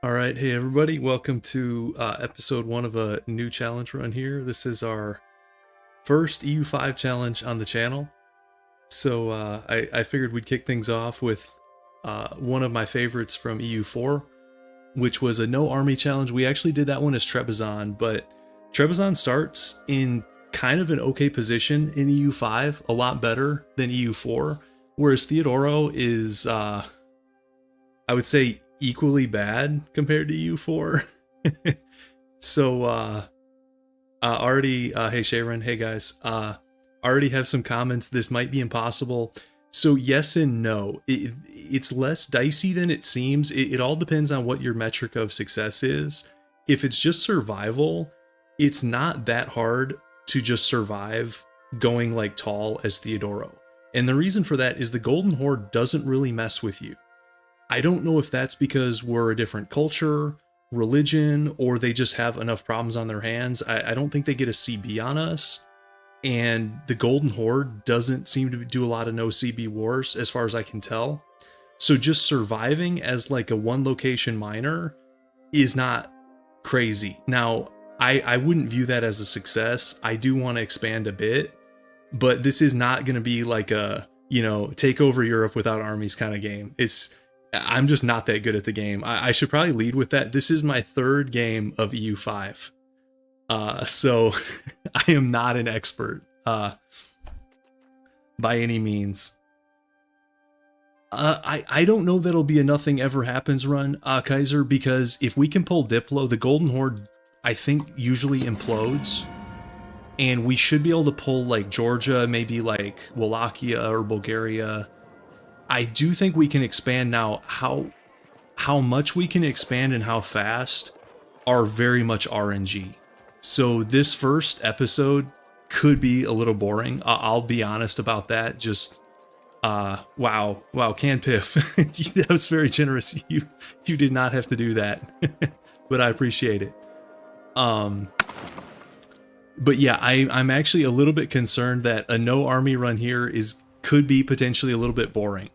All right, hey everybody, welcome to episode 1 of a new challenge run here. This is our first EU5 challenge on the channel. So I figured we'd kick things off with one of my favorites from EU4, which was a no army challenge. We actually did that one as Trebizond, but Trebizond starts in kind of an okay position in EU5, a lot better than EU4, whereas Theodoro is, I would say, equally bad compared to EU4. So already hey Sharon, hey guys, already have some comments. This might be impossible. So yes and no. It's less dicey than it seems. It all depends on what your metric of success is. If it's just survival, it's not that hard to just survive going like tall as Theodoro. And the reason for that is the Golden Horde doesn't really mess with you. I don't know if that's because we're a different culture, religion, or they just have enough problems on their hands. I don't think they get a CB on us. And the Golden Horde doesn't seem to do a lot of no CB wars as far as I can tell. So just surviving as like a one location miner is not crazy. Now, I wouldn't view that as a success. I do want to expand a bit, but this is not going to be like a, take over Europe without armies kind of game. I'm just not that good at the game. I should probably lead with that. This is my third game of EU5. So I am not an expert by any means. I don't know that it'll be a nothing ever happens run, Kaiser, because if we can pull Diplo, the Golden Horde, I think, usually implodes. And we should be able to pull like Georgia, maybe like Wallachia or Bulgaria. I do think we can expand now. How much we can expand and how fast are very much RNG. So this first episode could be a little boring. I'll be honest about that. Just wow, Can Piff. That was very generous. You did not have to do that, but I appreciate it. But yeah, I'm actually a little bit concerned that a no army run here could be potentially a little bit boring.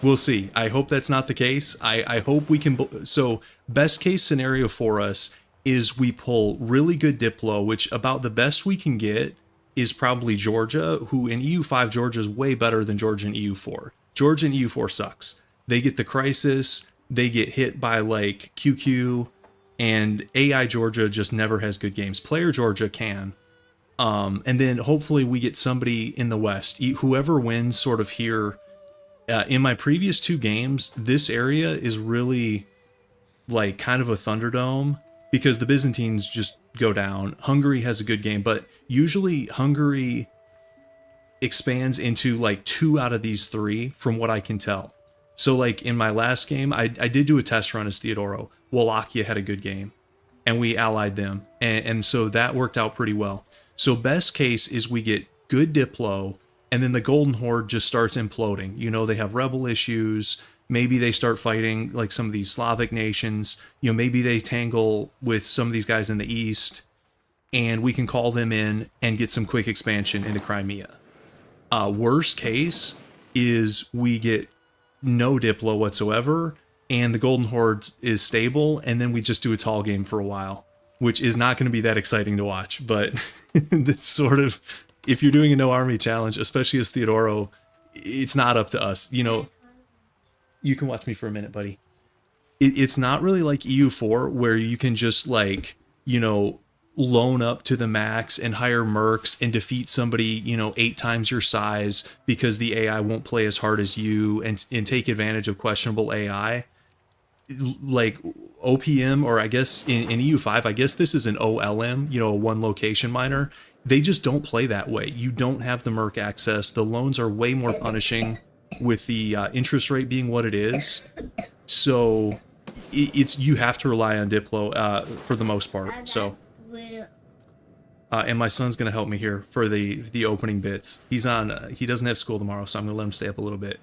We'll see. I hope that's not the case. I hope we can. So best case scenario for us is we pull really good Diplo, which about the best we can get is probably Georgia, who in EU5, Georgia is way better than Georgia in EU4. Georgia in EU4 sucks. They get the crisis. They get hit by like QQ, and AI Georgia just never has good games. Player Georgia can. And then hopefully we get somebody in the West, whoever wins sort of here. In my previous 2 games, this area is really like kind of a Thunderdome because the Byzantines just go down. Hungary has a good game, but usually Hungary expands into like 2 out of these 3 from what I can tell. So like in my last game, I did do a test run as Theodoro. Wallachia had a good game and we allied them. And so that worked out pretty well. So best case is we get good Diplo, and then the Golden Horde just starts imploding. They have rebel issues. Maybe they start fighting like some of these Slavic nations. Maybe they tangle with some of these guys in the East, and we can call them in and get some quick expansion into Crimea. Worst case is we get no Diplo whatsoever, and the Golden Horde is stable, and then we just do a tall game for a while, which is not going to be that exciting to watch. But this sort of, if you're doing a no army challenge, especially as Theodoro, it's not up to us. You can watch me for a minute, buddy. It's not really like EU4 where you can just like, loan up to the max and hire mercs and defeat somebody, 8 times your size because the AI won't play as hard as you and take advantage of questionable AI. Like OPM, or I guess in EU5, I guess this is an OLM, a one location miner. They just don't play that way. You don't have the merc access. The loans are way more punishing with the interest rate being what it is. So you have to rely on Diplo for the most part. So and my son's gonna help me here for the opening bits. He doesn't have school tomorrow, so I'm gonna let him stay up a little bit.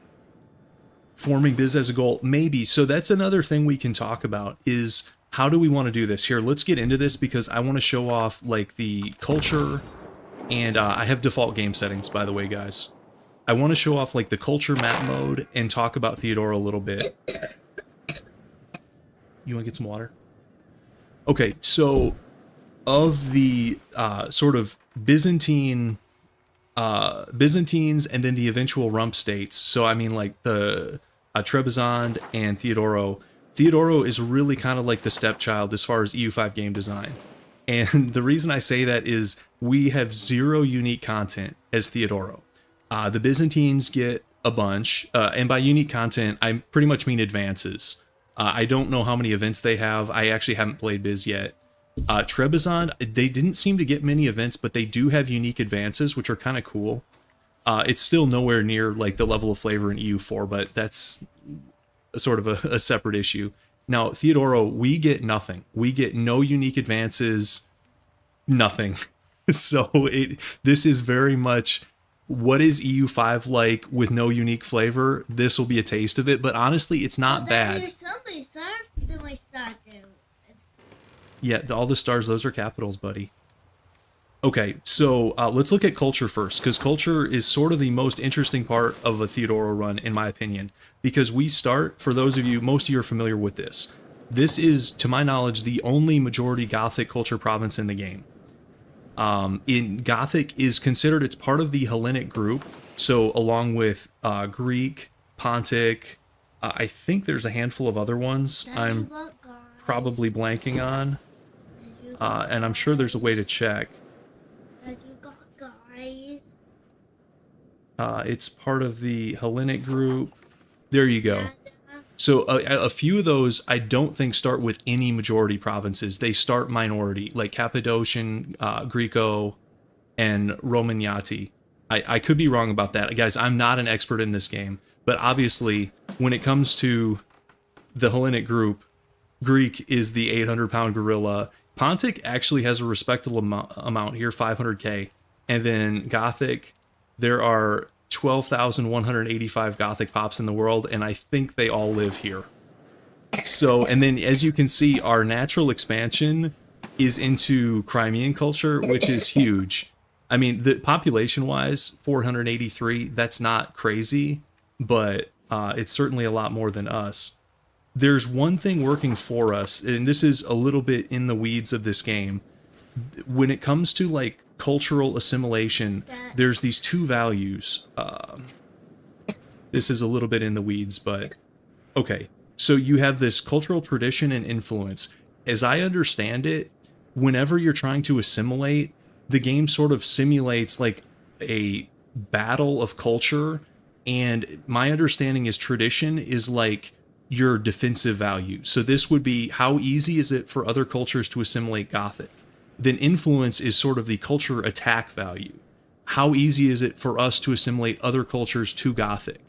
Forming biz as a goal, maybe. So that's another thing we can talk about is how do we want to do this? Here, let's get into this because I want to show off like the culture, and I have default game settings, by the way, guys. I want to show off like the culture map mode and talk about Theodoro a little bit. You want to get some water? Okay, so of the sort of Byzantines and then the eventual rump states. So I mean, like the Trebizond and Theodoro. Theodoro is really kind of like the stepchild as far as EU5 game design. And the reason I say that is we have zero unique content as Theodoro. The Byzantines get a bunch, and by unique content, I pretty much mean advances. I don't know how many events they have. I actually haven't played Biz yet. Trebizond, they didn't seem to get many events, but they do have unique advances, which are kind of cool. It's still nowhere near like the level of flavor in EU4, but that's sort of a separate issue. Now, Theodoro, we get nothing. We get no unique advances, nothing. So this is very much what is EU5 like with no unique flavor. This will be a taste of it, but honestly, it's not bad. There's so many stars to my stock. Yeah, all the stars, those are capitals, buddy. Okay, so let's look at culture first, because culture is sort of the most interesting part of a Theodoro run, in my opinion, because we start, for those of you, most of you are familiar with this. This is, to my knowledge, the only majority Gothic culture province in the game. In Gothic is considered, it's part of the Hellenic group, so along with Greek, Pontic, I think there's a handful of other ones I'm probably blanking on, and I'm sure there's a way to check. It's part of the Hellenic group. There you go. So a few of those I don't think start with any majority provinces. They start minority, like Cappadocian, Greco, and Romagnati. I could be wrong about that. Guys, I'm not an expert in this game, but obviously when it comes to the Hellenic group, Greek is the 800-pound gorilla. Pontic actually has a respectable amount here, 500k. And then Gothic, there are 12,185 Gothic pops in the world, and I think they all live here. So, and then as you can see, our natural expansion is into Crimean culture, which is huge. I mean, the population-wise, 483, that's not crazy, but it's certainly a lot more than us. There's one thing working for us, and this is a little bit in the weeds of this game. When it comes to like cultural assimilation, there's these two values. This is a little bit in the weeds, but okay. So you have this cultural tradition and influence. As I understand it, whenever you're trying to assimilate, the game sort of simulates like a battle of culture, and my understanding is tradition is like your defensive value. So this would be how easy is it for other cultures to assimilate Gothic? Then influence is sort of the culture attack value. How easy is it for us to assimilate other cultures to Gothic?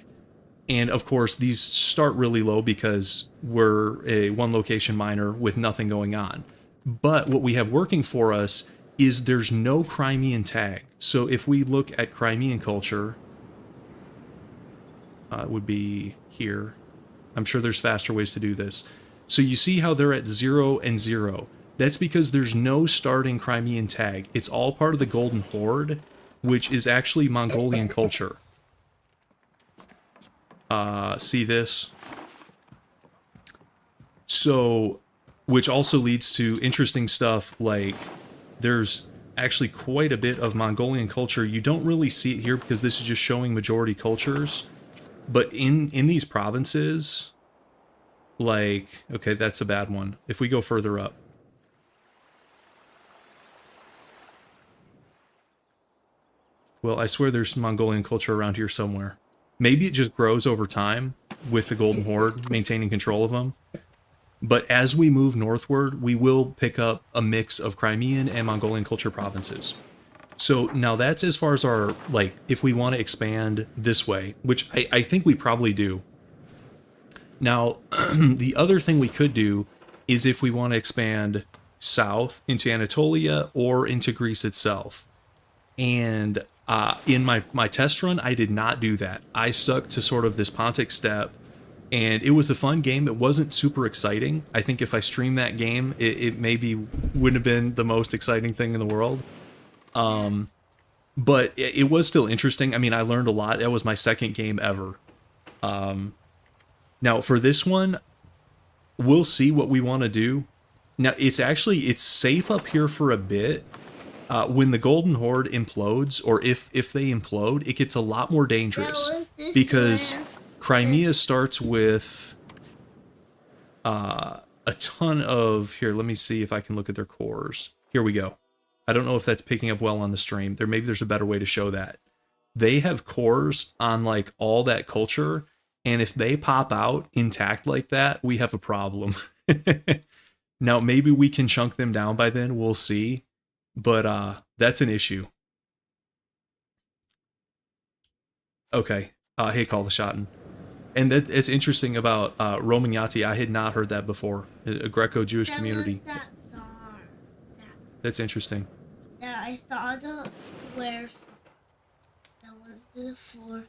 And of course, these start really low because we're a one location miner with nothing going on. But what we have working for us is there's no Crimean tag. So if we look at Crimean culture, it would be here. I'm sure there's faster ways to do this. So you see how they're at 0 and 0. That's because there's no starting Crimean tag. It's all part of the Golden Horde, which is actually Mongolian culture. See this? So, which also leads to interesting stuff like there's actually quite a bit of Mongolian culture. You don't really see it here because this is just showing majority cultures. But in these provinces, like, okay, that's a bad one. If we go further up. Well, I swear there's Mongolian culture around here somewhere. Maybe it just grows over time with the Golden Horde maintaining control of them. But as we move northward, we will pick up a mix of Crimean and Mongolian culture provinces. So now that's as far as our, like, if we want to expand this way, which I think we probably do. Now, the other thing we could do is if we want to expand south into Anatolia or into Greece itself. And in my test run, I did not do that. I stuck to sort of this Pontic step, and it was a fun game. It wasn't super exciting. I think if I streamed that game, it maybe wouldn't have been the most exciting thing in the world. But it was still interesting. I mean, I learned a lot. That was my second game ever. Now, for this one, we'll see what we want to do. Now, it's safe up here for a bit. When the Golden Horde implodes, or if they implode, it gets a lot more dangerous That was this because where Crimea starts with a ton of... Here, let me see if I can look at their cores. Here we go. I don't know if that's picking up well on the stream. Maybe there's a better way to show that. They have cores on like all that culture, and if they pop out intact like that, we have a problem. Now, maybe we can chunk them down by then. We'll see. But that's an issue. Okay. Hey, call the shotin. And it's interesting about Roman Yati. I had not heard that before. A Greco-Jewish community. was that song. That's interesting. That I saw the squares. That was the four.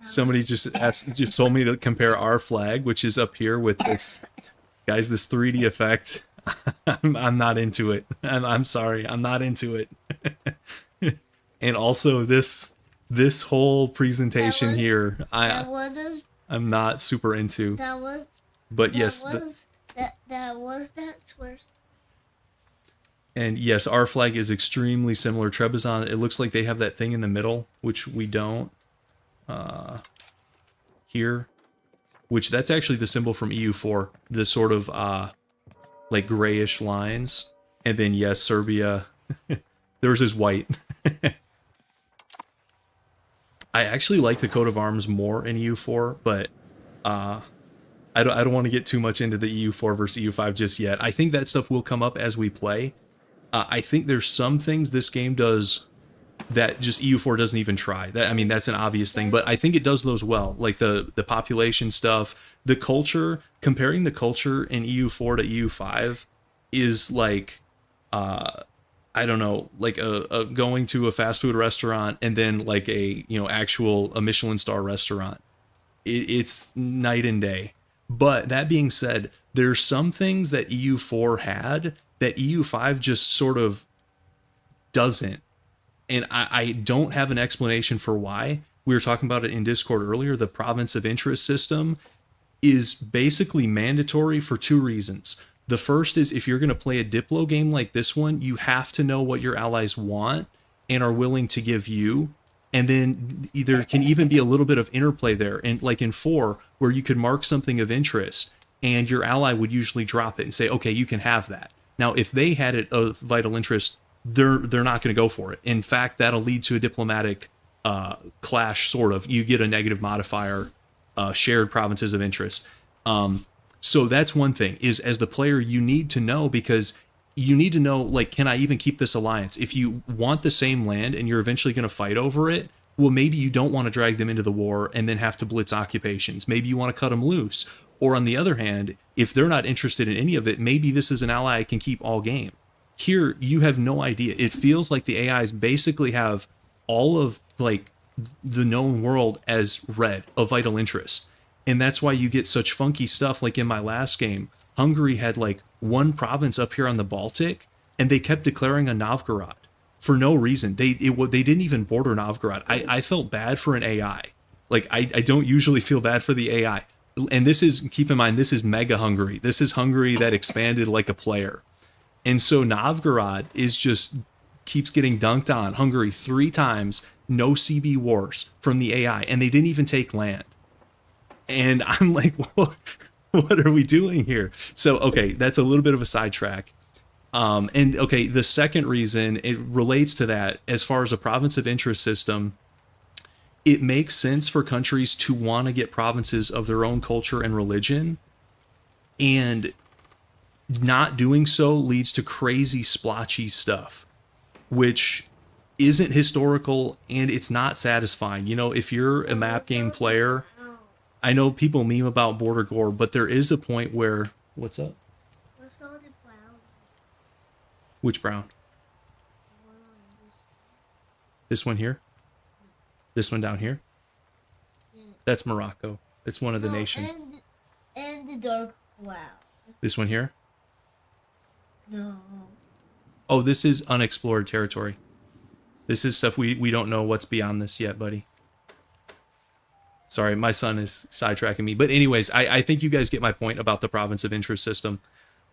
Somebody just told me to compare our flag, which is up here, with this, guys, this 3D effect. I'm not into it. I'm sorry. I'm not into it. And also this whole presentation here, I'm not super into. That was. But That yes, was that square. and yes, our flag is extremely similar. Trebizond, it looks like they have that thing in the middle, which we don't. Here, which that's actually the symbol from EU4. This sort of like grayish lines, and then yes, Serbia. Theirs is white. I actually like the coat of arms more in EU4, but I don't want to get too much into the EU4 versus EU5 just yet. I think that stuff will come up as we play. I think there's some things this game does that just EU4 doesn't even try. That, I mean, that's an obvious thing, but I think it does those well. Like the population stuff, the culture. Comparing the culture in EU4 to EU5 is like, I don't know, like a going to a fast food restaurant and then like a actual Michelin star restaurant. It's night and day. But that being said, there's some things that EU4 had that EU5 just sort of doesn't. And I don't have an explanation for why. We were talking about it in Discord earlier. The province of interest system is basically mandatory for two reasons. The first is if you're going to play a Diplo game like this one, you have to know what your allies want and are willing to give you. And then there can even be a little bit of interplay there. And like in 4, where you could mark something of interest and your ally would usually drop it and say, okay, you can have that. Now, if they had it of vital interest, they're not going to go for it. In fact, that'll lead to a diplomatic clash, sort of. You get a negative modifier, shared provinces of interest. So that's one thing, is as the player, you need to know, because you need to know, like, can I even keep this alliance? If you want the same land and you're eventually going to fight over it, well, maybe you don't want to drag them into the war and then have to blitz occupations. Maybe you want to cut them loose. Or on the other hand, if they're not interested in any of it, maybe this is an ally I can keep all game. Here, you have no idea. It feels like the AIs basically have all of, like, the known world as red, of vital interest. And that's why you get such funky stuff. Like in my last game, Hungary had like one province up here on the Baltic, and they kept declaring a Novgorod for no reason. They didn't even border Novgorod. I felt bad for an AI. Like, I don't usually feel bad for the AI. And this is, keep in mind, this is mega Hungary. This is Hungary that expanded like a player. And so Novgorod is just keeps getting dunked on. Hungary 3 times, no CB wars from the AI, and they didn't even take land. And I'm like, what are we doing here? So, okay, that's a little bit of a sidetrack. And okay, the second reason, it relates to that, as far as a province of interest system, it makes sense for countries to want to get provinces of their own culture and religion, and not doing so leads to crazy splotchy stuff, which isn't historical and it's not satisfying. You know, if you're a map game player, I know people meme about border gore, but there is a point where, what's up? What's all the brown? Which brown? This one here? This one down here? Yeah. That's Morocco. It's one of the nations. And the dark brown. This one here? No. Oh, this is unexplored territory. This is stuff we don't know what's beyond this yet, buddy. Sorry, my son is sidetracking me. But anyways, I think you guys get my point about the province of interest system.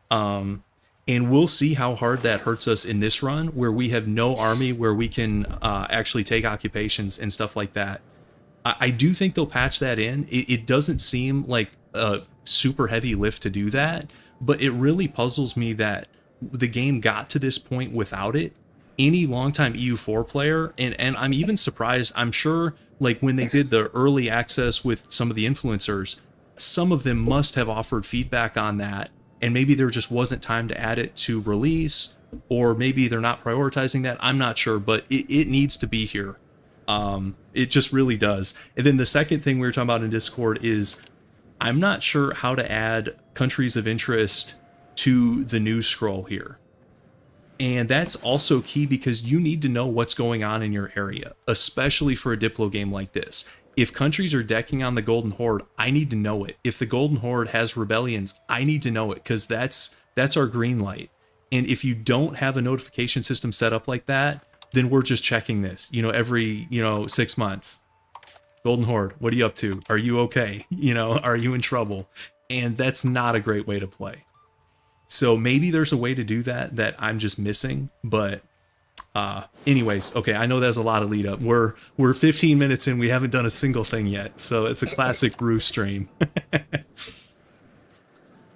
And we'll see how hard that hurts us in this run, where we have no army, where we can actually take occupations and stuff like that. I do think they'll patch that in. It doesn't seem like a super heavy lift to do that, but it really puzzles me that the game got to this point without it. Any longtime EU4 player, and I'm even surprised, I'm sure, like when they did the early access with some of the influencers, some of them must have offered feedback on that, and maybe there just wasn't time to add it to release, or maybe they're not prioritizing that. I'm not sure, but it needs to be here. It just really does. And then the second thing we were talking about in Discord is I'm not sure how to add countries of interest to the news scroll here. And that's also key because you need to know what's going on in your area, especially for a Diplo game like this. If countries are decking on the Golden Horde, I need to know it. If the Golden Horde has rebellions, I need to know it because that's our green light. And if you don't have a notification system set up like that, then we're just checking this, every, 6 months. Golden Horde, what are you up to? Are you okay? Are you in trouble? And that's not a great way to play. So maybe there's a way to do that I'm just missing, but anyways, okay, I know there's a lot of lead up. We're 15 minutes in, we haven't done a single thing yet, so it's a classic Roo stream.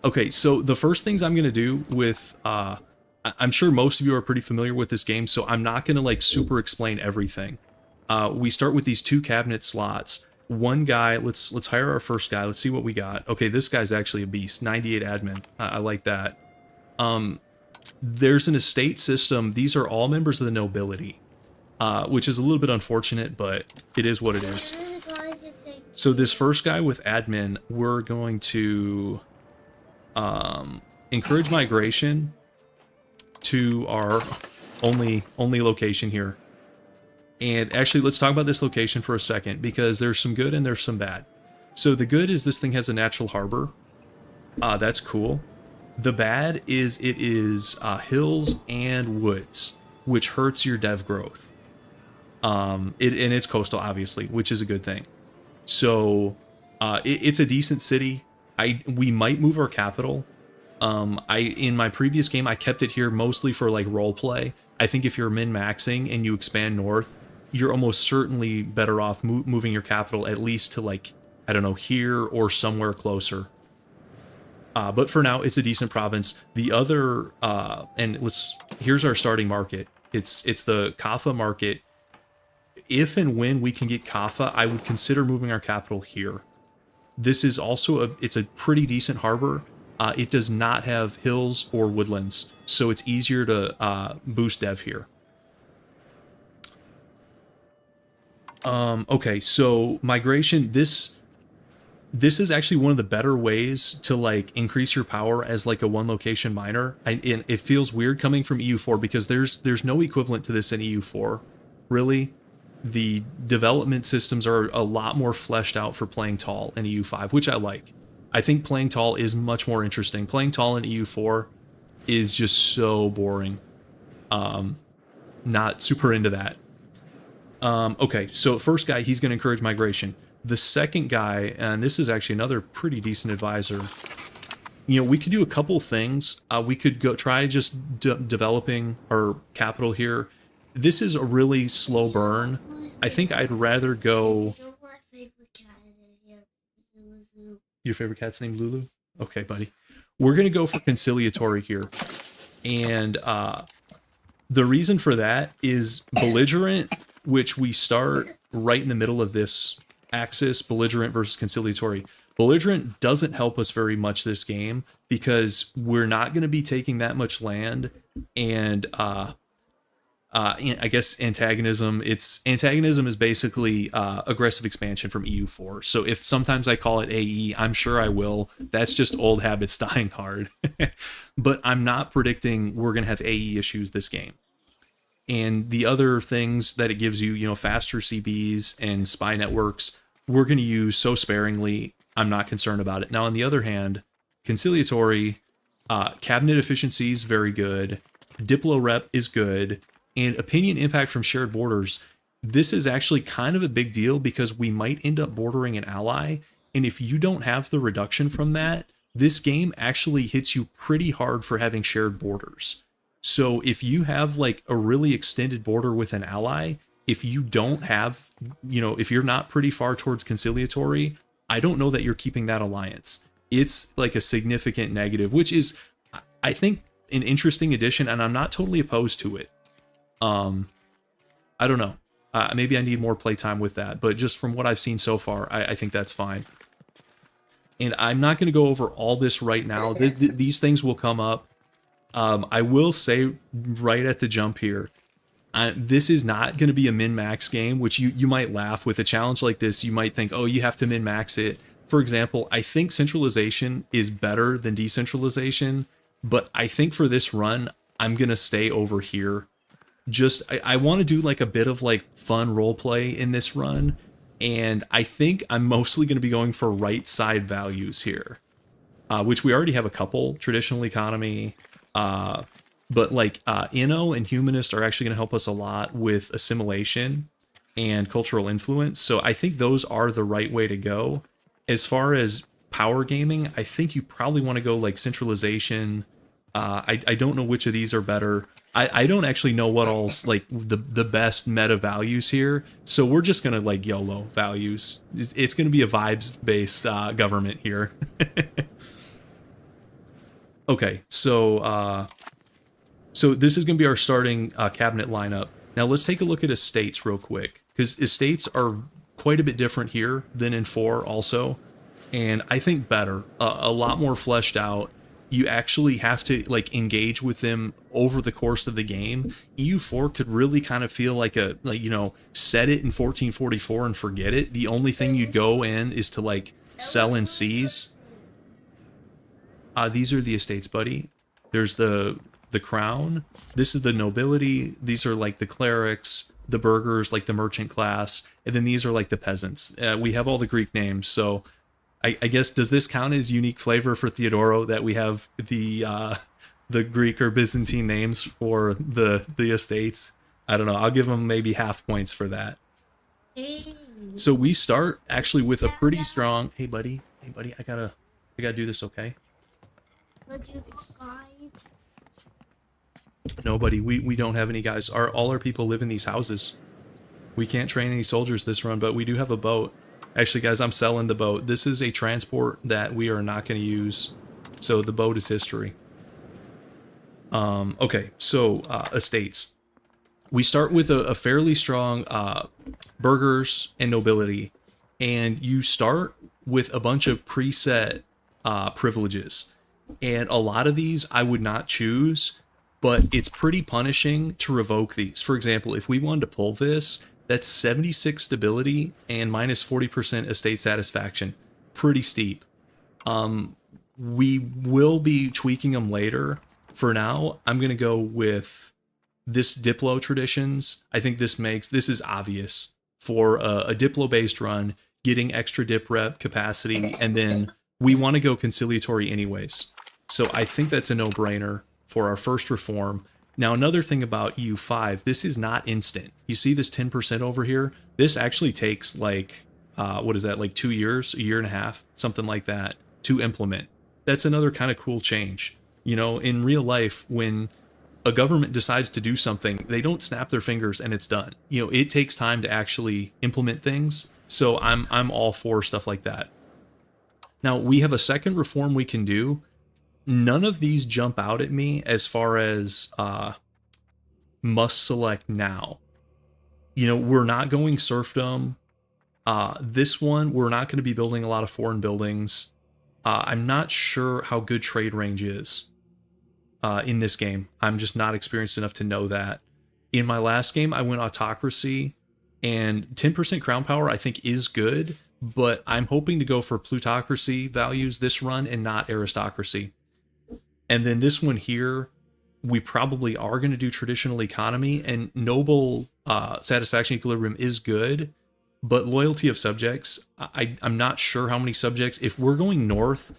Okay, so the first things I'm gonna do with I'm sure most of you are pretty familiar with this game, so I'm not gonna like super explain everything. We start with these 2 cabinet slots. One guy, let's hire our first guy. Let's see what we got. Okay, this guy's actually a beast. 98 admin. I like that. There's an estate system. These are all members of the nobility, which is a little bit unfortunate, but it is what it is. So this first guy with admin, we're going to encourage migration to our only location here. And actually, let's talk about this location for a second, because there's some good and there's some bad. So the good is this thing has a natural harbor. That's cool. The bad is it is hills and woods, which hurts your dev growth. And it's coastal, obviously, which is a good thing. So it's a decent city. We might move our capital. In my previous game, I kept it here mostly for like role play. I think if you're min-maxing and you expand north, you're almost certainly better off moving your capital at least to like, I don't know, here or somewhere closer. But for now, it's a decent province. The other, here's our starting market. It's the Kaffa market. If and when we can get Kaffa, I would consider moving our capital here. This is also it's a pretty decent harbor. It does not have hills or woodlands, so it's easier to boost dev here. Okay, so migration, this is actually one of the better ways to like increase your power as like a one location miner. And it feels weird coming from EU4 because there's no equivalent to this in EU4, really. The development systems are a lot more fleshed out for playing tall in EU5, which I like. I think playing tall is much more interesting. Playing tall in EU4 is just so boring. Not super into that. Okay, so first guy, he's going to encourage migration. The second guy, and this is actually another pretty decent advisor. We could do a couple things. We could go try just developing our capital here. This is a really slow burn. I think I'd rather go... Your favorite cat's named Lulu? Okay, buddy. We're going to go for conciliatory here. And the reason for that is belligerent, which we start right in the middle of this axis, belligerent versus conciliatory. Belligerent doesn't help us very much this game because we're not going to be taking that much land, and I guess antagonism is basically aggressive expansion from EU4. So if sometimes I call it AE, I'm sure I will. That's just old habits dying hard. But I'm not predicting we're going to have AE issues this game. And the other things that it gives you, faster CBs and spy networks, we're going to use so sparingly, I'm not concerned about it. Now, on the other hand, conciliatory, cabinet efficiency is very good, Diplo rep is good, and opinion impact from shared borders this is actually kind of a big deal because we might end up bordering an ally. And if you don't have the reduction from that, this game actually hits you pretty hard for having shared borders. So if you have like a really extended border with an ally, if you don't have, if you're not pretty far towards conciliatory, I don't know that you're keeping that alliance. It's like a significant negative, which is, I think, an interesting addition, and I'm not totally opposed to it. I don't know. Maybe I need more playtime with that, but just from what I've seen so far, I think that's fine. And I'm not going to go over all this right now. These things will come up. I will say right at the jump here, this is not going to be a min-max game, which you might laugh. With a challenge like this, you might think, oh, you have to min-max it. For example, I think centralization is better than decentralization, but I think for this run, I'm going to stay over here. I want to do like a bit of like fun role play in this run, and I think I'm mostly going to be going for right side values here, which we already have a couple: traditional economy, but like Inno and Humanist are actually going to help us a lot with assimilation and cultural influence. So I think those are the right way to go. As far as power gaming, I think you probably want to go like centralization. I don't know which of these are better. I don't actually know what all's like the best meta values here. So we're just going to like YOLO values. It's going to be a vibes based government here. Okay, so this is going to be our starting cabinet lineup. Now let's take a look at estates real quick, because estates are quite a bit different here than in 4 also, and I think better, a lot more fleshed out. You actually have to like engage with them over the course of the game. EU4 could really kind of feel like set it in 1444 and forget it. The only thing you'd go in is to like sell and seize. These are the estates, buddy. There's the crown. This is the nobility. These are like the clerics, the burghers, like the merchant class, and then these are like the peasants. We have all the Greek names, so I guess, does this count as unique flavor for Theodoro that we have the Greek or Byzantine names for the estates? I don't know. I'll give them maybe half points for that. So we start actually with a pretty strong. Hey buddy, I gotta do this, okay? Nobody. We don't have any guys. All our people live in these houses. We can't train any soldiers this run, but we do have a boat. Actually, guys, I'm selling the boat. This is a transport that we are not going to use, so the boat is history. Okay, so estates. We start with a fairly strong burghers and nobility, and you start with a bunch of preset privileges. And a lot of these I would not choose, but it's pretty punishing to revoke these. For example, if we wanted to pull this, that's 76 stability and minus 40% estate satisfaction. Pretty steep. We will be tweaking them later. For now, I'm going to go with this Diplo traditions. I think this is obvious for a Diplo-based run, getting extra dip rep capacity, and then we want to go conciliatory anyways. So I think that's a no-brainer for our first reform. Now, another thing about EU5, this is not instant. You see this 10% over here? This actually takes like, like 2 years, a year and a half, something like that, to implement. That's another kind of cool change. In real life, when a government decides to do something, they don't snap their fingers and it's done. It takes time to actually implement things. So I'm all for stuff like that. Now, we have a second reform we can do. None of these jump out at me as far as must select now. We're not going serfdom. This one, we're not going to be building a lot of foreign buildings. I'm not sure how good trade range is in this game. I'm just not experienced enough to know that. In my last game, I went autocracy, and 10% crown power I think is good, but I'm hoping to go for plutocracy values this run and not aristocracy. And then this one here, we probably are going to do traditional economy, and noble satisfaction equilibrium is good, but loyalty of subjects, I'm not sure how many subjects. If we're going north,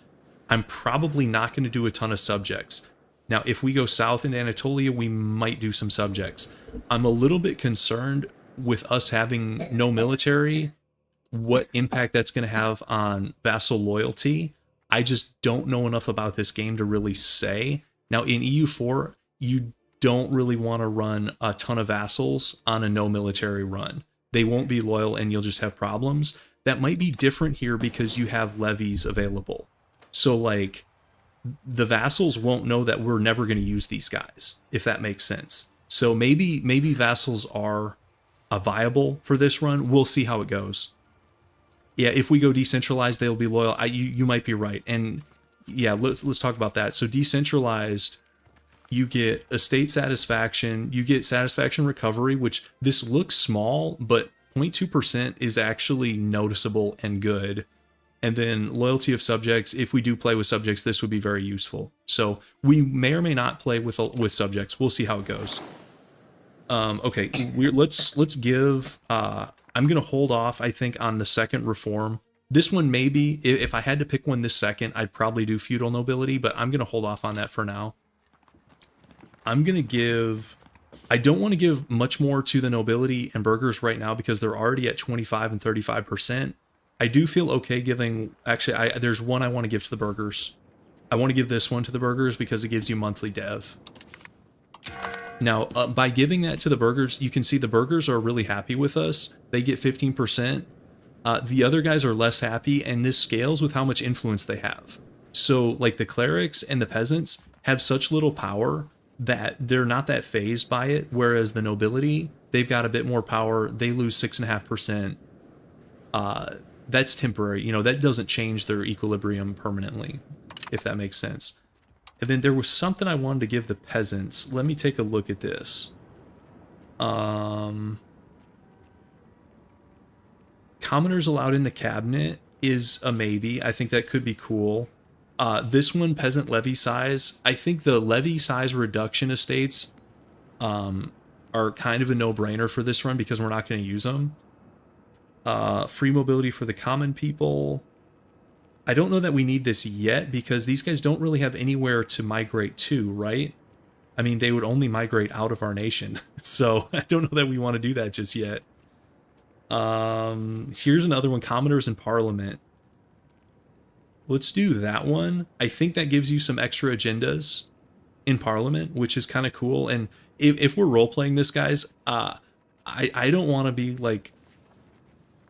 I'm probably not going to do a ton of subjects. Now, if we go south into Anatolia, we might do some subjects. I'm a little bit concerned with us having no military, what impact that's going to have on vassal loyalty. I just don't know enough about this game to really say. Now, in EU4, you don't really want to run a ton of vassals on a no military run. They won't be loyal and you'll just have problems. That might be different here because you have levies available. So, like, the vassals won't know that we're never going to use these guys, if that makes sense. So maybe vassals are viable for this run. We'll see how it goes. Yeah, if we go decentralized, they'll be loyal. You might be right. And yeah, let's talk about that. So decentralized, you get estate satisfaction, you get satisfaction recovery, which this looks small, but 0.2% is actually noticeable and good. And then loyalty of subjects, if we do play with subjects, this would be very useful. So we may or may not play with subjects. We'll see how it goes. Okay, let's give... I'm going to hold off, I think, on the second reform. This one maybe, if I had to pick one this second, I'd probably do feudal nobility, but I'm going to hold off on that for now. I'm going to give... I don't want to give much more to the nobility and burghers right now because they're already at 25 and 35%. I do feel okay giving... Actually, there's one I want to give to the burghers. I want to give this one to the burghers because it gives you monthly dev. Now, by giving that to the burghers, you can see the burghers are really happy with us. They get 15%. The other guys are less happy, and this scales with how much influence they have. So, like, the clerics and the peasants have such little power that they're not that fazed by it, whereas the nobility, they've got a bit more power. They lose 6.5%. That's temporary. You know, that doesn't change their equilibrium permanently, if that makes sense. And then there was something I wanted to give the peasants. Let me take a look at this. Commoners allowed in the cabinet is a maybe. I think that could be cool. This one, peasant levy size. I think the levy size reduction estates are kind of a no-brainer for this run because we're not going to use them. Free mobility for the common people. I don't know that we need this yet because these guys don't really have anywhere to migrate to, right? I mean, they would only migrate out of our nation. So I don't know that we want to do that just yet. Here's another one, commoners in parliament. Let's do that one. I think that gives you some extra agendas in parliament, which is kind of cool. And if we're role-playing this, guys, I don't want to be like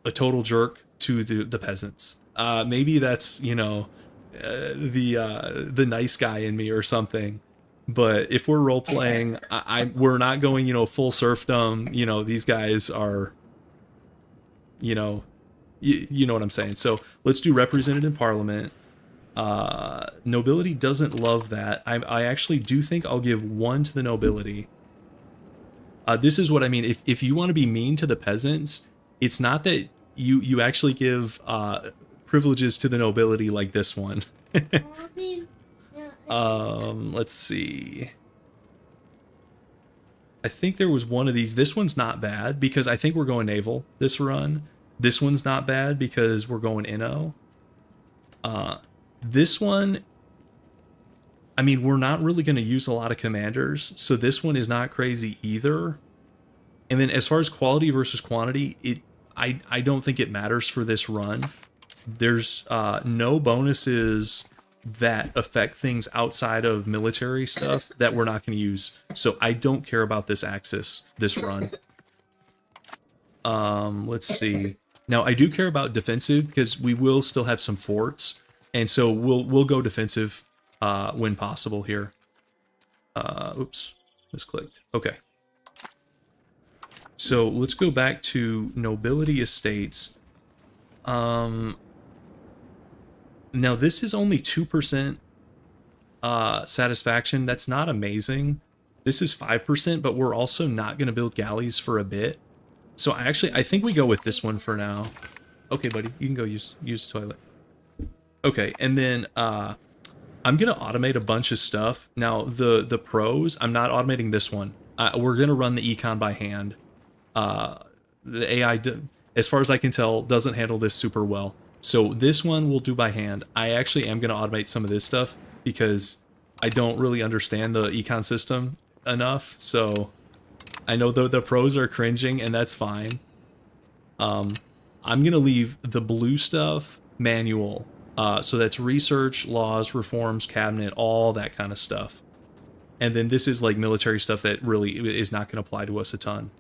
a total jerk to the peasants. Maybe that's, you know, the nice guy in me or something. But if we're role playing, we're not going, you know, full serfdom. You know, these guys are, you know, you know what I'm saying. So let's do represented in parliament. Nobility doesn't love that. I actually do think I'll give one to the nobility. This is what I mean. If you want to be mean to the peasants, it's not that you actually give privileges to the nobility like this one. Let's see. I think there was one of these. This one's not bad because I think we're going naval this run. This one's not bad because we're going Inno. This one, I mean, we're not really going to use a lot of commanders, so this one is not crazy either. And then as far as quality versus quantity, I don't think it matters for this run. There's no bonuses that affect things outside of military stuff that we're not going to use. So I don't care about this axis, this run. Let's see. Now I do care about defensive because we will still have some forts, and so we'll go defensive when possible here. Oops, misclicked. Okay. So let's go back to nobility estates. Now this is only 2% satisfaction. That's not amazing. This is 5%, but we're also not going to build galleys for a bit. So I think we go with this one for now. Okay, buddy, you can go use the toilet. Okay, and then I'm going to automate a bunch of stuff. Now the pros, I'm not automating this one. We're going to run the econ by hand. The AI, as far as I can tell, doesn't handle this super well. So this one we'll do by hand. I actually am going to automate some of this stuff because I don't really understand the econ system enough. So I know the pros are cringing, and that's fine. I'm gonna leave the blue stuff manual. So that's research, laws, reforms, cabinet, all that kind of stuff. And then this is like military stuff that really is not going to apply to us a ton.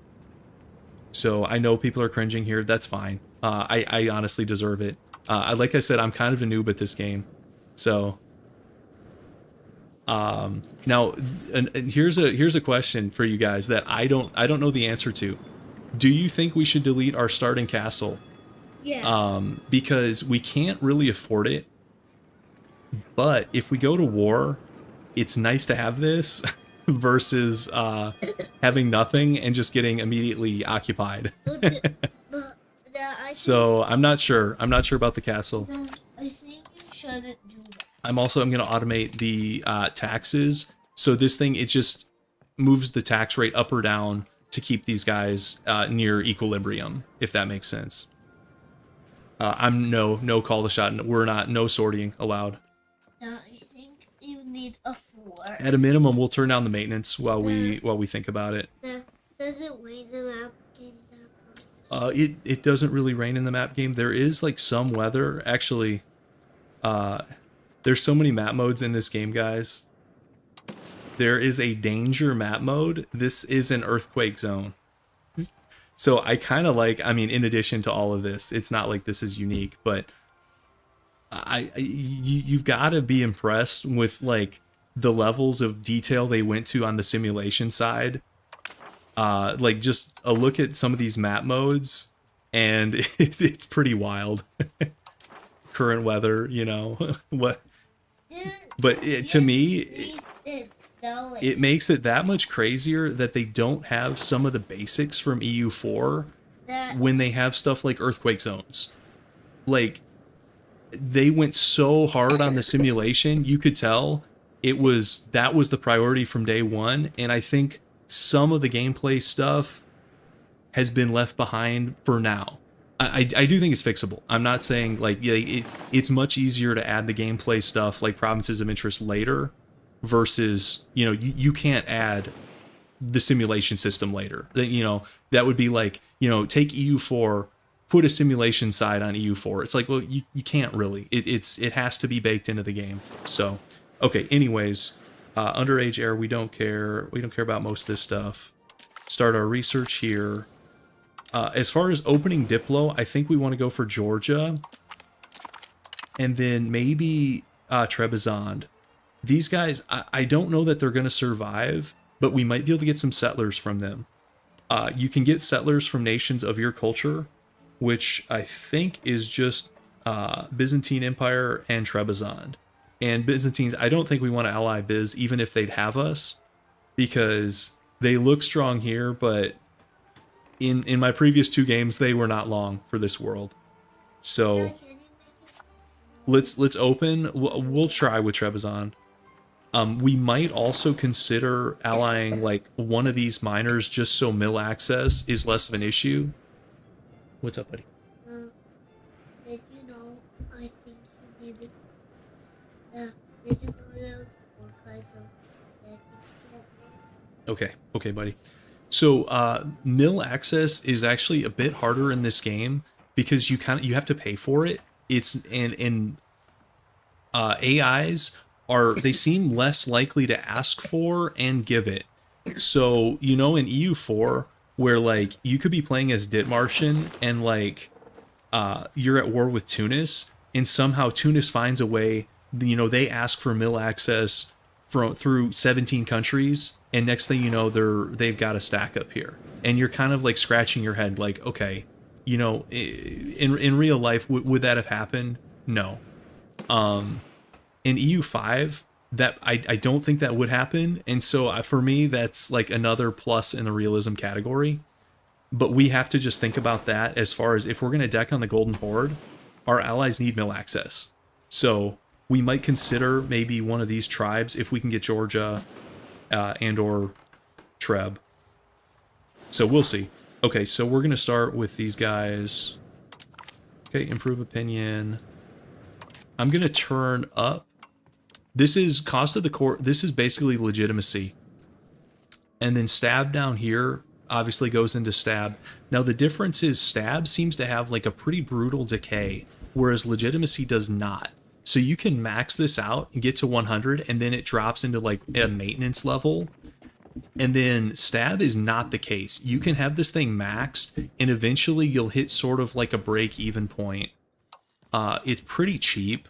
So I know people are cringing here. That's fine. I honestly deserve it. Like I said, I'm kind of a noob at this game. So now, and here's a question for you guys that I don't know the answer to. Do you think we should delete our starting castle? Yeah. Because we can't really afford it. But if we go to war, it's nice to have this versus having nothing and just getting immediately occupied. So I'm not sure. I'm not sure about the castle. I think you shouldn't do that. I'm going to automate the taxes. So this thing, it just moves the tax rate up or down to keep these guys near equilibrium, if that makes sense. I'm no call the shot. We're not, no sorting allowed. I think you need a 4. At a minimum, we'll turn down the maintenance while we think about it. Does it rain the map game that much? It doesn't really rain in the map game. There is like some weather. Actually, there's so many map modes in this game, guys. There is a danger map mode. This is an earthquake zone. So I kind of like, I mean, in addition to all of this, it's not like this is unique, but you've got to be impressed with like the levels of detail they went to on the simulation side. Like just a look at some of these map modes, and it's pretty wild. Current weather, you know what? But to me, it makes it that much crazier that they don't have some of the basics from EU4 when they have stuff like earthquake zones. Like, they went so hard on the simulation, you could tell that was the priority from day one, and I think some of the gameplay stuff has been left behind for now. I do think it's fixable. I'm not saying like it's much easier to add the gameplay stuff like provinces of interest later versus, you know, you can't add the simulation system later. You know, that would be like, you know, take EU4, put a simulation side on EU4. It's like, well, you can't really. It has to be baked into the game. So, okay, anyways, underage heir, we don't care. We don't care about most of this stuff. Start our research here. As far as opening Diplo, I think we want to go for Georgia. And then maybe Trebizond. These guys, I don't know that they're going to survive, but we might be able to get some settlers from them. You can get settlers from nations of your culture, which I think is just Byzantine Empire and Trebizond. And Byzantines, I don't think we want to ally Biz, even if they'd have us, because they look strong here, but in my previous 2 games, they were not long for this world. So let's open. We'll try with Trebizond. We might also consider allying like one of these miners just so mill access is less of an issue. What's up, buddy? Did you know, I think you needed, did you know there was 4 kinds of setting? Okay, buddy. So mill access is actually a bit harder in this game because you have to pay for it. It's and AIs they seem less likely to ask for and give it. So, you know, in EU4 where like you could be playing as Dithmarschen and like you're at war with Tunis and somehow Tunis finds a way, you know, they ask for mill access through 17 countries, and next thing you know they've got a stack up here, and you're kind of like scratching your head like, okay, you know, in real life would that have happened? No. In EU5 that I don't think that would happen, and so for me that's like another plus in the realism category. But we have to just think about that as far as if we're going to deck on the Golden Horde, our allies need mill access. So we might consider maybe one of these tribes if we can get Georgia and or Treb. So we'll see. Okay, so we're going to start with these guys. Okay, improve opinion. I'm going to turn up. This is cost of the court. This is basically legitimacy. And then stab down here, obviously goes into stab. Now the difference is stab seems to have like a pretty brutal decay, whereas legitimacy does not. So you can max this out and get to 100, and then it drops into like a maintenance level. And then stab is not the case. You can have this thing maxed, and eventually you'll hit sort of like a break-even point. It's pretty cheap,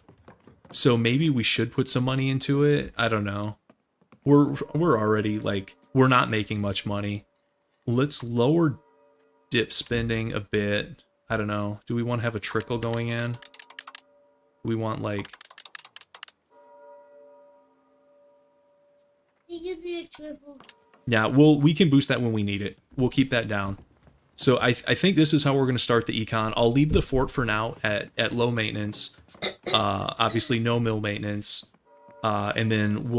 so maybe we should put some money into it. I don't know. We're already like, we're not making much money. Let's lower dip spending a bit. I don't know. Do we want to have a trickle going in? We want like... You give me a triple. Yeah, we can boost that when we need it. We'll keep that down. So I think this is how we're going to start the econ. I'll leave the fort for now at low maintenance. Obviously no mill maintenance. And then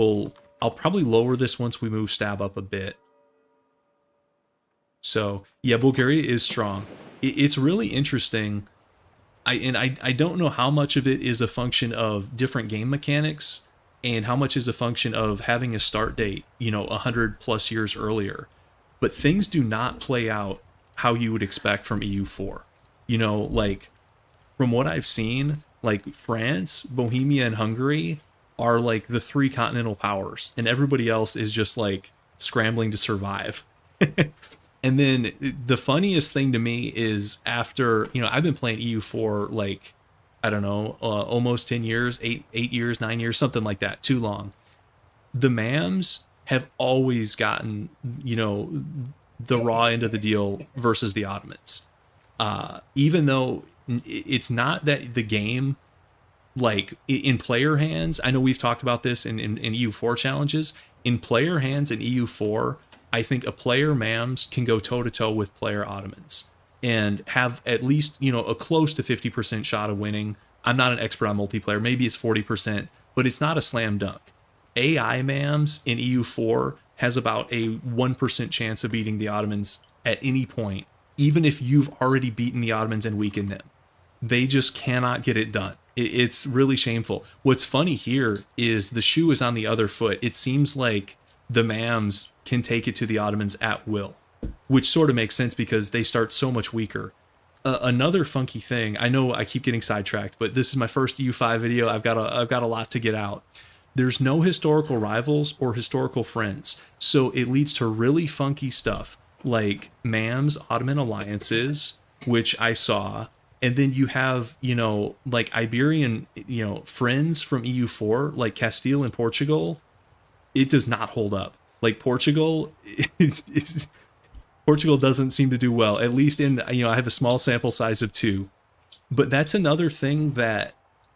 I'll probably lower this once we move stab up a bit. So yeah, Bulgaria is strong. It's really interesting. I don't know how much of it is a function of different game mechanics and how much is a function of having a start date, 100+ years earlier. But things do not play out how you would expect from EU4. Like, from what I've seen, like, France, Bohemia, and Hungary are, like, the 3 continental powers, and everybody else is just, like, scrambling to survive. And then the funniest thing to me is after, I've been playing EU4, like, I don't know, almost 10 years, 8 years, 9 years, something like that, too long. The MAMs have always gotten, the raw end of the deal versus the Ottomans. Even though it's not that the game, like, in player hands, I know we've talked about this in EU4 challenges, in player hands in EU4, I think a player MAMs can go toe-to-toe with player Ottomans and have at least, a close to 50% shot of winning. I'm not an expert on multiplayer. Maybe it's 40%, but it's not a slam dunk. AI MAMs in EU4 has about a 1% chance of beating the Ottomans at any point, even if you've already beaten the Ottomans and weakened them. They just cannot get it done. It's really shameful. What's funny here is the shoe is on the other foot. It seems like the MAMs can take it to the Ottomans at will, which sort of makes sense because they start so much weaker. Another funky thing, I know I keep getting sidetracked, but this is my first EU5 video. I've got a lot to get out. There's no historical rivals or historical friends, so it leads to really funky stuff like MAMs, Ottoman alliances, which I saw, and then you have, like Iberian, friends from EU4, like Castile and Portugal. It does not hold up. Like Portugal, Portugal doesn't seem to do well, at least in, I have a small sample size of 2. But that's another thing that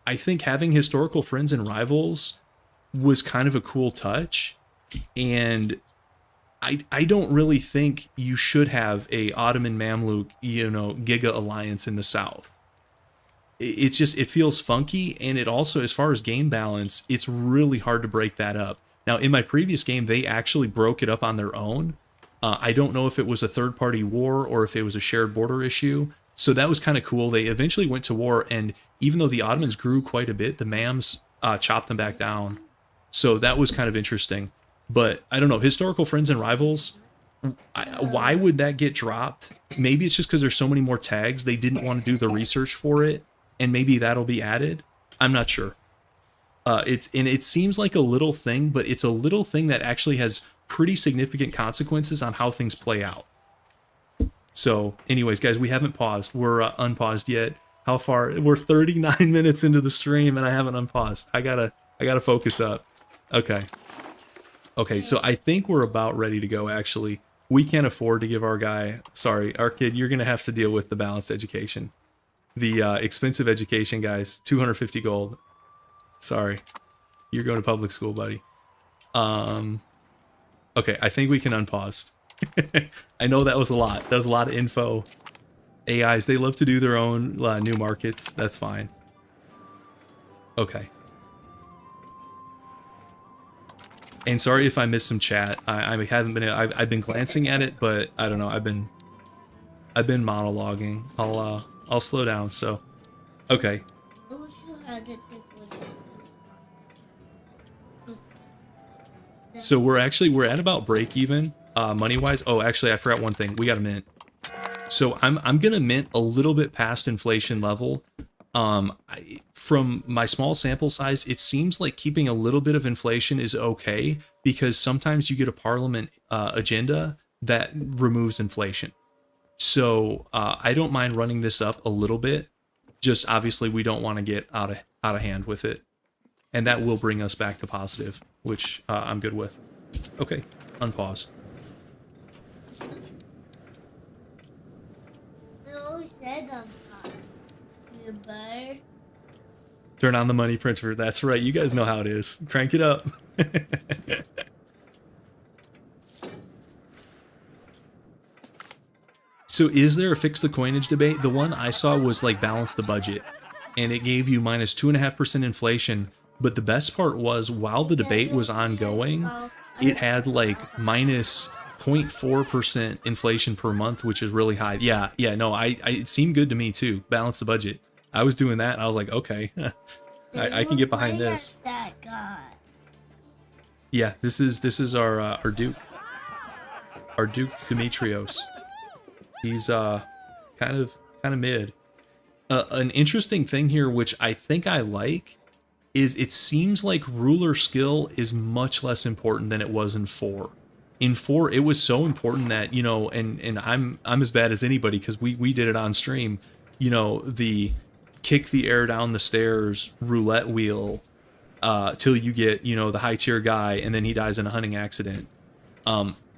I think having historical friends and rivals was kind of a cool touch. And I don't really think you should have a Ottoman Mamluk, Giga alliance in the south. It feels funky, and it also, as far as game balance, it's really hard to break that up. Now, in my previous game, they actually broke it up on their own. I don't know if it was a third-party war or if it was a shared border issue. So that was kind of cool. They eventually went to war, and even though the Ottomans grew quite a bit, the MAMs chopped them back down. So that was kind of interesting. But I don't know, historical friends and rivals, why would that get dropped? Maybe it's just because there's so many more tags, they didn't want to do the research for it, and maybe that'll be added. I'm not sure. It seems like a little thing, but it's a little thing that actually has pretty significant consequences on how things play out. So, anyways, guys, we haven't paused. We're unpaused yet. How far? We're 39 minutes into the stream, and I haven't unpaused. I gotta focus up. Okay, so I think we're about ready to go. Actually, we can't afford to give our kid. You're gonna have to deal with the balanced education, the expensive education, guys. 250 gold. Sorry, you're going to public school, buddy. Okay, I think we can unpause. I know that was a lot. That was a lot of info. AIs, they love to do their own new markets. That's fine. Okay. And sorry if I missed some chat. I haven't been. I've been glancing at it, but I don't know. I've been monologuing. I'll slow down. So, okay. I wish you had it before. So we're at about break even. money wise. Oh, actually, I forgot one thing. We got to mint. So I'm gonna mint a little bit past inflation level. From my small sample size, it seems like keeping a little bit of inflation is okay because sometimes you get a parliament agenda that removes inflation. So I don't mind running this up a little bit. Just obviously we don't want to get out of hand with it, and that will bring us back to positive, which I'm good with. Okay, unpause. I always said I'm hot. You bird. Turn on the money printer. That's right. You guys know how it is. Crank it up. So is there a fix the coinage debate? The one I saw was like balance the budget, and it gave you minus 2.5% inflation. But the best part was while the debate was ongoing, it had like minus 0.4% inflation per month, which is really high. Yeah, no, it seemed good to me too. Balance the budget. I was doing that, and I was like, okay, I can get behind this. That guy. Yeah, this is our Duke, Demetrios. He's kind of mid. An interesting thing here, which I think I like, is it seems like ruler skill is much less important than it was in 4. In 4, it was so important that, you know, and I'm as bad as anybody because we did it on stream. You know, the kick the air down the stairs roulette wheel till you get, you know, the high tier guy, and then he dies in a hunting accident.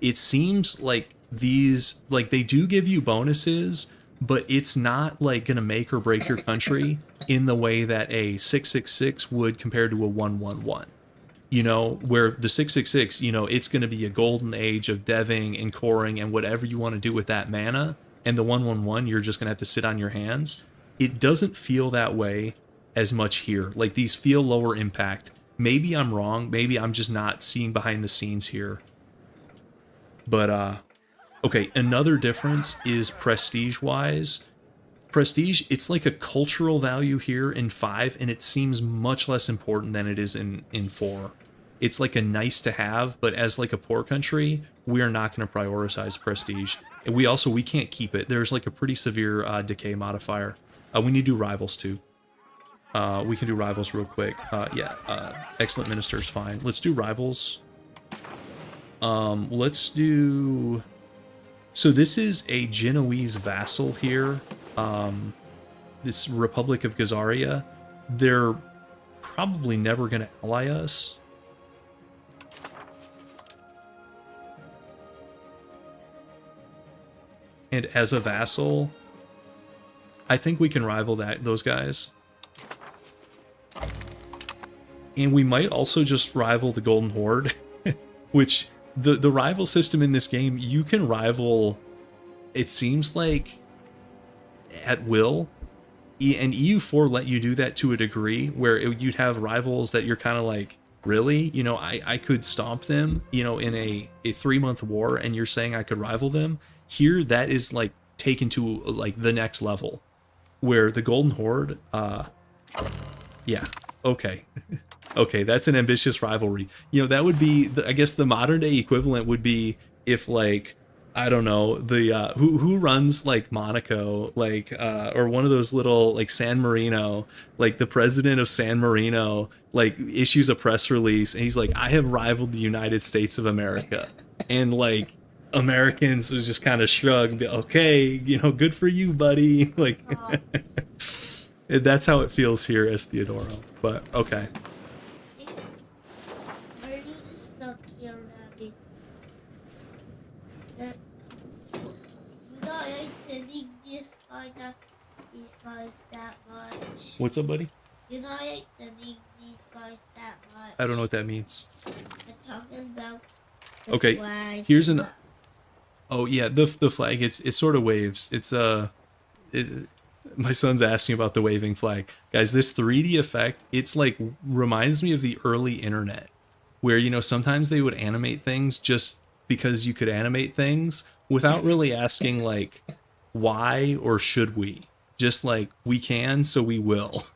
It seems like these, like, they do give you bonuses, but it's not like gonna make or break your country in the way that a 666 would compared to a 111. You know, where the 666, you know, it's gonna be a golden age of deving and coring and whatever you want to do with that mana, and the 111 you're just gonna have to sit on your hands. It doesn't feel that way as much here. Like, these feel lower impact. Maybe I'm wrong. Maybe I'm just not seeing behind the scenes here. But okay, another difference is prestige-wise. Prestige, it's like a cultural value here in 5, and it seems much less important than it is in 4. It's like a nice to have, but as like a poor country, we are not going to prioritize prestige. And we can't keep it. There's like a pretty severe decay modifier. We need to do rivals too. We can do rivals real quick. Excellent minister is fine. Let's do rivals. Let's do... So this is a Genoese vassal here. This Republic of Gazaria. They're probably never going to ally us. And as a vassal, I think we can rival those guys. And we might also just rival the Golden Horde, which the rival system in this game, you can rival, it seems like, at will. And EU4 let you do that to a degree where you'd have rivals that you're kind of like, really? You know, I could stomp them, you know, in a 3-month war, and you're saying I could rival them? Here, that is like taken to like the next level, where the Golden Horde, yeah, okay. Okay, that's an ambitious rivalry. You know, that would be, I guess the modern day equivalent would be if, like, I don't know, the who runs like Monaco, like or one of those little, like, San Marino, like the president of San Marino, like, issues a press release and he's like, I have rivaled the United States of America, and like Americans would just kind of shrug and be, okay, you know, good for you, buddy. Like, that's how it feels here as Theodoro. But okay. These guys that much. What's up, buddy? You're not extending these guys that much. I don't know what that means. I'm talking about the okay, flag. Here's an... Oh, yeah, the flag, it sort of waves. It's, my son's asking about the waving flag. Guys, this 3D effect, it's like, reminds me of the early internet, where, you know, sometimes they would animate things just because you could animate things without really asking, like, why or should we? Just like, we can, so we will.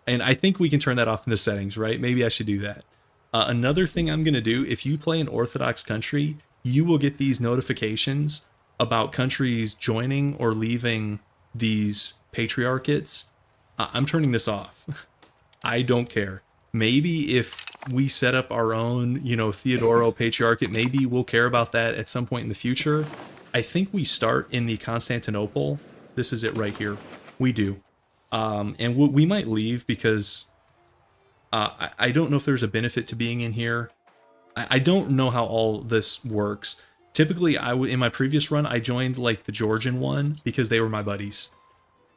And I think we can turn that off in the settings, right? Maybe I should do that. Another thing I'm going to do, if you play an Orthodox country, you will get these notifications about countries joining or leaving these patriarchates. I'm turning this off. I don't care. Maybe if we set up our own, you know, Theodoro patriarchate, maybe we'll care about that at some point in the future. I think we start in the Constantinople. This is it right here. We do. And we might leave because I don't know if there's a benefit to being in here. I don't know how all this works. Typically, in my previous run, I joined like the Georgian one because they were my buddies,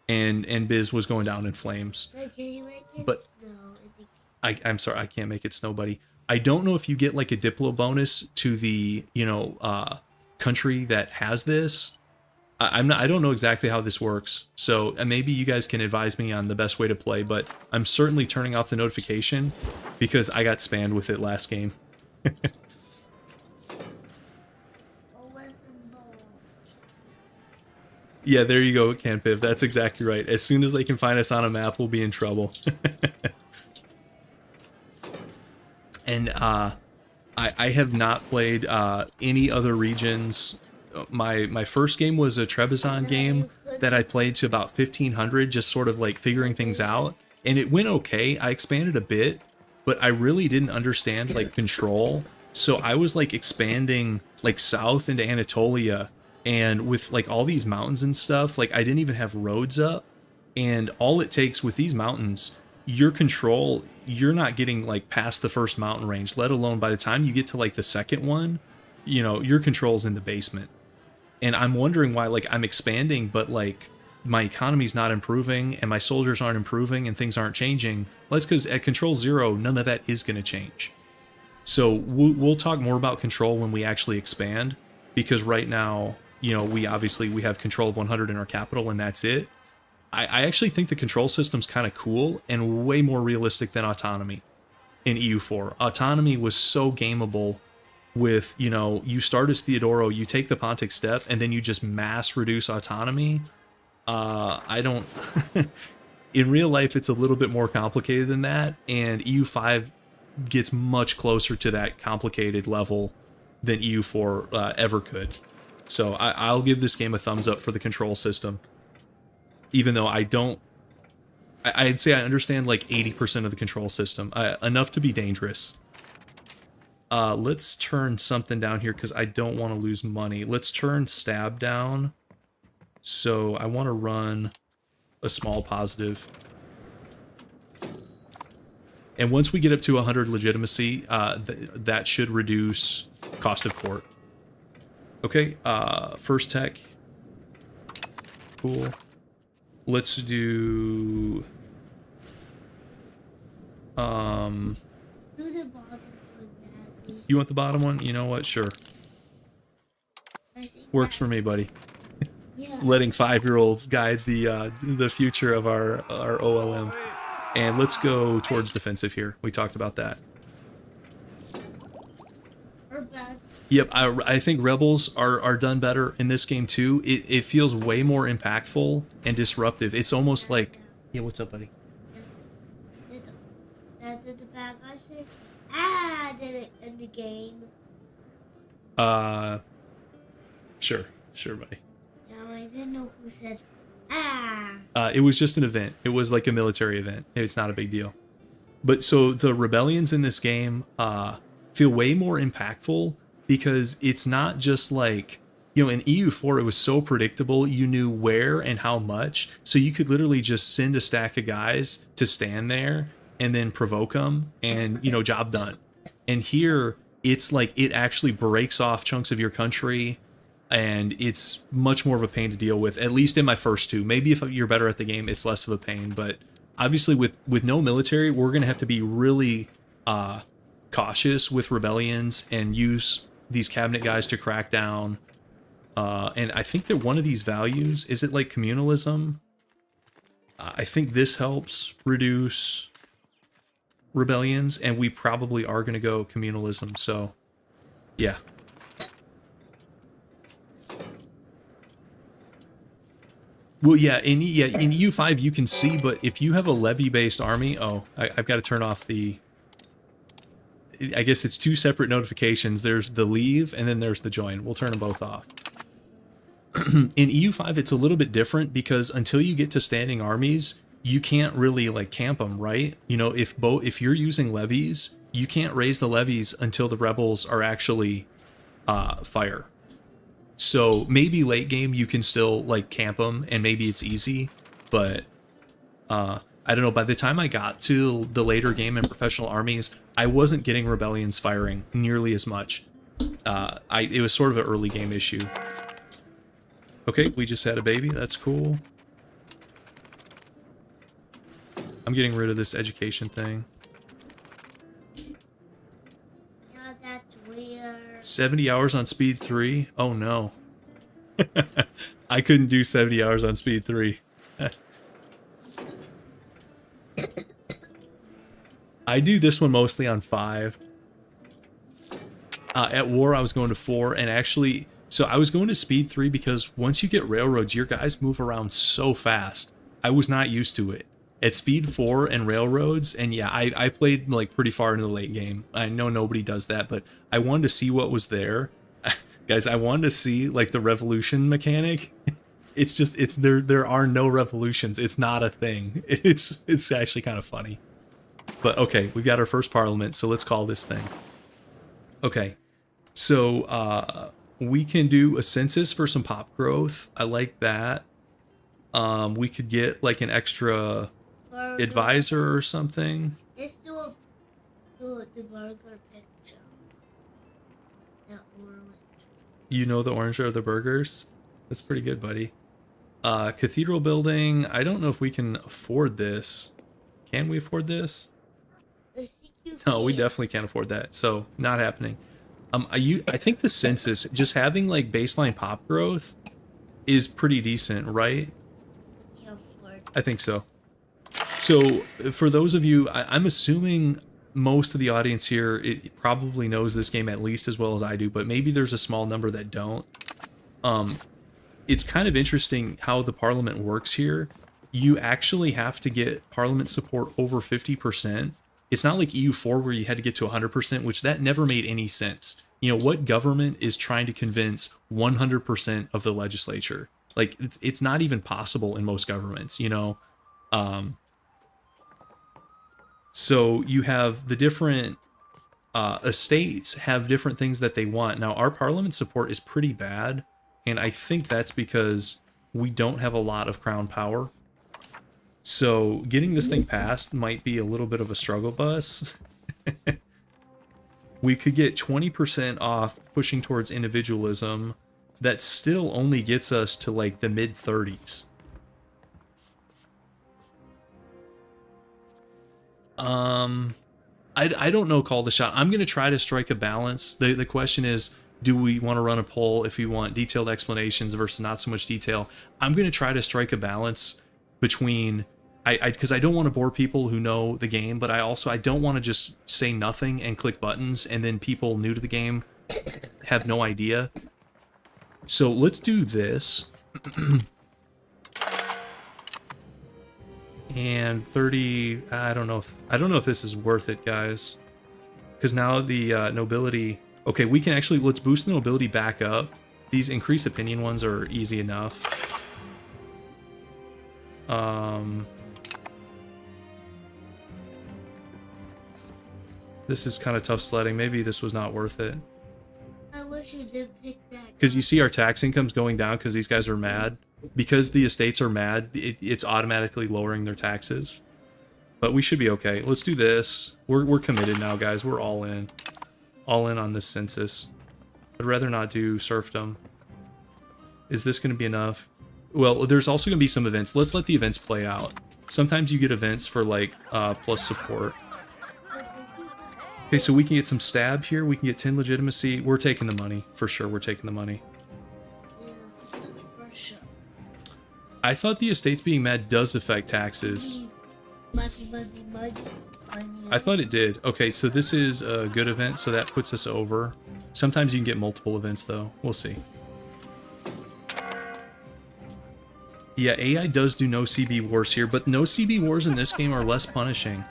and Biz was going down in flames. But can you make it But snow? I'm sorry, I can't make it snow, buddy. I don't know if you get like a Diplo bonus to the, you know, country that has this. I don't know exactly how this works, so maybe you guys can advise me on the best way to play, but I'm certainly turning off the notification because I got spammed with it last game. Yeah, there you go, Canpiv. That's exactly right. As soon as they can find us on a map, we'll be in trouble. And I have not played any other regions. My first game was a Trebizond game that I played to about 1500, just sort of like figuring things out, and it went okay. I expanded a bit, but I really didn't understand like control, so I was like expanding like south into Anatolia, and with like all these mountains and stuff, like I didn't even have roads up, and all it takes with these mountains, your control, you're not getting like past the first mountain range, let alone by the time you get to like the second one, you know, your control's in the basement. And I'm wondering why, like, I'm expanding, but, like, my economy's not improving, and my soldiers aren't improving, and things aren't changing. Well, that's because at Control 0, none of that is going to change. So we'll talk more about control when we actually expand, because right now, you know, we have control of 100 in our capital, and that's it. I actually think the control system's kind of cool, and way more realistic than autonomy in EU4. Autonomy was so gameable with, you know, you start as Theodoro, you take the Pontic step, and then you just mass reduce autonomy. I don't... In real life, it's a little bit more complicated than that, and EU5 gets much closer to that complicated level than EU4 ever could. So I'll give this game a thumbs up for the control system. Even though I don't... I'd say I understand like 80% of the control system. Enough to be dangerous. Let's turn something down here because I don't want to lose money. Let's turn stab down. So I want to run a small positive. And once we get up to 100 legitimacy, that should reduce cost of court. Okay, first tech. Cool. Let's do... Do the bottom one, Daddy. You want the bottom one? You know what? Sure. I think Works that- for me, buddy. Yeah. Letting 5-year-olds guide the future of our OLM. And let's go towards defensive here. We talked about that. Or bad. Yep, I think rebels are done better in this game too. It feels way more impactful and disruptive. It's almost like... Yeah, what's up, buddy? Did the bad guy say, "Ah," did it in the game? Sure, buddy. No, I didn't know who said, "Ah." It was just an event. It was like a military event. It's not a big deal. But so the rebellions in this game feel way more impactful because it's not just like, you know, in EU4 it was so predictable. You knew where and how much, so you could literally just send a stack of guys to stand there and then provoke them, and, you know, job done. And here it's like it actually breaks off chunks of your country, and it's much more of a pain to deal with, at least in my first two. Maybe if you're better at the game, it's less of a pain, but obviously with no military, we're going to have to be really cautious with rebellions and use these cabinet guys to crack down. And I think that one of these values, is it like communalism? I think this helps reduce rebellions, and we probably are going to go communalism, so yeah. Well, yeah, in EU5 you can see, but if you have a levy-based army, I've got to turn off the... I guess it's two separate notifications. There's the leave and then there's the join. We'll turn them both off. In EU5, it's a little bit different because until you get to standing armies, you can't really like camp them, right? You know, if you're using levies, you can't raise the levies until the rebels are actually fire. So maybe late game you can still like camp them and maybe it's easy, but I don't know. By the time I got to the later game in professional armies, I wasn't getting rebellions firing nearly as much. It was sort of an early game issue. Okay, we just had a baby. That's cool. I'm getting rid of this education thing. Yeah, that's weird. 70 hours on speed 3? Oh no. I couldn't do 70 hours on speed 3. I do this one mostly on 5. At war, I was going to 4, and actually, so I was going to speed 3 because once you get railroads, your guys move around so fast. I was not used to it. At speed 4 and railroads, and yeah, I played like pretty far into the late game. I know nobody does that, but I wanted to see what was there. Guys, I wanted to see like the revolution mechanic. It's just, there are no revolutions. It's not a thing. It's actually kind of funny. But okay, we've got our first parliament, so let's call this thing. Okay, so we can do a census for some pop growth. I like that. We could get like an extra advisor or something. Let's do the burger picture. That orange. You know the orange are the burgers? That's pretty good, buddy. Cathedral building. I don't know if we can afford this. Can we afford this? No, we definitely can't afford that. So not happening. I think the census, just having like baseline pop growth, is pretty decent, right? I think so. So for those of you, I'm assuming most of the audience here it probably knows this game at least as well as I do, but maybe there's a small number that don't. It's kind of interesting how the parliament works here. You actually have to get parliament support over 50%. It's not like EU4 where you had to get to 100%, which that never made any sense. You know, what government is trying to convince 100% of the legislature? Like, it's not even possible in most governments, you know? So you have the different estates have different things that they want. Now, our parliament support is pretty bad, and I think that's because we don't have a lot of crown power. So getting this thing passed might be a little bit of a struggle bus. We could get 20% off pushing towards individualism. That still only gets us to like the mid-30s. I don't know, call the shot. I'm going to try to strike a balance. The question is, do we want to run a poll if we want detailed explanations versus not so much detail? I'm going to try to strike a balance between, because I don't want to bore people who know the game, but I don't want to just say nothing and click buttons and then people new to the game have no idea. So let's do this. And 30, I don't know if this is worth it, guys. Because now the nobility, okay, we can actually, let's boost the nobility back up. These increased opinion ones are easy enough. This is kind of tough sledding. Maybe this was not worth it. I wish you did pick that. Because you see our tax income's going down because these guys are mad. Because the estates are mad, it's automatically lowering their taxes. But we should be okay. Let's do this. We're committed now, guys. We're all in. All in on this census. I'd rather not do serfdom. Is this going to be enough? Well, there's also going to be some events. Let's let the events play out. Sometimes you get events for, like, plus support. Okay, so we can get some stab here. We can get 10 legitimacy. We're taking the money. For sure, we're taking the money. Yeah, for sure. I thought the estates being mad does affect taxes. Money. I thought it did. Okay, so this is a good event, so that puts us over. Sometimes you can get multiple events, though. We'll see. Yeah, AI does do no CB wars here, but no CB wars in this game are less punishing.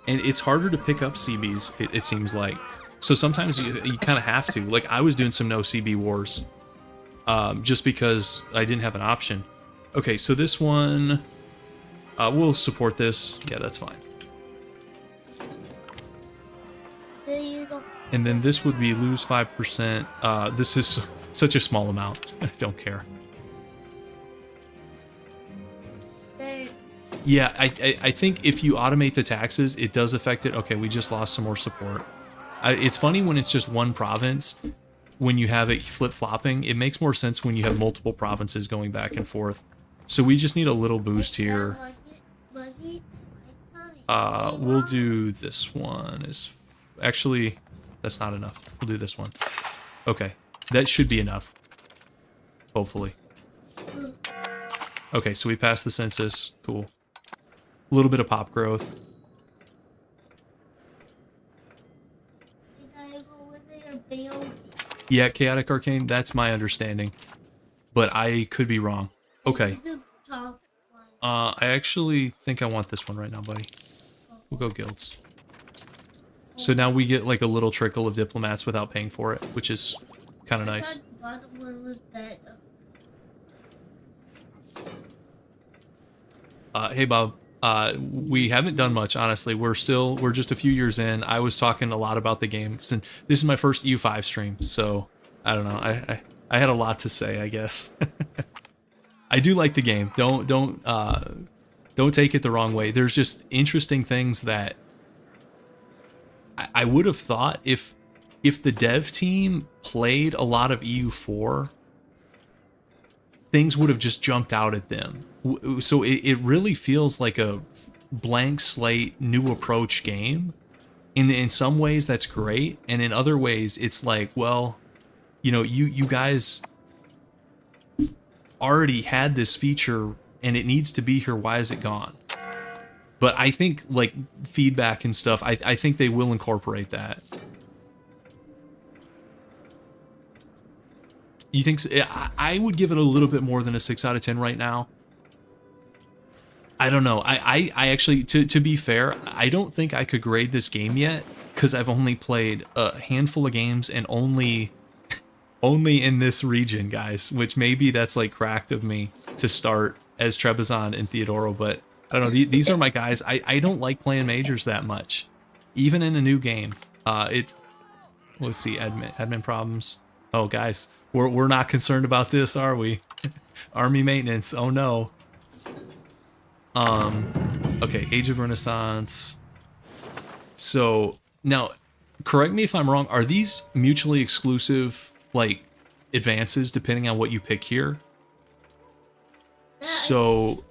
and it's harder to pick up CBs, it seems like. So sometimes you kind of have to. Like, I was doing some no CB wars, just because I didn't have an option. Okay, so this one, we'll support this. Yeah, that's fine. And then this would be lose 5%. This is such a small amount. I don't care. Yeah, I think if you automate the taxes, it does affect it. Okay, we just lost some more support. It's funny when it's just one province. When you have it flip-flopping, it makes more sense when you have multiple provinces going back and forth. So we just need a little boost here. We'll do this one. Actually, that's not enough. We'll do this one. Okay, that should be enough. Hopefully. Okay, so we passed the census. Cool. A little bit of pop growth. Yeah, Chaotic Arcane, that's my understanding. But I could be wrong. Okay. I actually think I want this one right now, buddy. We'll go guilds. So now we get like a little trickle of diplomats without paying for it, which is kind of nice. Hey Bob, we haven't done much, honestly. We're just a few years in. I was talking a lot about the game since this is my first EU5 stream, so I don't know. I had a lot to say, I guess. I do like the game. Don't take it the wrong way. There's just interesting things that I would have thought if the dev team played a lot of EU4, things would have just jumped out at them. So it really feels like a blank slate, new approach game. In some ways, that's great. And in other ways, it's like, well, you know, you guys already had this feature and it needs to be here. Why is it gone? But I think, like, feedback and stuff, I think they will incorporate that. You think so? I would give it a little bit more than a 6 out of 10 right now. I don't know. I actually, to be fair, I don't think I could grade this game yet because I've only played a handful of games and only in this region, guys, which maybe that's like cracked of me to start as Trebizond and Theodoro, but I don't know. These are my guys. I don't like playing majors that much, even in a new game. Let's see, admin problems. Oh, guys. We're not concerned about this, are we? Army maintenance. Oh no. Okay, Age of Renaissance. So now, correct me if I'm wrong. Are these mutually exclusive, like, advances depending on what you pick here? So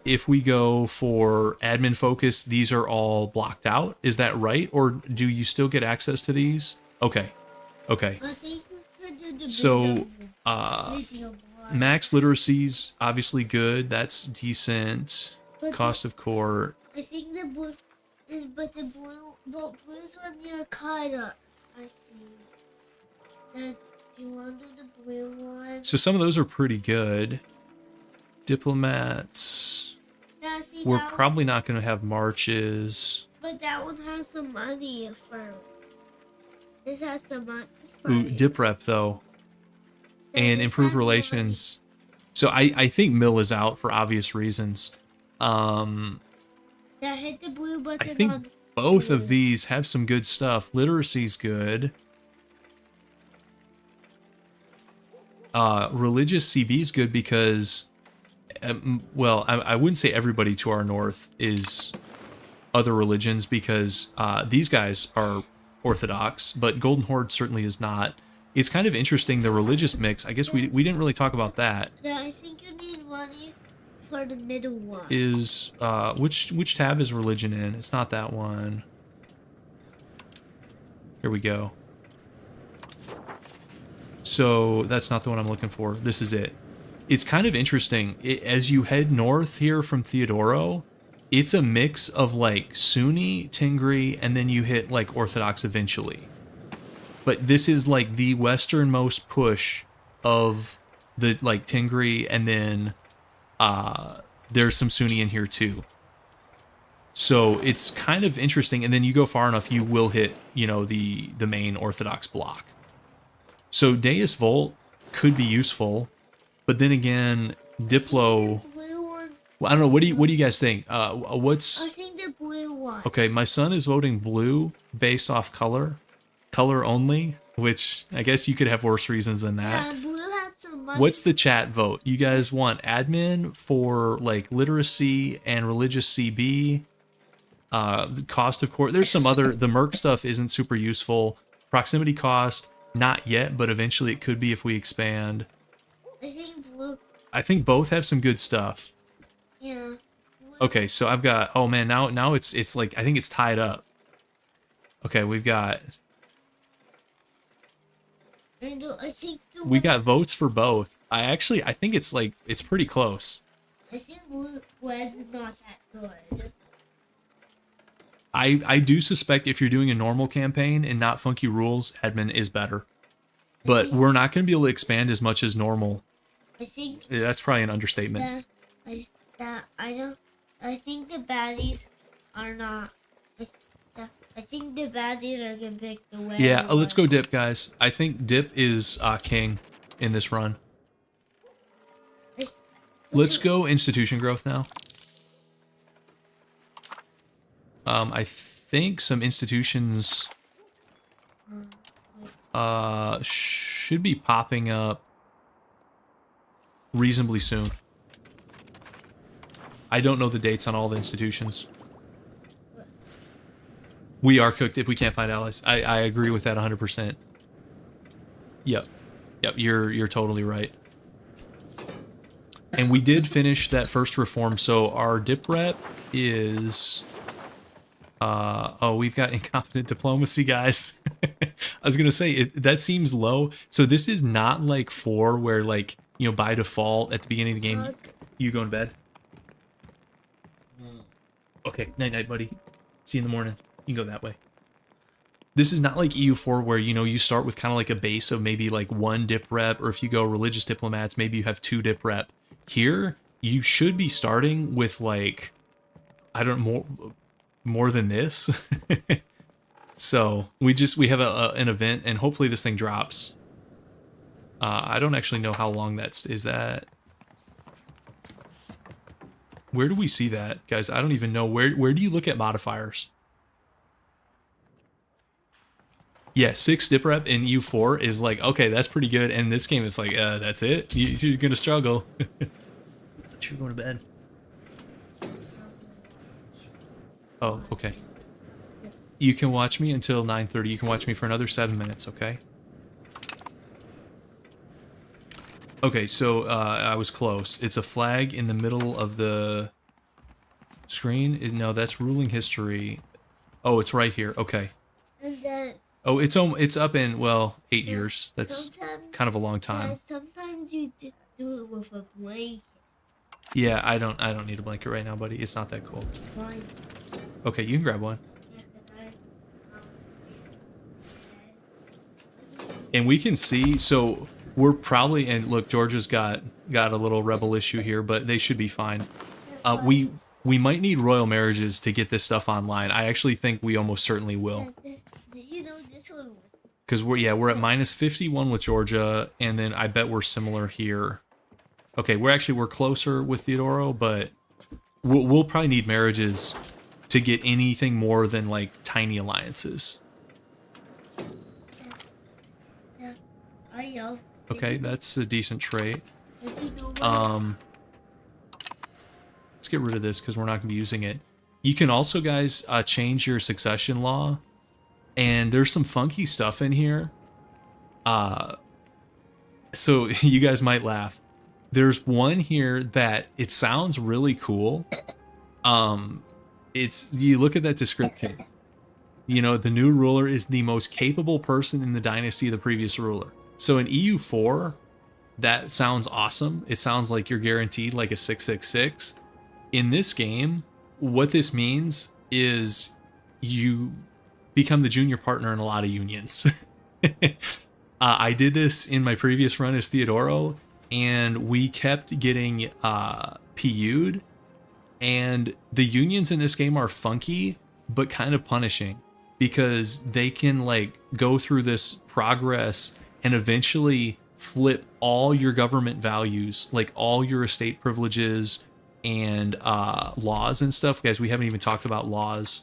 if we go for admin focus, these are all blocked out. Is that right? Or do you still get access to these? Okay. Okay. So, max literacy's obviously good. That's decent. Cost of court. I think the blue is, but the blues one near kinda. I see. Do you want to do the blue one? So some of those are pretty good. Diplomats. Yeah, see, we're probably not going to have marches. But that one has some money for. This has some money. Ooh, dip rep though. And improve relations. So I think Mill is out for obvious reasons. That hit the blue button. I think both of these have some good stuff. Literacy's good. Religious CB's good because, well, I wouldn't say everybody to our north is other religions because these guys are Orthodox, but Golden Horde certainly is not. It's kind of interesting, the religious mix. I guess we didn't really talk about that. Yeah, I think you need money for the middle one. Is which tab is religion in? It's not that one. Here we go. So that's not the one I'm looking for. This is it. It's kind of interesting. As you head north here from Theodoro, it's a mix of like Sunni, Tingri, and then you hit like Orthodox eventually. But this is like the westernmost push of the like Tingri, and then there's some Sunni in here too. So it's kind of interesting. And then you go far enough, you will hit, you know, the main Orthodox block. So Deus Volt could be useful, but then again, Diplo. The blue one. Well, I don't know. What do you guys think? What's I think the blue one. okay? My son is voting blue based off color only, which I guess you could have worse reasons than that. Yeah, blue has some money. What's the chat vote? You guys want admin for like literacy and religious CB? The cost of court. There's some other. The Merc stuff isn't super useful. Proximity cost, not yet, but eventually it could be if we expand. I think blue. I think both have some good stuff. Yeah. Blue. Okay, so I've got. Oh man, now it's like I think it's tied up. Okay, we've got. And I think the We one- got votes for both. I think it's like it's pretty close. I think blue red's not that good. I do suspect if you're doing a normal campaign and not funky rules, admin is better. But we're not going to be able to expand as much as normal. I think That's probably an understatement. I think the baddies are not. I think the baddies are gonna pick the way. Yeah, let's go dip, guys. I think dip is king in this run. Let's go institution growth now. I think some institutions should be popping up reasonably soon. I don't know the dates on all the institutions. We are cooked if we can't find allies. I agree with that 100%. Yep. Yep, you're totally right. And we did finish that first reform, so our dip rep is oh, we've got incompetent diplomacy, guys. I was gonna say that seems low. So this is not like 4 where like, you know, by default at the beginning of the game you go in bed. Okay, night night, buddy. See you in the morning. You can go that way. This is not like EU4 where, you know, you start with kind of like a base of maybe like 1 dip rep, or if you go religious diplomats, maybe you have 2 dip rep. Here, you should be starting with like, I don't know, more than this. So we have an event, and hopefully this thing drops. I don't actually know how long is that. Where do we see that, guys? I don't even know. Where do you look at modifiers? Yeah, 6 dip rep in U4 is like, okay, that's pretty good. And this game is like, that's it? You're gonna struggle. I thought you were going to bed. Oh, okay. You can watch me until 9:30. You can watch me for another 7 minutes, okay? Okay, so I was close. It's a flag in the middle of the screen. No, that's ruling history. Oh, it's right here. Okay. And then Oh, it's up in, well, 8 years. That's kind of a long time. yeah, sometimes you do it with a blanket. Yeah, I don't need a blanket right now, buddy. It's not that cold. Fine. Okay, you can grab one. Yeah, 'cause And we can see, so we're probably, and look, Georgia's got a little rebel issue here, but they should be fine. We might need royal marriages to get this stuff online. I actually think we almost certainly will. This one was. Because we're at minus 51 with Georgia, and then I bet we're similar here. Okay, we're closer with Theodoro, but we'll probably need marriages to get anything more than like tiny alliances. Yeah, I know. Okay, that's a decent trait. Did you know what? Let's get rid of this because we're not going to be using it. You can also, guys, change your succession law, and there's some funky stuff in here. So you guys might laugh. There's one here that it sounds really cool. You look at that description. You know, the new ruler is the most capable person in the dynasty of the previous ruler. So in EU4, that sounds awesome. It sounds like you're guaranteed like a 666. In this game, what this means is you become the junior partner in a lot of unions. I did this in my previous run as Theodoro, and we kept getting PU'd, And the unions in this game are funky, but kind of punishing because they can like go through this progress and eventually flip all your government values, like all your estate privileges and laws and stuff. Guys, we haven't even talked about laws.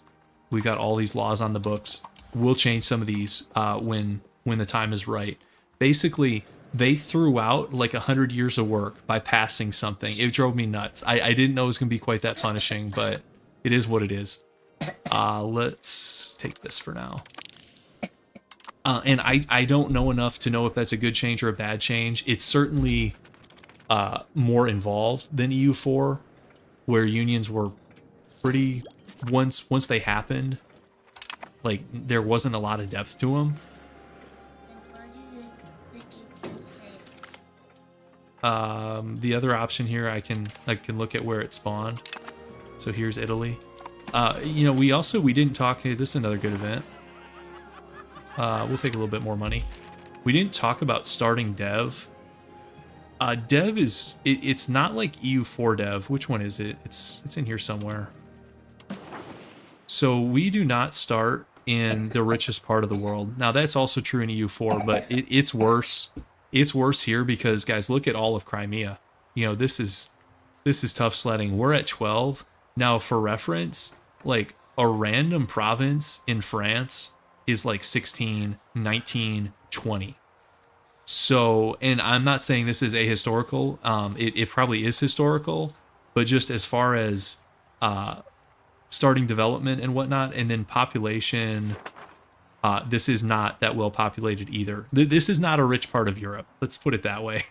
We've got all these laws on the books. We'll change some of these when the time is right. Basically, they threw out like 100 years of work by passing something. It drove me nuts. I didn't know it was going to be quite that punishing, but it is what it is. Let's take this for now. And I don't know enough to know if that's a good change or a bad change. It's certainly more involved than EU4, where unions were pretty, once they happened, like there wasn't a lot of depth to them. The other option here, I can look at where it spawned. So here's Italy. You know, we didn't talk. Hey, this is another good event. We'll take a little bit more money. We didn't talk about starting dev. Dev is it's not like EU4 dev. Which one is it? It's in here somewhere. So we do not start in the richest part of the world. Now that's also true in EU4, but it's worse. It's worse here because, guys, look at all of Crimea. You know, this is tough sledding. We're at 12. Now, for reference, like a random province in France is like 16, 19, 20. So, and I'm not saying this is ahistorical. It probably is historical, but just as far as starting development and whatnot, and then population, this is not that well populated either. This is not a rich part of Europe. Let's put it that way.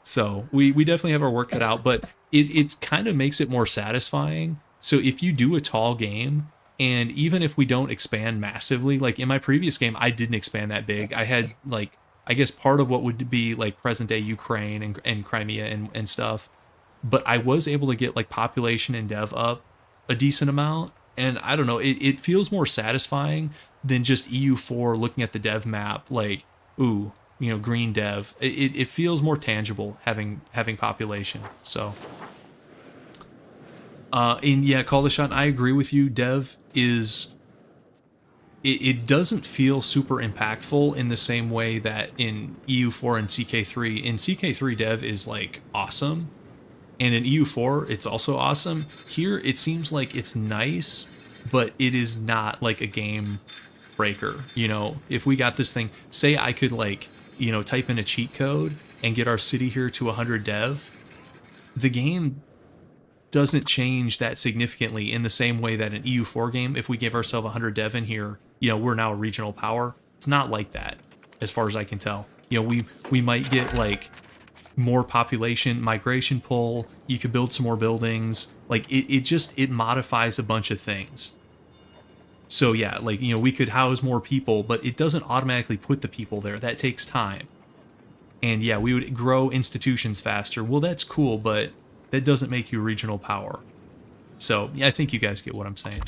So we definitely have our work cut out, but it kind of makes it more satisfying. So if you do a tall game, and even if we don't expand massively, like in my previous game, I didn't expand that big. I had like, I guess part of what would be like present day Ukraine and Crimea and stuff, but I was able to get like population and dev up a decent amount. And I don't know, it feels more satisfying than just EU4 looking at the dev map like, ooh, you know, green dev. It feels more tangible having population. So, and yeah, call the shot. And I agree with you. Dev is, it doesn't feel super impactful in the same way that in EU4 and CK3. In CK3, dev is like awesome. And in EU4, it's also awesome. Here, it seems like it's nice, but it is not like a game breaker. You know, if we got this thing, say I could like, you know, type in a cheat code and get our city here to 100 dev, the game doesn't change that significantly in the same way that an EU4 game, if we give ourselves 100 dev in here, you know, we're now a regional power. It's not like that, as far as I can tell. You know, we might get like more population, migration pull, you could build some more buildings. Like it modifies a bunch of things. So yeah, like, you know, we could house more people, but it doesn't automatically put the people there. That takes time. And yeah, we would grow institutions faster. Well, that's cool, but that doesn't make you a regional power. So yeah, I think you guys get what I'm saying.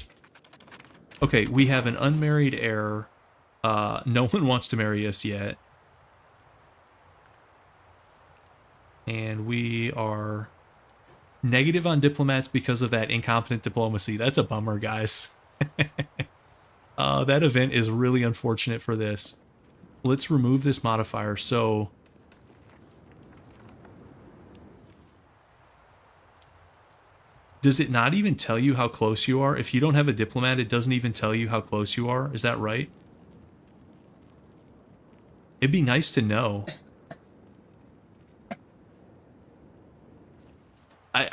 Okay, we have an unmarried heir. No one wants to marry us yet. And we are negative on diplomats because of that incompetent diplomacy. That's a bummer, guys. That event is really unfortunate for this. Let's remove this modifier. So does it not even tell you how close you are? If you don't have a diplomat, it doesn't even tell you how close you are. Is that right? It'd be nice to know.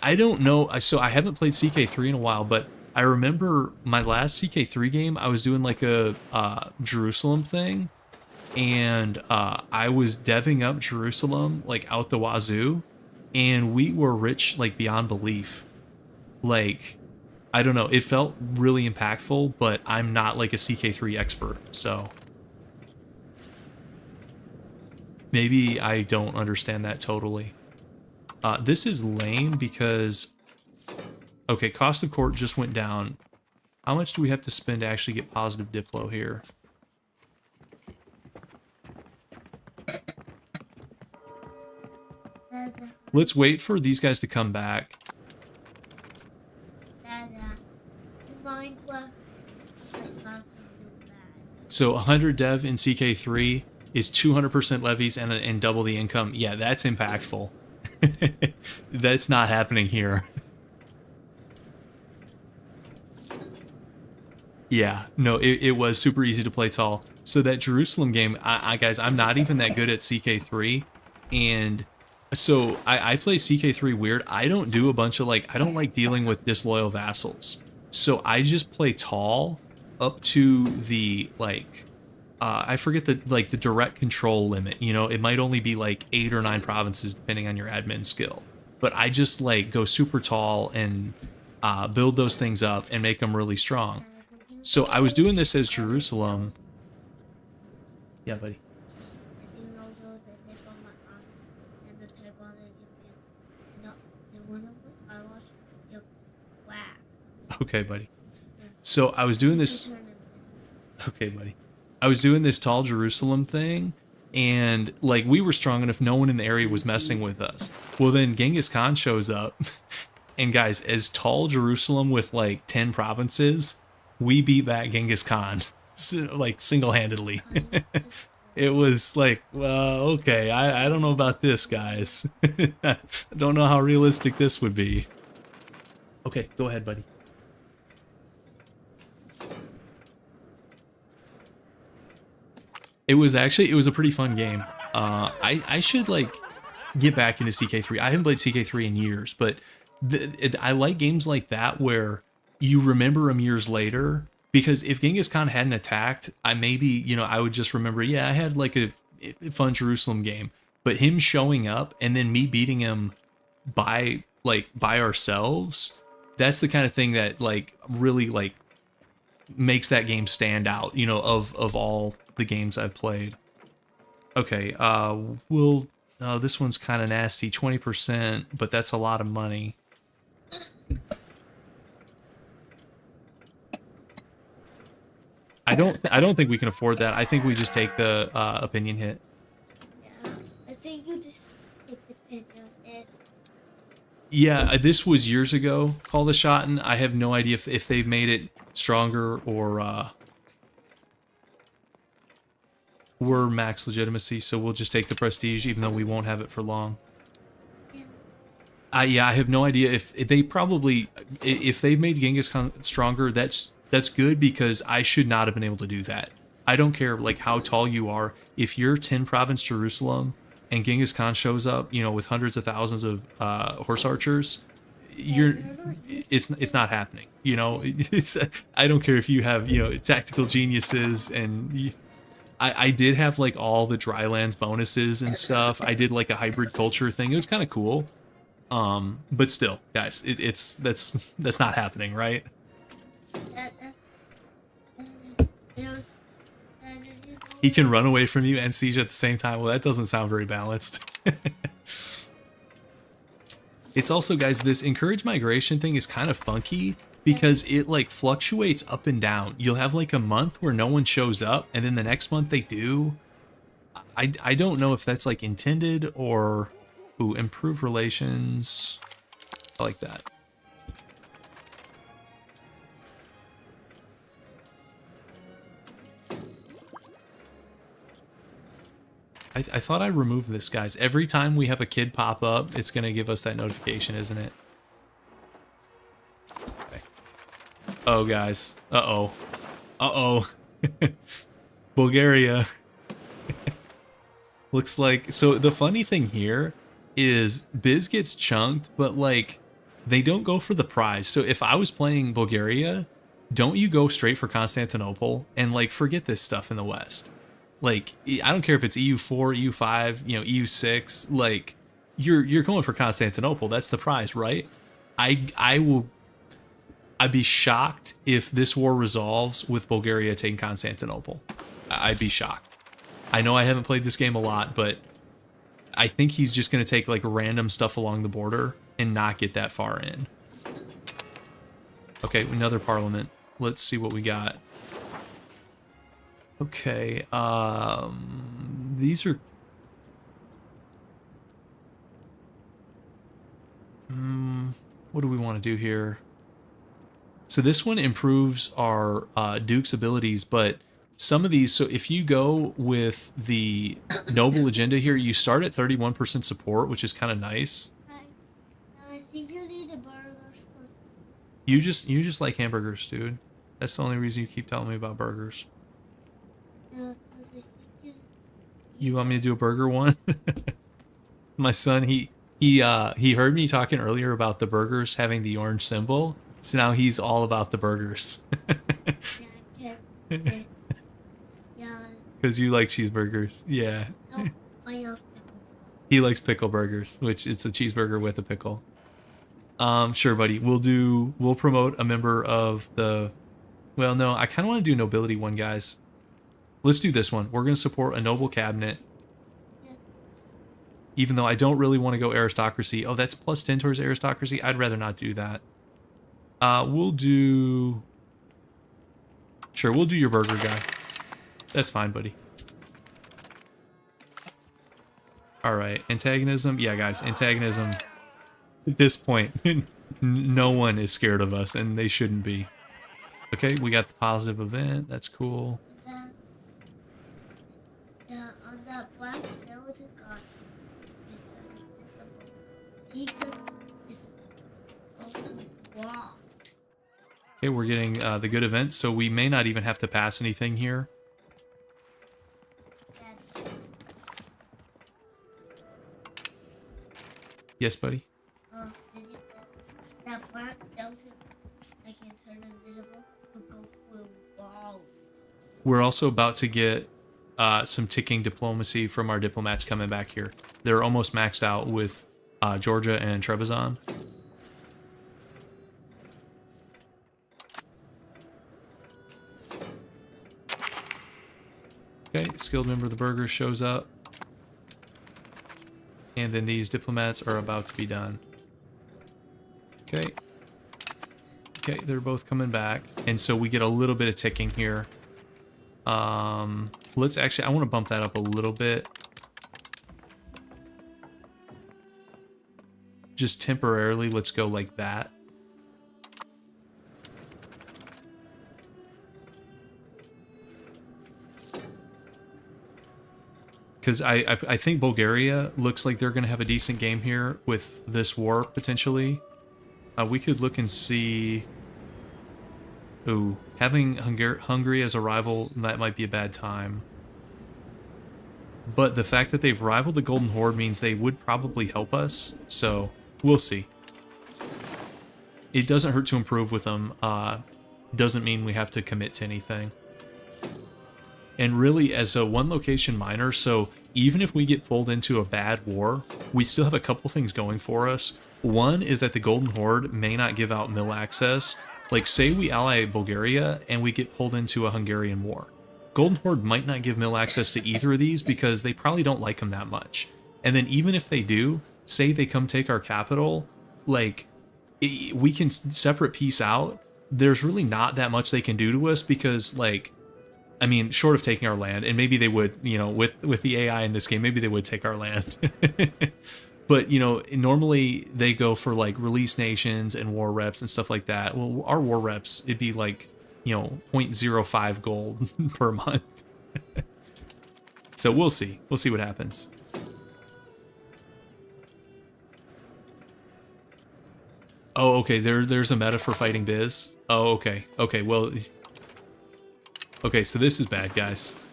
I don't know. So I haven't played CK3 in a while, but I remember my last CK3 game, I was doing like a Jerusalem thing, and I was deving up Jerusalem like out the wazoo, and we were rich like beyond belief. Like, I don't know, it felt really impactful, but I'm not like a CK3 expert, so maybe I don't understand that totally. This is lame because, okay, cost of court just went down. How much do we have to spend to actually get positive Diplo here? Let's wait for these guys to come back. So 100 dev in CK3 is 200% levies and double the income. Yeah, that's impactful. That's not happening here. Yeah, no, it was super easy to play tall. So that Jerusalem game, guys, I'm not even that good at CK3, and so I play CK3 weird. I don't do a bunch of I don't like dealing with disloyal vassals. So I just play tall up to the I forget the direct control limit. You know, it might only be like 8 or 9 provinces depending on your admin skill. But I just go super tall and build those things up and make them really strong. So I was doing this as Jerusalem. Yeah, buddy. Okay, buddy. So I was doing this. Okay, buddy. I was doing this tall Jerusalem thing, and we were strong enough, no one in the area was messing with us. Well, then Genghis Khan shows up, and guys, as tall Jerusalem with 10 provinces, we beat back Genghis Khan, single-handedly. It was well, okay, I don't know about this, guys. I don't know how realistic this would be. Okay, go ahead, buddy. It was a pretty fun game. I should get back into CK3. I haven't played CK3 in years, but I like games like that where you remember them years later. Because if Genghis Khan hadn't attacked, I would just remember, yeah, I had a fun Jerusalem game. But him showing up and then me beating him by ourselves, that's the kind of thing that really makes that game stand out, of all the games I've played. Okay, this one's kind of nasty, 20%, but that's a lot of money. I don't think we can afford that. I think we just take the opinion hit. Yeah, I say you just take the opinion hit. Yeah, this was years ago, Call the Shotten. I have no idea if they've made it stronger or we're max legitimacy, so we'll just take the prestige even though we won't have it for long. Yeah, I have no idea if they probably, if they've made Genghis Khan stronger, that's good, because I should not have been able to do that. I don't care how tall you are. If you're 10 province Jerusalem and Genghis Khan shows up, with hundreds of thousands of horse archers, it's not happening. I don't care if you have tactical geniuses, and I did have all the drylands bonuses and stuff. I did a hybrid culture thing. It was kind of cool. But still, guys, that's not happening, right? He can run away from you and siege at the same time. Well, that doesn't sound very balanced. It's also, guys, this encourage migration thing is kind of funky because it fluctuates up and down. You'll have a month where no one shows up, and then the next month they do. I don't know if that's intended or improve relations. I like that. I thought I removed this, guys. Every time we have a kid pop up, it's going to give us that notification, isn't it? Okay. Oh, guys. Uh-oh. Uh-oh. Bulgaria. Looks like... So the funny thing here is Biz gets chunked, but they don't go for the prize. So if I was playing Bulgaria, don't you go straight for Constantinople and forget this stuff in the West? I don't care if it's EU4, EU5, EU6, you're going for Constantinople. That's the prize, right? I'd be shocked if this war resolves with Bulgaria taking Constantinople. I'd be shocked. I know I haven't played this game a lot, but I think he's just going to take random stuff along the border and not get that far in. Okay, another parliament. Let's see what we got. Okay, these are... what do we want to do here? So this one improves our Duke's abilities, but some of these, so if you go with the noble agenda here, you start at 31% support, which is kind of nice. I think you need the burgers. You just like hamburgers, dude. That's the only reason you keep telling me about burgers. Because I think you. You want me to do a burger one? My son, he heard me talking earlier about the burgers having the orange symbol, so now he's all about the burgers. Yeah, I can. Yeah. Because you like cheeseburgers. Yeah. No, I love pickle. He likes pickle burgers, which it's a cheeseburger with a pickle. Sure, buddy. We'll promote a member of the, well, no, I kind of want to do nobility one, guys. Let's do this one. We're going to support a noble cabinet. Yeah. Even though I don't really want to go aristocracy. Oh, that's plus 10 towards aristocracy. I'd rather not do that. We'll do, sure, we'll do your burger guy. That's fine, buddy. All right, antagonism. Yeah, guys, antagonism. At this point, no one is scared of us, and they shouldn't be. Okay, we got the positive event. That's cool. On that black skeleton god, he could just open blocks. Okay, we're getting the good event, so we may not even have to pass anything here. Yes, buddy? Did you that black skeleton I can turn invisible could go through walls. We're also about to get some ticking diplomacy from our diplomats coming back here. They're almost maxed out with Georgia and Trebizond. Okay, skilled member of the burger shows up. And then these diplomats are about to be done. Okay. Okay, they're both coming back. And so we get a little bit of ticking here. Let's actually, I want to bump that up a little bit. Just temporarily, let's go like that. Because I think Bulgaria looks like they're going to have a decent game here with this war, potentially. We could look and see... Ooh, having Hungary as a rival, that might be a bad time. But the fact that they've rivaled the Golden Horde means they would probably help us, so we'll see. It doesn't hurt to improve with them. Doesn't mean we have to commit to anything. And really, as a one-location miner, so even if we get pulled into a bad war, we still have a couple things going for us. One is that the Golden Horde may not give out mill access. Like, say we ally Bulgaria and we get pulled into a Hungarian war. Golden Horde might not give mill access to either of these because they probably don't like them that much. And then even if they do, say they come take our capital, like, we can separate peace out. There's really not that much they can do to us because, like, I mean, short of taking our land, and maybe they would, you know, with the AI in this game, maybe they would take our land. But, you know, normally they go for, like, release nations and war reps and stuff like that. Well, our war reps, it'd be, like, you know, 0.05 gold per month. So we'll see. We'll see what happens. Oh, okay, there's a meta for fighting biz. Oh, okay. Okay, well... Okay, so this is bad, guys.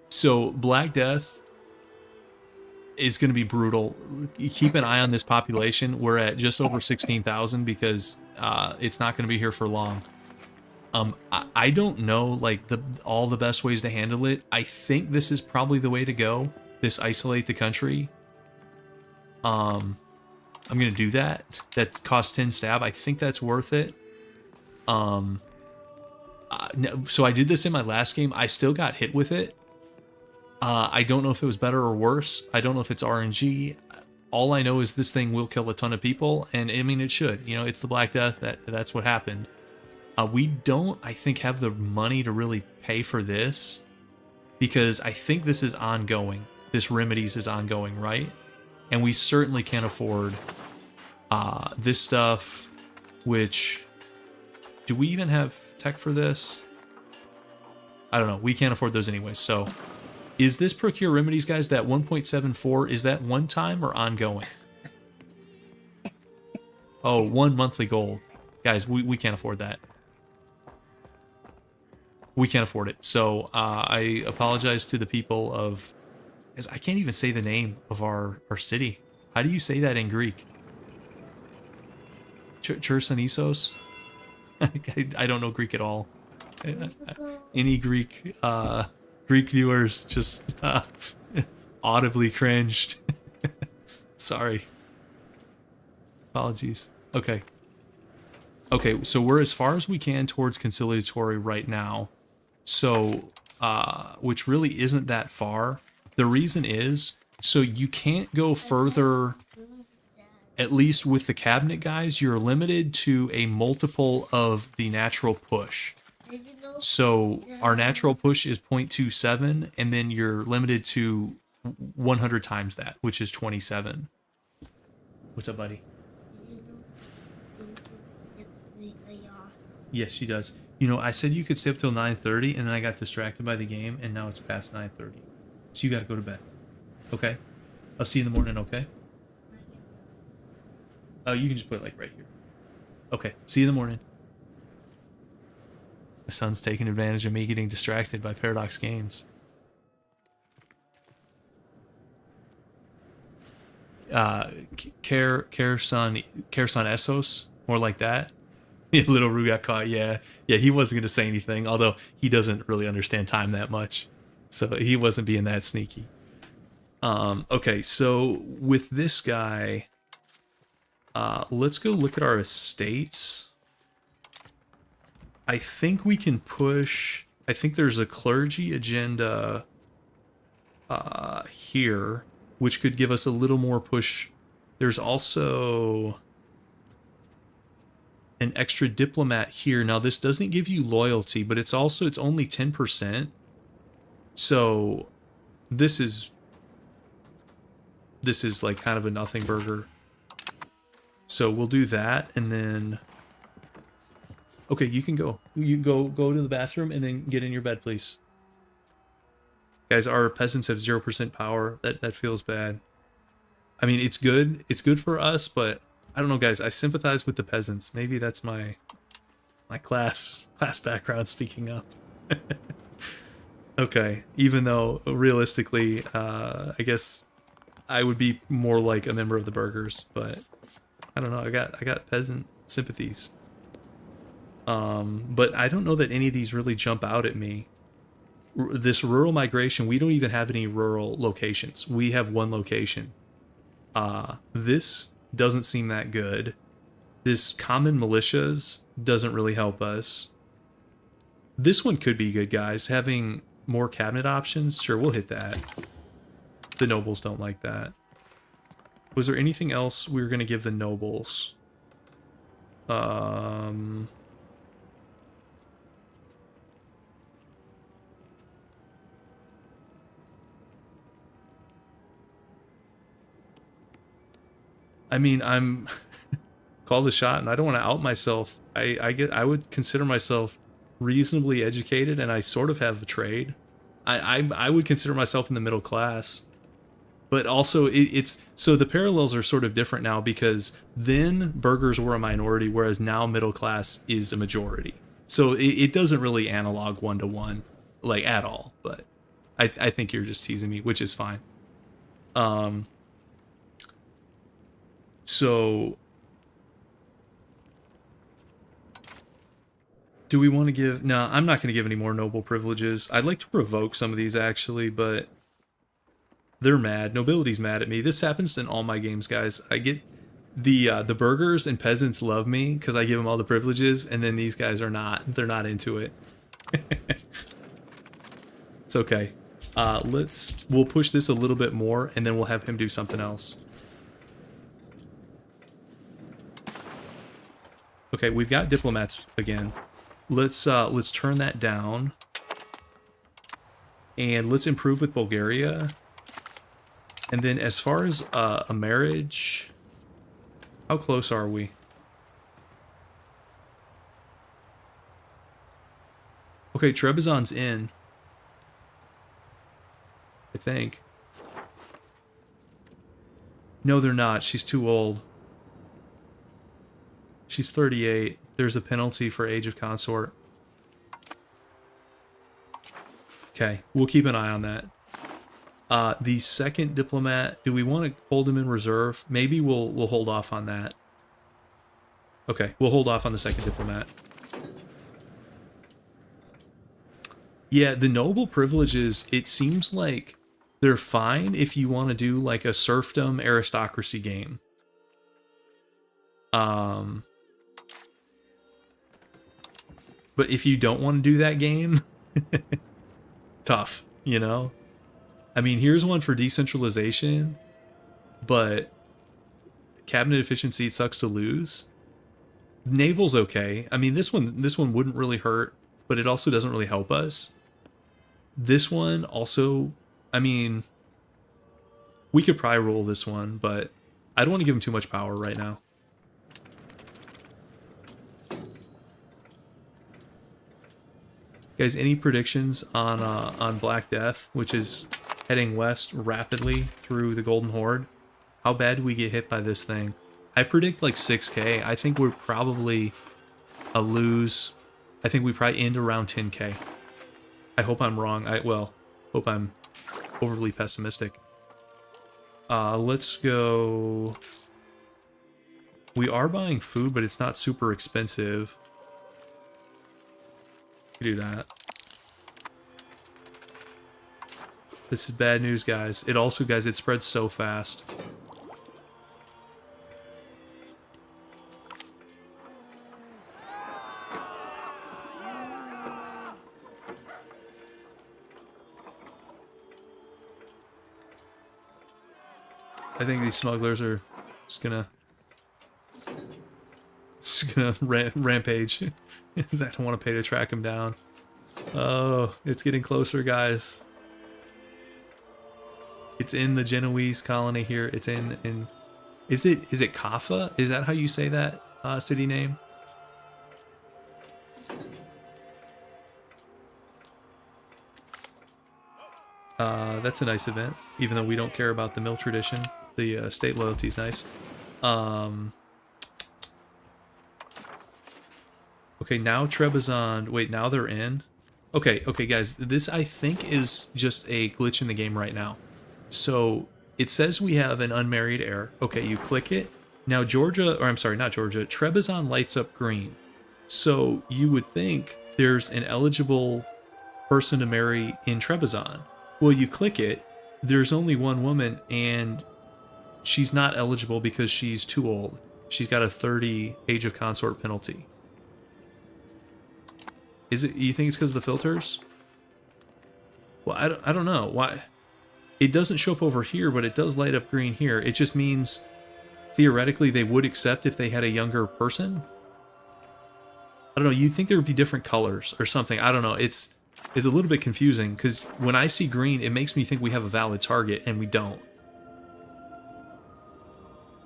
So Black Death is going to be brutal. Keep an eye on this population. We're at just over 16,000 because it's not going to be here for long. I don't know, like, all the best ways to handle it. I think this is probably the way to go. This isolate the country. I'm going to do that. That costs 10 stab. I think that's worth it. So I did this in my last game. I still got hit with it. I don't know if it was better or worse. I don't know if it's RNG. All I know is this thing will kill a ton of people, and I mean, it should. You know, it's the Black Death. That's what happened. We don't, I think, have the money to really pay for this because I think this is ongoing. This Remedies is ongoing, right? And we certainly can't afford this stuff, which... Do we even have tech for this? I don't know. We can't afford those anyways. So is this procure remedies, guys, that 1.74, is that one time or ongoing? Oh, 1 monthly gold. Guys, we can't afford that. We can't afford it. So I apologize to the people of... I can't even say the name of our city. How do you say that in Greek? Chersonesos? I don't know Greek at all. Any Greek viewers just audibly cringed. Sorry. Apologies. Okay. Okay, so we're as far as we can towards conciliatory right now. So, which really isn't that far. The reason is, so you can't go further, at least with the cabinet guys, you're limited to a multiple of the natural push. So our natural push is 0.27, and then you're limited to 100 times that, which is 27. What's up, buddy? Yes, she does. You know, I said you could stay up till 9:30, and then I got distracted by the game, and now it's past 9:30. So you got to go to bed. Okay? I'll see you in the morning, okay? Oh, you can just put it like right here. Okay, see you in the morning. My son's taking advantage of me getting distracted by Paradox Games. Care son Essos, more like that. Little Rue got caught, yeah. Yeah, he wasn't going to say anything, although he doesn't really understand time that much. So he wasn't being that sneaky. Okay, so with this guy, let's go look at our estates. I think we can push... I think there's a clergy agenda here, which could give us a little more push. There's also an extra diplomat here. Now, this doesn't give you loyalty, but it's only 10%. So this is like kind of a nothing burger. So we'll do that, and then... Okay, you can go. You go to the bathroom and then get in your bed, please. Guys, our peasants have 0% power. That feels bad. I mean, it's good. It's good for us, but I don't know, guys. I sympathize with the peasants. Maybe that's my class background speaking up. Okay, even though realistically, I guess I would be more like a member of the burghers, but I don't know. I got peasant sympathies. But I don't know that any of these really jump out at me. This rural migration, we don't even have any rural locations. We have one location. This doesn't seem that good. This common militias doesn't really help us. This one could be good, guys. Having more cabinet options, sure, we'll hit that. The nobles don't like that. Was there anything else we were going to give the nobles? I mean, I'm call the shot, and I don't want to out myself. I would consider myself reasonably educated, and I sort of have a trade. I would consider myself in the middle class, but also it's so the parallels are sort of different now, because then burghers were a minority, whereas now middle class is a majority. So it doesn't really analog 1-to-1 like at all. But I think you're just teasing me, which is fine. So do we want to give... No, I'm not going to give any more noble privileges. I'd like to revoke some of these, actually, but they're mad. Nobility's mad at me. This happens in all my games, guys. I get... The burghers and peasants love me because I give them all the privileges, and then these guys are not. They're not into it. It's okay. We'll push this a little bit more, and then we'll have him do something else. Okay, we've got diplomats again. Let's turn that down. And let's improve with Bulgaria. And then as far as a marriage, how close are we? Okay, Trebizond's in. think. No, they're not. She's too old. She's 38. There's a penalty for age of consort. Okay, we'll keep an eye on that. The second diplomat, do we want to hold him in reserve? Maybe we'll hold off on that. Okay, we'll hold off on the second diplomat. Yeah, the noble privileges, it seems like they're fine if you want to do like a serfdom aristocracy game. But if you don't want to do that game, tough, you know? I mean, here's one for decentralization, but cabinet efficiency, it sucks to lose. Naval's okay. I mean, this one wouldn't really hurt, but it also doesn't really help us. This one also, I mean, we could probably roll this one, but I don't want to give him too much power right now. Guys, any predictions on Black Death, which is heading west rapidly through the Golden Horde? How bad do we get hit by this thing? I predict like 6k. I think we're probably a lose. I think we probably end around 10k. I hope I'm wrong. Hope I'm overly pessimistic. Let's go. We are buying food, but it's not super expensive. Do that. This is bad news, guys. It also, guys, it spreads so fast. I think these smugglers are just gonna rampage. Because I don't want to pay to track him down. Oh, it's getting closer, guys. It's in the Genoese colony here. It's in is it Kaffa? Is that how you say that city name? That's a nice event, even though we don't care about the mill tradition. The state loyalty is nice. Okay, now Trebizond. Wait, now they're in. Okay, guys. This, I think, is just a glitch in the game right now. So, it says we have an unmarried heir. Okay, you click it. Now Georgia, or I'm sorry, not Georgia, Trebizond lights up green. So, you would think there's an eligible person to marry in Trebizond. Well, you click it, there's only one woman, and she's not eligible because she's too old. She's got a 30 age of consort penalty. Is it? You think it's because of the filters? Well, I don't know why. It doesn't show up over here, but it does light up green here. It just means theoretically they would accept if they had a younger person. I don't know. You'd think there would be different colors or something. I don't know. It's a little bit confusing because when I see green, it makes me think we have a valid target, and we don't.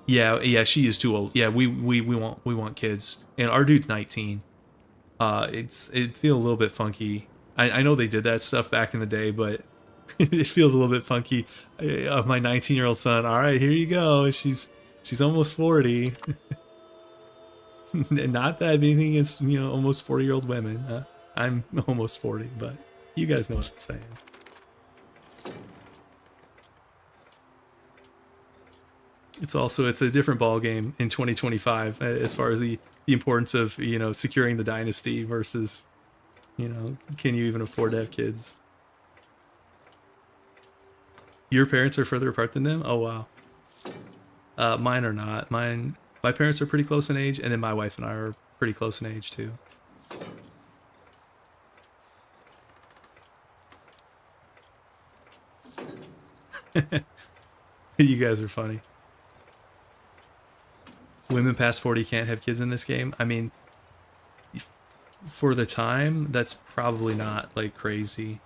Yeah, she is too old. Yeah, we want kids, and our dude's 19. It feels a little bit funky. I know they did that stuff back in the day, but it feels a little bit funky. Of my 19-year-old son. All right, here you go. She's almost 40. Not that I have anything against almost 40-year-old women. I'm almost 40, but you guys know what I'm saying. It's a different ball game in 2025 as far as the importance of securing the dynasty versus can you even afford to have kids. Your parents are further apart than them? Oh wow. Mine are not. My parents are pretty close in age, and then my wife and I are pretty close in age too. You guys are funny. Women past 40 can't have kids in this game. I mean, for the time, that's probably not like crazy,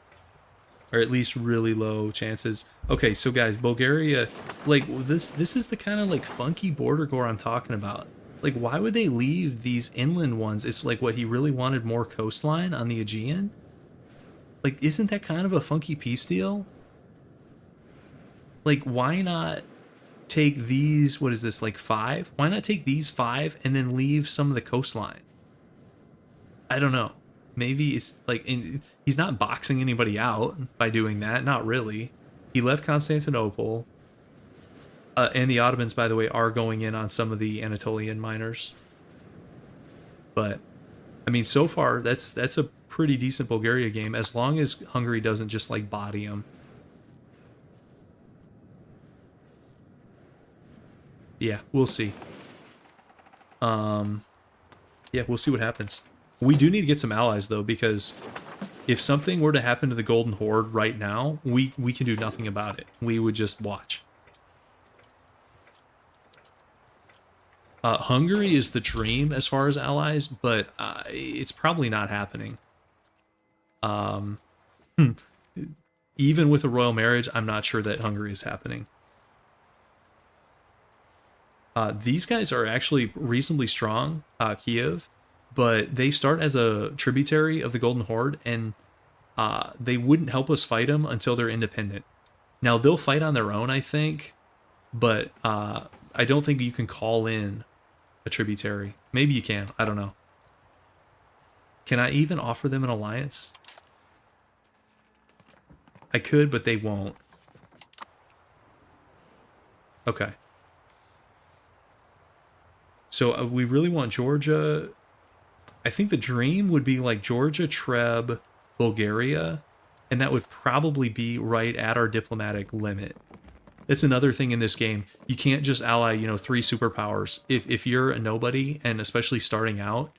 or at least really low chances. Okay, so guys, Bulgaria, like this is the kind of like funky border gore I'm talking about. Like, why would they leave these inland ones? It's like what he really wanted, more coastline on the Aegean. Like, isn't that kind of a funky peace deal? Like, why not take these, what is this, like 5? Why not take these 5 and then leave some of the coastline? I don't know. Maybe it's like, he's not boxing anybody out by doing that. Not really. He left Constantinople. And the Ottomans, by the way, are going in on some of the Anatolian miners. But, I mean, so far, that's a pretty decent Bulgaria game, as long as Hungary doesn't just, like, body them. Yeah, we'll see. Yeah, we'll see what happens. We do need to get some allies, though, because if something were to happen to the Golden Horde right now, we can do nothing about it. We would just watch. Hungary is the dream as far as allies, but it's probably not happening. Even with a royal marriage, I'm not sure that Hungary is happening. These guys are actually reasonably strong, Kiev, but they start as a tributary of the Golden Horde, and they wouldn't help us fight them until they're independent. Now, they'll fight on their own, I think, but I don't think you can call in a tributary. Maybe you can. I don't know. Can I even offer them an alliance? I could, but they won't. Okay. So we really want Georgia. I think the dream would be like Georgia, Treb, Bulgaria, and that would probably be right at our diplomatic limit. That's another thing in this game. You can't just ally, 3 superpowers. If you're a nobody, and especially starting out,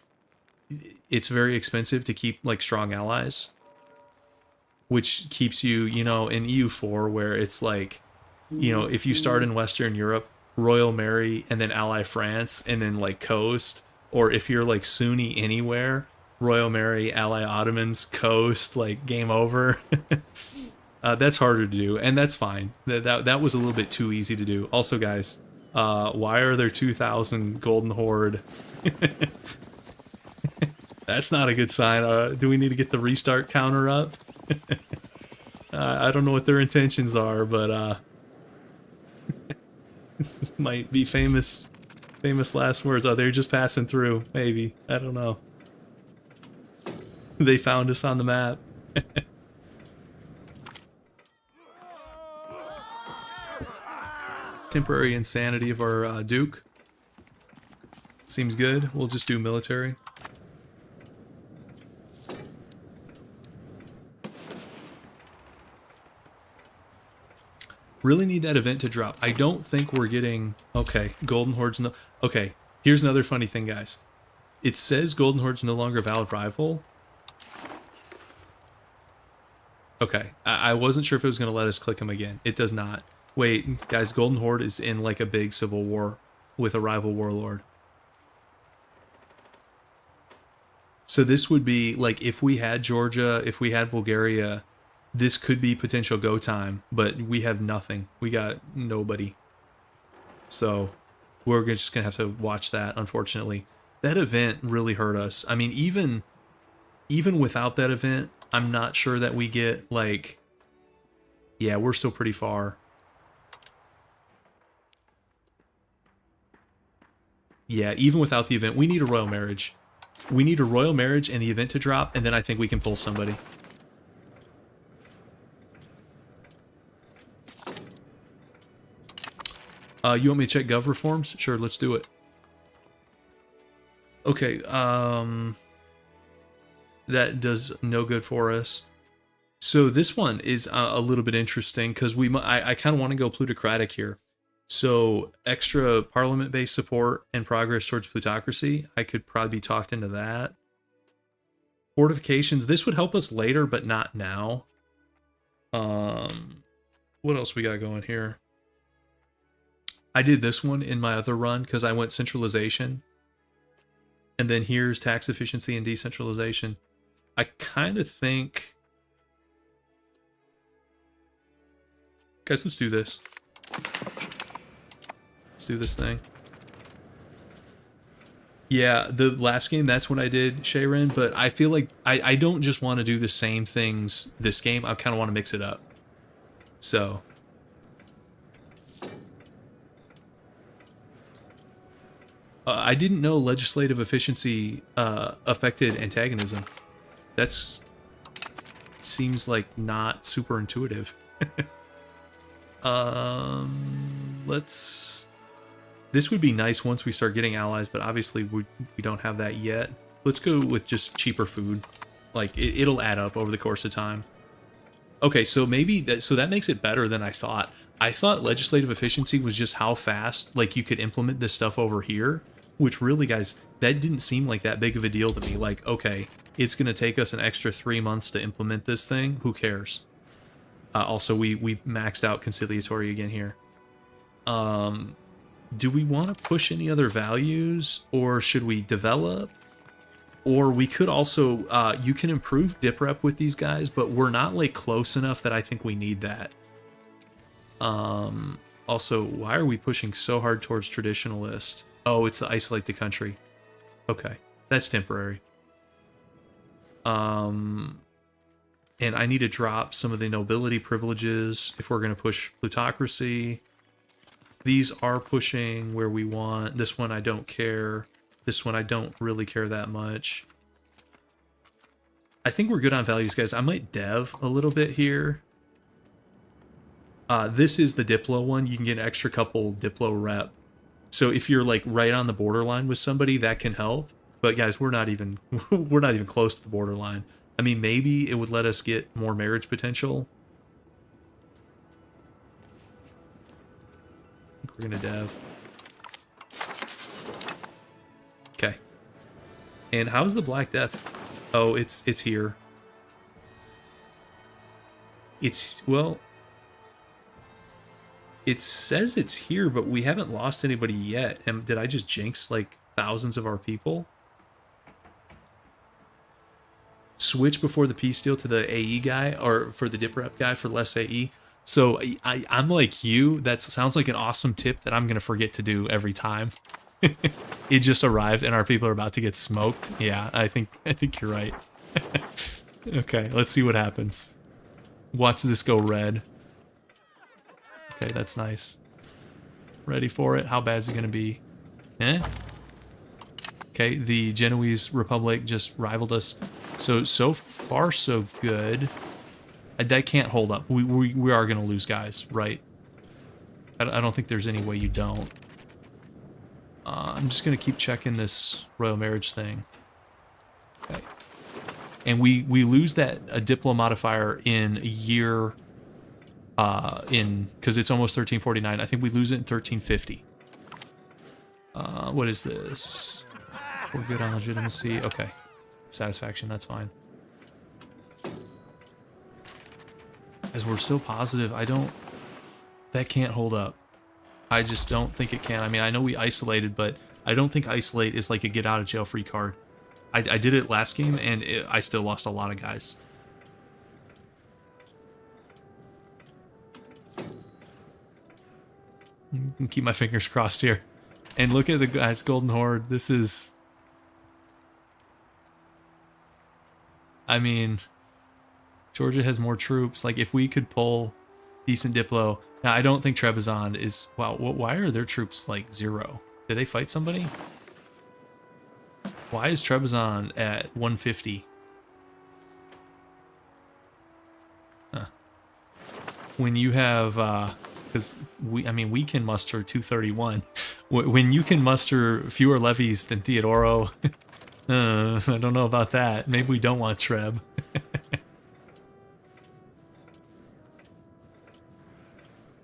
it's very expensive to keep like strong allies, which keeps you, in EU4, where it's like, if you start in Western Europe, Royal Marry and then ally France and then like coast, or if you're like Sunni anywhere, Royal Marry, ally Ottomans, coast, like game over. That's harder to do, and that's fine. That was a little bit too easy to do. Also, guys, why are there 2,000 Golden Horde? That's not a good sign. Do we need to get the restart counter up? I don't know what their intentions are, but this might be famous last words. Oh, they're just passing through. Maybe. I don't know. They found us on the map. Temporary insanity of our Duke. Seems good. We'll just do military. Really need that event to drop. I don't think we're getting... Okay, Golden Horde's no... Okay, here's another funny thing, guys. It says Golden Horde's no longer a valid rival. Okay, I wasn't sure if it was going to let us click him again. It does not. Wait, guys, Golden Horde is in like a big civil war with a rival warlord. So this would be like if we had Georgia, if we had Bulgaria, this could be potential go time, but we have nothing. We got nobody. So we're just going to have to watch that, unfortunately. That event really hurt us. I mean, even without that event, I'm not sure that we get like... Yeah, we're still pretty far. Yeah, even without the event, we need a royal marriage. We need a royal marriage and the event to drop, and then I think we can pull somebody. You want me to check gov reforms? Sure, let's do it. Okay, that does no good for us. So this one is a little bit interesting because I kind of want to go plutocratic here. So extra parliament-based support and progress towards plutocracy. I could probably be talked into that. Fortifications. This would help us later, but not now. What else we got going here? I did this one in my other run because I went centralization. And then here's tax efficiency and decentralization. I kind of think... Guys, let's do this. Let's do this thing. Yeah, the last game, that's what I did, Shayren, but I feel like I don't just want to do the same things this game. I kind of want to mix it up. So, I didn't know legislative efficiency affected antagonism. That's seems like not super intuitive. Let's. This would be nice once we start getting allies, but obviously we don't have that yet. Let's go with just cheaper food. Like it'll add up over the course of time. Okay, so maybe that makes it better than I thought. I thought legislative efficiency was just how fast like you could implement this stuff over here, which really, guys, that didn't seem like that big of a deal to me. Like, okay, it's gonna take us an extra 3 months to implement this thing. Who cares? Also, we maxed out conciliatory again here. Do we want to push any other values, or should we develop? Or we could also, you can improve dip rep with these guys, but we're not like close enough that I think we need that. Also, why are we pushing so hard towards traditionalist? Oh, it's to isolate the country. Okay, that's temporary. And I need to drop some of the nobility privileges if we're going to push plutocracy. These are pushing where we want. This one I don't care. This one I don't really care that much. I think we're good on values, guys. I might dev a little bit here. This is the Diplo one. You can get an extra couple Diplo rep. So if you're like right on the borderline with somebody, that can help. But guys, we're not even close to the borderline. I mean, maybe it would let us get more marriage potential. I think we're gonna dev. Okay. And how's the Black Death? Oh, it's here. Well, it says it's here, but we haven't lost anybody yet. And did I just jinx like thousands of our people? Switch before the peace deal to the AE guy, or for the dip rep guy for less AE. So I'm like you. That sounds like an awesome tip that I'm gonna forget to do every time. It just arrived and our people are about to get smoked. Yeah, I think you're right. Okay, let's see what happens. Watch this go red. Okay, that's nice. Ready for it. How bad is it gonna be? Eh? Okay, the Genoese Republic just rivaled us. So far so good. That can't hold up. We are gonna lose, guys, right? I don't think there's any way you don't. I'm just gonna keep checking this royal marriage thing. Okay. And we lose that a Diplo modifier in a year, because it's almost 1349. I think we lose it in 1350. What is this? We're good on legitimacy. Okay. Satisfaction, that's fine. As we're so positive, that can't hold up. I just don't think it can. I mean, I know we isolated, but I don't think isolate is like a get out of jail free card. I did it last game, and I still lost a lot of guys. I can keep my fingers crossed here. And look at the guys, Golden Horde. This is... I mean, Georgia has more troops. Like, if we could pull decent Diplo... Now, I don't think Trebizond is... Wow, why are their troops, like, 0? Did they fight somebody? Why is Trebizond at 150? Huh. When you have... because, we can muster 231. When you can muster fewer levies than Theodoro... I don't know about that. Maybe we don't want Treb.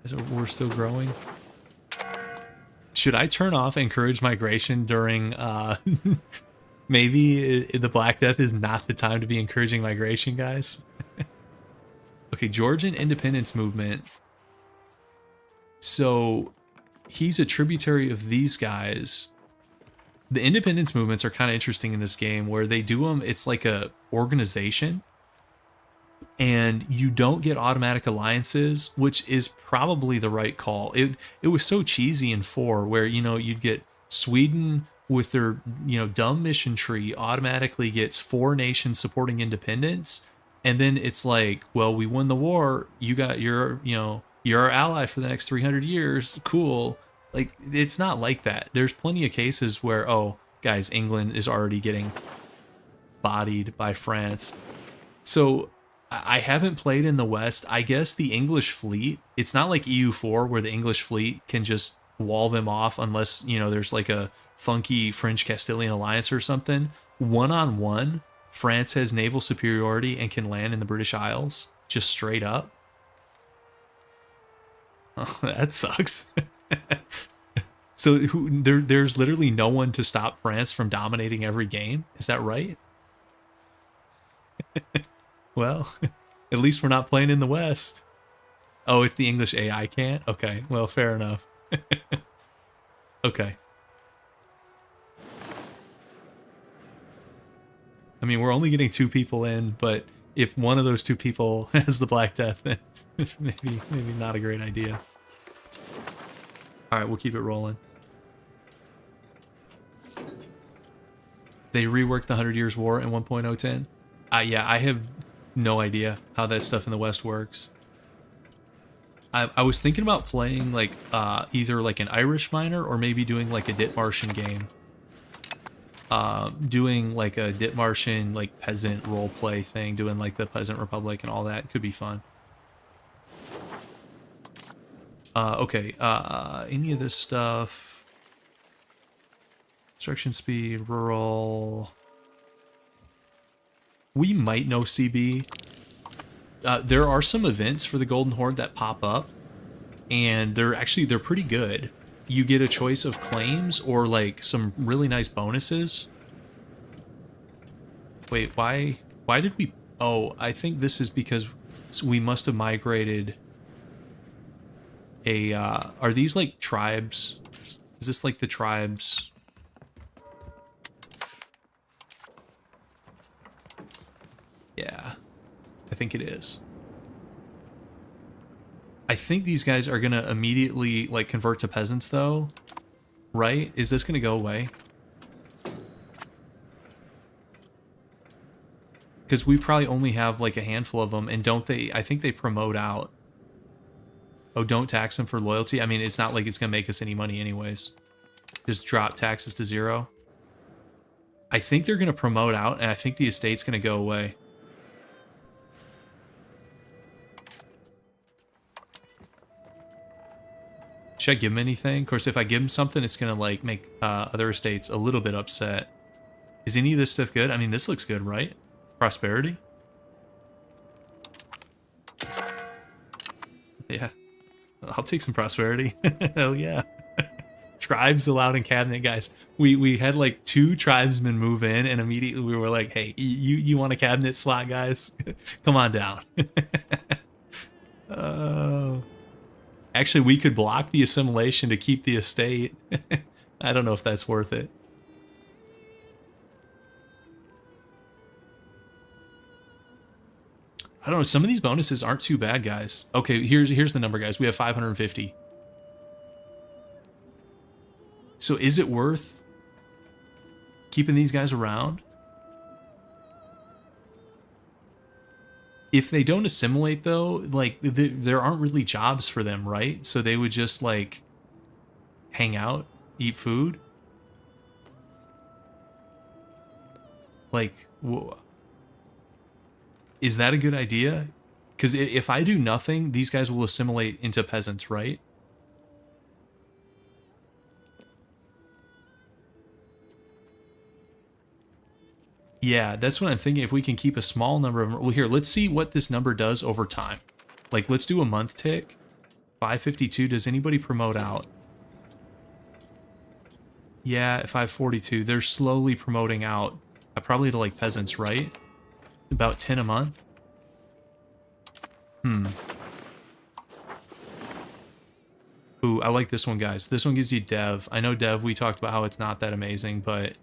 So we're still growing. Should I turn off encourage migration during maybe the Black Death is not the time to be encouraging migration, guys? Okay, Georgian independence movement. So he's a tributary of these guys. The independence movements are kind of interesting in this game where they do them, it's like a organization. And you don't get automatic alliances, which is probably the right call. It was so cheesy in 4 where, you'd get Sweden with their, dumb mission tree automatically gets 4 nations supporting independence. And then it's like, well, we won the war. You got your, you're our ally for the next 300 years. Cool. Like, it's not like that. There's plenty of cases where, oh, guys, England is already getting bodied by France. So I haven't played in the West. I guess the English fleet, it's not like EU4 where the English fleet can just wall them off unless, you know, there's like a funky French Castilian alliance or something. One on one, France has naval superiority and can land in the British Isles just straight up. Oh, that sucks. So there's literally no one to stop France from dominating every game. Is that right? Well, at least we're not playing in the West. Oh, it's the English AI can't? Okay, well, fair enough. Okay. I mean, we're only getting 2 people in, but if one of those 2 people has the Black Death, then maybe not a great idea. All right, we'll keep it rolling. They reworked the 100 Years' War in 1.010. Yeah, I have no idea how that stuff in the West works. I was thinking about playing like either like an Irish miner or maybe doing like a Ditmartian game. Doing like a Ditmartian like peasant roleplay thing, doing like the Peasant Republic and all that could be fun. Okay, any of this stuff. Construction speed, rural. We might know CB. There are some events for the Golden Horde that pop up, and they're pretty good. You get a choice of claims or like some really nice bonuses. Wait, why did we? Oh, I think this is because we must have migrated a. Are these like tribes? Is this like the tribes? Yeah, I think it is. I think these guys are gonna immediately like convert to peasants though, right? Is this gonna go away? Because we probably only have like a handful of them, and don't they, I think they promote out. Oh, don't tax them for loyalty? I mean, it's not like it's gonna make us any money anyways. Just drop taxes to 0. I think they're gonna promote out, and I think the estate's gonna go away. Should I give him anything? Of course, if I give him something, it's going to like make other estates a little bit upset. Is any of this stuff good? I mean, this looks good, right? Prosperity? Yeah. I'll take some prosperity. Hell yeah. Tribes allowed in cabinet, guys. We had like 2 tribesmen move in, and immediately we were like, hey, you want a cabinet slot, guys? Come on down. Oh. Actually, we could block the assimilation to keep the estate. I don't know if that's worth it. I don't know. Some of these bonuses aren't too bad, guys. Okay, here's the number, guys. We have 550. So is it worth keeping these guys around? If they don't assimilate, though, like, there aren't really jobs for them, right? So they would just, like, hang out, eat food? Like, is that a good idea? Because if I do nothing, these guys will assimilate into peasants, right? Yeah, that's what I'm thinking. If we can keep a small number of... Well, here, let's see what this number does over time. Like, let's do a month tick. 552. Does anybody promote out? Yeah, 542. They're slowly promoting out. Probably to, like, peasants, right? About 10 a month? Ooh, I like this one, guys. This one gives you dev. I know dev, we talked about how it's not that amazing, but...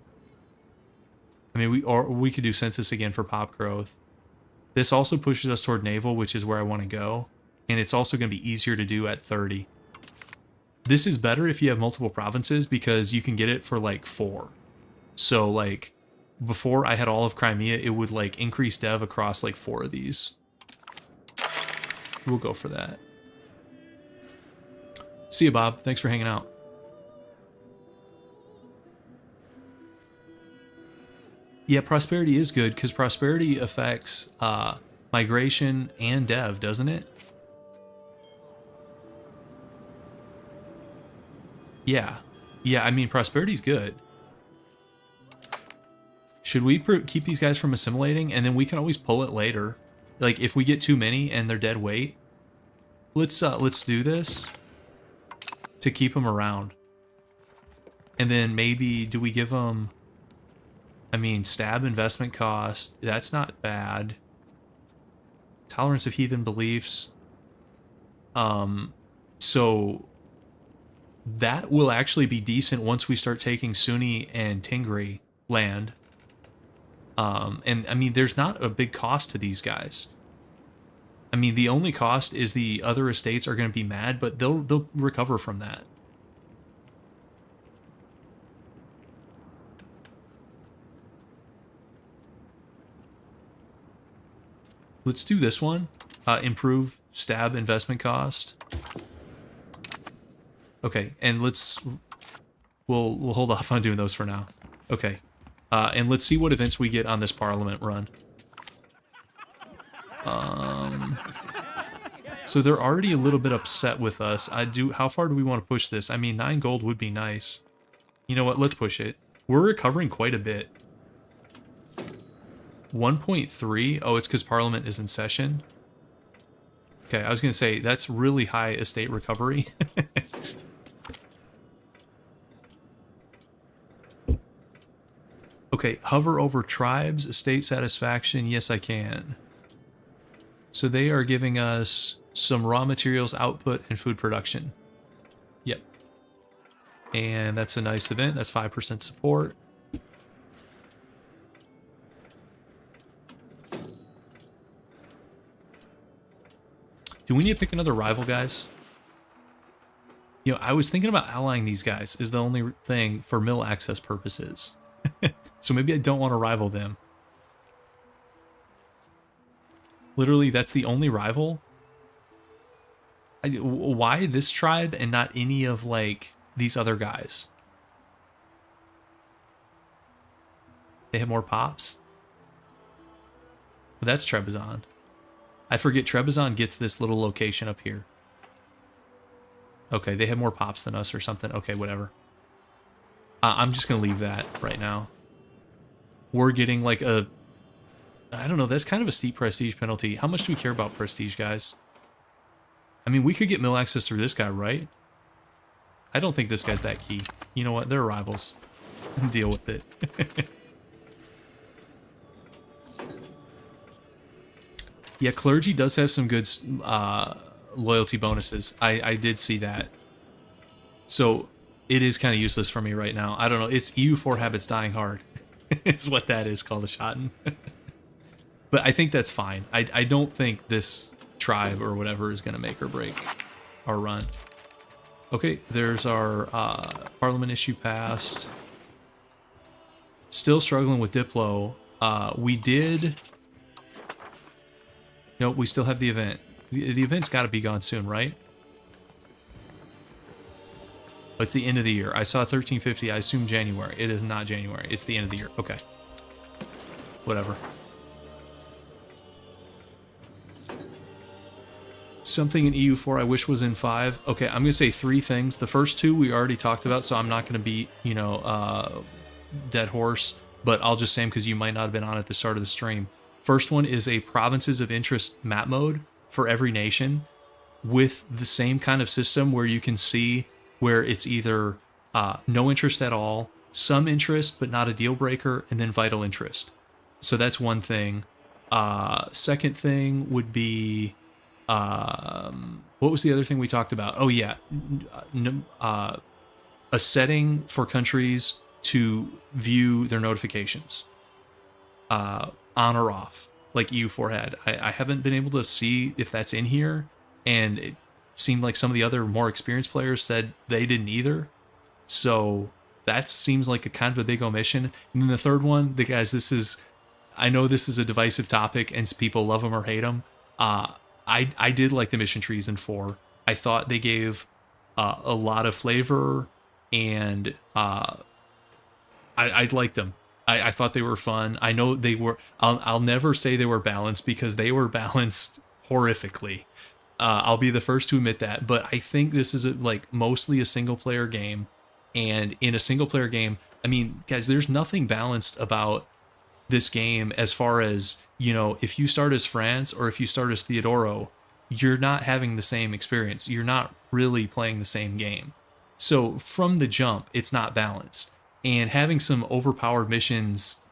I mean, we could do census again for pop growth. This also pushes us toward naval, which is where I want to go. And it's also going to be easier to do at 30. This is better if you have multiple provinces because you can get it for like 4. So like before I had all of Crimea, it would like increase dev across like 4 of these. We'll go for that. See you, Bob. Thanks for hanging out. Yeah, prosperity is good because prosperity affects migration and dev, doesn't it? Yeah. Yeah, I mean, prosperity's good. Should we keep these guys from assimilating? And then we can always pull it later. Like, if we get too many and they're dead weight, let's do this to keep them around. And then maybe, do we give them... I mean, stab investment cost, that's not bad. Tolerance of heathen beliefs. So that will actually be decent once we start taking Sunni and Tingri land. And I mean, there's not a big cost to these guys. I mean, the only cost is the other estates are going to be mad, but they'll recover from that. Let's do this one. Improve stab investment cost. Okay, and we'll hold off on doing those for now. Okay, and let's see what events we get on this Parliament run. So they're already a little bit upset with us. How far do we want to push this? I mean, 9 gold would be nice. You know what? Let's push it. We're recovering quite a bit. 1.3? Oh, it's because Parliament is in session. Okay, I was going to say, that's really high estate recovery. Okay, hover over tribes, estate satisfaction. Yes, I can. So they are giving us some raw materials output and food production. Yep. And that's a nice event. That's 5% support. Do we need to pick another rival, guys? You know, I was thinking about allying these guys is the only thing for mill access purposes. So maybe I don't want to rival them. Literally, that's the only rival? Why this tribe and not any of, like, these other guys? They have more pops? Well, that's Trebizond. I forget Trebizond gets this little location up here. Okay, they have more pops than us or something. Okay, whatever. I'm just going to leave that right now. We're getting like a... I don't know, that's kind of a steep prestige penalty. How much do we care about prestige, guys? I mean, we could get mill access through this guy, right? I don't think this guy's that key. You know what? They're rivals. Deal with it. Yeah, clergy does have some good loyalty bonuses. I did see that. So it is kind of useless for me right now. I don't know. It's EU4 habits dying hard. It's what that is called, a Schotten. But I think that's fine. I don't think this tribe or whatever is going to make or break our run. Okay, there's our Parliament issue passed. Still struggling with Diplo. We did... Nope, we still have the event. The event's got to be gone soon, right? Oh, it's the end of the year. I saw 1350. I assume January. It is not January. It's the end of the year. Okay. Whatever. Something in EU4 I wish was in 5. Okay, I'm going to say 3 things. The first 2 we already talked about, so I'm not going to beat, you know, dead horse. But I'll just say them because you might not have been on at the start of the stream. First one is a provinces of interest map mode for every nation with the same kind of system where you can see where it's either no interest at all, some interest but not a deal breaker, and then vital interest. So that's one thing. Second thing would be, what was the other thing we talked about? Oh yeah, a setting for countries to view their notifications. On or off, like EU4 had. I haven't been able to see if that's in here, and it seemed like some of the other more experienced players said they didn't either. So that seems like a kind of a big omission. And then the third one, guys, I know this is a divisive topic and people love them or hate them. I did like the mission trees in 4. I thought they gave a lot of flavor, and I liked them. I thought they were fun. I know they were. I'll never say they were balanced because they were balanced horrifically. I'll be the first to admit that. But I think this is like mostly a single player game, and in a single player game, I mean, guys, there's nothing balanced about this game as far as, you know, if you start as France or if you start as Theodoro, you're not having the same experience. You're not really playing the same game. So from the jump, it's not balanced. And having some overpowered missions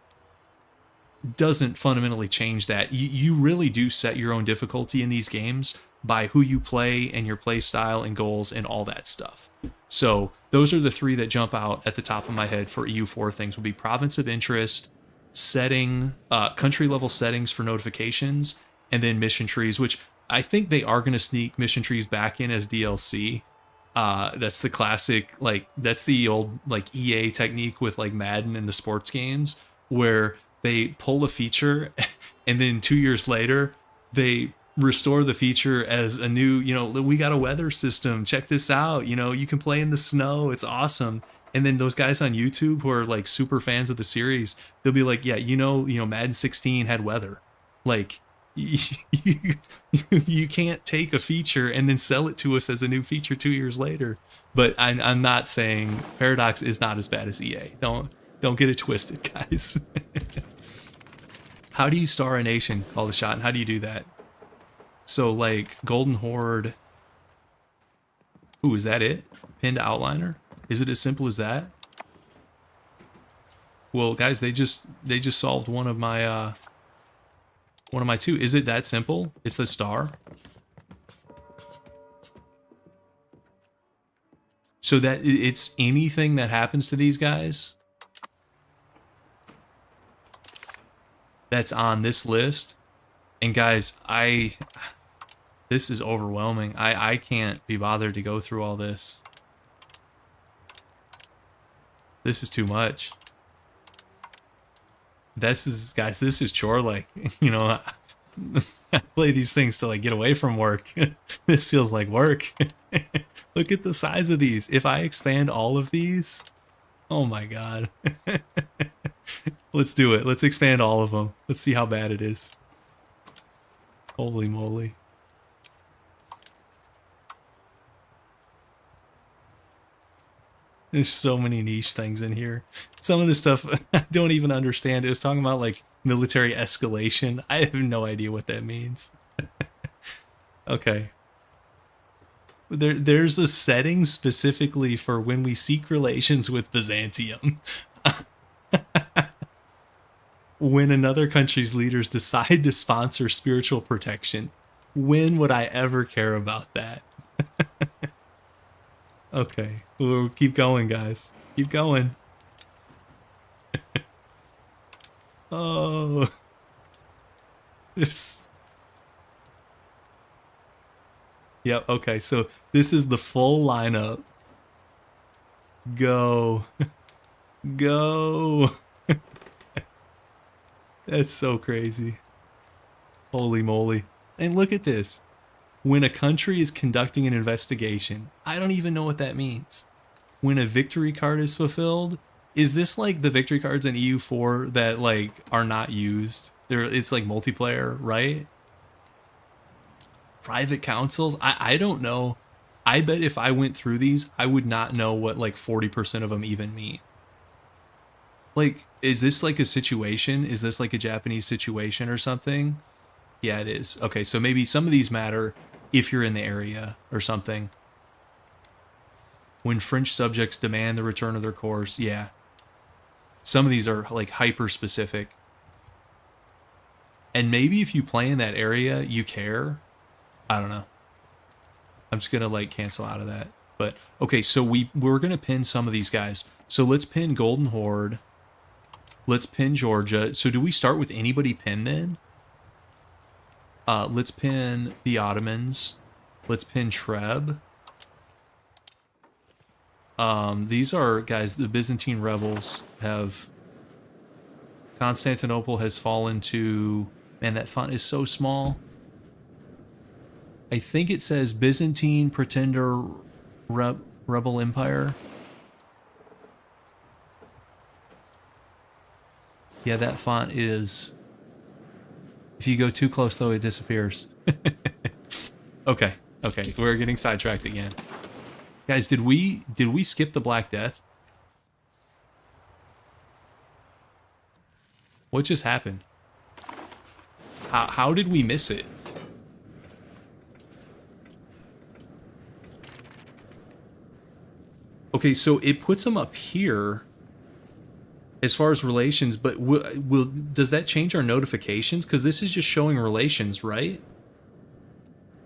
doesn't fundamentally change that. You really do set your own difficulty in these games by who you play and your play style and goals and all that stuff. So those are the three that jump out at the top of my head for EU4 things. Would be province of interest, setting, country level settings for notifications, and then mission trees, which I think they are going to sneak mission trees back in as DLC. That's the classic, like, that's the old, like, EA technique with, like, Madden and the sports games, where they pull a feature and then 2 years later, they restore the feature as a new, you know, we got a weather system. Check this out. You know, you can play in the snow. It's awesome. And then those guys on YouTube who are like super fans of the series, they'll be like, yeah, you know, Madden 16 had weather. Like, you can't take a feature and then sell it to us as a new feature 2 years later. But I'm not saying Paradox is not as bad as EA. Don't get it twisted, guys. How do you star a nation? Call the shot. And how do you do that? So like Golden Horde. Ooh, is that it? Pinned outliner? Is it as simple as that? Well, guys, they just solved one of my two. Is it that simple? It's the star. So that it's anything that happens to these guys that's on this list. And guys, this is overwhelming. I can't be bothered to go through all this. This is too much. This is chore like, you know, I play these things to like get away from work. This feels like work. Look at the size of these. If I expand all of these, oh my god. Let's do it. Let's expand all of them. Let's see how bad it is. Holy moly. There's so many niche things in here. Some of the stuff I don't even understand. It was talking about like military escalation. I have no idea what that means. Okay. There's a setting specifically for when we seek relations with Byzantium. When another country's leaders decide to sponsor spiritual protection. When would I ever care about that? Okay, we'll keep going, guys. Keep going. Oh. There's... Yep, okay, so this is the full lineup. Go. Go. That's so crazy. Holy moly. And look at this. When a country is conducting an investigation, I don't even know what that means. When a victory card is fulfilled, is this like the victory cards in EU4 that like are not used? It's like multiplayer, right? Private councils? I don't know. I bet if I went through these, I would not know what like 40% of them even mean. Like, is this like a situation? Is this like a Japanese situation or something? Yeah, it is. Okay, so maybe some of these matter if you're in the area or something. When French subjects demand the return of their course, yeah. Some of these are like hyper specific. And maybe if you play in that area, you care. I don't know. I'm just gonna like cancel out of that. But okay, so we're gonna pin some of these guys. So let's pin Golden Horde. Let's pin Georgia. So do we start with anybody pinned then? Let's pin the Ottomans. Let's pin Treb. These are, guys, the Byzantine rebels have... Constantinople has fallen to... Man, that font is so small. I think it says Byzantine Pretender Rebel Empire. Yeah, that font is... If you go too close, though, it disappears. Okay, okay, we're getting sidetracked again. Guys, did we skip the Black Death? What just happened? How did we miss it? Okay, so it puts them up here as far as relations, but does that change our notifications? Because this is just showing relations, right?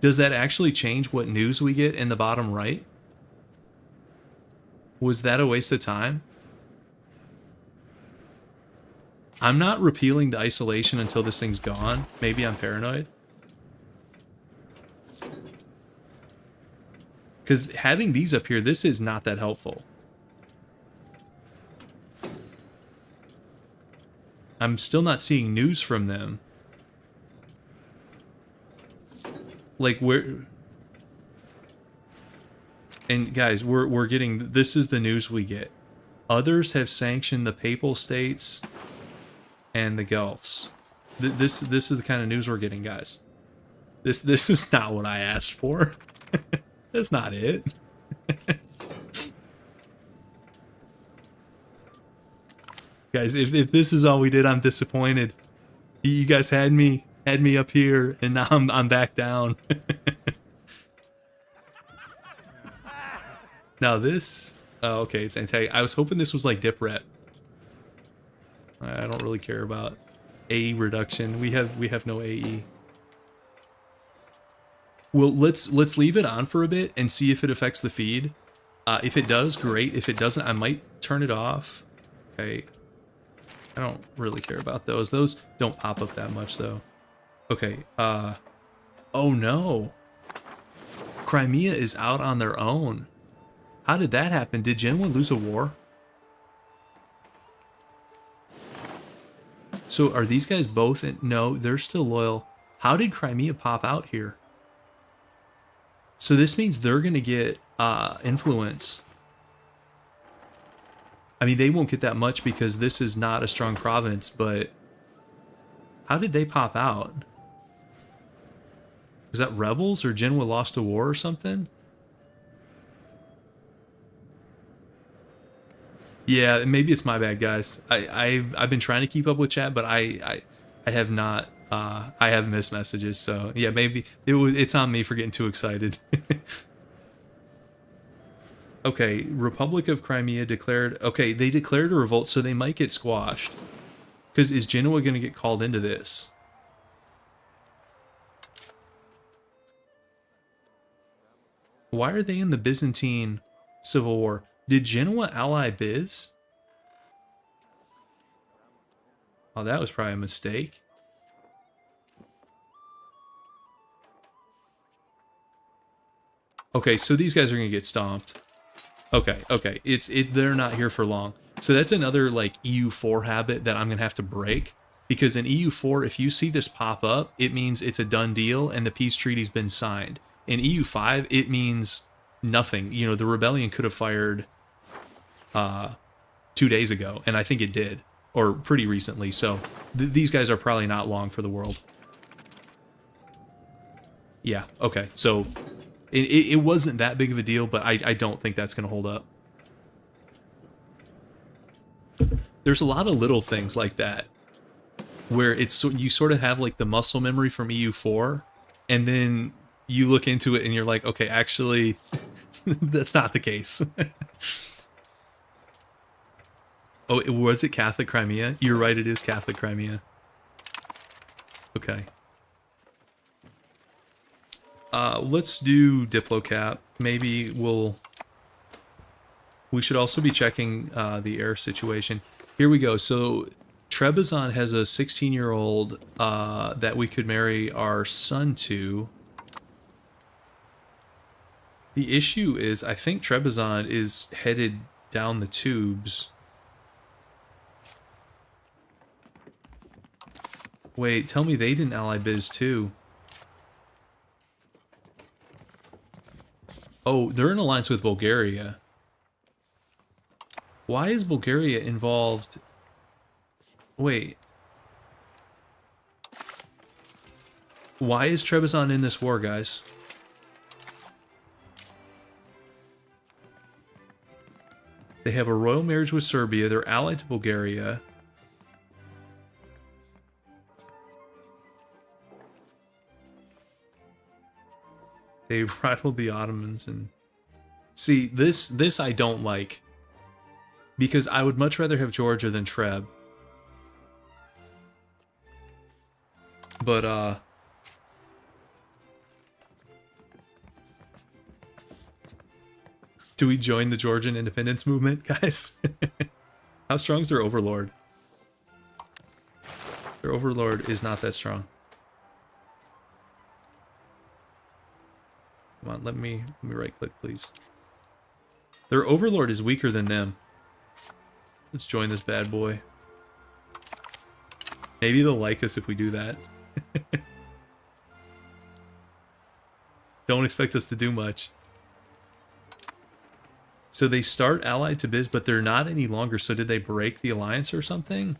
Does that actually change what news we get in the bottom right? Was that a waste of time? I'm not repealing the isolation until this thing's gone. Maybe I'm paranoid. Because having these up here, this is not that helpful. I'm still not seeing news from them. Like, we're... And guys, we're getting... This is the news we get. Others have sanctioned the Papal States and the Guelphs. This is the kind of news we're getting, guys. This is not what I asked for. That's not it. Guys, if this is all we did, I'm disappointed. You guys had me up here, and now I'm back down. Now this, oh, okay, it's anti. I was hoping this was like dip rep. I don't really care about AE reduction. We have no AE. Well, let's leave it on for a bit and see if it affects the feed. If it does, great. If it doesn't, I might turn it off. Okay. I don't really care about those. Those don't pop up that much, though. Okay. Oh, no. Crimea is out on their own. How did that happen? Did Genoa lose a war? So are these guys both in? No, they're still loyal. How did Crimea pop out here? So this means they're going to get influence. I mean, they won't get that much because this is not a strong province, but how did they pop out? Was that rebels or Genoa lost a war or something? Yeah, maybe it's my bad, guys. I've been trying to keep up with chat, but I have not. I have missed messages, so yeah, maybe it's on me for getting too excited. Okay, Republic of Crimea declared. Okay, they declared a revolt, so they might get squashed. Because is Genoa going to get called into this? Why are they in the Byzantine Civil War? Did Genoa ally Biz? Oh, that was probably a mistake. Okay, so these guys are gonna get stomped. Okay, okay, they're not here for long. So that's another like EU4 habit that I'm gonna have to break, because in EU4, if you see this pop up, it means it's a done deal and the peace treaty's been signed. In EU5, it means nothing. You know, the rebellion could have fired 2 days ago, and I think it did, or pretty recently. So these guys are probably not long for the world. Yeah. Okay. So. It wasn't that big of a deal, but I don't think that's going to hold up. There's a lot of little things like that where it's you sort of have like the muscle memory from EU4, and then you look into it and you're like, okay, actually, that's not the case. Oh, was it Catholic Crimea? You're right, it is Catholic Crimea. Okay. Let's do Diplocap. Maybe we should also be checking the air situation. Here we go. So Trebizond has a 16-year-old that we could marry our son to. The issue is, I think Trebizond is headed down the tubes. Wait, tell me they didn't ally Biz too. Oh, they're in alliance with Bulgaria. Why is Bulgaria involved Wait. Why is Trebizond in this war, guys? They have a royal marriage with Serbia. They're allied to Bulgaria. They've rivaled the Ottomans. And see, this I don't like. Because I would much rather have Georgia than Treb. But, do we join the Georgian independence movement, guys? How strong is their overlord? Their overlord is not that strong. Come on, let me right click, please. Their overlord is weaker than them. Let's join this bad boy. Maybe they'll like us if we do that. Don't expect us to do much. So they start allied to Biz, but they're not any longer. So did they break the alliance or something?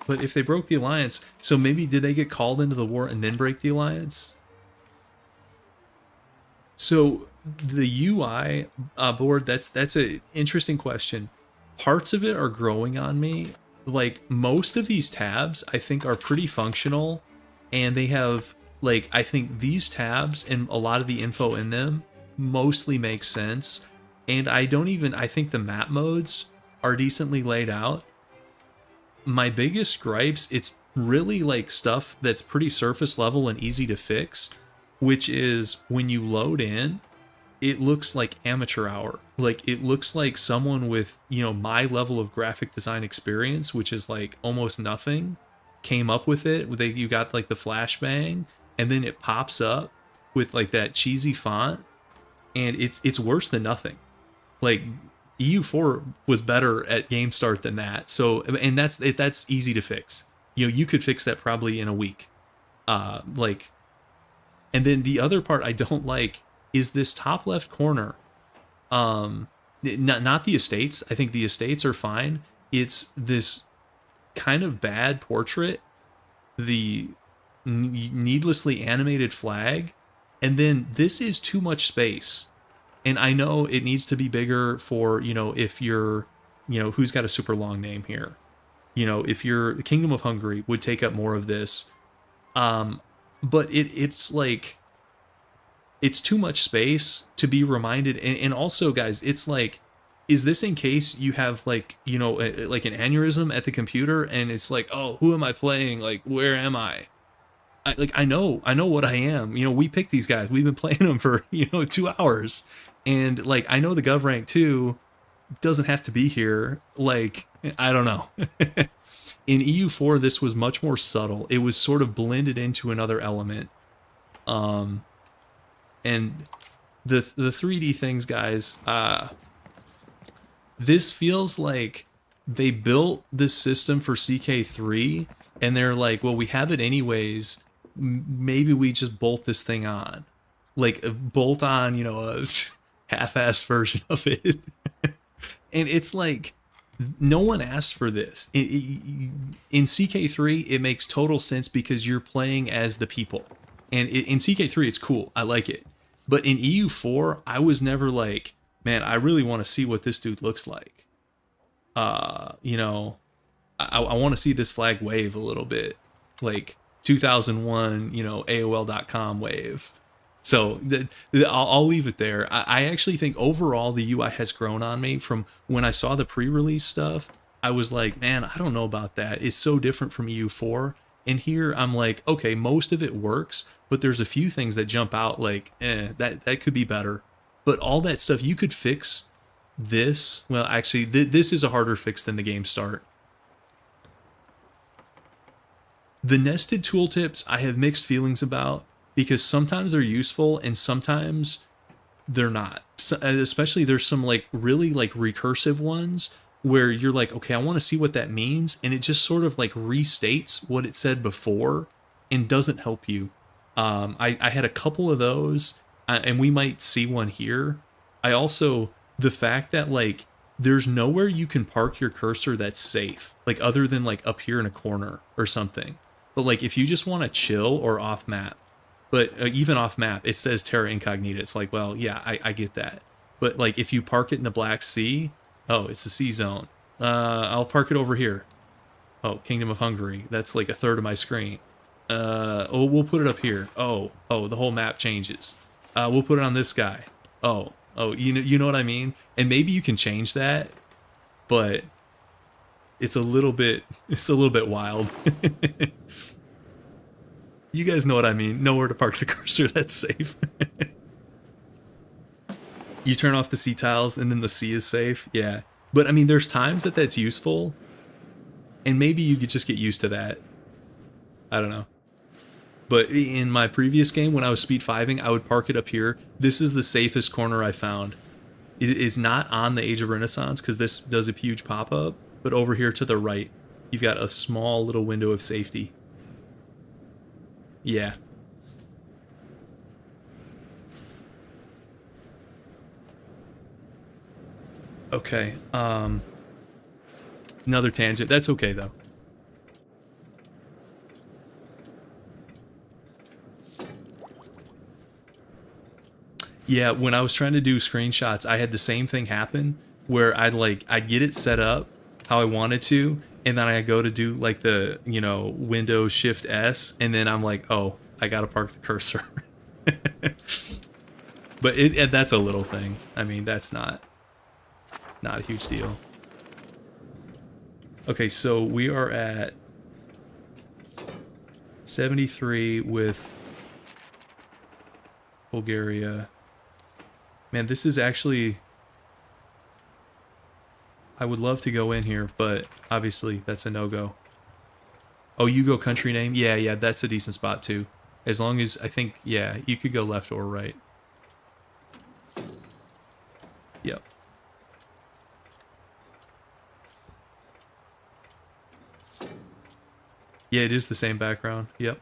But if they broke the alliance, so maybe did they get called into the war and then break the alliance? So the UI board, that's an interesting question. Parts of it are growing on me. Like most of these tabs, I think are pretty functional, and they have like I think these tabs and a lot of the info in them mostly makes sense, and I think the map modes are decently laid out. My biggest gripes, it's really like stuff that's pretty surface level and easy to fix, which is when you load in, it looks like amateur hour. Like it looks like someone with, you know, my level of graphic design experience, which is like almost nothing, came up with it. You got like the flashbang, and then it pops up with like that cheesy font. And it's worse than nothing. Like EU4 was better at game start than that. So, and that's easy to fix. You know, you could fix that probably in a week. And then the other part I don't like is this top left corner. Not the estates. I think the estates are fine. It's this kind of bad portrait, the needlessly animated flag. And then this is too much space. And I know it needs to be bigger for, you know, if you're, you know, who's got a super long name here? You know, if you're the Kingdom of Hungary would take up more of this. But it's like, it's too much space to be reminded. And also, guys, it's like, is this in case you have like, you know, like an aneurysm at the computer and it's like, oh, who am I playing? Like, where am I? I know what I am. You know, we picked these guys. We've been playing them for, you know, 2 hours. And like, I know the Gov rank 2 doesn't have to be here. Like, I don't know. In EU4, this was much more subtle. It was sort of blended into another element. And the 3D things, guys, this feels like they built this system for CK3 and they're like, well, we have it anyways. Maybe we just bolt this thing on, like bolt on, you know, a half-assed version of it. And it's like, no one asked for this. In CK3, it makes total sense because you're playing as the people. And in CK3, it's cool. I like it. But in EU4, I was never like, man, I really want to see what this dude looks like. You know, I want to see this flag wave a little bit. Like 2001, you know, AOL.com wave. So I'll leave it there. I actually think overall the UI has grown on me. From when I saw the pre-release stuff, I was like, man, I don't know about that. It's so different from EU4. And here I'm like, okay, most of it works, but there's a few things that jump out like, that could be better. But all that stuff, you could fix this. Well, actually, this is a harder fix than the game start. The nested tooltips, I have mixed feelings about, because sometimes they're useful and sometimes they're not. So, especially there's some like really like recursive ones where you're like, okay, I want to see what that means, and it just sort of like restates what it said before and doesn't help you. I had a couple of those, and we might see one here. I also, the fact that like there's nowhere you can park your cursor that's safe, like other than like up here in a corner or something. But like if you just want to chill or off map, but even off map, it says Terra Incognita. It's like, well, yeah, I get that. But like if you park it in the Black Sea, oh, it's a sea zone. I'll park it over here. Oh, Kingdom of Hungary. That's like a third of my screen. Oh, we'll put it up here. Oh, the whole map changes. We'll put it on this guy. Oh, you know what I mean? And maybe you can change that, but it's a little bit wild. You guys know what I mean. Nowhere to park the cursor that's safe. You turn off the sea tiles and then the sea is safe. Yeah. But I mean, there's times that that's useful, and maybe you could just get used to that. I don't know. But in my previous game, when I was speed 5ing, I would park it up here. This is the safest corner I found. It is not on the Age of Renaissance because this does a huge pop-up, but over here to the right, you've got a small little window of safety. Yeah. Okay. Another tangent. That's okay though. Yeah, when I was trying to do screenshots, I had the same thing happen where I'd get it set up how I wanted to, and then I go to do like the, Windows Shift S, and then I'm like, oh, I gotta park the cursor. But that's a little thing. I mean, that's not a huge deal. Okay, so we are at 73 with Bulgaria. Man, this is actually... I would love to go in here, but obviously that's a no-go. Oh, you go country name? Yeah, that's a decent spot too. As long as, I think, yeah, you could go left or right. Yep. Yeah, it is the same background. Yep.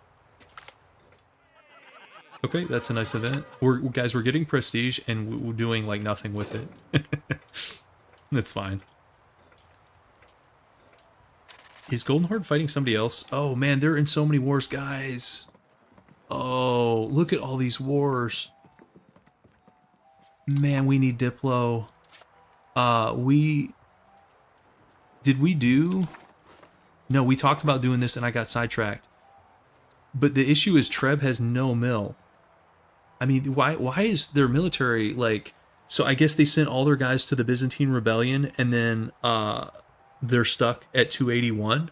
Okay, that's a nice event. Guys, we're getting prestige and we're doing like nothing with it. That's fine. Is Golden Horde fighting somebody else? Oh man, they're in so many wars, guys. Oh, look at all these wars. Man, we need Diplo. Did we do? No, we talked about doing this and I got sidetracked. But the issue is Treb has no mill. I mean, why is their military like... So I guess they sent all their guys to the Byzantine Rebellion and then they're stuck at 281?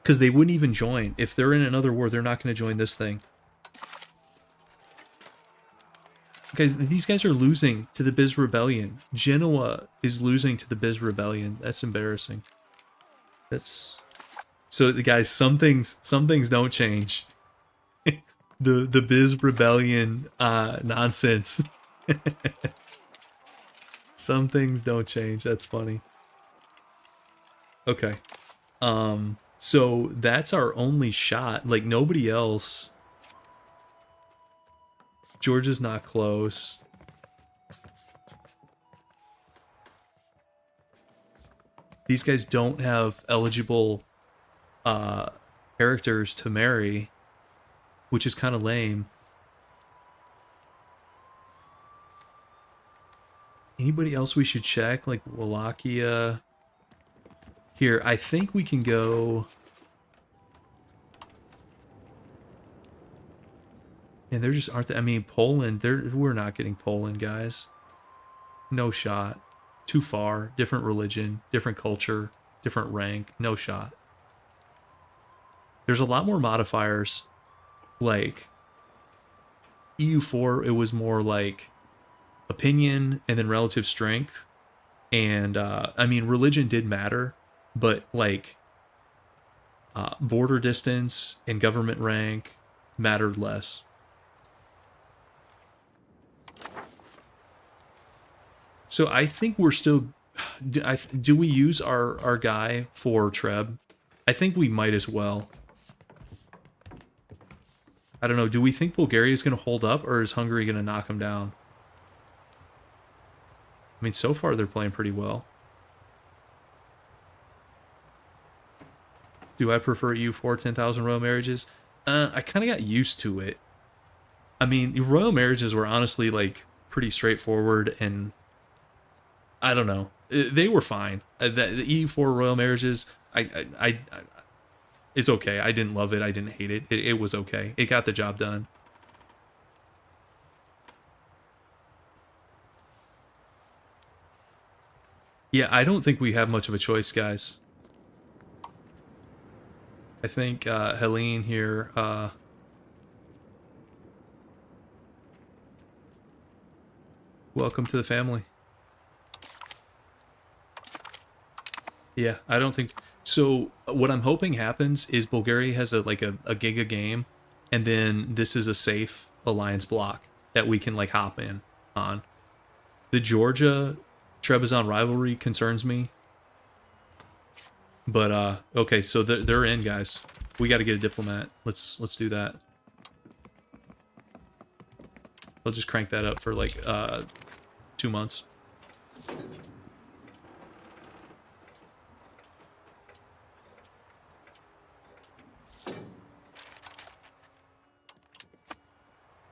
Because they wouldn't even join. If they're in another war, they're not going to join this thing. Guys, these guys are losing to the Biz Rebellion. Genoa is losing to the Biz Rebellion. That's embarrassing. That's... So, guys, some things don't change. the Biz Rebellion nonsense. Some things don't change. That's funny. Okay. So that's our only shot. Like, nobody else. Georgia's not close. These guys don't have eligible characters to marry, which is kind of lame. Anybody else we should check? Like Wallachia. Here, I think we can go... And there just aren't... I mean, Poland, we're not getting Poland, guys. No shot. Too far. Different religion, different culture, different rank. No shot. There's a lot more modifiers. Like, EU4, it was more like opinion and then relative strength. And, I mean, religion did matter, but, like, border distance and government rank mattered less. So I think we're still... Do we use our guy for Treb? I think we might as well. I don't know. Do we think Bulgaria is going to hold up, or is Hungary going to knock them down? I mean, so far they're playing pretty well. Do I prefer EU4 10,000 royal marriages? I kind of got used to it. I mean, royal marriages were honestly like pretty straightforward, and I don't know, they were fine. The EU4 royal marriages, I it's okay. I didn't love it. I didn't hate it. It was okay. It got the job done. Yeah, I don't think we have much of a choice, guys. I think Helene here. Welcome to the family. Yeah, I don't think so. What I'm hoping happens is Bulgaria has a giga game, and then this is a safe alliance block that we can like hop in on. The Georgia Trebizond rivalry concerns me. But okay, so they're in, guys. We got to get a diplomat. Let's do that. I'll just crank that up for like 2 months.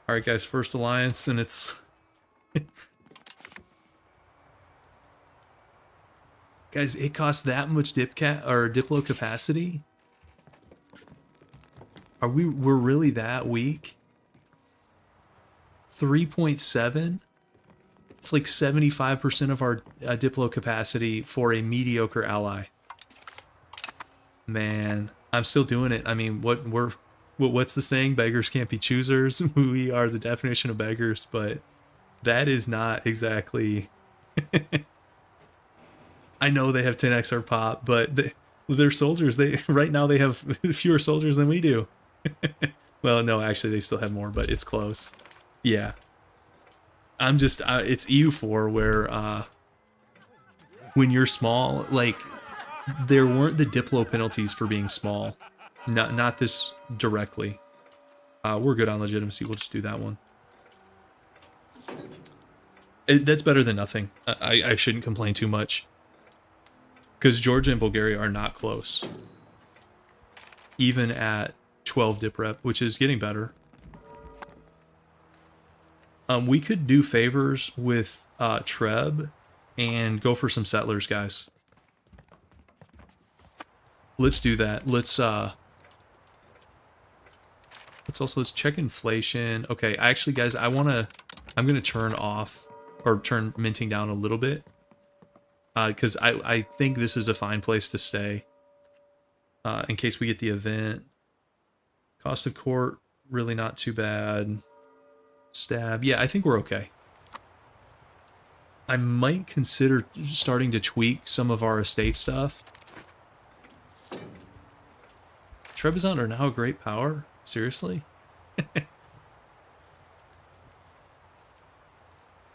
All right, guys. First alliance, and it's guys. It costs that much diplo capacity. We're really that weak? 3.7? It's like 75% of our diplo capacity for a mediocre ally. Man, I'm still doing it. I mean, what's the saying? Beggars can't be choosers. We are the definition of beggars, but that is not exactly. I know they have 10x our pop, but their soldiers, right now they have fewer soldiers than we do. Well, no, actually they still have more, but it's close. Yeah. I'm just, it's EU4 where when you're small, like, there weren't the diplo penalties for being small. Not this directly. We're good on legitimacy. We'll just do that one. That's better than nothing. I shouldn't complain too much. Because Georgia and Bulgaria are not close. Even at 12 dip rep, which is getting better. We could do favors with Treb and go for some settlers, guys. Let's do that. Let's check inflation. Okay, actually, guys, I'm gonna turn off or turn minting down a little bit. Because I think this is a fine place to stay. In case we get the event. Cost of court, really not too bad. Stab, yeah, I think we're okay. I might consider starting to tweak some of our estate stuff. Trebizond are now a great power? Seriously? What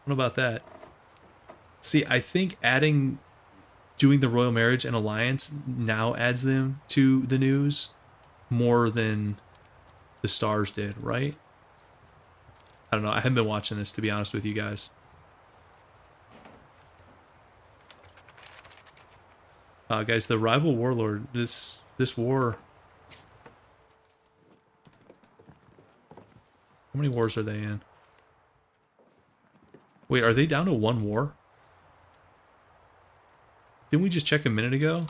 about that? See, I think doing the royal marriage and alliance now adds them to the news more than the stars did, right? I don't know. I haven't been watching this, to be honest with you guys. Guys, the rival warlord, this war. How many wars are they in? Wait, are they down to 1 war? Didn't we just check a minute ago?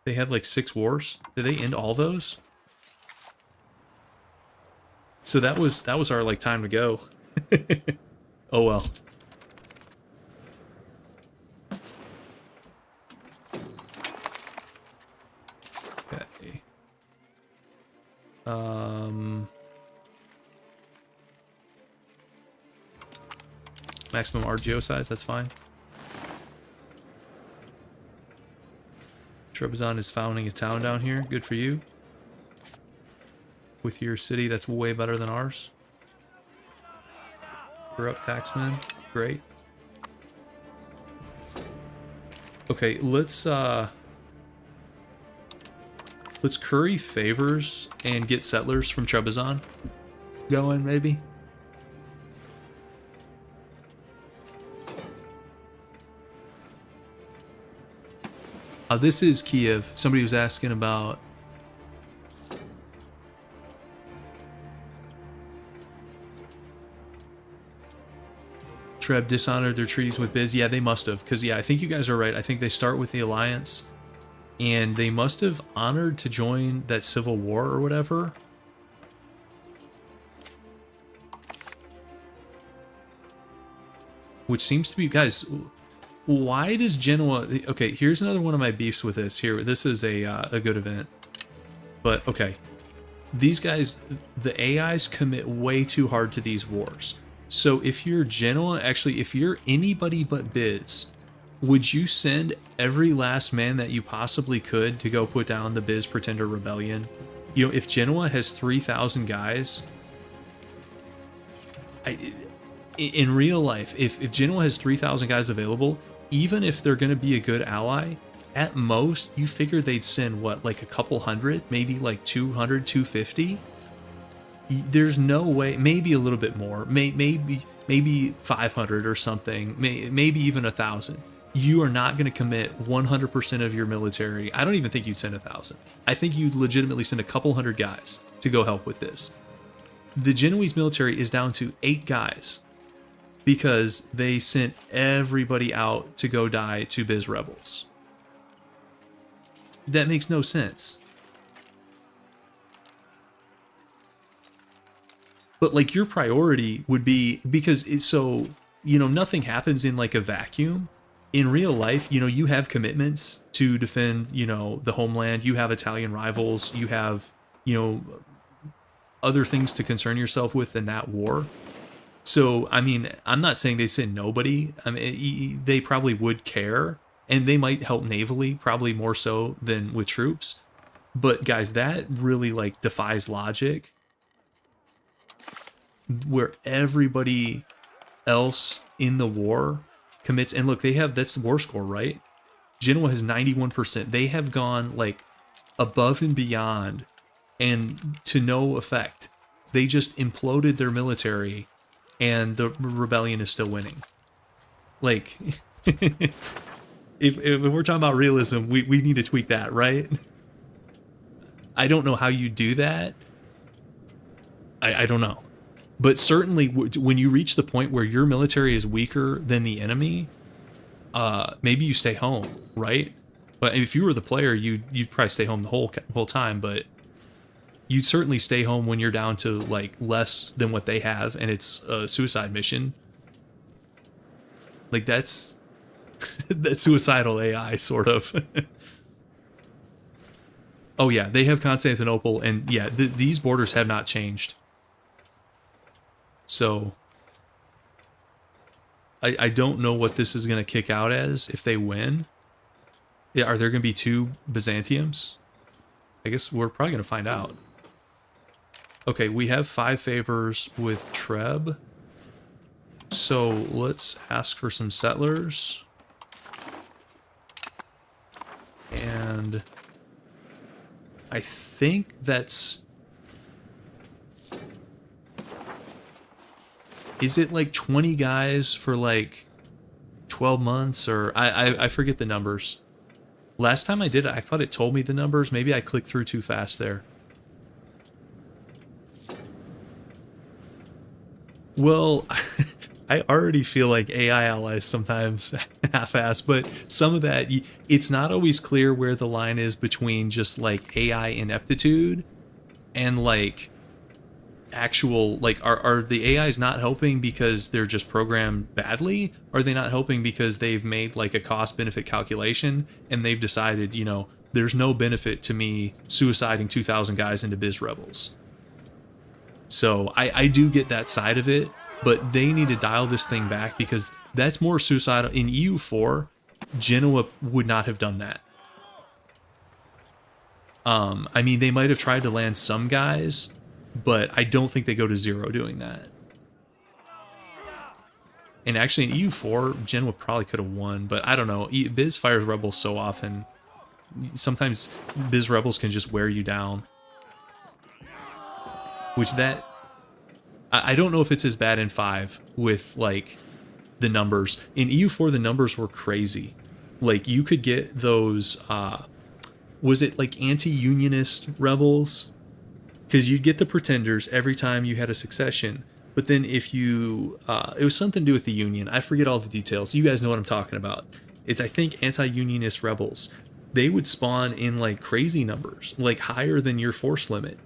They had like 6 wars. Did they end all those? So that was our like time to go. Oh well. Okay. Maximum RGO size, that's fine. Trebizond is founding a town down here. Good for you. With your city, that's way better than ours. Corrupt taxman. Great. Okay, let's curry favors and get settlers from Trebizond going, maybe. This is Kiev. Somebody was asking about Treb dishonored their treaties with Biz. Yeah, they must have. Because, yeah, I think you guys are right. I think they start with the Alliance. And they must have honored to join that civil war or whatever. Which seems to be... Guys, why does Genoa... Okay, here's another one of my beefs with this. Here, this is a good event. But, okay. These guys, the AIs commit way too hard to these wars. So if you're Genoa, actually, if you're anybody but Biz, would you send every last man that you possibly could to go put down the Biz Pretender Rebellion? You know, if Genoa has 3,000 guys, in real life, if Genoa has 3,000 guys available, even if they're going to be a good ally, at most, you figure they'd send, what, like a couple hundred? Maybe like 200, 250? There's no way, maybe a little bit more, maybe 500 or something, maybe even 1,000. You are not going to commit 100% of your military. I don't even think you'd send 1,000. I think you'd legitimately send a couple hundred guys to go help with this. The Genoese military is down to 8 guys because they sent everybody out to go die to Biz rebels. That makes no sense. But like your priority would be, because it's so, you know, nothing happens in like a vacuum. In real life, you know, you have commitments to defend, you know, the homeland. You have Italian rivals. You have, you know, other things to concern yourself with in that war. So, I mean, I'm not saying they send nobody. I mean, they probably would care, and they might help navally, probably more so than with troops. But guys, that really like defies logic, where everybody else in the war commits. And look, they have, that's the war score, right? Genoa has 91%. They have gone like above and beyond, and to no effect. They just imploded their military, and the rebellion is still winning. Like, if we're talking about realism, we need to tweak that, right? I don't know how you do that. I don't know. But certainly, when you reach the point where your military is weaker than the enemy, maybe you stay home, right? But if you were the player, you'd probably stay home the whole time. But you'd certainly stay home when you're down to like less than what they have, and it's a suicide mission. Like that's that's suicidal AI, sort of. Oh yeah, they have Constantinople, and yeah, these borders have not changed. So I don't know what this is going to kick out as if they win. Yeah, are there going to be 2 Byzantiums? I guess we're probably going to find out. Okay, we have 5 favors with Treb. So let's ask for some settlers. And I think that's... Is it like 20 guys for like 12 months? Or I forget the numbers. Last time I did it, I thought it told me the numbers. Maybe I clicked through too fast there. Well, I already feel like AI allies sometimes half-ass, but some of that, it's not always clear where the line is between just like AI ineptitude and like actual, like, are the AIs not helping because they're just programmed badly? Are they not helping because they've made like a cost-benefit calculation and they've decided, you know, there's no benefit to me suiciding 2,000 guys into Biz rebels? So I do get that side of it, but they need to dial this thing back because that's more suicidal. In EU4, Genoa would not have done that. I mean, they might have tried to land some guys, but I don't think they go to 0 doing that. And actually in EU4, Genoa probably could have won, but I don't know. Biz fires rebels so often. Sometimes Biz rebels can just wear you down. Which that... I don't know if it's as bad in 5 with, like, the numbers. In EU4, the numbers were crazy. Like, you could get those... was it, like, anti-unionist rebels? Because you'd get the pretenders every time you had a succession. But then if you, it was something to do with the Union. I forget all the details. You guys know what I'm talking about. It's, I think, anti-Unionist rebels. They would spawn in like crazy numbers, like higher than your force limit.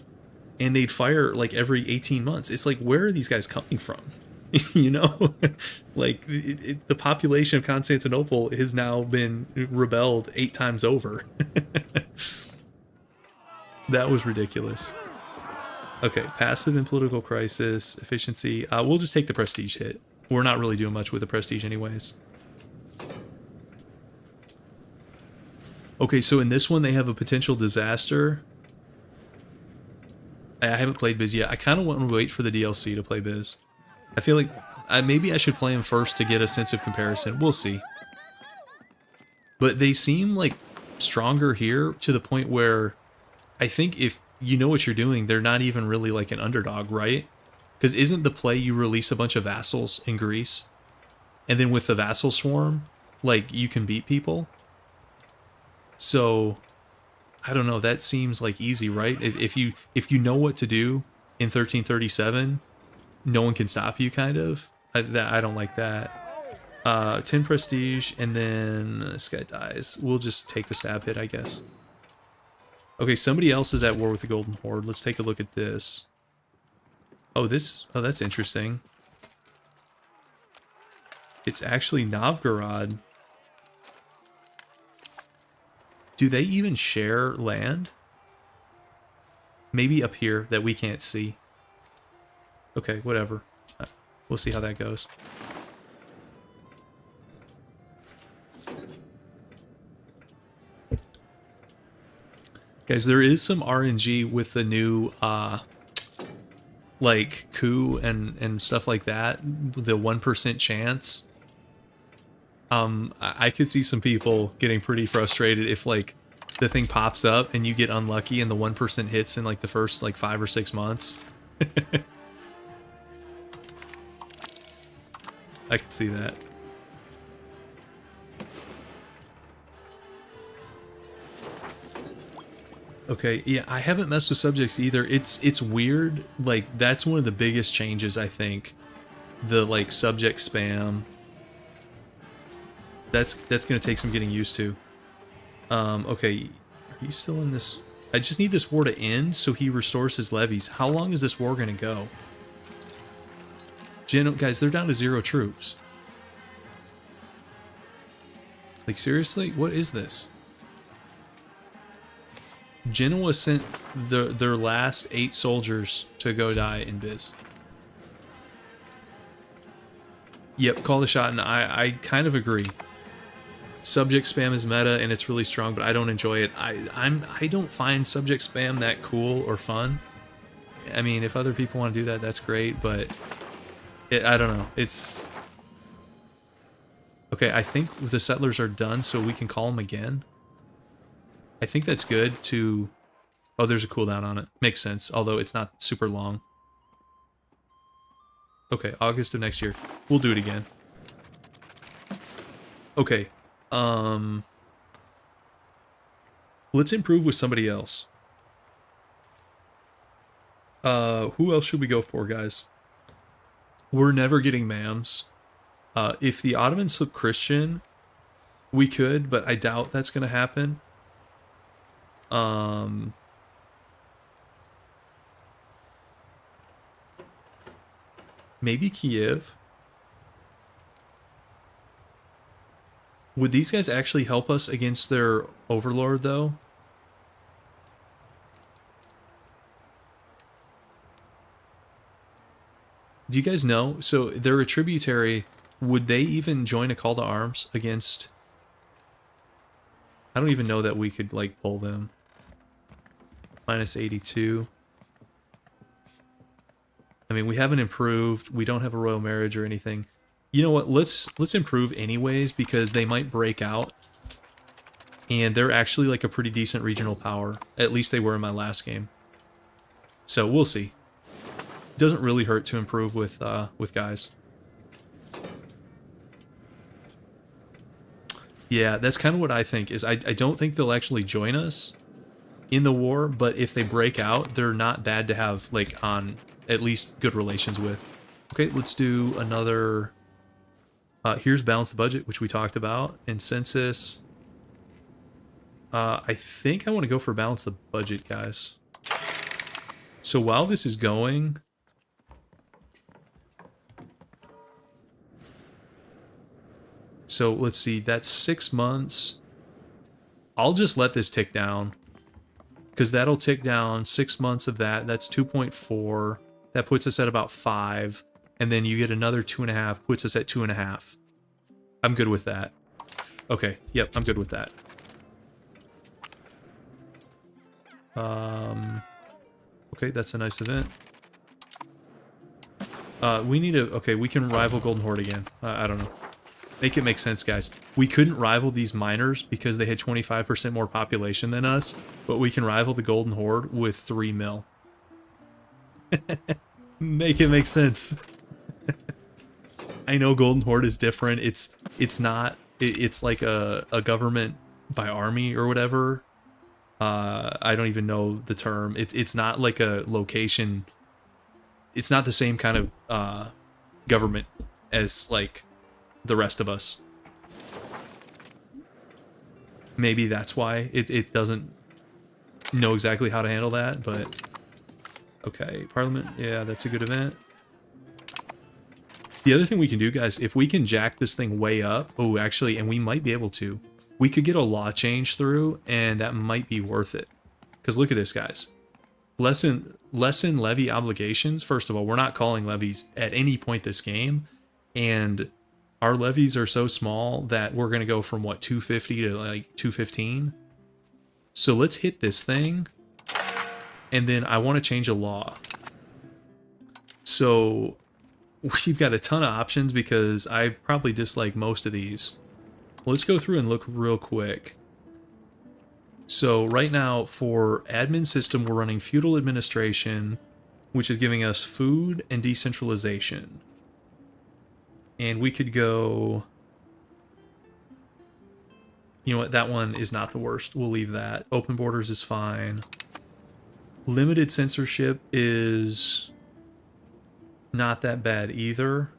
And they'd fire like every 18 months. It's like, where are these guys coming from? You know, like the population of Constantinople has now been rebelled 8 times over. That was ridiculous. Okay, passive and political crisis, efficiency. We'll just take the prestige hit. We're not really doing much with the prestige anyways. Okay, so in this one they have a potential disaster. I haven't played Biz yet. I kind of want to wait for the DLC to play Biz. I feel like maybe I should play him first to get a sense of comparison. We'll see. But they seem like stronger here to the point where I think if you know what you're doing, they're not even really like an underdog, right? Because isn't the play you release a bunch of vassals in Greece? And then with the vassal swarm, like you can beat people? So I don't know, that seems like easy, right? If you know what to do in 1337, no one can stop you, kind of. I don't like that. 10 prestige, and then this guy dies. We'll just take the stab hit, I guess. Okay, somebody else is at war with the Golden Horde. Let's take a look at this. Oh, that's interesting. It's actually Novgorod. Do they even share land? Maybe up here that we can't see. Okay, whatever. We'll see how that goes. Guys, there is some RNG with the new like coup and stuff like that. The 1% chance. I could see some people getting pretty frustrated if like the thing pops up and you get unlucky and the 1% hits in like the first like 5 or 6 months. I can see that. Okay, yeah, I haven't messed with subjects either. It's weird. Like that's one of the biggest changes, I think. The like subject spam. That's gonna take some getting used to. Okay, are you still in this? I just need this war to end so he restores his levies. How long is this war gonna go? Guys, they're down to 0 troops. Like seriously, what is this? Genoa sent their last 8 soldiers to go die in Biz. Yep, call the shot, and I kind of agree. Subject spam is meta and it's really strong, but I don't enjoy it. I don't find subject spam that cool or fun. I mean, if other people want to do that, that's great, but I don't know. It's okay. I think the settlers are done, so we can call them again. I think that's good to... Oh, there's a cooldown on it. Makes sense, although it's not super long. Okay, August of next year. We'll do it again. Okay. Let's improve with somebody else. Who else should we go for, guys? We're never getting Mams. If the Ottomans flip Christian, we could, but I doubt that's going to happen. Maybe Kiev. Would these guys actually help us against their overlord, though? Do you guys know? So they're a tributary. Would they even join a call to arms against... I don't even know that we could, like, pull them. Minus 82. I mean, we haven't improved. We don't have a royal marriage or anything. You know what? Let's improve anyways, because they might break out. And they're actually, like, a pretty decent regional power. At least they were in my last game. So, we'll see. Doesn't really hurt to improve with guys. Yeah, that's kind of what I think, is I don't think they'll actually join us in the war, but if they break out, they're not bad to have, like, on at least good relations with. Okay, let's do another. Here's balance the budget, which we talked about, and census. I think I want to go for balance the budget, guys. So while this is going, so let's see, that's 6 months. I'll just let this tick down because that'll tick down 6 months of that. That's 2.4. That puts us at about 5. And then you get another 2.5, puts us at 2.5. I'm good with that. Okay, yep, I'm good with that. Okay, that's a nice event. We need to, okay, we can rival Golden Horde again. I don't know. Make it make sense, guys. We couldn't rival these miners because they had 25% more population than us, but we can rival the Golden Horde with 3 mil. Make it make sense. I know Golden Horde is different. It's not, it's like a government by army or whatever. I don't even know the term. It's not like a location. It's not the same kind of government as like the rest of us. Maybe that's why it doesn't know exactly how to handle that, but okay, Parliament, yeah, that's a good event. The other thing we can do, guys, if we can jack this thing way up, oh, actually, and we might be able to, we could get a law change through, and that might be worth it. Because look at this, guys. Lessen levy obligations. First of all, we're not calling levies at any point this game, and our levies are so small that we're going to go from, what, 250 to, like, 215? So let's hit this thing, and then I want to change a law. So we've got a ton of options because I probably dislike most of these. Let's go through and look real quick. So right now for admin system, we're running feudal administration, which is giving us food and decentralization. And we could go, you know what, that one is not the worst. We'll leave that. Open borders is fine. Limited censorship is not that bad either.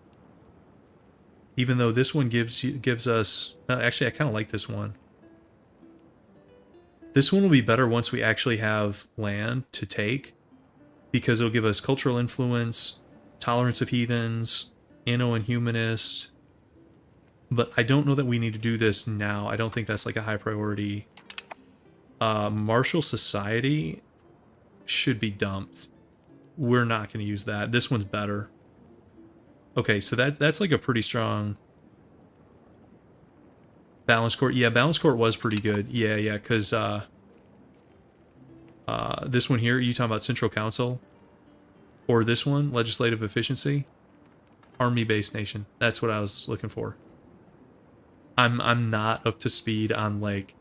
Even though this one gives us... actually, I kind of like this one. This one will be better once we actually have land to take, because it'll give us cultural influence, tolerance of heathens, Anno and humanist. But I don't know that we need to do this now. I don't think that's like a high priority. Martial society should be dumped. We're not going to use that. This one's better. Okay, so that's like a pretty strong balance court. Yeah, balance court was pretty good. Yeah, because this one here, you talking about central council, or this one, legislative efficiency, army-based nation. That's what I was looking for. I'm not up to speed on like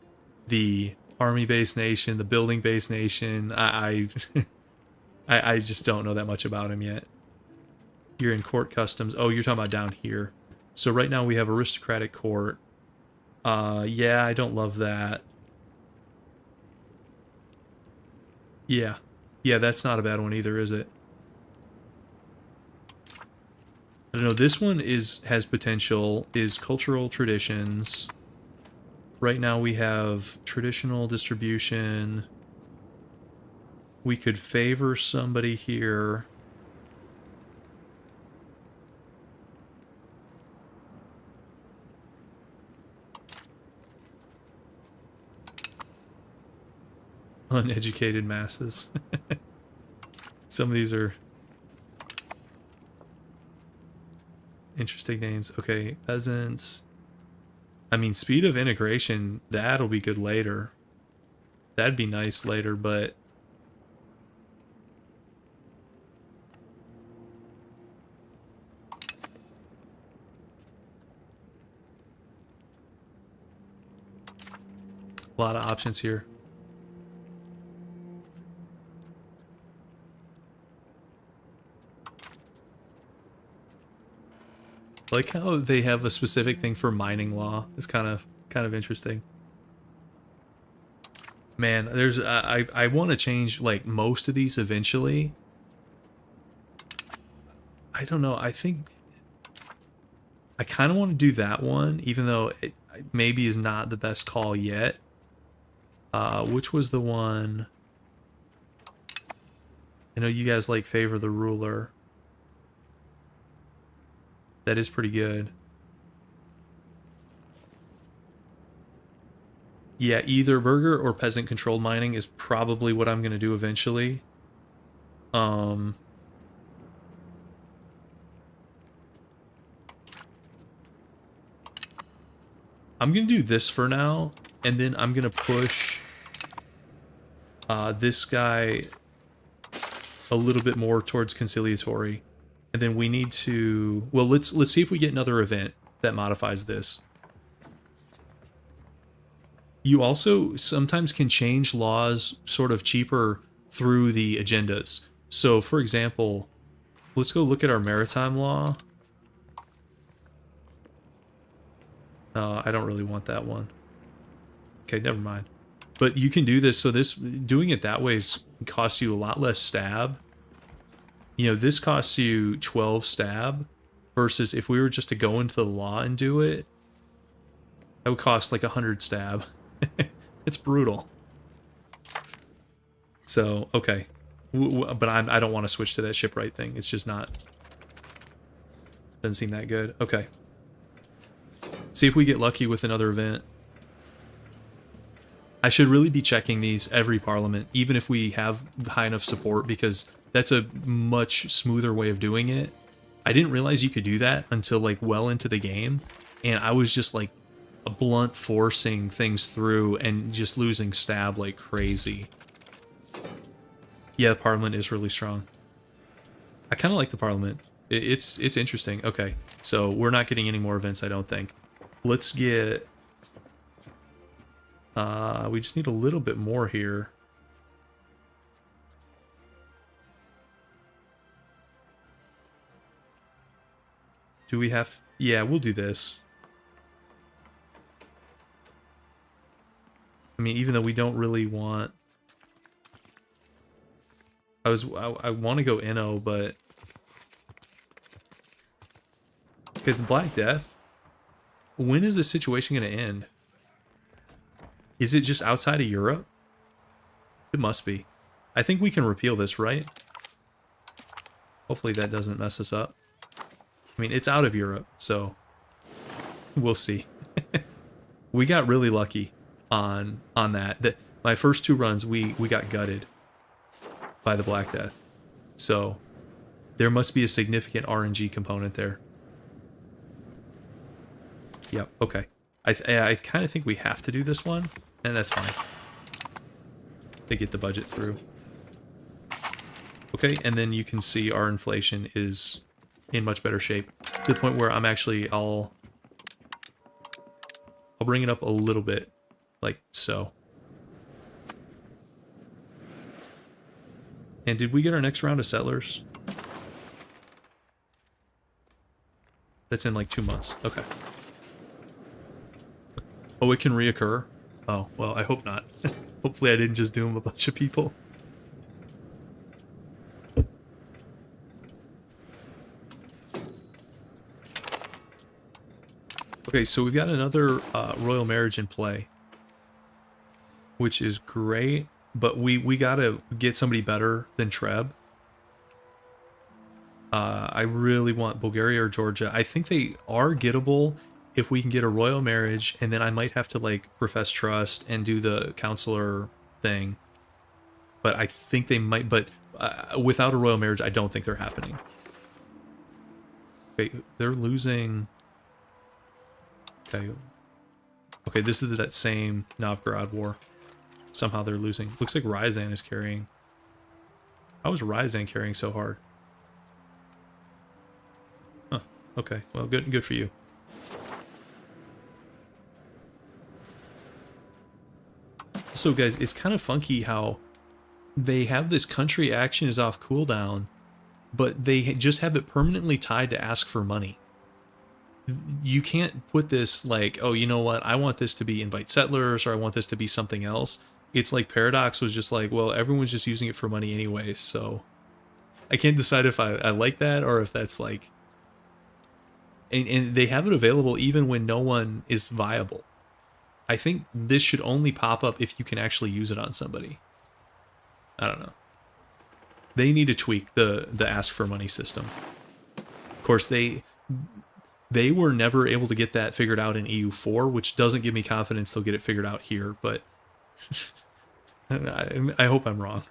the army-based nation, the building-based nation. I just don't know that much about him yet. You're in court customs. Oh, you're talking about down here. So right now we have aristocratic court. Yeah, I don't love that. Yeah. Yeah, that's not a bad one either, is it? I don't know, this one has potential, is cultural traditions. Right now we have traditional distribution. We could favor somebody here. Uneducated masses. Some of these are interesting names. Okay, peasants. I mean, speed of integration, that'll be good later. That'd be nice later, but a lot of options here. I like how they have a specific thing for mining law. It's kind of interesting. Man, there's I want to change like most of these eventually. I don't know. I think I kind of want to do that one, even though it maybe is not the best call yet. Which was the one? I know you guys like favor the ruler. That is pretty good. Yeah, either burger or peasant controlled mining is probably what I'm going to do eventually. I'm going to do this for now, and then I'm going to push this guy a little bit more towards conciliatory. And then we need to, well, let's see if we get another event that modifies this. You also sometimes can change laws sort of cheaper through the agendas. So, for example, let's go look at our maritime law. I don't really want that one. Okay, never mind. But you can do this. So this, doing it that way costs you a lot less stab. You know, this costs you 12 stab versus if we were just to go into the law and do it, that would cost like 100 stab. It's brutal. So, okay. But I don't want to switch to that shipwright thing. It's just not... Doesn't seem that good. Okay. See if we get lucky with another event. I should really be checking these every parliament, even if we have high enough support, because that's a much smoother way of doing it. I didn't realize you could do that until like well into the game, and I was just like a blunt forcing things through and just losing stab like crazy. Yeah, the parliament is really strong. I kind of like the parliament. It's interesting. Okay, so we're not getting any more events, I don't think. Let's get... we just need a little bit more here. Do we have... Yeah, we'll do this. I mean, even though we don't really want... I want to go Inno, but... Because Black Death... When is this situation going to end? Is it just outside of Europe? It must be. I think we can repeal this, right? Hopefully that doesn't mess us up. I mean, it's out of Europe, so we'll see. We got really lucky on that. My first two runs, we got gutted by the Black Death. So there must be a significant RNG component there. Yep, okay. I kind of think we have to do this one, and that's fine. To get the budget through. Okay, and then you can see our inflation is in much better shape. To the point where I'm actually, I'll bring it up a little bit, like so. And did we get our next round of settlers? That's in like 2 months. Okay. Oh, it can reoccur? Oh, well, I hope not. Hopefully I didn't just doom a bunch of people. Okay, so we've got another royal marriage in play, which is great, but we gotta get somebody better than Treb. I really want Bulgaria or Georgia. I think they are gettable if we can get a royal marriage, and then I might have to like profess trust and do the counselor thing. But I think they might, but without a royal marriage, I don't think they're happening. Okay, they're losing... Okay. Okay, this is that same Novgorod war. Somehow they're losing. Looks like Ryazan is carrying. How is Ryazan carrying so hard? Huh. Okay. Well, good for you. So guys, it's kind of funky how they have this country action is off cooldown, but they just have it permanently tied to ask for money. You can't put this like, oh, you know what, I want this to be invite settlers, or I want this to be something else. It's like Paradox was just like, well, everyone's just using it for money anyway, so I can't decide if I like that or if that's like, and they have it available even when no one is viable. I think this should only pop up if you can actually use it on somebody. I don't know. They need to tweak the ask for money system. Of course, they were never able to get that figured out in EU4, which doesn't give me confidence they'll get it figured out here, but I hope I'm wrong.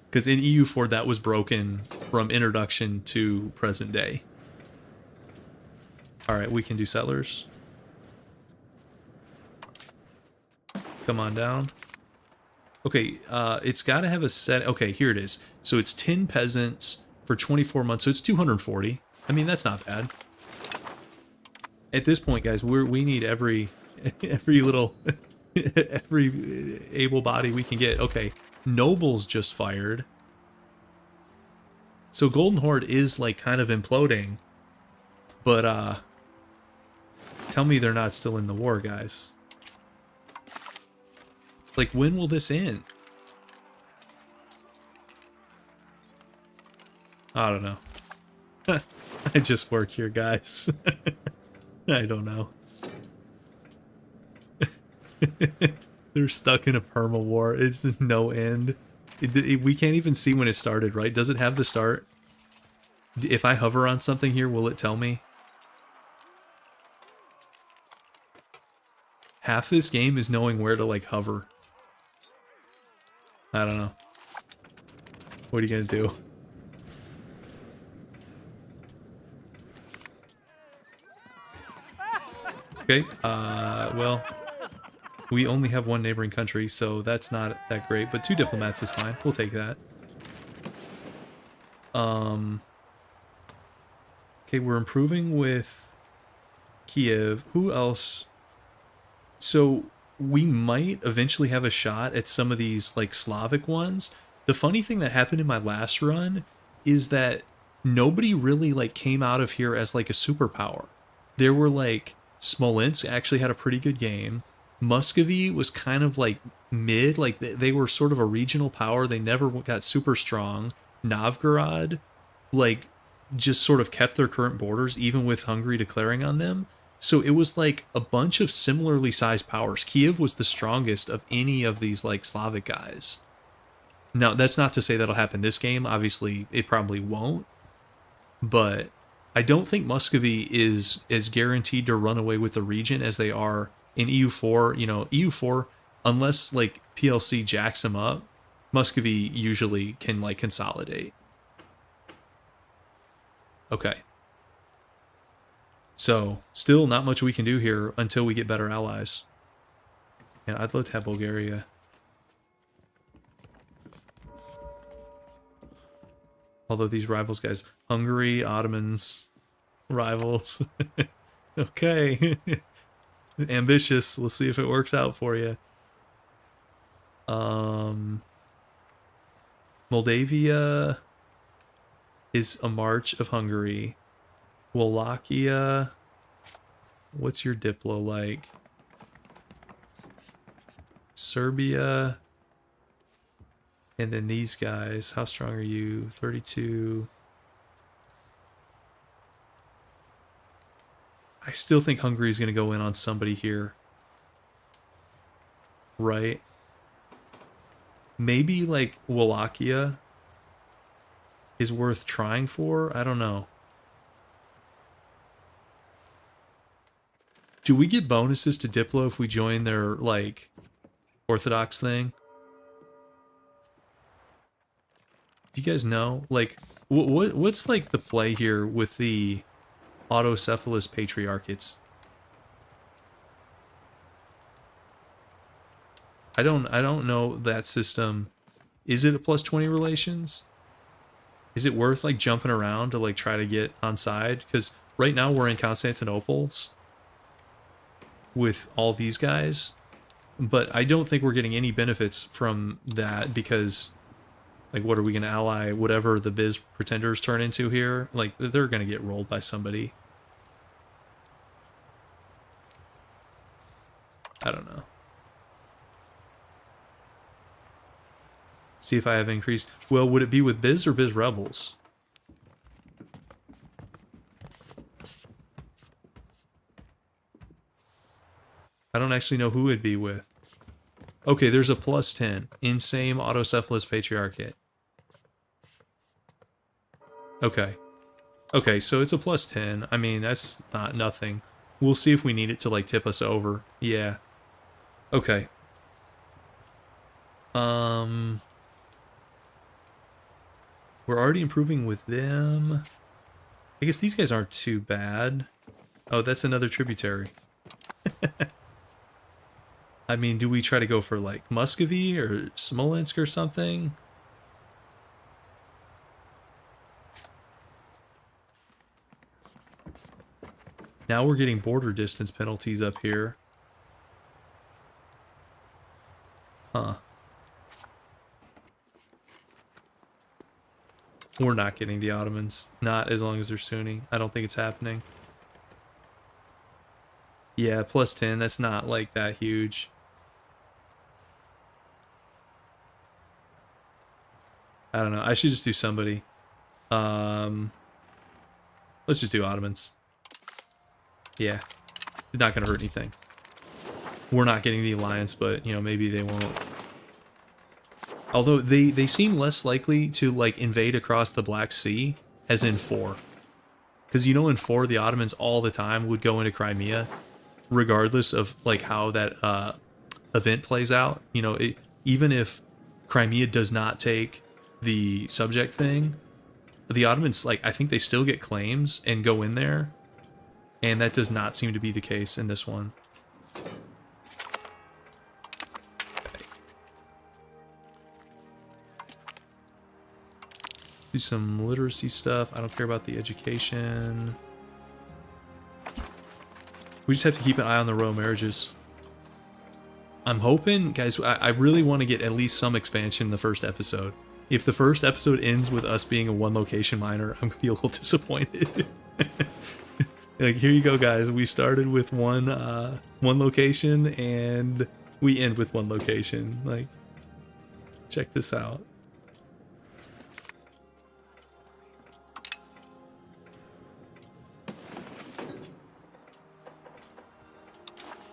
Because in EU4, that was broken from introduction to present day. All right, we can do settlers. Come on down. Okay, it's got to have a set. Okay, here it is. So it's 10 peasants for 24 months. So it's 240. I mean, that's not bad. At this point, guys, we need every little every able body we can get. Okay, nobles just fired. So Golden Horde is like kind of imploding, but tell me they're not still in the war, guys. Like, when will this end? I don't know. I just work here, guys. I don't know. They're stuck in a perma war. It's no end. We can't even see when it started, right? Does it have the start? If I hover on something here, will it tell me? Half this game is knowing where to, like, hover. I don't know. What are you gonna do? Okay, well, we only have one neighboring country, so that's not that great, but 2 diplomats is fine. We'll take that. Okay, we're improving with Kiev. Who else? So we might eventually have a shot at some of these like Slavic ones. The funny thing that happened in my last run is that nobody really like came out of here as like a superpower. There were like Smolensk actually had a pretty good game. Muscovy was kind of like mid, like they were sort of a regional power. They never got super strong. Novgorod, like, just sort of kept their current borders, even with Hungary declaring on them. So it was like a bunch of similarly sized powers. Kiev was the strongest of any of these like Slavic guys. Now, that's not to say that'll happen this game. Obviously, it probably won't. But I don't think Muscovy is as guaranteed to run away with the region as they are in EU4. You know, EU4, unless like PLC jacks them up, Muscovy usually can like consolidate. Okay. So, still not much we can do here until we get better allies. And I'd love to have Bulgaria. Although these rivals, guys, Hungary, Ottomans, rivals. Okay. Ambitious. Let's see if it works out for you. Moldavia is a march of Hungary. Wallachia. What's your Diplo like? Serbia. And then these guys. How strong are you? 32. I still think Hungary is going to go in on somebody here. Right? Maybe like Wallachia is worth trying for? I don't know. Do we get bonuses to Diplo if we join their, like, Orthodox thing? Do you guys know? Like, what's, like, the play here with the autocephalous patriarchates? I don't know that system. Is it a +20 relations? Is it worth, like, jumping around to, like, try to get on side? Because right now we're in Constantinople's with all these guys, but I don't think we're getting any benefits from that because, like, what are we going to ally whatever the biz pretenders turn into here? Like, they're going to get rolled by somebody. I don't know. See if I have increased. Well, would it be with Biz or Biz Rebels? I don't actually know who it'd be with. Okay, there's a +10. Insane Autocephalous Patriarchate. Okay. Okay, so it's a +10. I mean, that's not nothing. We'll see if we need it to, like, tip us over. Yeah. Okay. We're already improving with them. I guess these guys aren't too bad. Oh, that's another tributary. I mean, do we try to go for, like, Muscovy or Smolensk or something? Now we're getting border distance penalties up here. Huh. We're not getting the Ottomans. Not as long as they're Sunni. I don't think it's happening. Yeah, +10. That's not, like, that huge. I don't know. I should just do somebody. Let's just do Ottomans. Yeah. It's not going to hurt anything. We're not getting the alliance, but, you know, maybe they won't. Although they seem less likely to, like, invade across the Black Sea, as in 4. Because, you know, in 4, the Ottomans all the time would go into Crimea, regardless of, like, how that event plays out. You know, even if Crimea does not take the subject thing, the Ottomans, like, I think they still get claims and go in there. And that does not seem to be the case in this one. Do some literacy stuff. I don't care about the education. We just have to keep an eye on the royal marriages. I'm hoping, guys, I really want to get at least some expansion in the first episode. If the first episode ends with us being a one location miner, I'm going to be a little disappointed. Like, here you go, guys. We started with one location, and we end with one location. Like, check this out.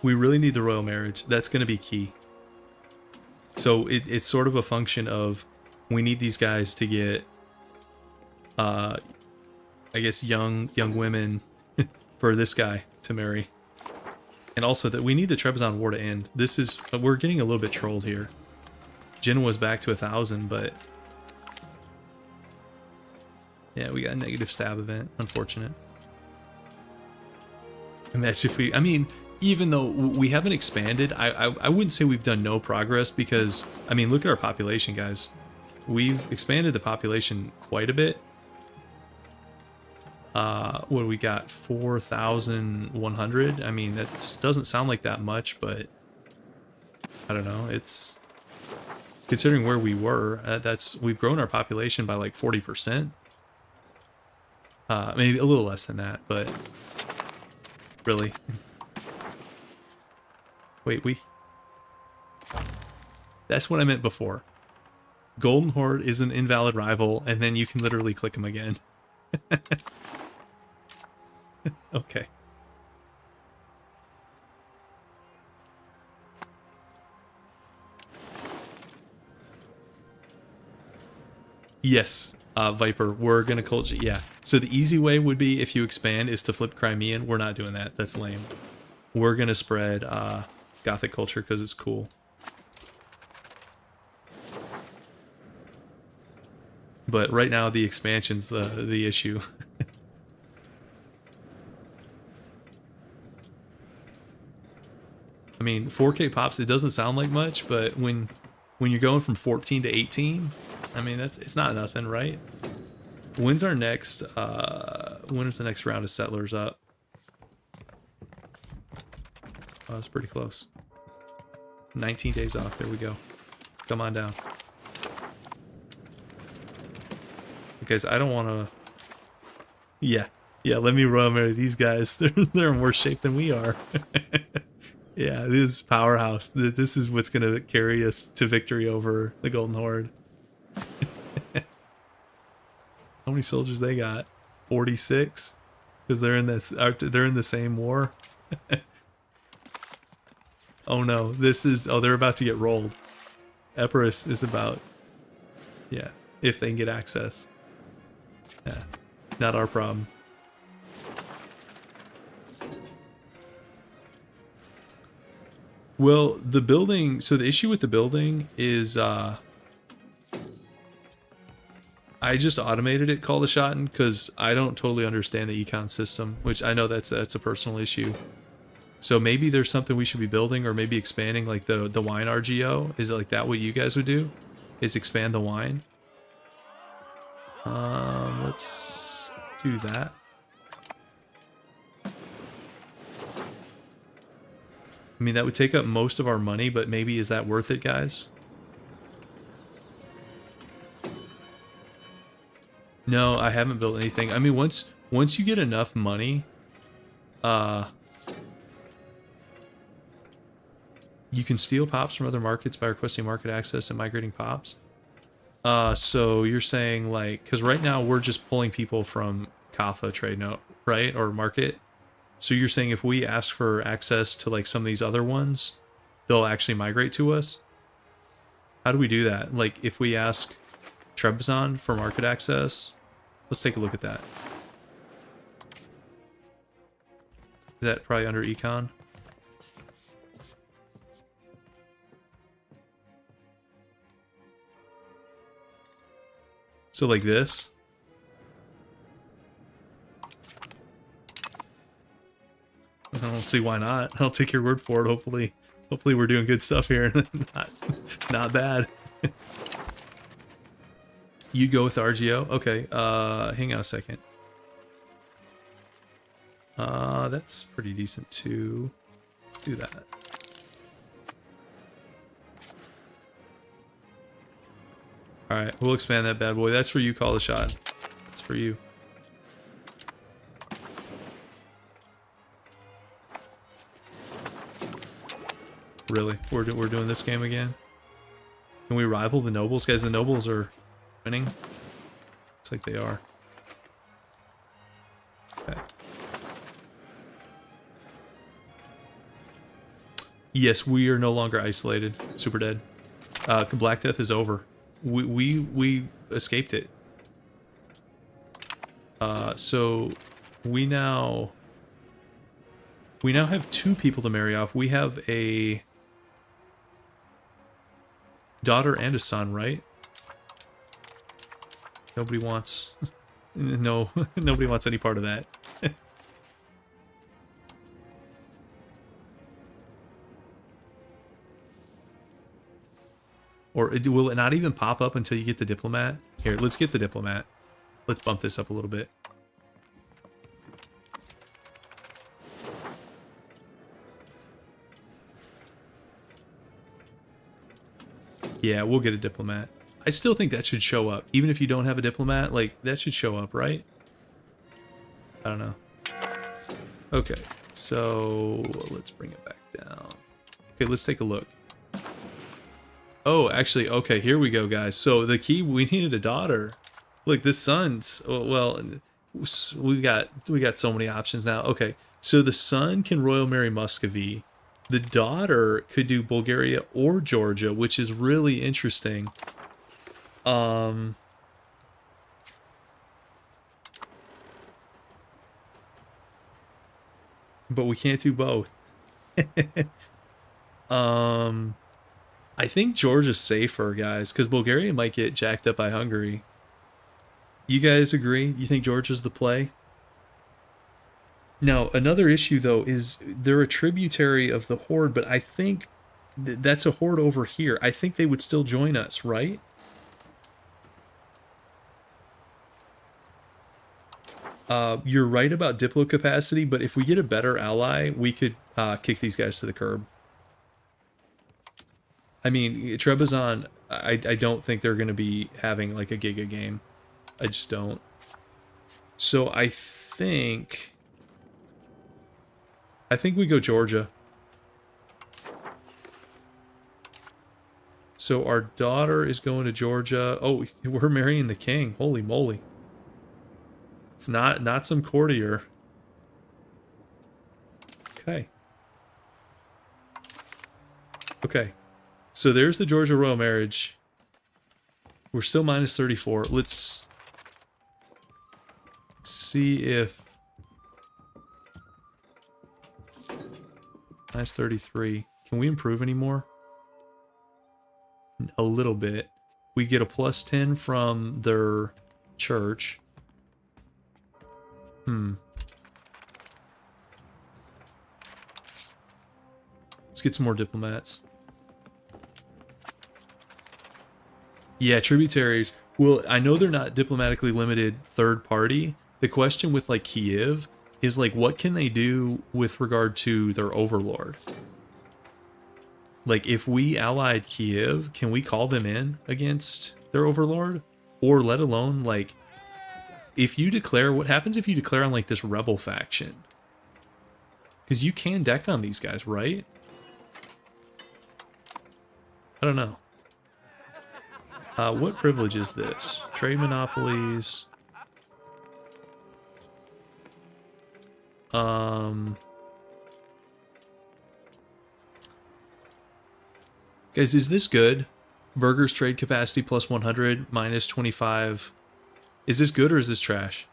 We really need the royal marriage. That's going to be key. So it's sort of a function of we need these guys to get, I guess, young women for this guy to marry. And also that we need the Trebizond War to end. This is, we're getting a little bit trolled here. Genoa's back to 1,000, but yeah, we got a negative stab event. Unfortunate. Imagine if we, I mean, even though we haven't expanded, I wouldn't say we've done no progress because, I mean, look at our population, guys. We've expanded the population quite a bit. What do we got? 4,100? I mean, that doesn't sound like that much, but I don't know. It's, considering where we were, we've grown our population by like 40%. Maybe a little less than that, but really. Wait, that's what I meant before. Golden Horde is an invalid rival, and then you can literally click him again. Okay. Yes, Viper, we're gonna culture. Yeah. So the easy way would be, if you expand, is to flip Crimean. We're not doing that. That's lame. We're gonna spread Gothic culture because it's cool. But right now, the expansion's the issue. I mean, 4K pops, it doesn't sound like much, but when you're going from 14 to 18, I mean, it's not nothing, right? When's our next, when is the next round of settlers up? Oh, that's pretty close. 19 days off, there we go. Come on down. Because I don't want to... Yeah, let me royal marry these guys. They're in worse shape than we are. Yeah, this is powerhouse. This is what's going to carry us to victory over the Golden Horde. How many soldiers they got? 46? Because they're in this. They're in the same war. Oh no! This is. Oh, they're about to get rolled. Epirus is about. Yeah, if they can get access. Yeah, not our problem. Well, the building. So the issue with the building is. I just automated it, call the shot, because I don't totally understand the econ system, which I know that's a personal issue. So maybe there's something we should be building, or maybe expanding, like the wine RGO. Is it like that what you guys would do? Is expand the wine? Let's do that. I mean, that would take up most of our money, but maybe is that worth it, guys? No, I haven't built anything. I mean, once you get enough money, you can steal pops from other markets by requesting market access and migrating pops. So you're saying, like, because right now we're just pulling people from Kaffa trade note, right, or market. So you're saying if we ask for access to like some of these other ones, they'll actually migrate to us? How do we do that? Like, if we ask Trebizond for market access, let's take a look at that. Is that probably under econ? So like this. I don't see why not. I'll take your word for it. Hopefully we're doing good stuff here. not bad. You go with RGO? Okay, hang on a second. That's pretty decent too. Let's do that. Alright, we'll expand that bad boy. That's for you, call the shot. That's for you. Really? We're doing this game again? Can we rival the nobles? Guys, the nobles are winning. Looks like they are. Okay. Yes, we are no longer isolated. Super dead. Black Death is over. We escaped it. So we now have 2 people to marry off. We have a daughter and a son, right? Nobody wants no nobody wants any part of that. Or will it not even pop up until you get the diplomat? Here, let's get the diplomat. Let's bump this up a little bit. Yeah, we'll get a diplomat. I still think that should show up. Even if you don't have a diplomat, like, that should show up, right? I don't know. Okay, so let's bring it back down. Okay, let's take a look. Oh, actually, okay, here we go, guys. So the key, we needed a daughter. Look, the son's, well, we got so many options now. Okay, so the son can royal marry Muscovy. The daughter could do Bulgaria or Georgia, which is really interesting. But we can't do both. I think Georgia's safer, guys, because Bulgaria might get jacked up by Hungary. You guys agree? You think Georgia's the play? Now, another issue, though, is they're a tributary of the Horde, but I think that's a Horde over here. I think they would still join us, right? You're right about Diplo capacity, but if we get a better ally, we could kick these guys to the curb. I mean, Trebizond, I don't think they're going to be having like a Giga game. I just don't. So I think we go Georgia. So our daughter is going to Georgia. Oh, we're marrying the king. Holy moly. It's not some courtier. Okay. Okay. So there's the Georgia royal marriage. We're still minus 34. Let's see if minus 33. Can we improve anymore? A little bit. We get a plus 10 from their church. Let's get some more diplomats. Yeah, tributaries. Well, I know they're not diplomatically limited third party. The question with like Kiev is like, what can they do with regard to their overlord? Like, if we allied Kiev, can we call them in against their overlord? Or let alone, like, if you declare, what happens if you declare on like this rebel faction? Because you can deck on these guys, right? I don't know. What privilege is this? Trade monopolies. Guys, is this good? Burgers trade capacity plus 100, minus 25. Is this good or is this trash?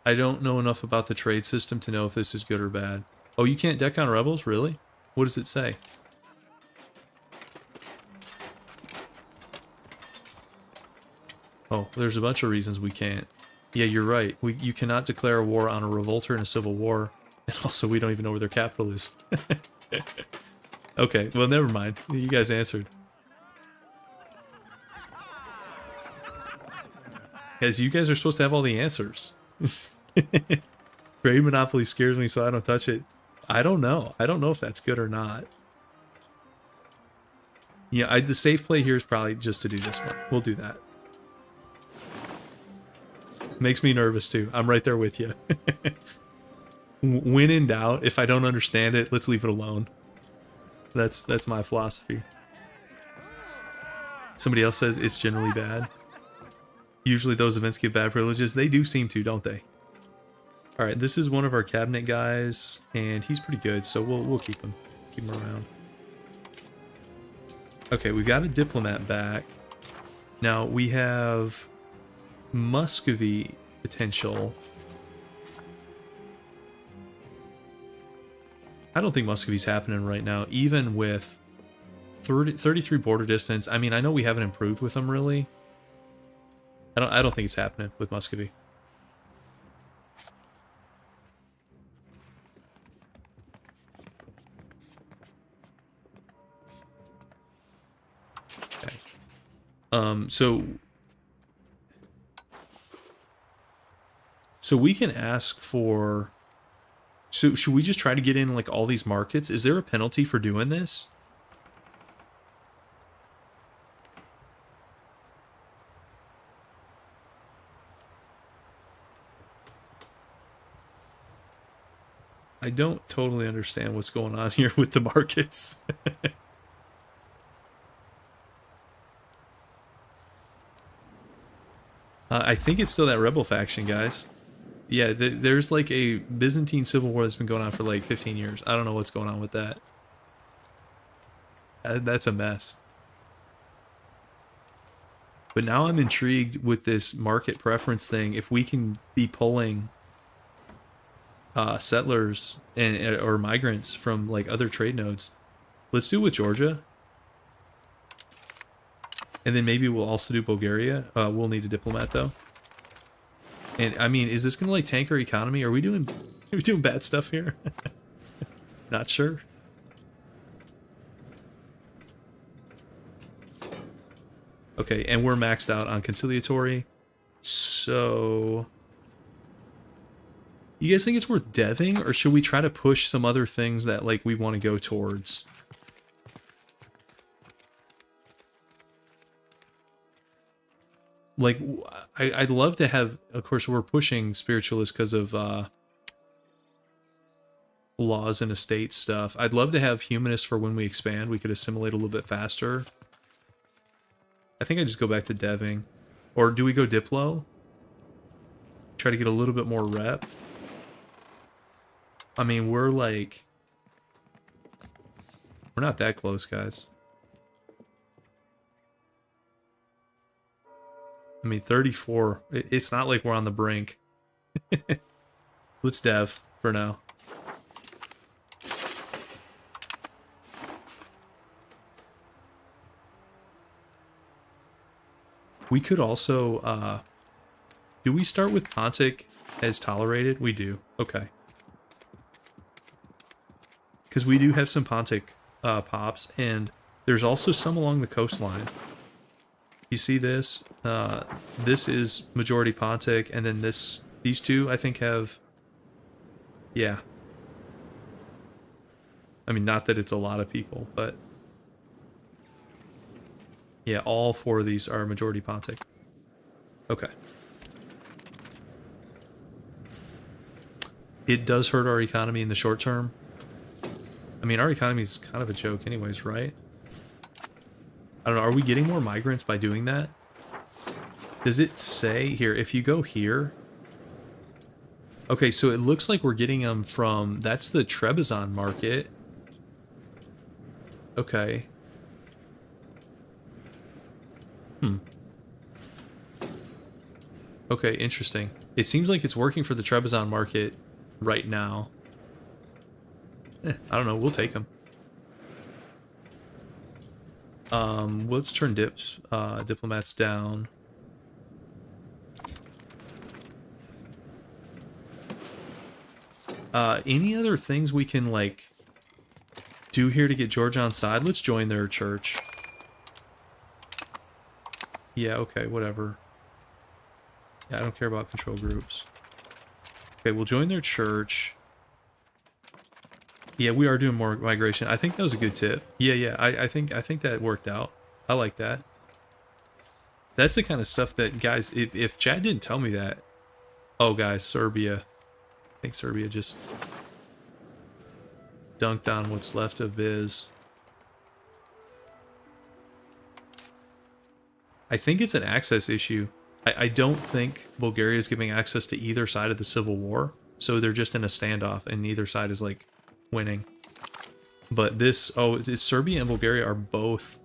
I don't know enough about the trade system to know if this is good or bad. Oh, you can't deck on rebels? Really? What does it say? Oh, there's a bunch of reasons we can't. Yeah, you're right. You cannot declare a war on a revolter in a civil war. And also, we don't even know where their capital is. Okay, well, never mind. You guys answered. Guys, you guys are supposed to have all the answers. Trade monopoly scares me, so I don't touch it. I don't know. I don't know if that's good or not. Yeah, the safe play here is probably just to do this one. We'll do that. Makes me nervous too. I'm right there with you. When in doubt, if I don't understand it, let's leave it alone. That's my philosophy. Somebody else says it's generally bad. Usually those events give bad privileges. They do seem to, don't they? All right, this is one of our cabinet guys, and he's pretty good, so we'll keep him. Keep him around. Okay, we got a diplomat back. Now we have Muscovy potential. I don't think Muscovy's happening right now, even with 33 border distance. I mean, I know we haven't improved with them really. I don't think it's happening with Muscovy. Okay. So we can ask for. So should we just try to get in like all these markets? Is there a penalty for doing this? I don't totally understand what's going on here with the markets. I think it's still that rebel faction, guys. Yeah, there's like a Byzantine civil war that's been going on for like 15 years. I don't know what's going on with that. That's a mess. But now I'm intrigued with this market preference thing. If we can be pulling settlers or migrants from like other trade nodes, let's do it with Georgia. And then maybe we'll also do Bulgaria. We'll need a diplomat though. And I mean, is this gonna like tank our economy? Are we doing bad stuff here? Not sure. Okay, and we're maxed out on conciliatory. So you guys think it's worth deving, or should we try to push some other things that like we want to go towards? like I'd love to have, of course we're pushing spiritualists because of laws and estate stuff. I'd love to have humanists for when we expand. We could assimilate a little bit faster. I think I just go back to deving. Or do we go Diplo? Try to get a little bit more rep. I mean, we're like... We're not that close, guys. I mean, 34. It's not like we're on the brink. Let's dev for now. We could also, do we start with Pontic as tolerated? We do. Okay. Because we do have some Pontic pops, and there's also some along the coastline. You see this? This is majority Pontic, and then these two, I think, have... Yeah. I mean, not that it's a lot of people, but... Yeah, all 4 of these are majority Pontic. Okay. It does hurt our economy in the short term. I mean, our economy is kind of a joke anyways, right? I don't know, are we getting more migrants by doing that? Does it say here, if you go here... Okay, so it looks like we're getting them from... That's the Trebizond market. Okay. Okay, interesting. It seems like it's working for the Trebizond market right now. I don't know, we'll take them. Let's turn diplomats down. Any other things we can, like, do here to get Georgia on side? Let's join their church. Yeah, okay, whatever. Yeah, I don't care about control groups. Okay, we'll join their church. Yeah, we are doing more migration. I think that was a good tip. Yeah, I think that worked out. I like that. That's the kind of stuff that, guys, if Chad didn't tell me that... Oh, guys, Serbia. I think Serbia just dunked on what's left of Biz. I think it's an access issue. I don't think Bulgaria is giving access to either side of the civil war, so they're just in a standoff, and neither side is, like, winning. But this... Oh, Serbia and Bulgaria are both...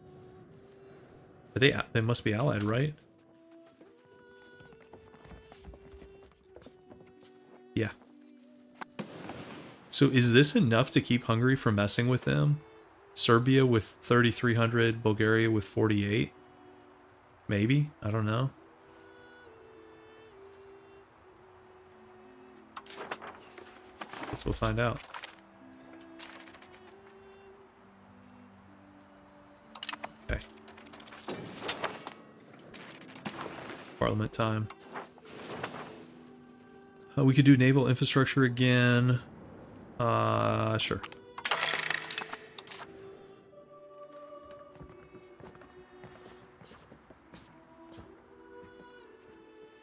They must be allied, right? Yeah. So is this enough to keep Hungary from messing with them? Serbia with 3,300, Bulgaria with 48? Maybe? I don't know. Guess we'll find out. Okay. Parliament time. We could do naval infrastructure again. Sure.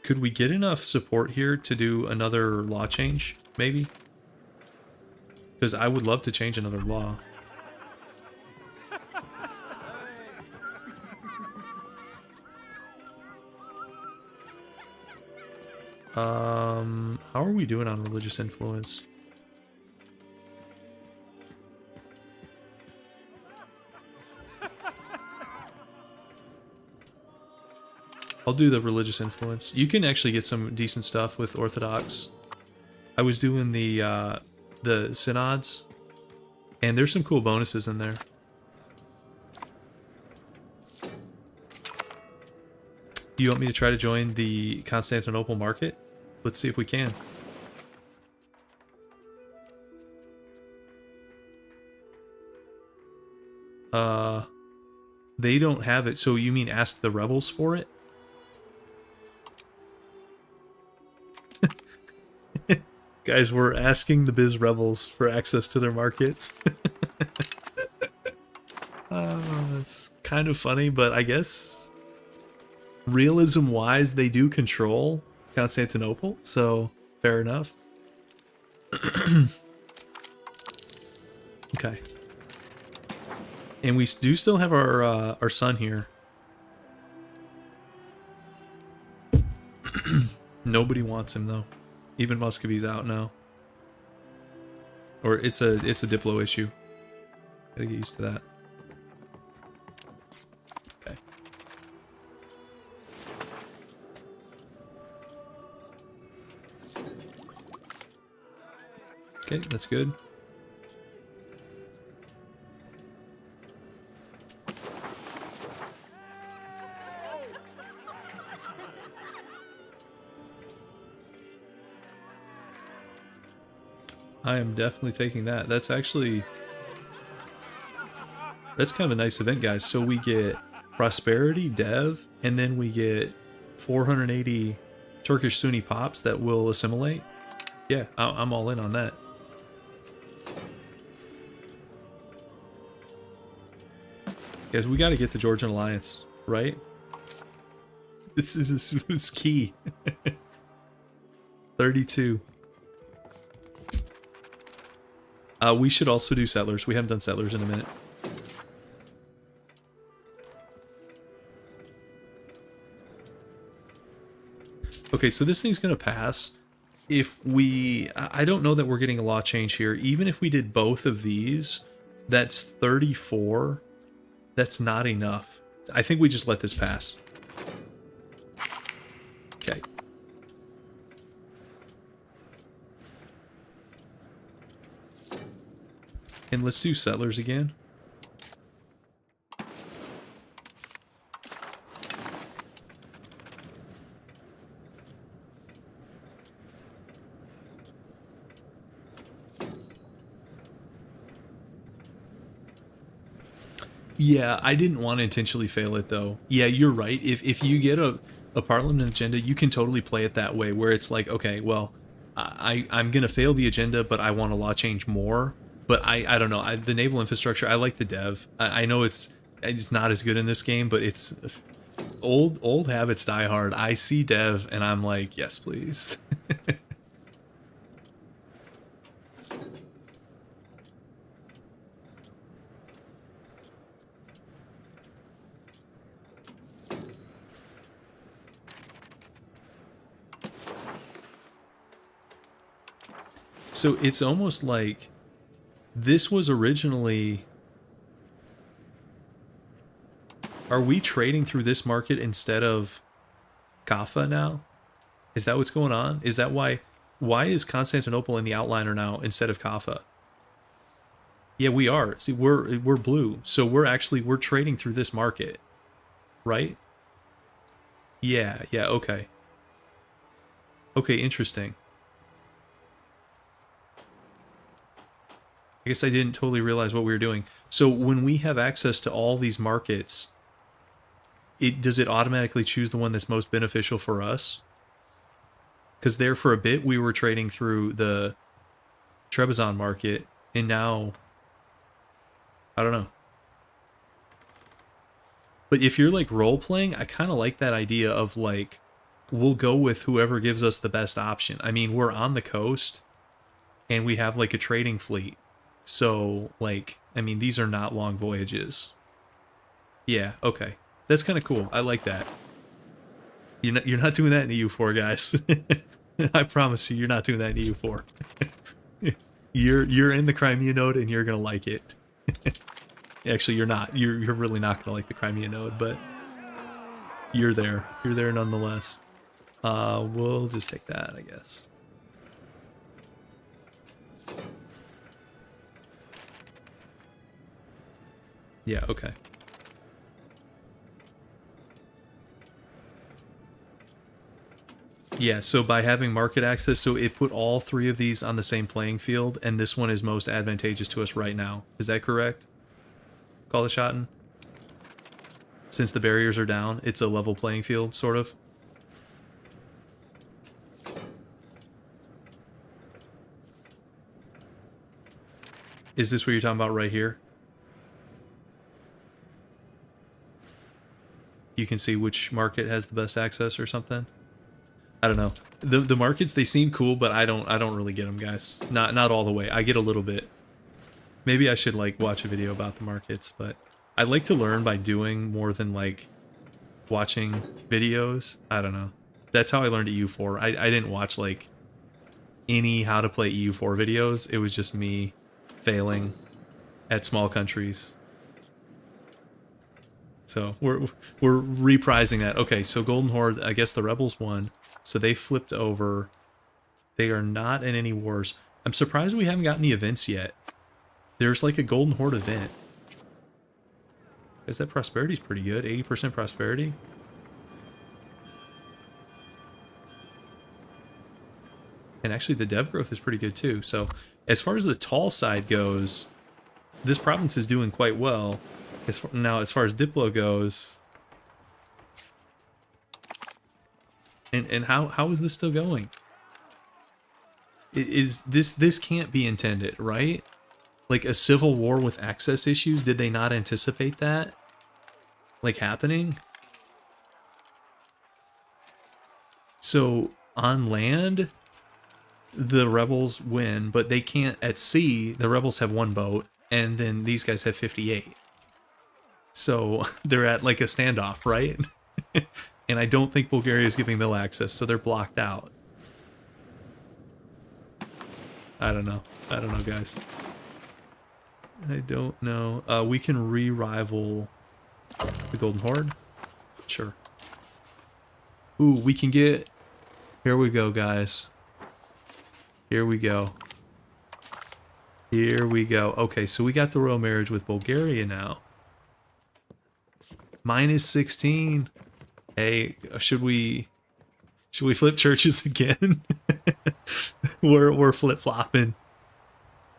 Could we get enough support here to do another law change? Maybe? Because I would love to change another law. How are we doing on religious influence? I'll do the religious influence. You can actually get some decent stuff with Orthodox. I was doing the synods, and there's some cool bonuses in there. Do you want me to try to join the Constantinople market? Let's see if we can. They don't have it, so you mean ask the rebels for it? Guys, we're asking the Biz Rebels for access to their markets. It's kind of funny, but I guess realism wise, they do control Constantinople, so fair enough. Okay. And we do still have our son here. Nobody wants him though. Even Muscovy's out now. Or it's a Diplo issue. Gotta get used to that. Okay. Okay, that's good. I am definitely taking that. That's actually... That's kind of a nice event, guys. So we get Prosperity, Dev, and then we get 480 Turkish Sunni pops that will assimilate. Yeah, I'm all in on that. Guys, we got to get the Georgian Alliance, right? This is key. 32. We should also do settlers. We haven't done settlers in a minute. Okay, so this thing's gonna pass. If we... I don't know that we're getting a law change here. Even if we did both of these, that's 34. That's not enough. I think we just let this pass. Okay. And let's do settlers again. Yeah, I didn't want to intentionally fail it though. Yeah, you're right. If you get a parliament agenda, you can totally play it that way where it's like, okay, well, I'm gonna fail the agenda, but I want a law change more. But I don't know. The naval infrastructure, I like the dev. I know it's not as good in this game, but it's old habits die hard. I see dev and I'm like, yes, please. So it's almost like this was originally... Are we trading through this market instead of Kaffa now? Is that what's going on? Is that why is Constantinople in the outliner now instead of Kaffa? Yeah, we are. See, we're blue. So we're trading through this market. Right? Yeah, okay. Okay, interesting. I guess I didn't totally realize what we were doing. So when we have access to all these markets, does it automatically choose the one that's most beneficial for us? Because there for a bit we were trading through the Trebizond market, and now I don't know. But if you're like role playing, I kind of like that idea of like we'll go with whoever gives us the best option. I mean, we're on the coast and we have like a trading fleet. So, like, I mean, these are not long voyages. Yeah, okay. That's kind of cool. I like that. You're not doing that in EU4, guys. I promise you're not doing that in EU4. You're in the Crimea node and you're gonna like it. Actually, you're not. You're really not gonna like the Crimea node, but you're there. You're there nonetheless. We'll just take that, I guess. Yeah, okay. Yeah, so by having market access, so it put all three of these on the same playing field, and this one is most advantageous to us right now. Is that correct? Call the Shotten? Since the barriers are down, it's a level playing field, sort of? Is this what you're talking about right here? You you can see which market has the best access or something. I don't know. The markets, they seem cool, but I don't really get them, guys. Not all the way. I get a little bit. Maybe I should like watch a video about the markets, but I like to learn by doing more than like watching videos. I don't know. That's how I learned EU4. I didn't watch like any how to play EU4 videos. It was just me failing at small countries. So we're reprising that. Okay, so Golden Horde, I guess the rebels won. So they flipped over. They are not in any wars. I'm surprised we haven't gotten the events yet. There's like a Golden Horde event. Because that prosperity's pretty good. 80% prosperity. And actually the dev growth is pretty good too. So as far as the tall side goes, this province is doing quite well. Now as far as Diplo goes, and how is this still going? Is this can't be intended, right? Like a civil war with access issues? Did they not anticipate that like happening? So on land, the rebels win, but they can't at sea. The rebels have 1 boat, and then these guys have 58. So they're at like a standoff, right? And I don't think Bulgaria is giving mill access, so they're blocked out. I don't know. I don't know, guys. I don't know. We can re-rival the Golden Horde. Sure. Ooh, we can get... Here we go, guys. Here we go. Here we go. Okay, so we got the royal marriage with Bulgaria now. -16. Hey, should we flip churches again? we're flip-flopping.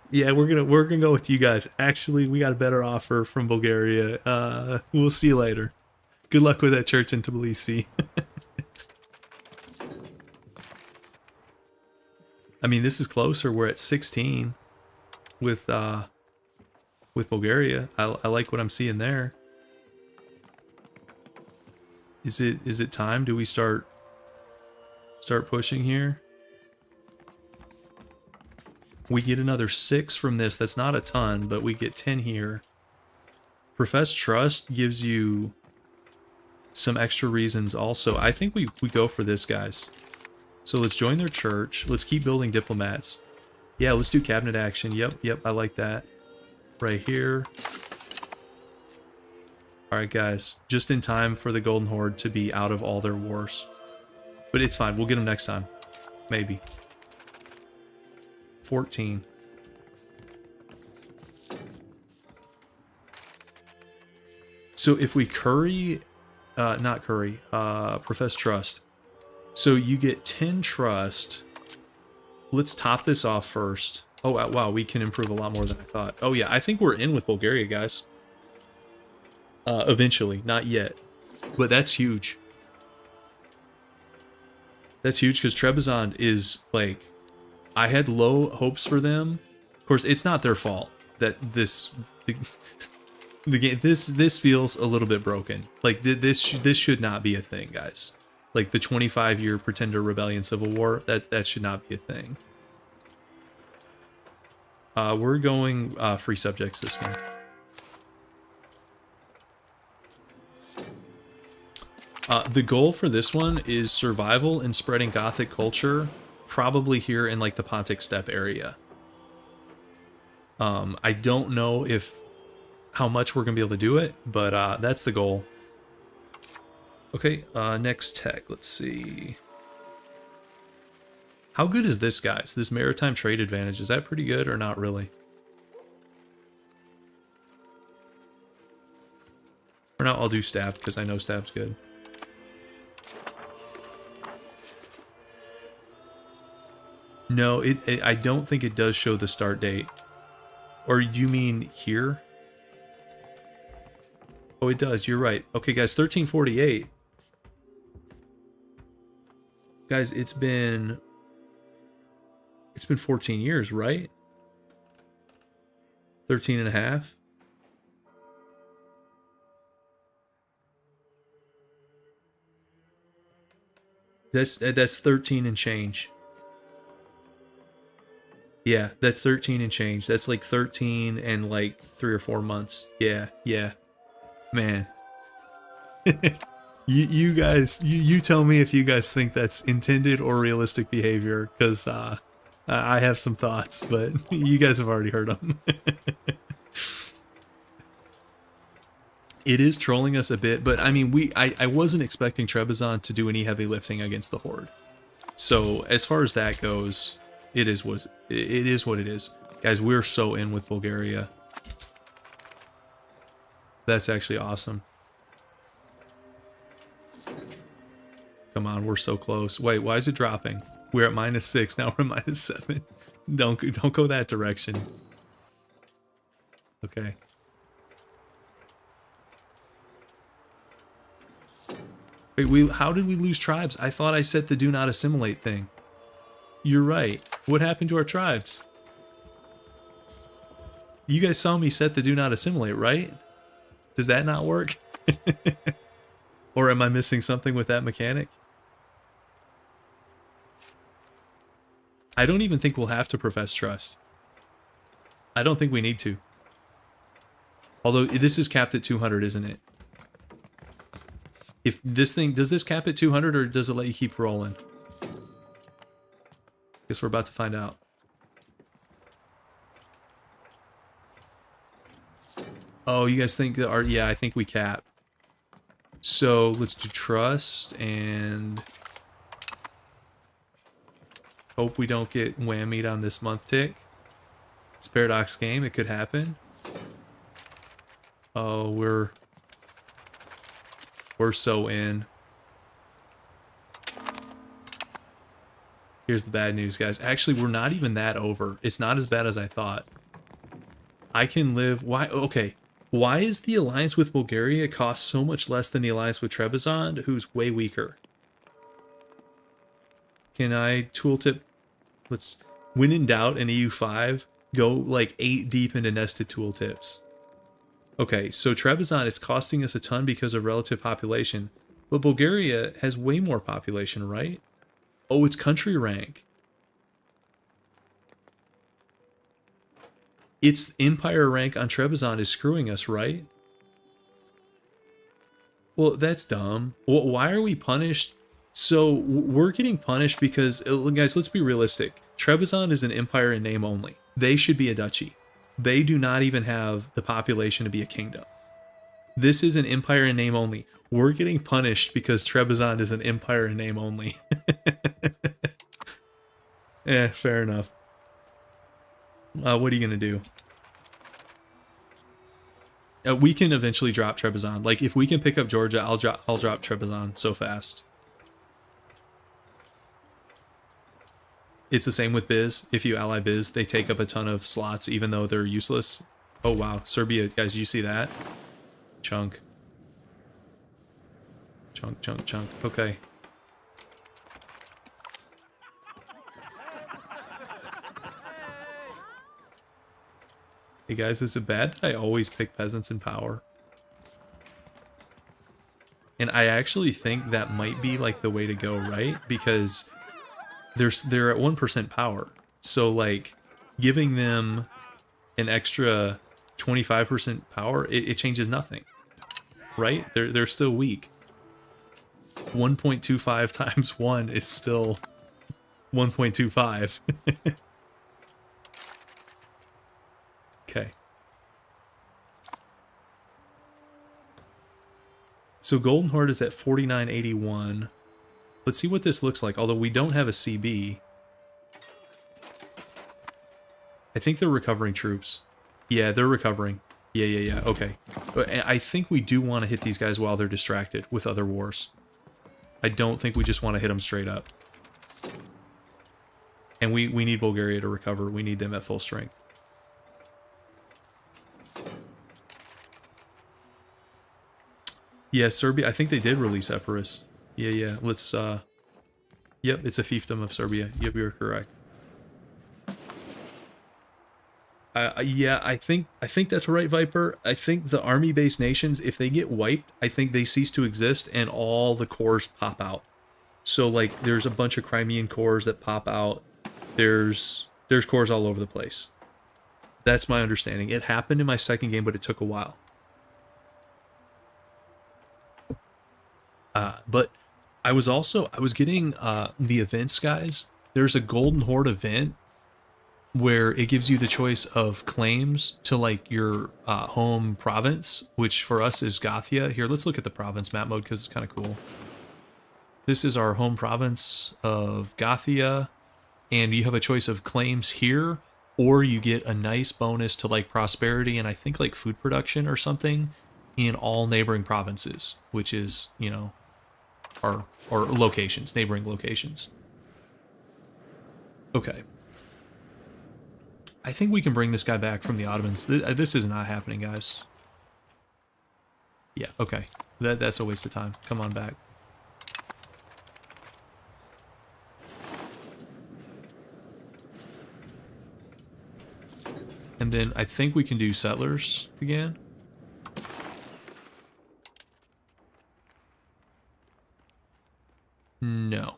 Yeah, we're gonna go with you guys. Actually, we got a better offer from Bulgaria. We'll see you later. Good luck with that church in Tbilisi. I mean, this is closer. We're at 16 with Bulgaria. I like what I'm seeing there. Is it time? Do we start pushing here? We get another 6 from this. That's not a ton, but we get 10 here. Profess trust gives you some extra reasons also. I think we go for this, guys. So let's join their church. Let's keep building diplomats. Yeah, let's do cabinet action. Yep, I like that. Right here. Alright, guys. Just in time for the Golden Horde to be out of all their wars. But it's fine. We'll get them next time. Maybe. 14. So if we profess trust. So you get 10 trust. Let's top this off first. Oh, wow, we can improve a lot more than I thought. Oh yeah, I think we're in with Bulgaria, guys. Eventually, not yet. But that's huge. That's huge because Trebizond is like... I had low hopes for them. Of course, it's not their fault that this feels a little bit broken. Like this should not be a thing, guys. Like the 25-year Pretender Rebellion Civil War, that should not be a thing. We're going free subjects this game. The goal for this one is survival and spreading Gothic culture. Probably here in like the Pontic Steppe area. I don't know how much we're gonna be able to do it, but that's the goal. Okay, next tech. Let's see. How good is this, guys? This maritime trade advantage, is that pretty good or not really? For now, I'll do stab because I know stab's good. No, I don't think it does show the start date. Or do you mean here? Oh, it does. You're right. Okay, guys, 1348. Guys, it's been 14 years, right? 13 and a half. That's 13 and change. Yeah, that's 13 and change. That's like 13 and like 3 or 4 months. Yeah, yeah. Man. You guys, you tell me if you guys think that's intended or realistic behavior, because I have some thoughts, but you guys have already heard them. It is trolling us a bit, but I mean, I wasn't expecting Trebizond to do any heavy lifting against the Horde. So as far as that goes, it is what it is. Guys, we're so in with Bulgaria. That's actually awesome. Come on, we're so close. Wait, why is it dropping? We're at -6, now we're at -7. Don't go that direction. Okay. Wait, how did we lose tribes? I thought I set the do not assimilate thing. You're right. What happened to our tribes? You guys saw me set the do not assimilate, right? Does that not work? Or am I missing something with that mechanic? I don't even think we'll have to profess trust. I don't think we need to. Although this is capped at 200, isn't it? If this thing, does this cap at 200 or does it let you keep rolling? Guess we're about to find out. Oh, you guys think that yeah, I think we cap. So let's do trust and hope we don't get whammied on this month tick. It's Paradox game, it could happen. Oh, we're so in. Here's the bad news, guys. Actually, we're not even that over. It's not as bad as I thought. I can live... Why? Okay. Why is the alliance with Bulgaria cost so much less than the alliance with Trebizond, who's way weaker? Can I tooltip... Let's... When in doubt in EU5, go like 8 deep into nested tooltips. Okay, so Trebizond, it's costing us a ton because of relative population. But Bulgaria has way more population, right? Oh, it's country rank. It's empire rank on Trebizond is screwing us, right? Well, that's dumb. Why are we punished? So we're getting punished because, guys, let's be realistic. Trebizond is an empire in name only. They should be a duchy. They do not even have the population to be a kingdom. This is an empire in name only. We're getting punished because Trebizond is an empire in name only. Fair enough. What are you going to do? We can eventually drop Trebizond. Like, if we can pick up Georgia, I'll drop Trebizond so fast. It's the same with Biz. If you ally Biz, they take up a ton of slots even though they're useless. Oh wow, Serbia, guys, you see that? Chunk. Chunk, chunk, chunk. Okay. Hey guys, is it bad that I always pick peasants in power? And I actually think that might be like the way to go, right? Because they're at 1% power. So like giving them an extra 25% power, it changes nothing. Right? They're still weak. 1.25 times 1 is still 1.25. Okay. So Golden Horde is at 4981. Let's see what this looks like, although we don't have a CB. I think they're recovering troops. Yeah, they're recovering. Yeah, okay. But I think we do want to hit these guys while they're distracted with other wars. I don't think we just want to hit them straight up. And we need Bulgaria to recover. We need them at full strength. Yeah, Serbia, I think they did release Epirus. Yeah, let's, yep, it's a fiefdom of Serbia. Yep, you're correct. Yeah, I think that's right, Viper. I think the army-based nations, if they get wiped, I think they cease to exist and all the cores pop out. So like there's a bunch of Crimean cores that pop out. There's cores all over the place. That's my understanding. It happened in my second game, but it took a while. But I was getting the events, guys. There's a Golden Horde event where it gives you the choice of claims to like your home province, which for us is Gothia. Here, let's look at the province map mode because it's kind of cool. This is our home province of Gothia, and you have a choice of claims here, or you get a nice bonus to like prosperity and I think like food production or something in all neighboring provinces, which is, you know, our locations, neighboring locations. Okay. I think we can bring this guy back from the Ottomans. This is not happening, guys. Yeah, okay. That's a waste of time. Come on back. And then I think we can do settlers again. No.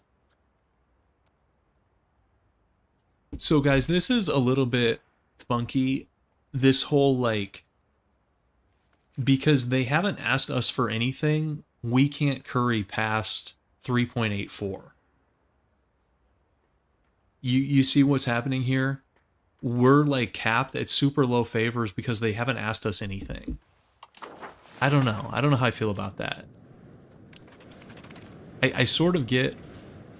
So guys, this is a little bit funky. This whole like, because they haven't asked us for anything, we can't curry past 3.84. You see what's happening here? We're like capped at super low favors because they haven't asked us anything. I don't know. I don't know how I feel about that. I sort of get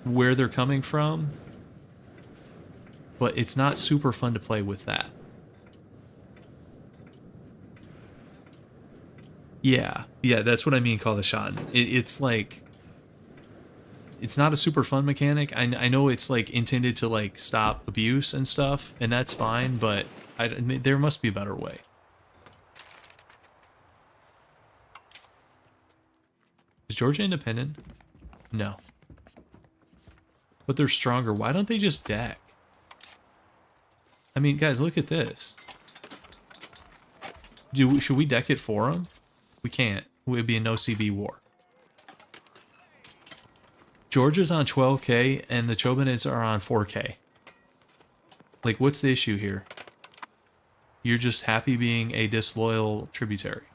where they're coming from, but it's not super fun to play with that. Yeah, that's what I mean, call the shot. It's like, it's not a super fun mechanic. I know it's like intended to like stop abuse and stuff, and that's fine, but there must be a better way. Is Georgia independent? No. But they're stronger. Why don't they just deck? I mean, guys, look at this. Should we deck it for them? We can't. It would be a no CB war. Georgia's on 12K and the Chobanids are on 4K. Like, what's the issue here? You're just happy being a disloyal tributary.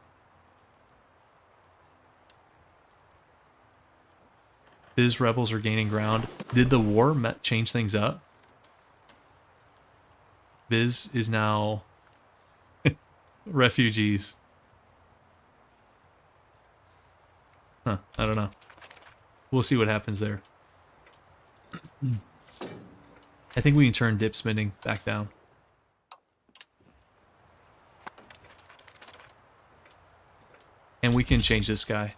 Biz rebels are gaining ground. Did the war change things up? Biz is now refugees. Huh, I don't know. We'll see what happens there. I think we can turn dip spending back down. And we can change this guy.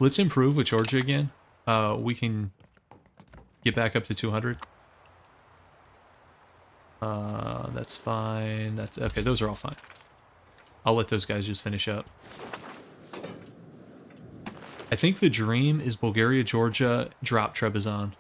Let's improve with Georgia again. We can get back up to 200. That's fine. That's okay. Those are all fine. I'll let those guys just finish up. I think the dream is Bulgaria, Georgia, drop Trebizond.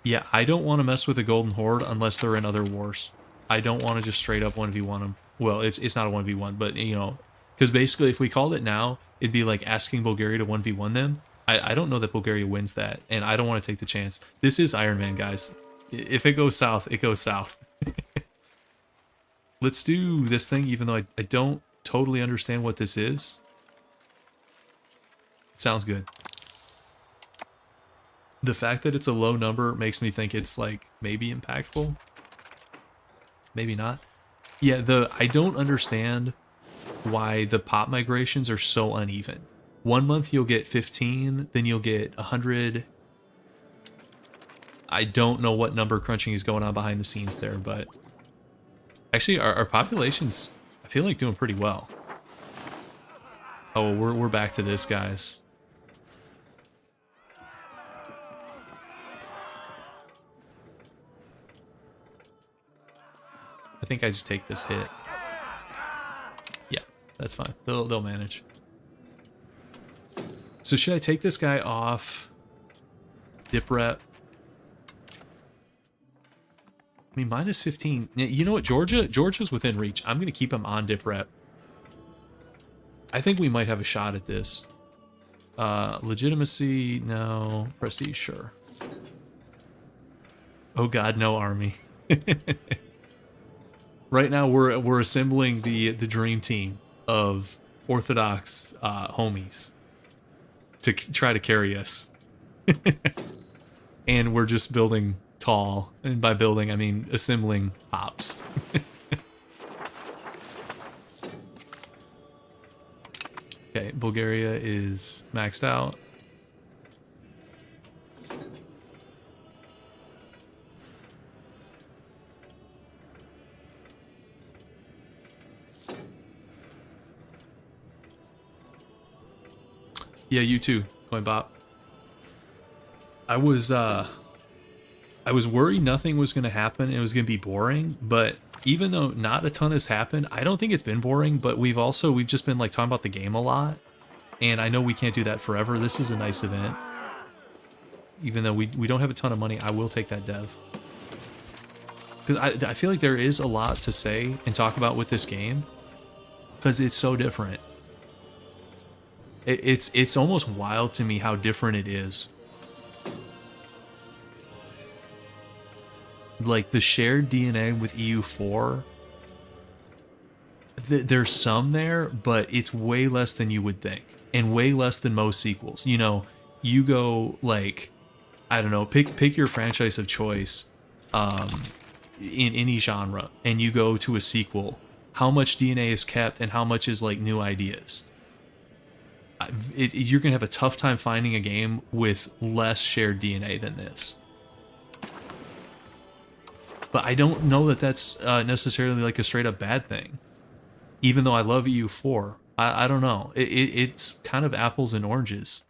Yeah, I don't want to mess with the Golden Horde unless they're in other wars. I don't want to just straight up 1v1 them. Well, it's not a 1v1, but, you know, because basically if we called it now, it'd be like asking Bulgaria to 1v1 them. I don't know that Bulgaria wins that, and I don't want to take the chance. This is Iron Man, guys. If it goes south, it goes south. Let's do this thing, even though I don't totally understand what this is. It sounds good. The fact that it's a low number makes me think it's like maybe impactful. Maybe not. Yeah, I don't understand why the pop migrations are so uneven. 1 month you'll get 15, then you'll get 100. I don't know what number crunching is going on behind the scenes there, but actually our population's, I feel like, doing pretty well. Oh, we're back to this, guys. I think I just take this hit. Yeah, that's fine. They'll manage. So should I take this guy off? Dip rep. I mean, minus 15. You know what? Georgia's within reach. I'm going to keep him on dip rep. I think we might have a shot at this. Legitimacy, no. Prestige, sure. Oh God, no army. Right now, we're assembling the dream team of Orthodox homies to try to carry us, and we're just building tall, and by building I mean assembling hops. Okay, Bulgaria is maxed out. Yeah, you too, Coinbop. I was worried nothing was going to happen and it was going to be boring, but even though not a ton has happened, I don't think it's been boring, but we've just been like talking about the game a lot, and I know we can't do that forever. This is a nice event. Even though we don't have a ton of money, I will take that dev. Because I feel like there is a lot to say and talk about with this game, because it's so different. It's almost wild to me how different it is. Like the shared DNA with EU4, there's some there, but it's way less than you would think, and way less than most sequels. You know, you go like, I don't know, pick your franchise of choice, in any genre, and you go to a sequel. How much DNA is kept, and how much is like new ideas? You're gonna have a tough time finding a game with less shared DNA than this. But I don't know that that's necessarily like a straight up bad thing. Even though I love EU4, I don't know. It's kind of apples and oranges.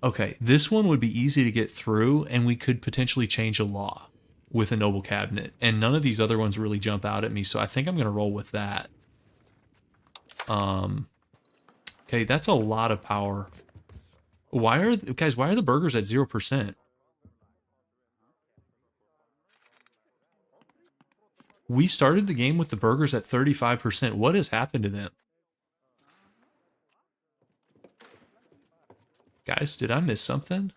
Okay, this one would be easy to get through, and we could potentially change a law with a noble cabinet. And none of these other ones really jump out at me, so I think I'm gonna roll with that. Okay, that's a lot of power. Why are the burgers at 0%? We started the game with the burgers at 35%. What has happened to them? Guys, did I miss something?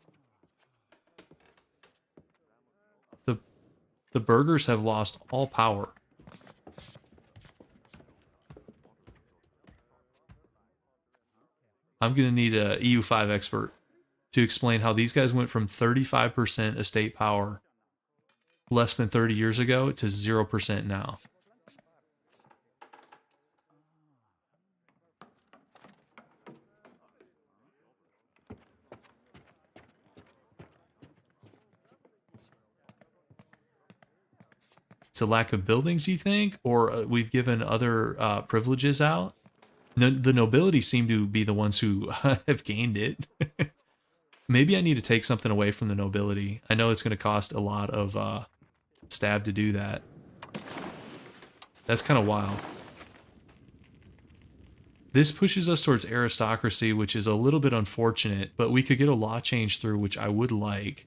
The burgers have lost all power. I'm going to need a EU5 expert to explain how these guys went from 35% estate power less than 30 years ago to 0% now. It's a lack of buildings, you think? Or we've given other privileges out? The nobility seem to be the ones who have gained it. Maybe I need to take something away from the nobility. I know it's going to cost a lot of stab to do that. That's kind of wild. This pushes us towards aristocracy, which is a little bit unfortunate, but we could get a law change through, which I would like.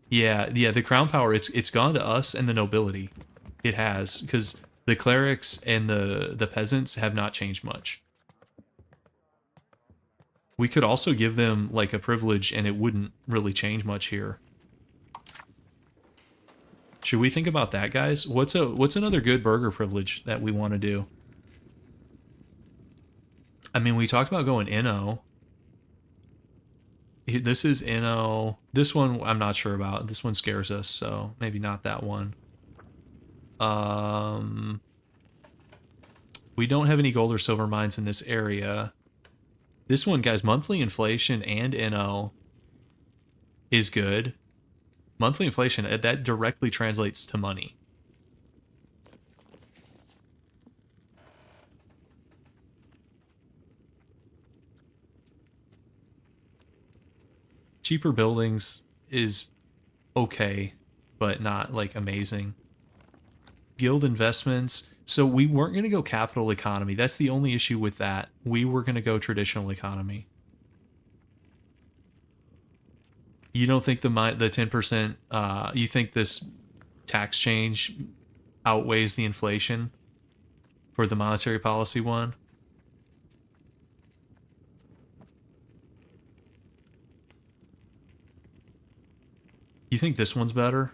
Yeah, the crown power, it's gone to us and the nobility. It has, because the clerics and the peasants have not changed much. We could also give them like a privilege and it wouldn't really change much here. Should we think about that, guys? What's another good burger privilege that we want to do? I mean, we talked about going NO. This is NO. This one I'm not sure about. This one scares us, so maybe not that one. We don't have any gold or silver mines in this area. This one, guys, monthly inflation and NO is good. Monthly inflation, that directly translates to money. Cheaper buildings is okay, but not like amazing. Guild investments. So we weren't going to go capital economy. That's the only issue with that. We were going to go traditional economy. You don't think the 10%, you think this tax change outweighs the inflation for the monetary policy one. You think this one's better?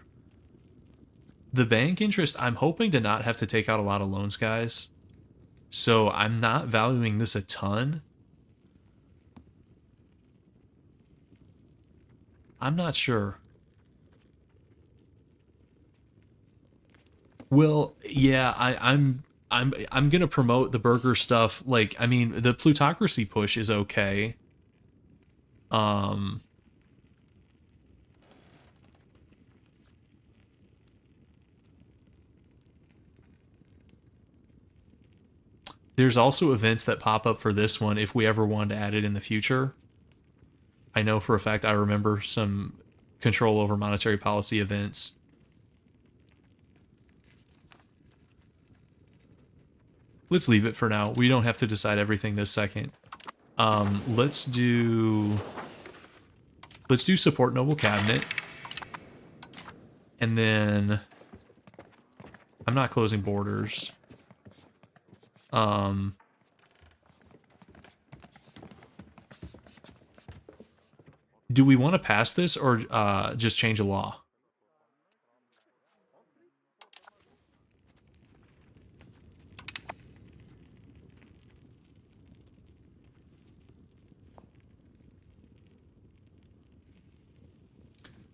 The bank interest, I'm hoping to not have to take out a lot of loans, guys. So I'm not valuing this a ton. I'm not sure. Well, yeah, I'm gonna promote the burger stuff. Like, I mean, the plutocracy push is okay. Um, there's also events that pop up for this one if we ever wanted to add it in the future. I know for a fact I remember some control over monetary policy events. Let's leave it for now. We don't have to decide everything this second. Let's do support noble cabinet. And then I'm not closing borders. Do we want to pass this or just change a law?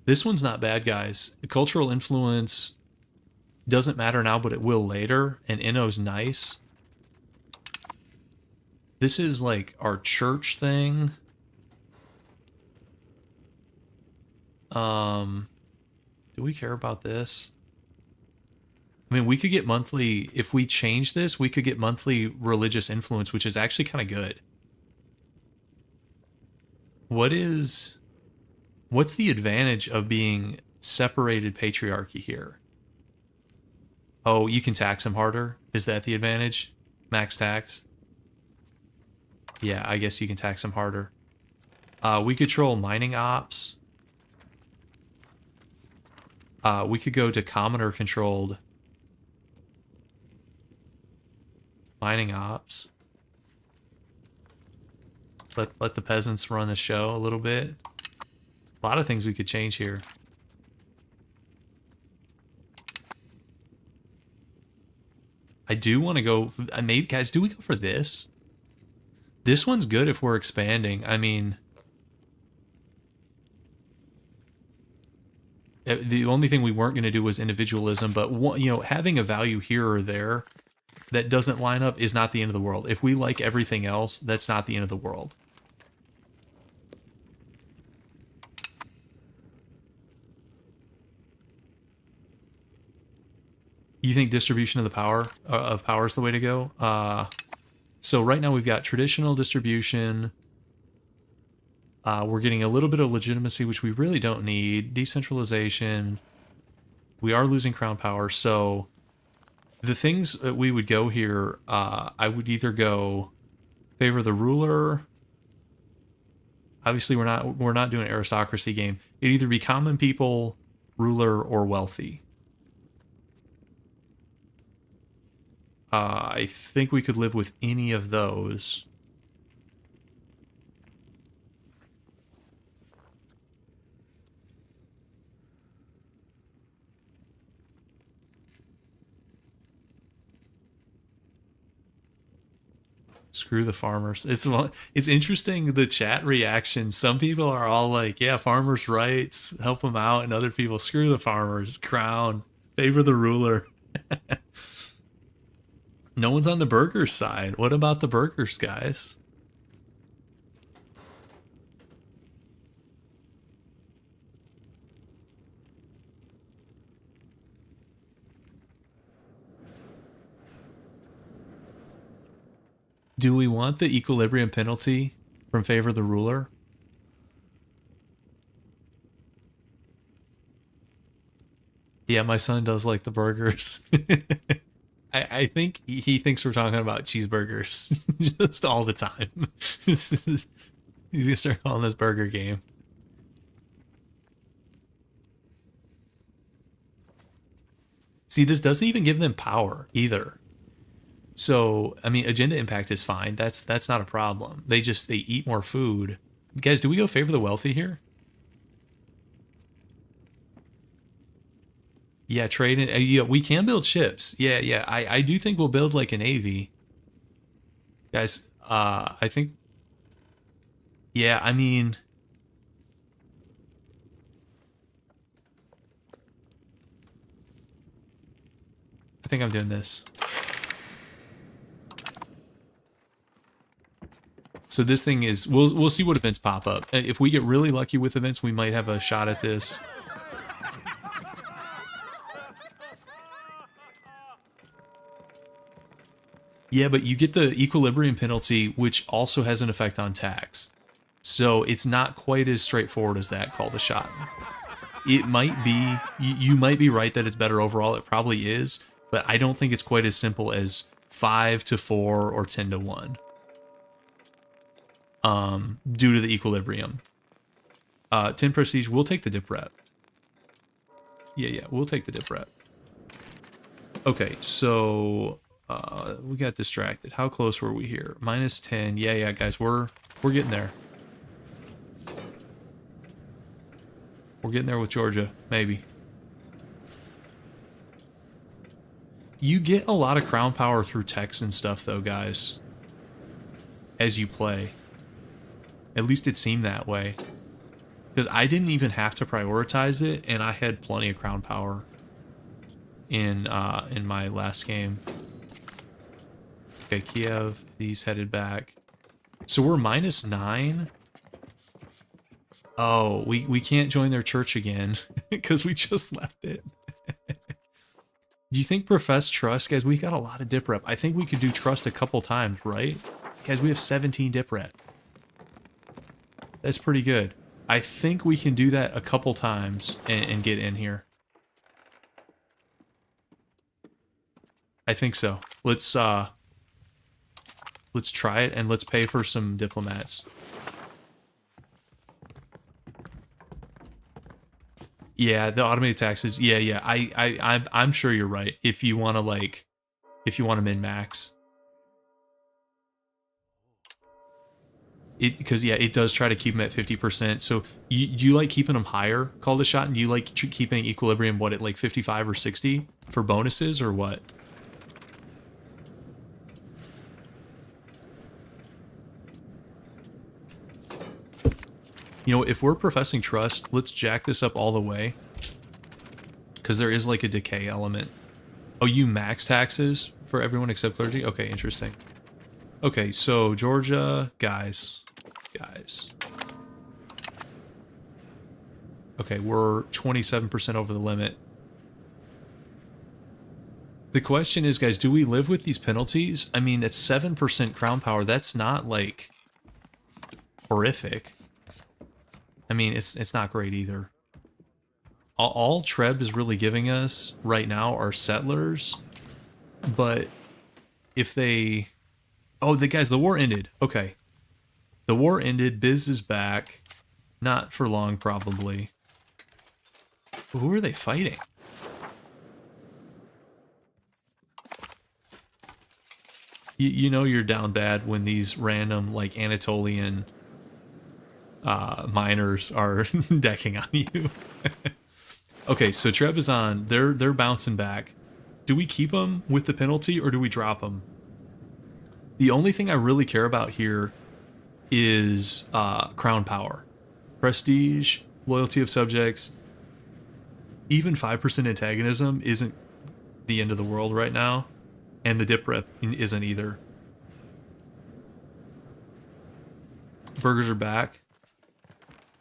This one's not bad, guys. The cultural influence doesn't matter now, but it will later. And Inno's nice. This is like our church thing. Do we care about this? I mean, we could get monthly, if we change this, we could get monthly religious influence, which is actually kind of good. What's the advantage of being separated patriarchy here? Oh, you can tax them harder? Is that the advantage? Max tax? Yeah, I guess you can tax them harder. We control mining ops. We could go to commoner controlled mining ops. Let the peasants run the show a little bit. A lot of things we could change here. I do want to go, maybe, guys, do we go for this? This one's good if we're expanding. I mean, the only thing we weren't going to do was individualism, but having a value here or there that doesn't line up is not the end of the world. If we like everything else, that's not the end of the world. You think distribution of the power is the way to go? So right now we've got traditional distribution. We're getting a little bit of legitimacy, which we really don't need. Decentralization. We are losing crown power. So the things that we would go here, I would either go favor the ruler. Obviously, we're not doing an aristocracy game. It'd either be common people, ruler, or wealthy. I think we could live with any of those. Screw the farmers. It's interesting, the chat reaction. Some people are all like, yeah, farmers' rights, help them out. And other people, screw the farmers, crown, favor the ruler. No one's on the burgers side. What about the burgers, guys? Do we want the equilibrium penalty from favor the ruler? Yeah, my son does like the burgers. I think he thinks we're talking about cheeseburgers just all the time. He's gonna start calling this burger game. See, this doesn't even give them power either. So, I mean, agenda impact is fine. That's not a problem. They eat more food. Guys, do we go favor the wealthy here? Yeah, trade and yeah, we can build ships. Yeah, yeah. I do think we'll build like a navy. Guys, I think yeah, I mean I think I'm doing this. So this thing is we'll see what events pop up. If we get really lucky with events, we might have a shot at this. Yeah, but you get the equilibrium penalty, which also has an effect on tax. So it's not quite as straightforward as that, call the shot. It might be, you might be right that it's better overall, it probably is, but I don't think it's quite as simple as 5 to 4 or 10 to 1. Due to the equilibrium. 10 prestige, we'll take the dip rep. Yeah, we'll take the dip rep. Okay, so we got distracted. How close were we here? Minus 10. Yeah, guys, we're getting there. We're getting there with Georgia, maybe. You get a lot of crown power through text and stuff, though, guys, as you play. At least it seemed that way. Because I didn't even have to prioritize it, and I had plenty of crown power in my last game. Okay, Kiev, he's headed back. So we're minus 9. Oh, we can't join their church again because we just left it. Do you think profess trust? Guys, we got a lot of dip rep. I think we could do trust a couple times, right? Guys, we have 17 dip rep. That's pretty good. I think we can do that a couple times and get in here. I think so. Let's try it and let's pay for some diplomats. Yeah, the automated taxes. Yeah. I'm sure you're right. If you want to min-max. Because yeah, it does try to keep them at 50%. So you like keeping them higher, call the shot, and you like keeping equilibrium what at like 55 or 60 for bonuses or what? You know, if we're professing trust, let's jack this up all the way. Because there is like a decay element. Oh, you max taxes for everyone except clergy? Okay, interesting. Okay, so Georgia, guys. Okay, we're 27% over the limit. The question is, guys, do we live with these penalties? I mean, it's 7% crown power. That's not, like, horrific. I mean, it's not great either. All Treb is really giving us right now are settlers. But if they... Oh, guys, the war ended. Okay. The war ended. Biz is back. Not for long, probably. Who are they fighting? You know you're down bad when these random, like, Anatolian miners are decking on you. Okay, so Trebizond, they're bouncing back. Do we keep them with the penalty or do we drop them? The only thing I really care about here is crown power. Prestige, loyalty of subjects. Even 5% antagonism isn't the end of the world right now. And the dip rep isn't either. Burgers are back.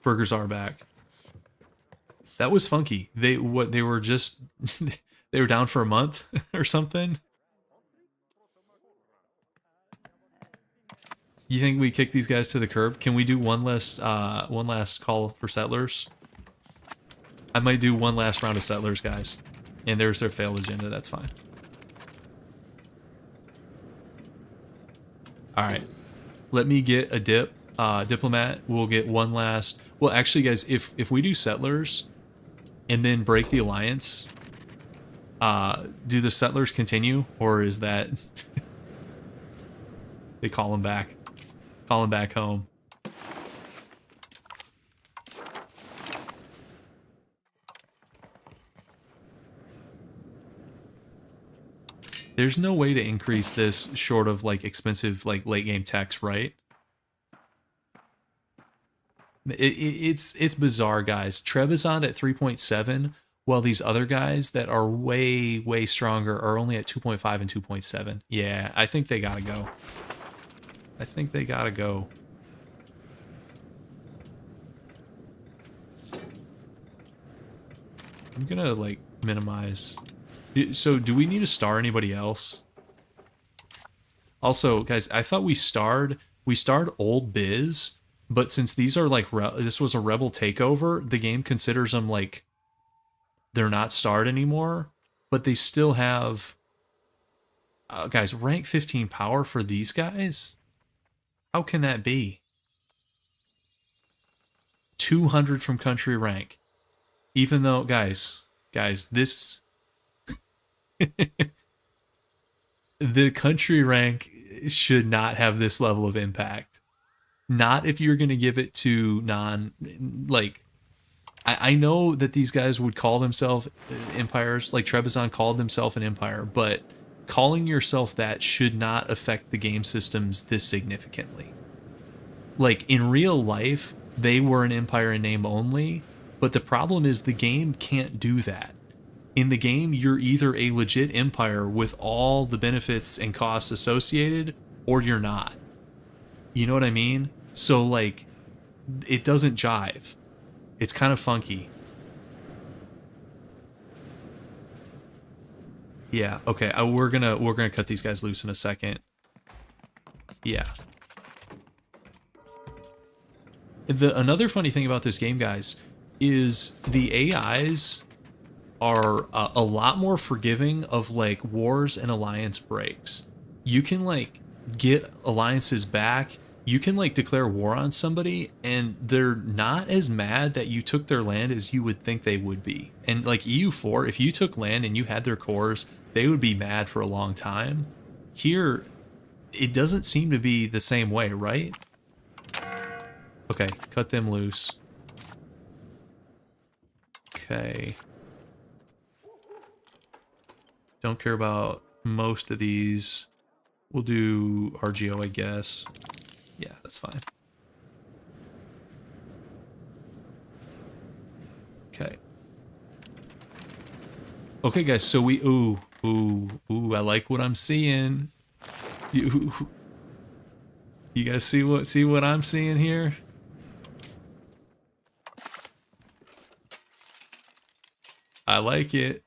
Burgers are back. That was funky. They were just they were down for a month or something. You think we kick these guys to the curb? Can we do one last call for settlers? I might do one last round of settlers, guys. And there's their failed agenda. That's fine. All right. Let me get a diplomat. We'll get one last. Well, actually, guys, if we do settlers and then break the alliance, Do the settlers continue, or is that they call them back? Call them back home. There's no way to increase this short of like expensive like late game techs, right? It's bizarre, guys. Trebizond at 3.7, while these other guys that are way stronger are only at 2.5 and 2.7. Yeah, I think they gotta go. I think they gotta go. I'm gonna like minimize. So do we need to star anybody else? Also, guys, I thought we starred Old Biz, but since these are like this was a rebel takeover, the game considers them like they're not starred anymore, but they still have guys, rank 15 power for these guys? How can that be? 200 from country rank. Even though, guys, this the country rank should not have this level of impact. Not if you're going to give it to like, I know that these guys would call themselves empires, like Trebizond called himself an empire, but calling yourself that should not affect the game systems this significantly. Like, in real life, they were an empire in name only, but the problem is the game can't do that. In the game, you're either a legit empire with all the benefits and costs associated, or you're not. You know what I mean? So, like, it doesn't jive. It's kind of funky. Yeah, okay. We're gonna cut these guys loose in a second. Yeah. Another funny thing about this game, guys, is the AIs are a lot more forgiving of like wars and alliance breaks. You can like get alliances back. You can like declare war on somebody and they're not as mad that you took their land as you would think they would be. And like EU4, if you took land and you had their cores, they would be mad for a long time. Here, it doesn't seem to be the same way, right? Okay, cut them loose. Okay. Don't care about most of these. We'll do RGO, I guess. Yeah, that's fine. Okay. Okay, guys, so we... Ooh, I like what I'm seeing. You guys see what I'm seeing here? I like it.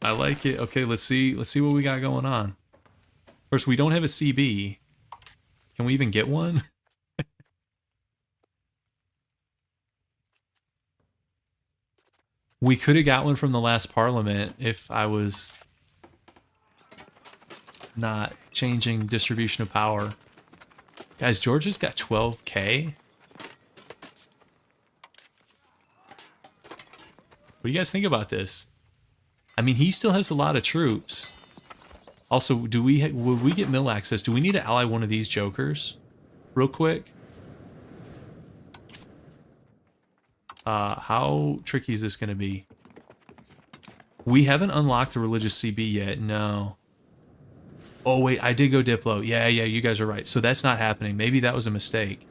I like it. Okay, let's see what we got going on. Of course, we don't have a CB. Can we even get one? We could have got one from the last parliament if I was not changing distribution of power. Guys, Georgia's got 12K. What do you guys think about this? I mean, he still has a lot of troops. Also, would we get mill access? Do we need to ally one of these jokers? Real quick. How tricky is this going to be? We haven't unlocked the religious CB yet. No. Oh, wait, I did go Diplo. Yeah, you guys are right. So that's not happening. Maybe that was a mistake.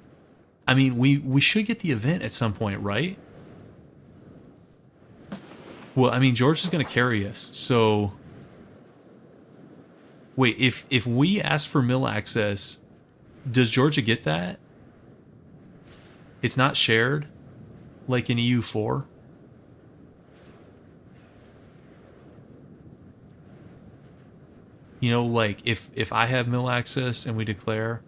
I mean, we should get the event at some point, right? Well, I mean, George is going to carry us, so... Wait, if we ask for mill access, does Georgia get that? It's not shared, like in EU4? You know, like, if I have mill access and we declare...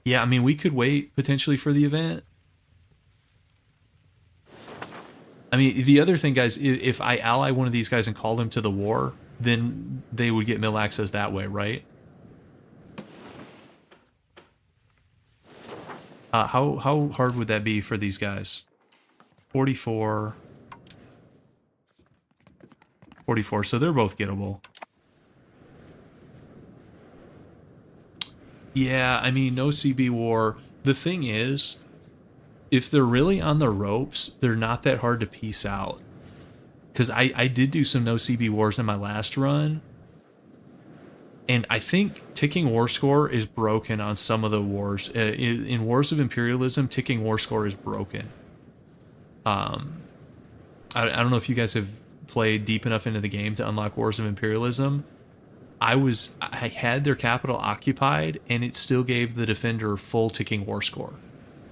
Yeah, I mean, we could wait, potentially, for the event. I mean, the other thing, guys, if I ally one of these guys and call them to the war, then they would get mill access that way, right? How hard would that be for these guys? 44. 44, so they're both gettable. Yeah, I mean, no CB war. The thing is, if they're really on the ropes, they're not that hard to piece out. Because I did do some no CB wars in my last run. And I think ticking war score is broken on some of the wars. In Wars of Imperialism, ticking war score is broken. I don't know if you guys have played deep enough into the game to unlock Wars of Imperialism. I had their capital occupied, and it still gave the defender full ticking war score.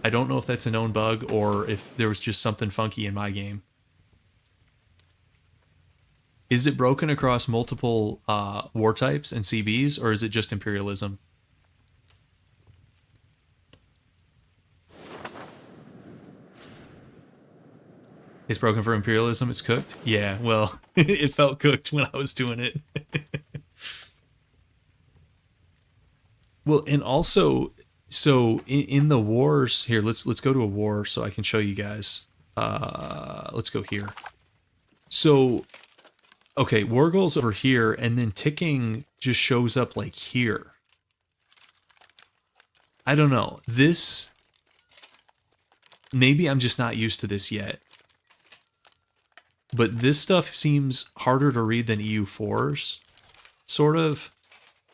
I don't know if that's a known bug or if there was just something funky in my game. Is it broken across multiple war types and CBs, or is it just Imperialism? It's broken for Imperialism, it's cooked? Yeah, well, it felt cooked when I was doing it. Well, and also, so in the wars here, let's go to a war so I can show you guys. Let's go here. So, okay, war goals over here, and then ticking just shows up like here. I don't know. This, maybe I'm just not used to this yet. But this stuff seems harder to read than EU4's, sort of.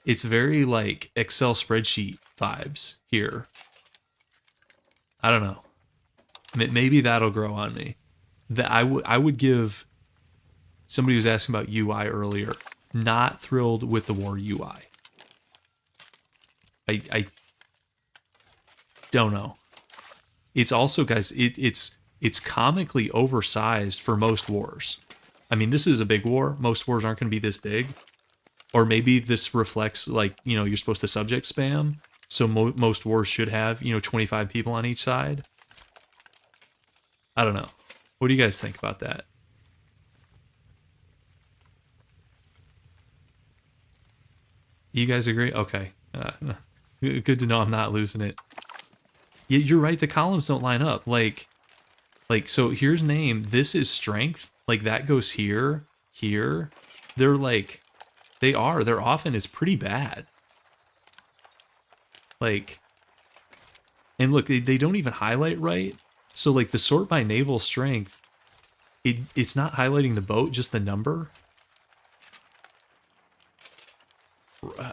It's very like Excel spreadsheet vibes here. I don't know. Maybe that'll grow on me. That I would give. Somebody was asking about UI earlier. Not thrilled with the war UI. I don't know. It's also, guys, it's comically oversized for most wars. I mean, this is a big war. Most wars aren't going to be this big. Or maybe this reflects, like, you know, you're supposed to subject spam. So most wars should have, 25 people on each side. I don't know. What do you guys think about that? You guys agree? Okay. Good to know I'm not losing it. Yeah, you're right. The columns don't line up. Like, so here's name. This is strength. Like, that goes here, here. They're like... Their often is pretty bad. Like, and look, they don't even highlight right. So like the sort by naval strength, it's not highlighting the boat, just the number.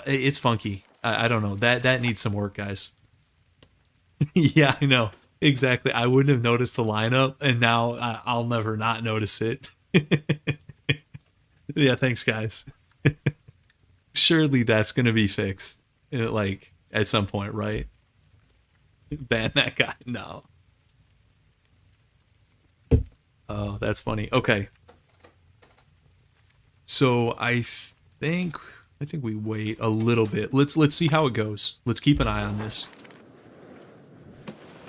It's funky. I don't know. That needs some work, guys. Yeah, I know. Exactly. I wouldn't have noticed the lineup, and now I'll never not notice it. Yeah, thanks, guys. Surely that's going to be fixed, like, at some point, right? Ban that guy. No. Oh, that's funny. Okay. So I think we wait a little bit. Let's see how it goes. Let's keep an eye on this.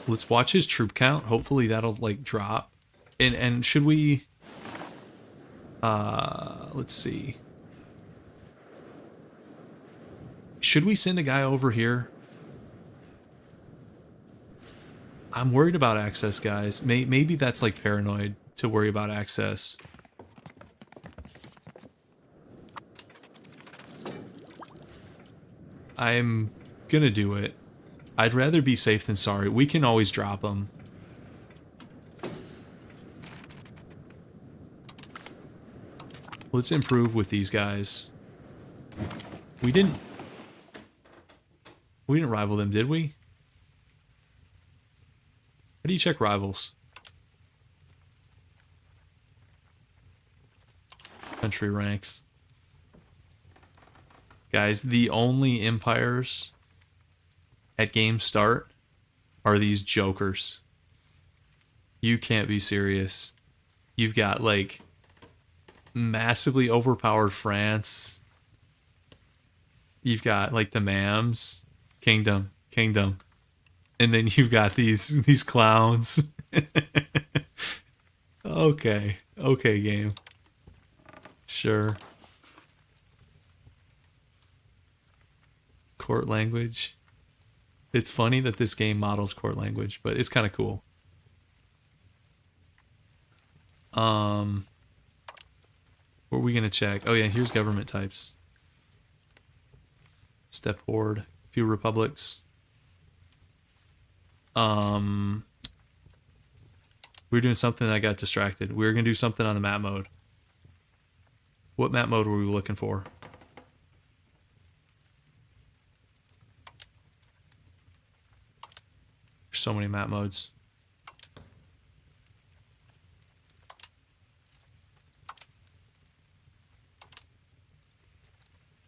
Let's watch his troop count. Hopefully that'll like drop. And should we let's see. Should we send a guy over here? I'm worried about access, guys. Maybe that's like paranoid to worry about access. I'm gonna do it. I'd rather be safe than sorry. We can always drop them. Let's improve with these guys. We didn't rival them, did we? How do you check rivals? Country ranks. Guys, the only empires at game start are these jokers. You can't be serious. You've got like massively overpowered France. You've got like the Mams, Kingdom. And then you've got these clowns. Okay, game. Sure. Court language. It's funny that this game models court language, but it's kind of cool. What are we gonna check? Oh yeah, here's government types. Step horde, few republics. We were doing something that I got distracted. We were gonna do something on the map mode. What map mode were we looking for? There's so many map modes.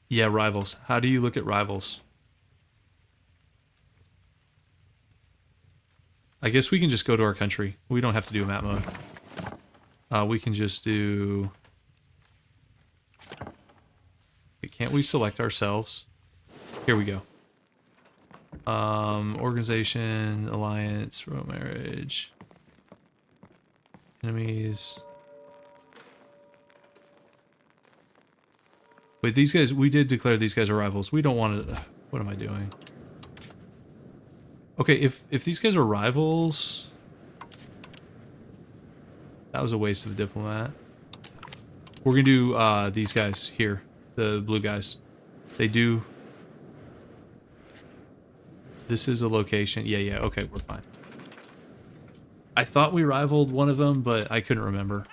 Yeah, rivals. How do you look at rivals? I guess we can just go to our country. We don't have to do a map mode. We can just do... Can't we select ourselves? Here we go. Organization, alliance, royal marriage, enemies. Wait, these guys, we did declare these guys are rivals. We don't want to... What am I doing? Okay, if these guys are rivals... That was a waste of a diplomat. We're going to do these guys here. The blue guys. They do... This is a location. Yeah, okay, we're fine. I thought we rivaled one of them, but I couldn't remember.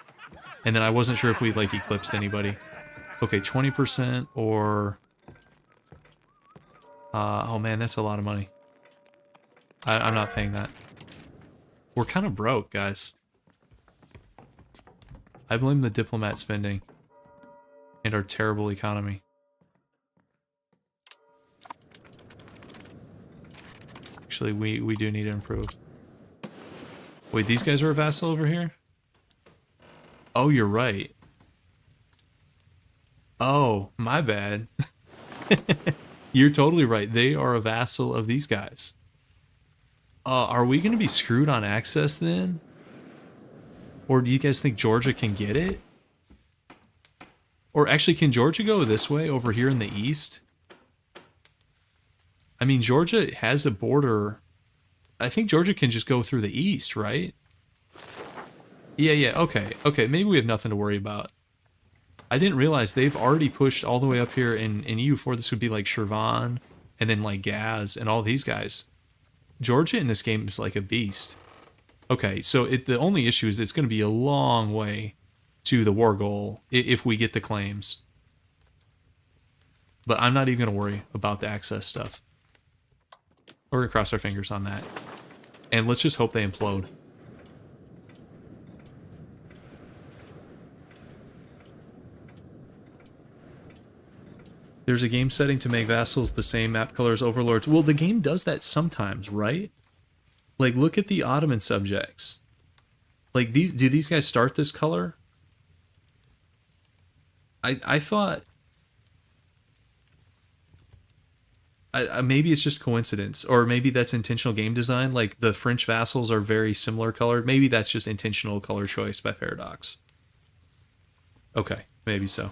And then I wasn't sure if we, like, eclipsed anybody. Okay, 20% or... oh man, that's a lot of money. I'm not paying that. We're kind of broke, guys. I blame the diplomat spending. And our terrible economy. Actually, we do need to improve. Wait, these guys are a vassal over here? Oh, you're right. Oh, my bad. You're totally right. They are a vassal of these guys. Are we going to be screwed on access then? Or do you guys think Georgia can get it? Or actually, can Georgia go this way over here in the east? I mean, Georgia has a border. I think Georgia can just go through the east, right? Yeah, okay. Okay, maybe we have nothing to worry about. I didn't realize they've already pushed all the way up here in EU4. This would be like Shirvan and then like Gaz and all these guys. Georgia in this game is like a beast. Okay, so the only issue is it's going to be a long way to the war goal if we get the claims. But I'm not even going to worry about the access stuff. We're going to cross our fingers on that. And let's just hope they implode. There's a game setting to make vassals the same map color as overlords. Well, the game does that sometimes, right? Like, look at the Ottoman subjects. Like, do these guys start this color? I thought... maybe it's just coincidence, or maybe that's intentional game design. Like, the French vassals are very similar colored. Maybe that's just intentional color choice by Paradox. Okay, maybe so.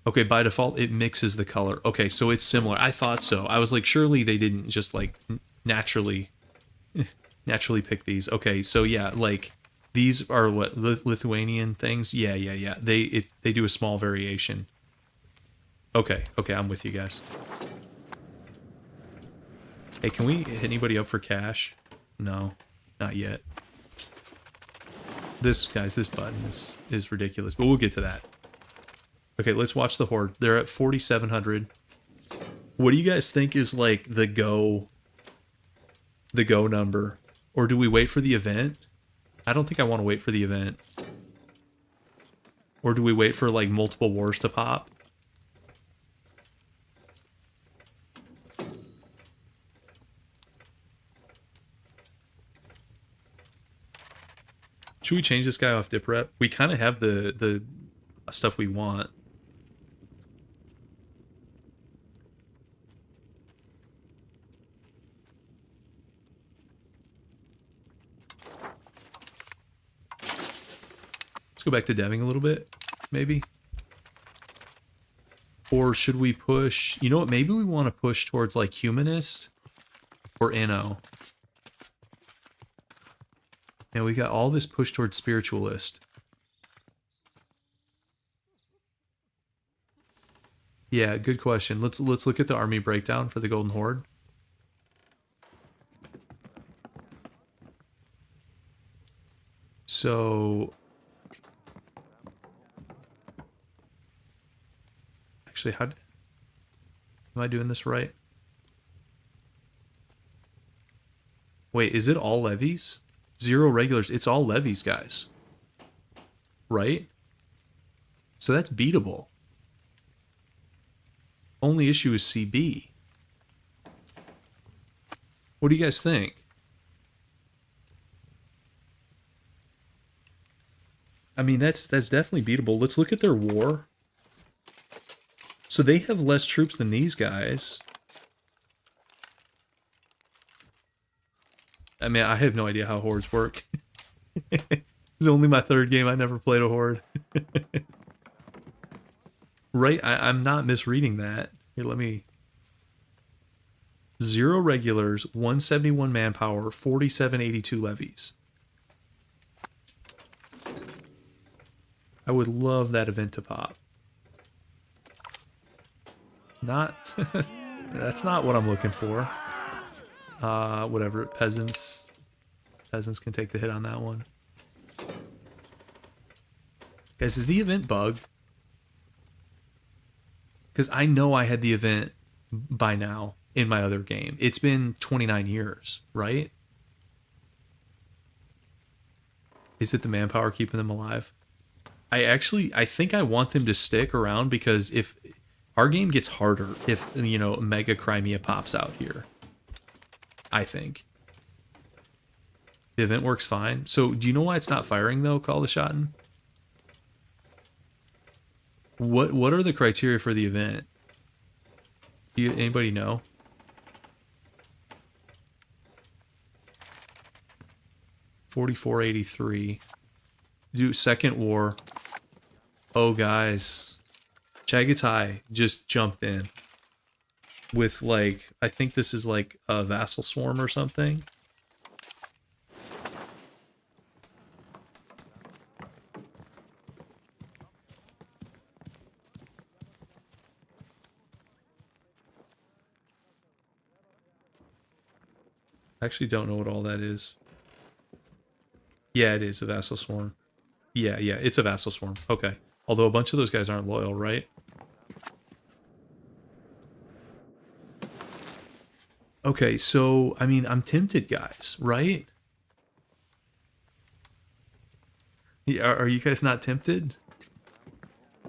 Okay, by default, it mixes the color. Okay, so it's similar. I thought so. I was like, surely they didn't just, like, naturally pick these. Okay, so yeah, like, these are what, Lithuanian things? Yeah. They do a small variation. Okay, I'm with you guys. Hey, can we hit anybody up for cash? No, not yet. This button is ridiculous, but we'll get to that. Okay, let's watch the horde. They're at 4,700. What do you guys think is like the go number? Or do we wait for the event? I don't think I want to wait for the event. Or do we wait for like multiple wars to pop? Should we change this guy off dip rep? We kind of have the stuff we want. Let's go back to deving a little bit, maybe. Or should we push... You know what? Maybe we want to push towards like humanist or Inno. And we got all this push towards spiritualist. Yeah, good question. Let's look at the army breakdown for the Golden Horde. So actually, am I doing this right? Wait, is it all levies? 0 regulars. It's all levies, guys. Right? So that's beatable. Only issue is CB. What do you guys think? I mean, that's definitely beatable. Let's look at their war. So they have less troops than these guys. I mean, I have no idea how hordes work. It's only my 3rd game. I never played a horde. Right? I'm not misreading that. Here, let me... 0 regulars, 171 manpower, 4782 levies. I would love that event to pop. Not... That's not what I'm looking for. Whatever. Peasants. Peasants can take the hit on that one. Guys, is the event bugged? Because I know I had the event by now in my other game. It's been 29 years, right? Is it the manpower keeping them alive? I think I want them to stick around, because if our game gets harder if, you know, Mega Crimea pops out here. I think. The event works fine. So do you know why it's not firing though, Call the Shotten? What are the criteria for the event? Anybody know? $44.83. Do second war. Oh guys. Chagatai just jumped in. With like, I think this is like a vassal swarm or something. I actually don't know what all that is. Yeah, it is a vassal swarm. Yeah, it's a vassal swarm. Okay. Although a bunch of those guys aren't loyal, right? Okay, so, I mean, I'm tempted, guys, right? Yeah, are you guys not tempted?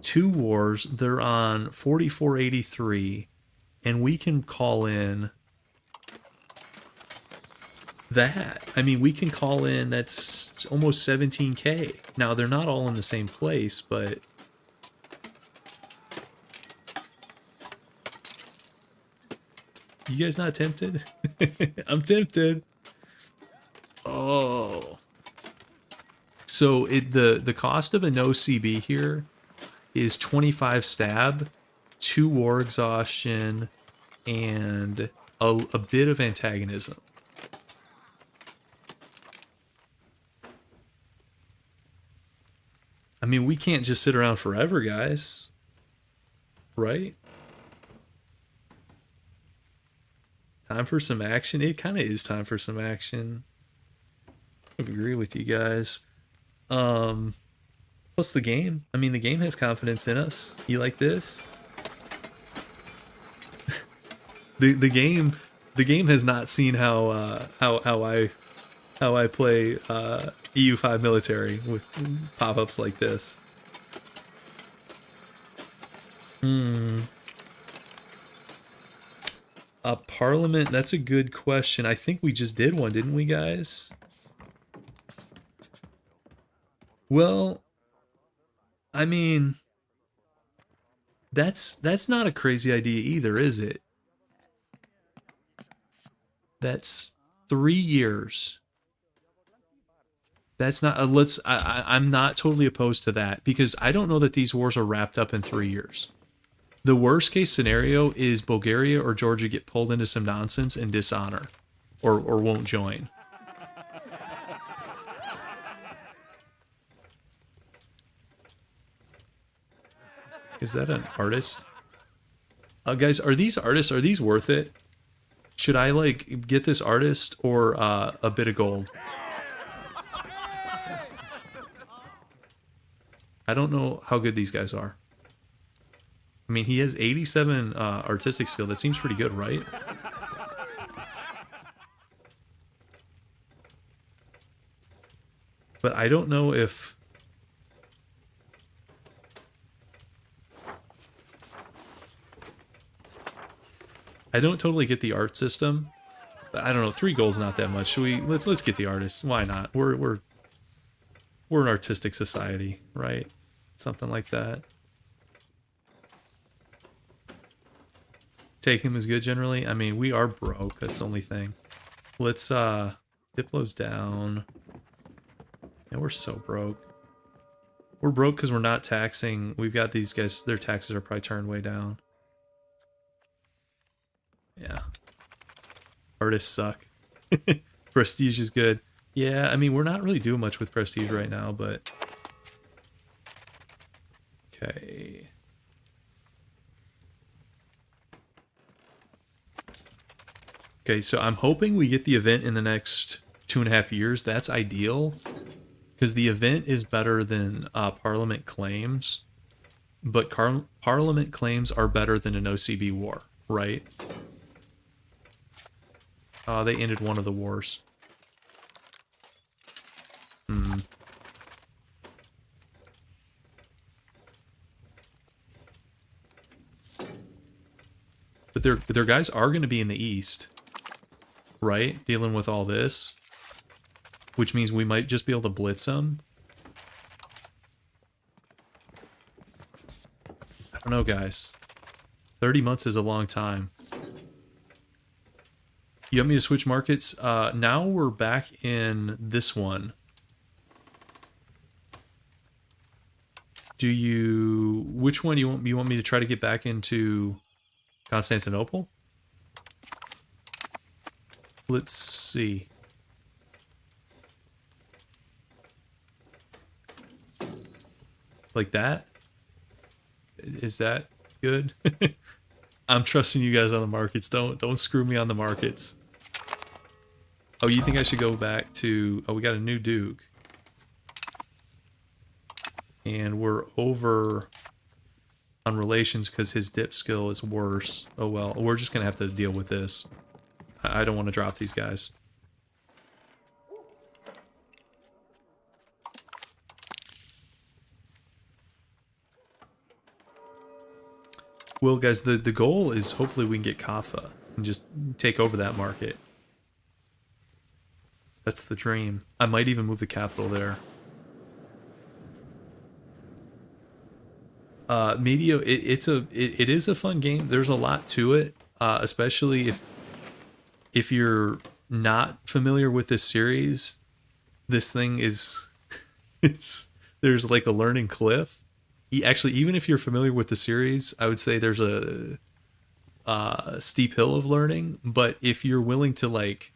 2 wars, they're on 4483, and we can call in that. I mean, we can call in, that's almost 17k. Now, they're not all in the same place, but... You guys not tempted? I'm tempted. Oh. So the cost of a no CB here is 25 stab, 2 war exhaustion, and a bit of antagonism. I mean, we can't just sit around forever, guys. Right? Time for some action? It kind of is time for some action. I agree with you guys. Plus the game. I mean, the game has confidence in us. You like this? the game has not seen how I play EU5 military with pop-ups like this. A parliament, that's a good question. I think we just did one, didn't we, guys? Well, I mean, that's not a crazy idea either, is it? That's 3 years. That's not I'm not totally opposed to that, because I don't know that these wars are wrapped up in 3 years. The worst case scenario is Bulgaria or Georgia get pulled into some nonsense and dishonor, or won't join. Is that an artist? Guys, are these artists, are these worth it? Should I, like, get this artist or a bit of gold? I don't know how good these guys are. I mean, he has 87 artistic skill. That seems pretty good, right? But I don't know if... I don't totally get the art system. I don't know, 3 gold's not that much. Should we let's get the artists. Why not? We're an artistic society, right? Something like that. Take him is good generally. I mean, we are broke, that's the only thing. Let's Diplo's down. And we're so broke. We're broke because we're not taxing. We've got these guys, their taxes are probably turned way down. Yeah. Artists suck. Prestige is good. Yeah, I mean, we're not really doing much with prestige right now, but... Okay. Okay, so I'm hoping we get the event in the next 2.5 years. That's ideal. Because the event is better than Parliament claims. But Parliament claims are better than an OCB war, right? They ended one of the wars. But their guys are going to be in the east, right? Dealing with all this. Which means we might just be able to blitz them. I don't know, guys. 30 months is a long time. You want me to switch markets? Now we're back in this one. Do you... Which one you want me to try to get back into Constantinople? Let's see. Like that? Is that good? I'm trusting you guys on the markets. Don't screw me on the markets. Oh, you think I should go back to... Oh, we got a new Duke. And we're over on relations because his dip skill is worse. Oh well, we're just going to have to deal with this. I don't want to drop these guys. Well, guys, the goal is hopefully we can get Kaffa and just take over that market. That's the dream. I might even move the capital there. Medio, it is a fun game. There's a lot to it, especially if you're not familiar with this series. This thing is there's like a learning cliff. Actually, even if you're familiar with the series, I would say there's a steep hill of learning. But if you're willing to, like,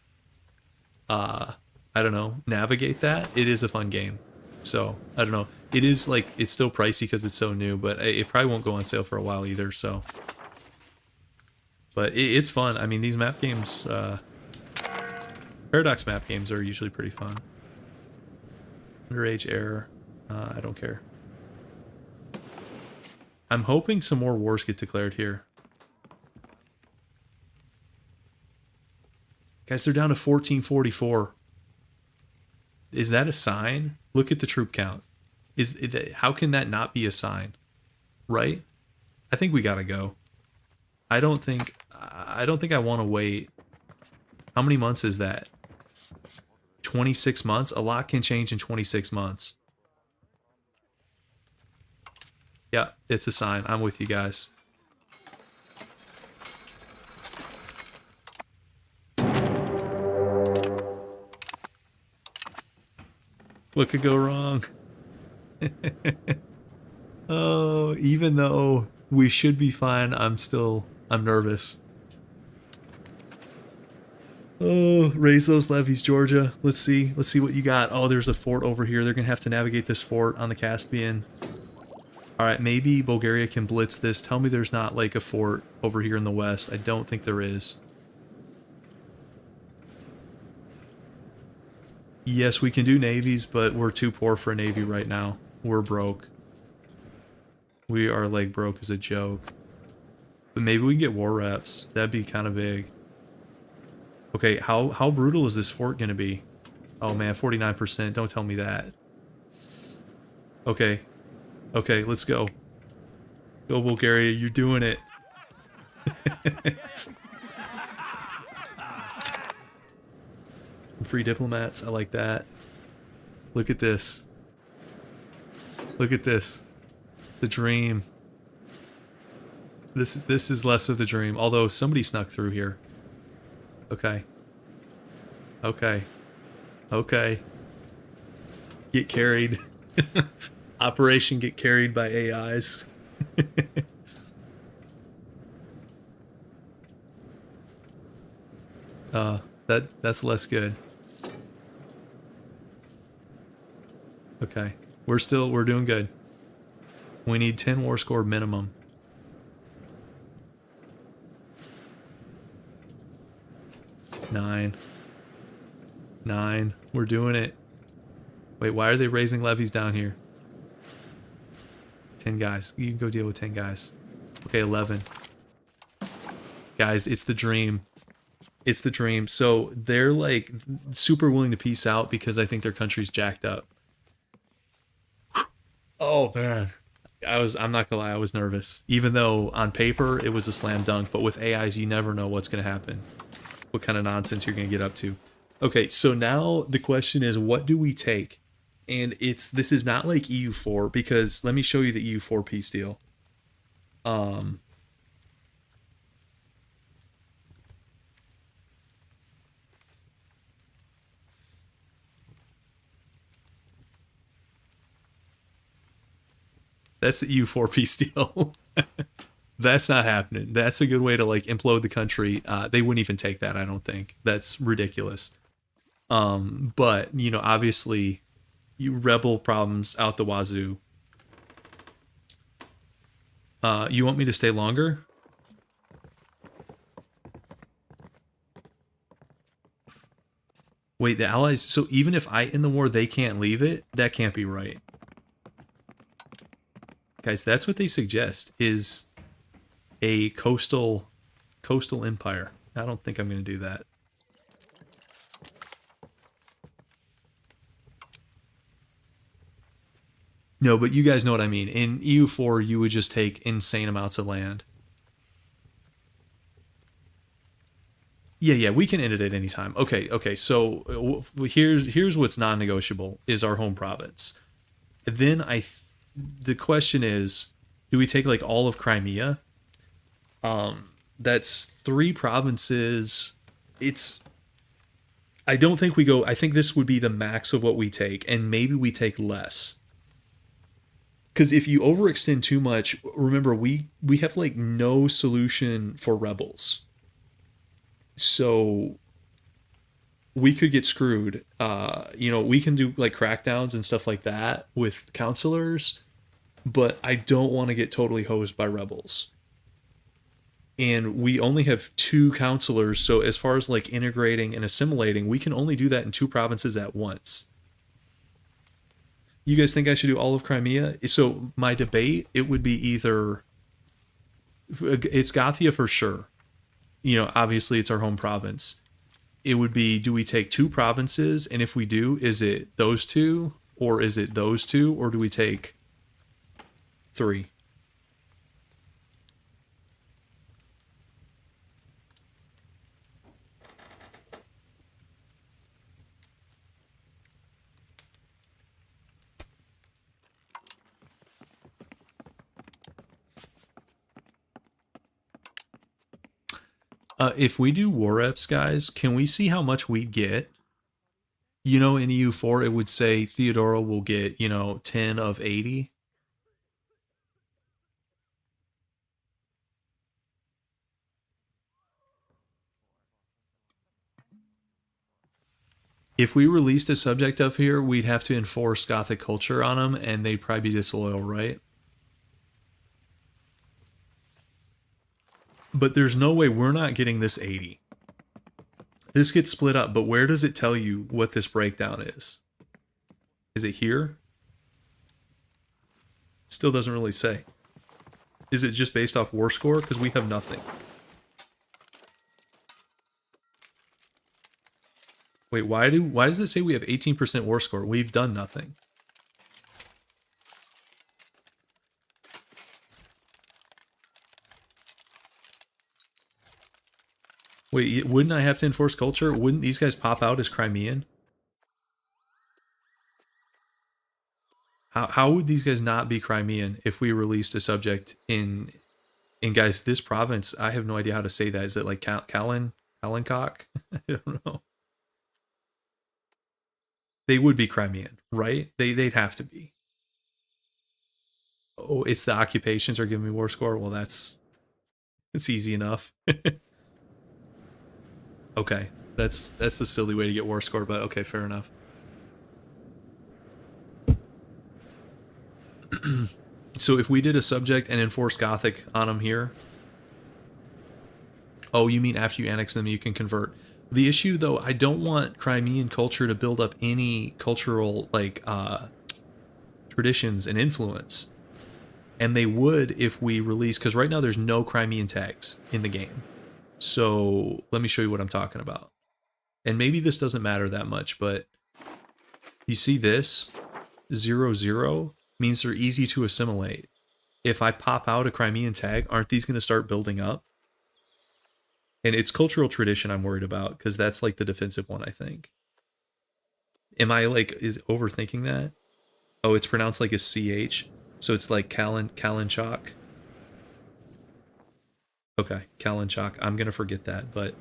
I don't know, navigate that, it is a fun game. So, I don't know. It is, like, it's still pricey because it's so new, but it probably won't go on sale for a while either, so. But it's fun. I mean, these map games, Paradox map games are usually pretty fun. Underage error. I don't care. I'm hoping some more wars get declared here. Guys, they're down to 1444. Is that a sign? Look at the troop count. How can that not be a sign? Right? I think we gotta go. I don't think I want to wait. How many months is that? 26 months? A lot can change in 26 months. Yeah, it's a sign. I'm with you guys. What could go wrong? Oh, even though we should be fine, I'm nervous. Oh, raise those levies, Georgia. Let's see what you got. Oh, there's a fort over here. They're gonna have to navigate this fort on the Caspian. All right, maybe Bulgaria can blitz this. Tell me there's not like a fort over here in the west. I don't think there is. Yes, we can do navies, but we're too poor for a navy right now. We're broke. We are like broke as a joke. But maybe we can get war reps. That'd be kind of big. Okay, how brutal is this fort gonna be? Oh man, 49%. Don't tell me that. Okay. Okay, let's go. Go Bulgaria, you're doing it. Free diplomats, I like that. Look at this. Look at this. The dream. This is less of the dream, although somebody snuck through here. Okay. Okay. Okay. Get carried. Operation get carried by AIs. That's less good. Okay. We're doing good. We need 10 war score minimum. Nine. We're doing it. Wait, why are they raising levies down here? 10 guys. You can go deal with 10 guys. Okay, 11. Guys, it's the dream. It's the dream. So they're like super willing to peace out because I think their country's jacked up. Oh man. I'm not gonna lie, I was nervous. Even though on paper it was a slam dunk, but with AIs you never know what's gonna happen. What kind of nonsense you're gonna get up to. Okay, so now the question is, what do we take? And this is not like EU4, because let me show you the EU4 peace deal. That's the EU4 peace deal. That's not happening. That's a good way to like implode the country. They wouldn't even take that, I don't think. That's ridiculous. But you know, obviously, you rebel problems out the wazoo. You want me to stay longer? Wait, the allies. So even if I end the war, they can't leave it. That can't be right, guys. That's what they suggest is a coastal empire. I don't think I'm going to do that. No, but you guys know what I mean. In EU4, you would just take insane amounts of land. Yeah, we can end it at any time. Okay. So here's what's non-negotiable is our home province. Then the question is, do we take like all of Crimea? That's 3 provinces. I don't think we go. I think this would be the max of what we take, and maybe we take less. Because if you overextend too much, remember we have like no solution for rebels. So we could get screwed. You know, we can do like crackdowns and stuff like that with counselors, but I don't want to get totally hosed by rebels. And we only have 2 counselors, so as far as like integrating and assimilating, we can only do that in 2 provinces at once. You guys think I should do all of Crimea? So my debate, it would be either it's Gothia for sure. You know, obviously it's our home province. It would be, do we take 2 provinces? And if we do, is it those 2? Or is it those 2? Or do we take 3? If we do war reps, guys, can we see how much we get? You know, in EU4, it would say Theodoro will get, 10 of 80. If we released a subject up here, we'd have to enforce Gothic culture on them, and they'd probably be disloyal, right? But there's no way we're not getting this 80. This gets split up, but where does it tell you what this breakdown is? Is it here? Still doesn't really say. Is it just based off war score? Because we have nothing. Wait, why does it say we have 18% war score? We've done nothing. Wait, wouldn't I have to enforce culture? Wouldn't these guys pop out as Crimean? How would these guys not be Crimean if we released a subject in guys, this province, I have no idea how to say that. Is it like Kalincock? I don't know. They would be Crimean, right? They'd have to be. Oh, it's the occupations are giving me war score. Well, it's easy enough. Okay, that's a silly way to get war score, but okay, fair enough. So if we did a subject and enforce Gothic on them here. Oh, you mean after you annex them, you can convert. The issue, though, I don't want Crimean culture to build up any cultural, like, traditions and influence. And they would if we release, because right now there's no Crimean tags in the game. So let me show you what I'm talking about. And maybe this doesn't matter that much, but you see this? 0, means they're easy to assimilate. If I pop out a Crimean tag, aren't these going to start building up? And it's cultural tradition I'm worried about, because that's like the defensive one, I think. Am I like, is overthinking that? Oh, it's pronounced like a CH. So it's like Kalinchak. Okay, Kalinchak. I'm going to forget that, but...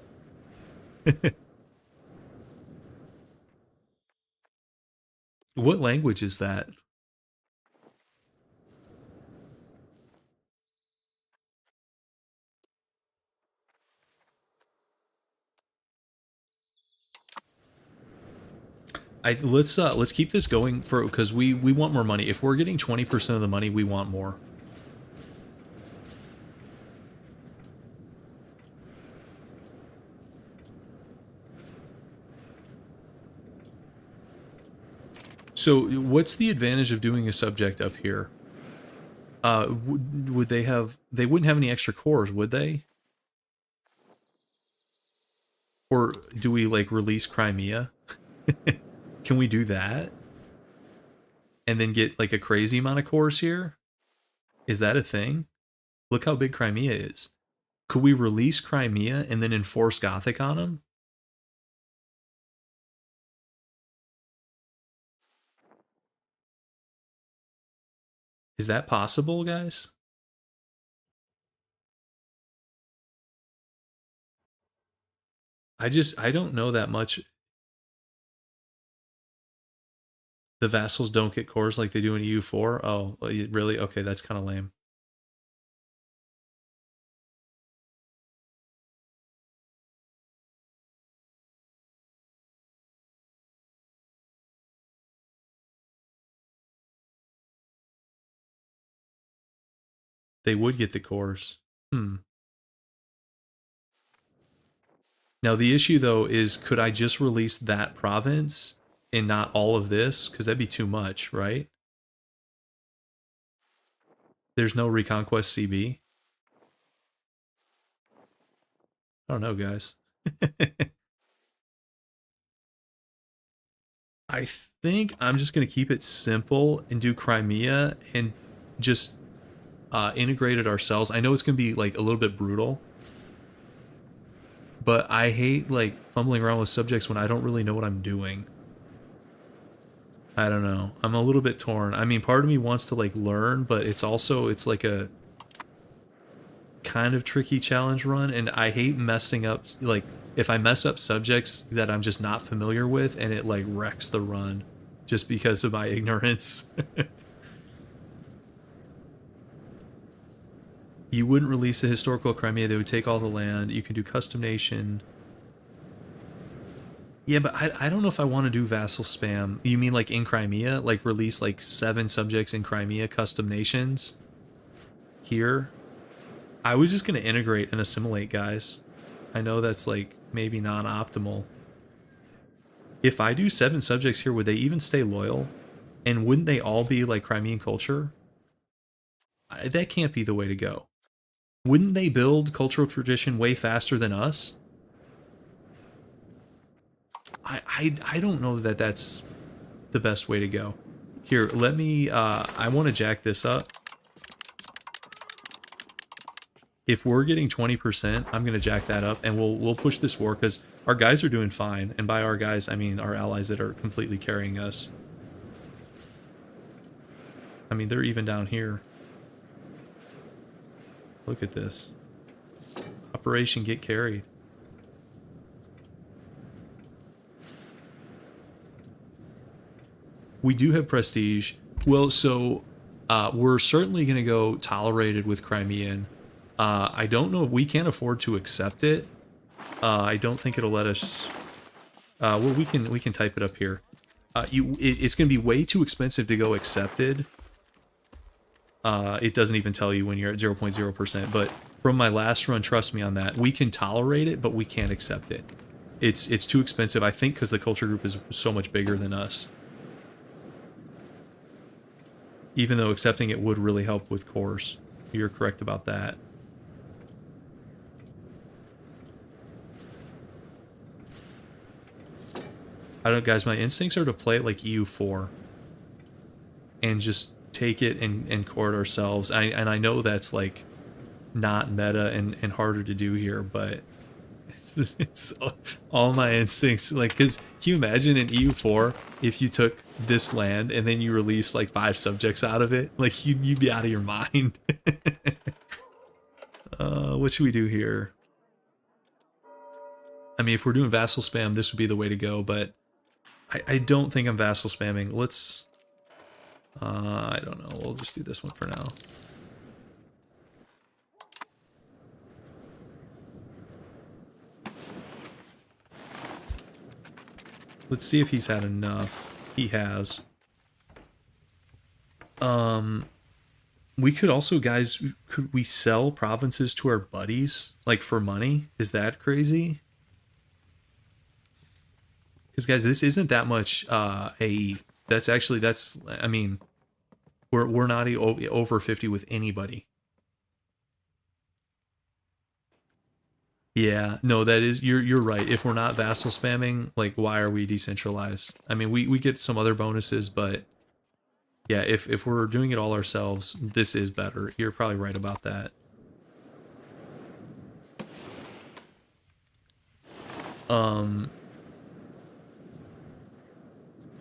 What language is that? Let's keep this going for, because we want more money. If we're getting 20% of the money, we want more. So what's the advantage of doing a subject up here? Would they have, they wouldn't have any extra cores, would they? Or do we like release Crimea? Can we do that? And then get like a crazy amount of cores here? Is that a thing? Look how big Crimea is. Could we release Crimea and then enforce Gothic on them? Is that possible, guys? I don't know that much. The vassals don't get cores like they do in EU4? Oh, really? Okay, that's kind of lame. They would get the cores. Now, the issue, though, is could I just release that province and not all of this? Because that'd be too much, right? There's no Reconquest CB. I don't know, guys. I think I'm just going to keep it simple and do Crimea and just integrate it ourselves. I know it's going to be like a little bit brutal, but I hate like fumbling around with subjects when I don't really know what I'm doing. I don't know. I'm a little bit torn. I mean, part of me wants to like learn, but it's like a kind of tricky challenge run, and I hate messing up, like if I mess up subjects that I'm just not familiar with and it like wrecks the run just because of my ignorance. You wouldn't release a historical Crimea, they would take all the land. You can do custom nation. Yeah, but I don't know if I want to do vassal spam. You mean like in Crimea? Like release like 7 subjects in Crimea, custom nations? Here? I was just gonna integrate and assimilate, guys. I know that's like maybe non-optimal. If I do 7 subjects here, would they even stay loyal? And wouldn't they all be like Crimean culture? That can't be the way to go. Wouldn't they build cultural tradition way faster than us? I don't know that that's the best way to go. Here, let me, I want to jack this up. If we're getting 20%, I'm going to jack that up, and we'll push this war, because our guys are doing fine. And by our guys, I mean our allies that are completely carrying us. I mean, they're even down here. Look at this. Operation Get Carried. We do have prestige. Well, so we're certainly going to go tolerated with Crimean. I don't know if we can't afford to accept it. I don't think it'll let us. Well, we can type it up here. It's going to be way too expensive to go accepted. It doesn't even tell you when you're at 0.0%. But from my last run, trust me on that. We can tolerate it, but we can't accept it. It's too expensive. I think because the culture group is so much bigger than us. Even though accepting it would really help with cores. You're correct about that. I don't, guys, my instincts are to play it like EU4. And just take it and core it ourselves. And I know that's like not meta and harder to do here, but it's all my instincts. Like, because can you imagine in EU4 if you took this land and then you release like 5 subjects out of it? Like, you'd be out of your mind. What should we do here? I mean, if we're doing vassal spam, this would be the way to go, but I don't think I'm vassal spamming. Let's I don't know, we'll just do this one for now. Let's see if he's had enough. He has. We could also, guys, could we sell provinces to our buddies? Like, for money? Is that crazy? Because, guys, this isn't that much, that's actually, I mean, we're not over 50 with anybody. Yeah, no, that is, you're right. If we're not vassal spamming, like, why are we decentralized? I mean, we get some other bonuses, but yeah, if we're doing it all ourselves, this is better. You're probably right about that.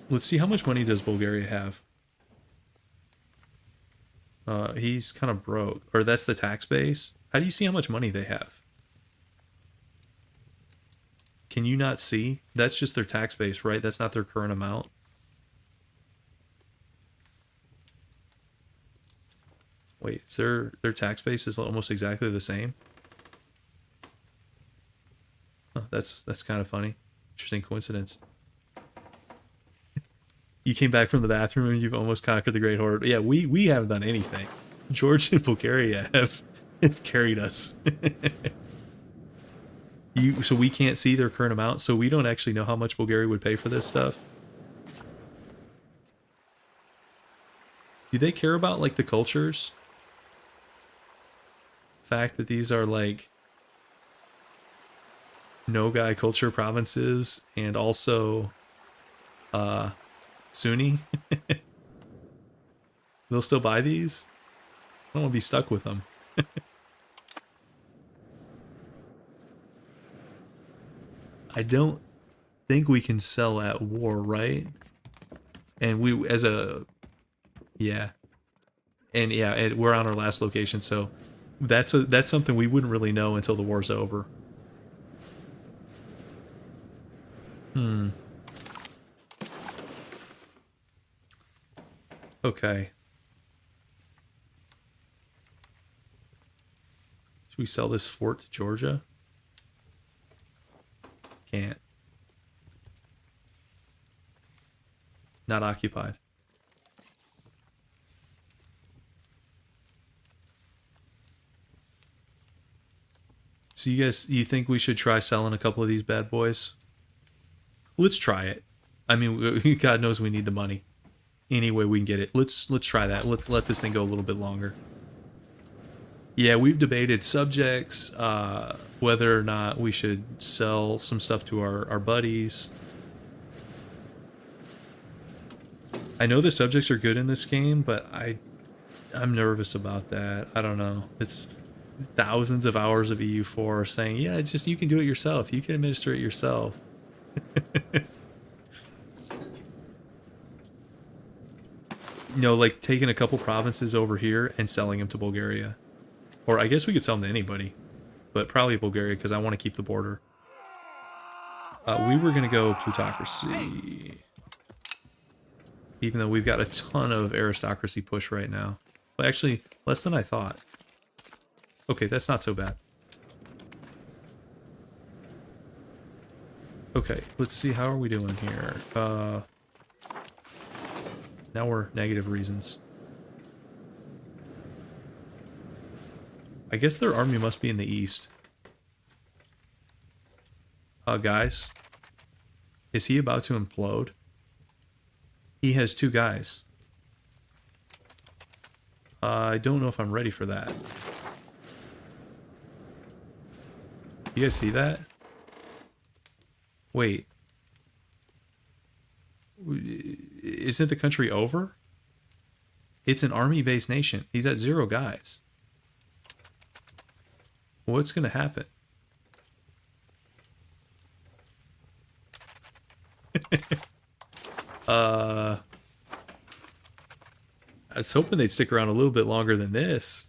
Let's see, how much money does Bulgaria have? He's kind of broke. Or that's the tax base? How do you see how much money they have? Can you not see? That's just their tax base, right? That's not their current amount. Wait, is their tax base is almost exactly the same? Oh, that's kind of funny. Interesting coincidence. You came back from the bathroom and you've almost conquered the Great Horde. Yeah, we haven't done anything. George and Bulgaria have carried us. So we can't see their current amount, so we don't actually know how much Bulgaria would pay for this stuff. Do they care about, like, the cultures? Fact that these are, like, Nogai culture provinces and also Sunni. They'll still buy these? I don't want to be stuck with them. I don't think we can sell at war, right? And we, as a, yeah. And yeah, we're on our last location, so that's something we wouldn't really know until the war's over. Okay. Should we sell this fort to Georgia? Can't. Not occupied. So you think we should try selling a couple of these bad boys? Let's try it. I mean, God knows we need the money. Any way we can get it. Let's try that. Let's let this thing go a little bit longer. Yeah, we've debated subjects, whether or not we should sell some stuff to our buddies. I know the subjects are good in this game, but I'm nervous about that. I don't know. It's thousands of hours of EU4 saying, yeah, just you can do it yourself. You can administer it yourself. You know, like taking a couple provinces over here and selling them to Bulgaria. Or I guess we could sell them to anybody, but probably Bulgaria because I want to keep the border. We were going to go plutocracy. Even though we've got a ton of aristocracy push right now. Well, actually, less than I thought. Okay, that's not so bad. Okay, let's see, how are we doing here? Now we're negative reasons. I guess their army must be in the east. Guys, is he about to implode? He has 2 guys. I don't know if I'm ready for that. You guys see that? Wait. Isn't the country over? It's an army-based nation. He's at 0 guys. What's going to happen? I was hoping they'd stick around a little bit longer than this.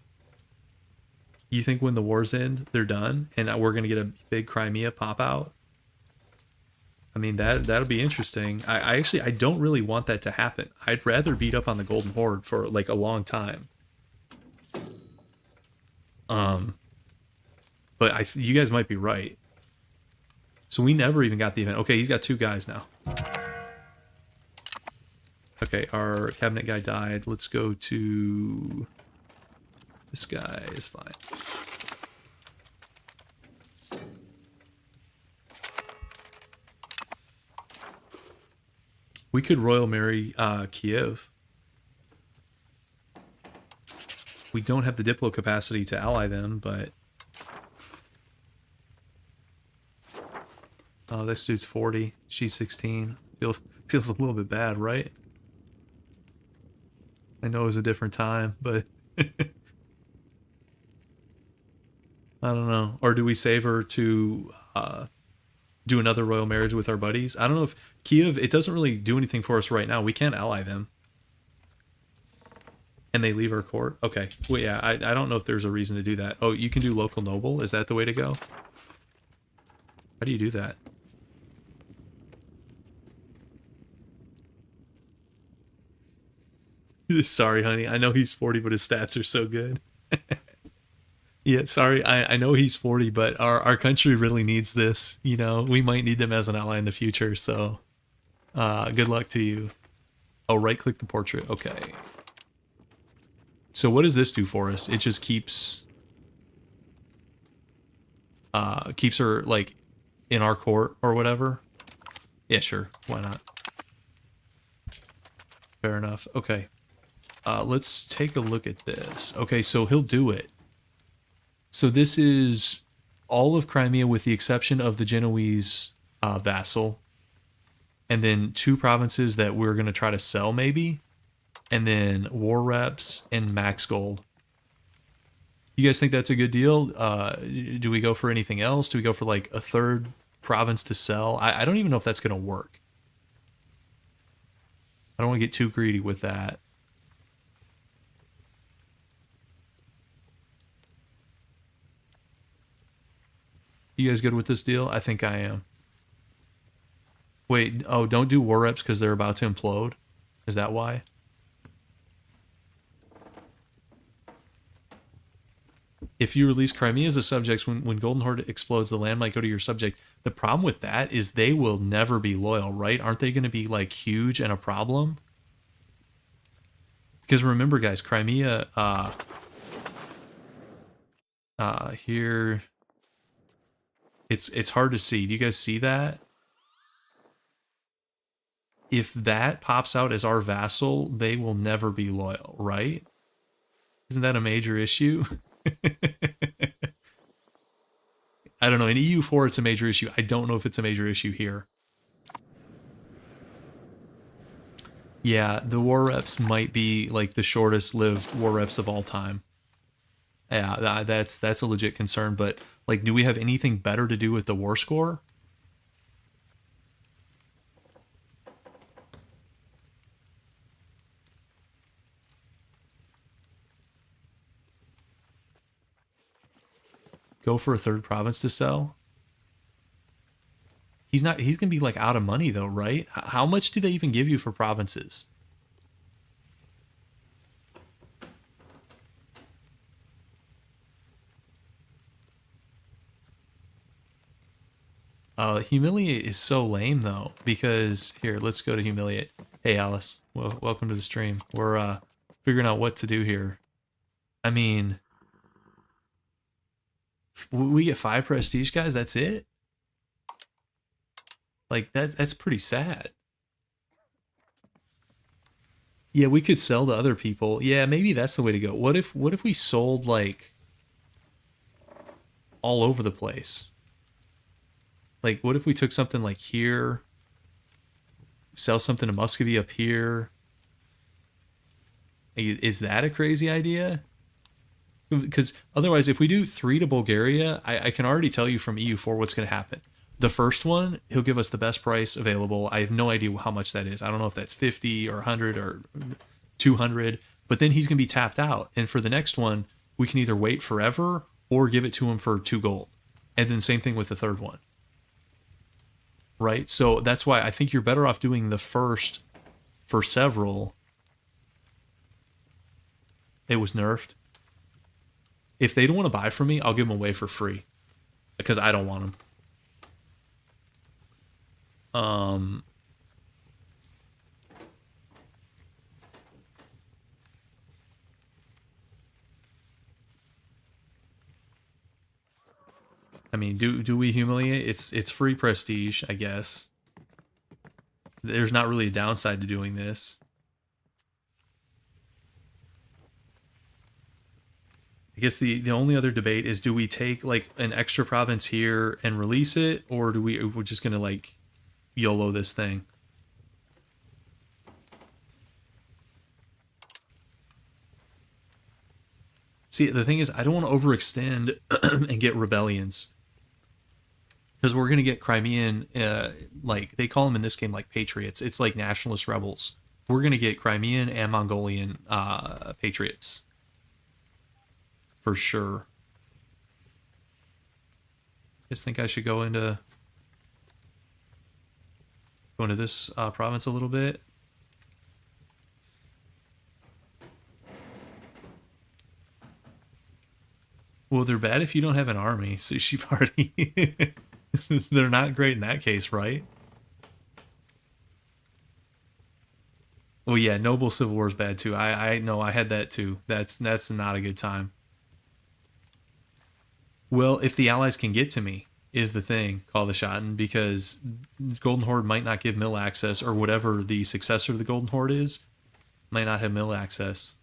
You think when the wars end, they're done, and we're gonna get a big Crimea pop out? I mean, that'll be interesting. I don't really want that to happen. I'd rather beat up on the Golden Horde for like a long time. But you guys might be right. So we never even got the event. Okay, he's got 2 guys now. Okay, our cabinet guy died. Let's go to... This guy is fine. We could Royal Marry Kiev. We don't have the Diplo capacity to ally them, but... Oh, this dude's 40. She's 16. Feels a little bit bad, right? I know it was a different time, but I don't know. Or do we save her to do another royal marriage with our buddies? I don't know if Kiev, it doesn't really do anything for us right now. We can't ally them. And they leave our court? Okay. Well, yeah, I don't know if there's a reason to do that. Oh, you can do local noble? Is that the way to go? How do you do that? Sorry, honey. I know he's 40, but his stats are so good. Yeah, sorry. I know he's 40, but our country really needs this. You know, we might need them as an ally in the future, so good luck to you. Oh, right-click the portrait. Okay. So what does this do for us? It just keeps her, like, in our court or whatever? Yeah, sure. Why not? Fair enough. Okay. Let's take a look at this. Okay, so he'll do it. So this is all of Crimea with the exception of the Genoese vassal. And then 2 provinces that we're going to try to sell maybe. And then war reps and max gold. You guys think that's a good deal? Do we go for anything else? Do we go for like a 3rd province to sell? I don't even know if that's going to work. I don't want to get too greedy with that. You guys good with this deal? I think I am. Wait, oh, don't do war reps because they're about to implode? Is that why? If you release Crimea as a subject, when Golden Horde explodes, the land might go to your subject. The problem with that is they will never be loyal, right? Aren't they going to be, like, huge and a problem? Because remember, guys, Crimea, here... It's hard to see. Do you guys see that? If that pops out as our vassal, they will never be loyal, right? Isn't that a major issue? I don't know. In EU4, it's a major issue. I don't know if it's a major issue here. Yeah, the war reps might be like the shortest lived war reps of all time. Yeah, that's a legit concern. But like, do we have anything better to do with the war score? Go for a third province to sell? He's not. He's gonna be like out of money though, right? How much do they even give you for provinces? Humiliate is so lame though, because here, let's go to humiliate. Hey Alice, well, welcome to the stream. We're figuring out what to do here. I mean, we get 5 prestige, guys. That's it. Like that's pretty sad. Yeah, we could sell to other people. Yeah, maybe that's the way to go. What if we sold like all over the place? Like, what if we took something like here, sell something to Muscovy up here? Is that a crazy idea? Because otherwise, if we do 3 to Bulgaria, I can already tell you from EU4 what's going to happen. The first one, he'll give us the best price available. I have no idea how much that is. I don't know if that's 50 or 100 or 200, but then he's going to be tapped out. And for the next one, we can either wait forever or give it to him for 2 gold. And then same thing with the third one. Right? So that's why I think you're better off doing the first for several. It was nerfed. If they don't want to buy from me, I'll give them away for free because I don't want them. I mean, do we humiliate? It's free prestige, I guess. There's not really a downside to doing this. I guess the only other debate is, do we take like an extra province here and release it, or we're just gonna like YOLO this thing? See, the thing is, I don't want to overextend and get rebellions. Because we're going to get Crimean, like, they call them in this game, like, patriots. It's like nationalist rebels. We're going to get Crimean and Mongolian patriots. For sure. Just think I should go into this province a little bit. Well, they're bad if you don't have an army, Sushi Party. They're not great in that case, right? Well, yeah, Noble Civil War is bad too. I know, I had that too. That's not a good time. Well, if the Allies can get to me, is the thing, call the Schotten, because Golden Horde might not give mill access, or whatever the successor of the Golden Horde is, might not have mill access.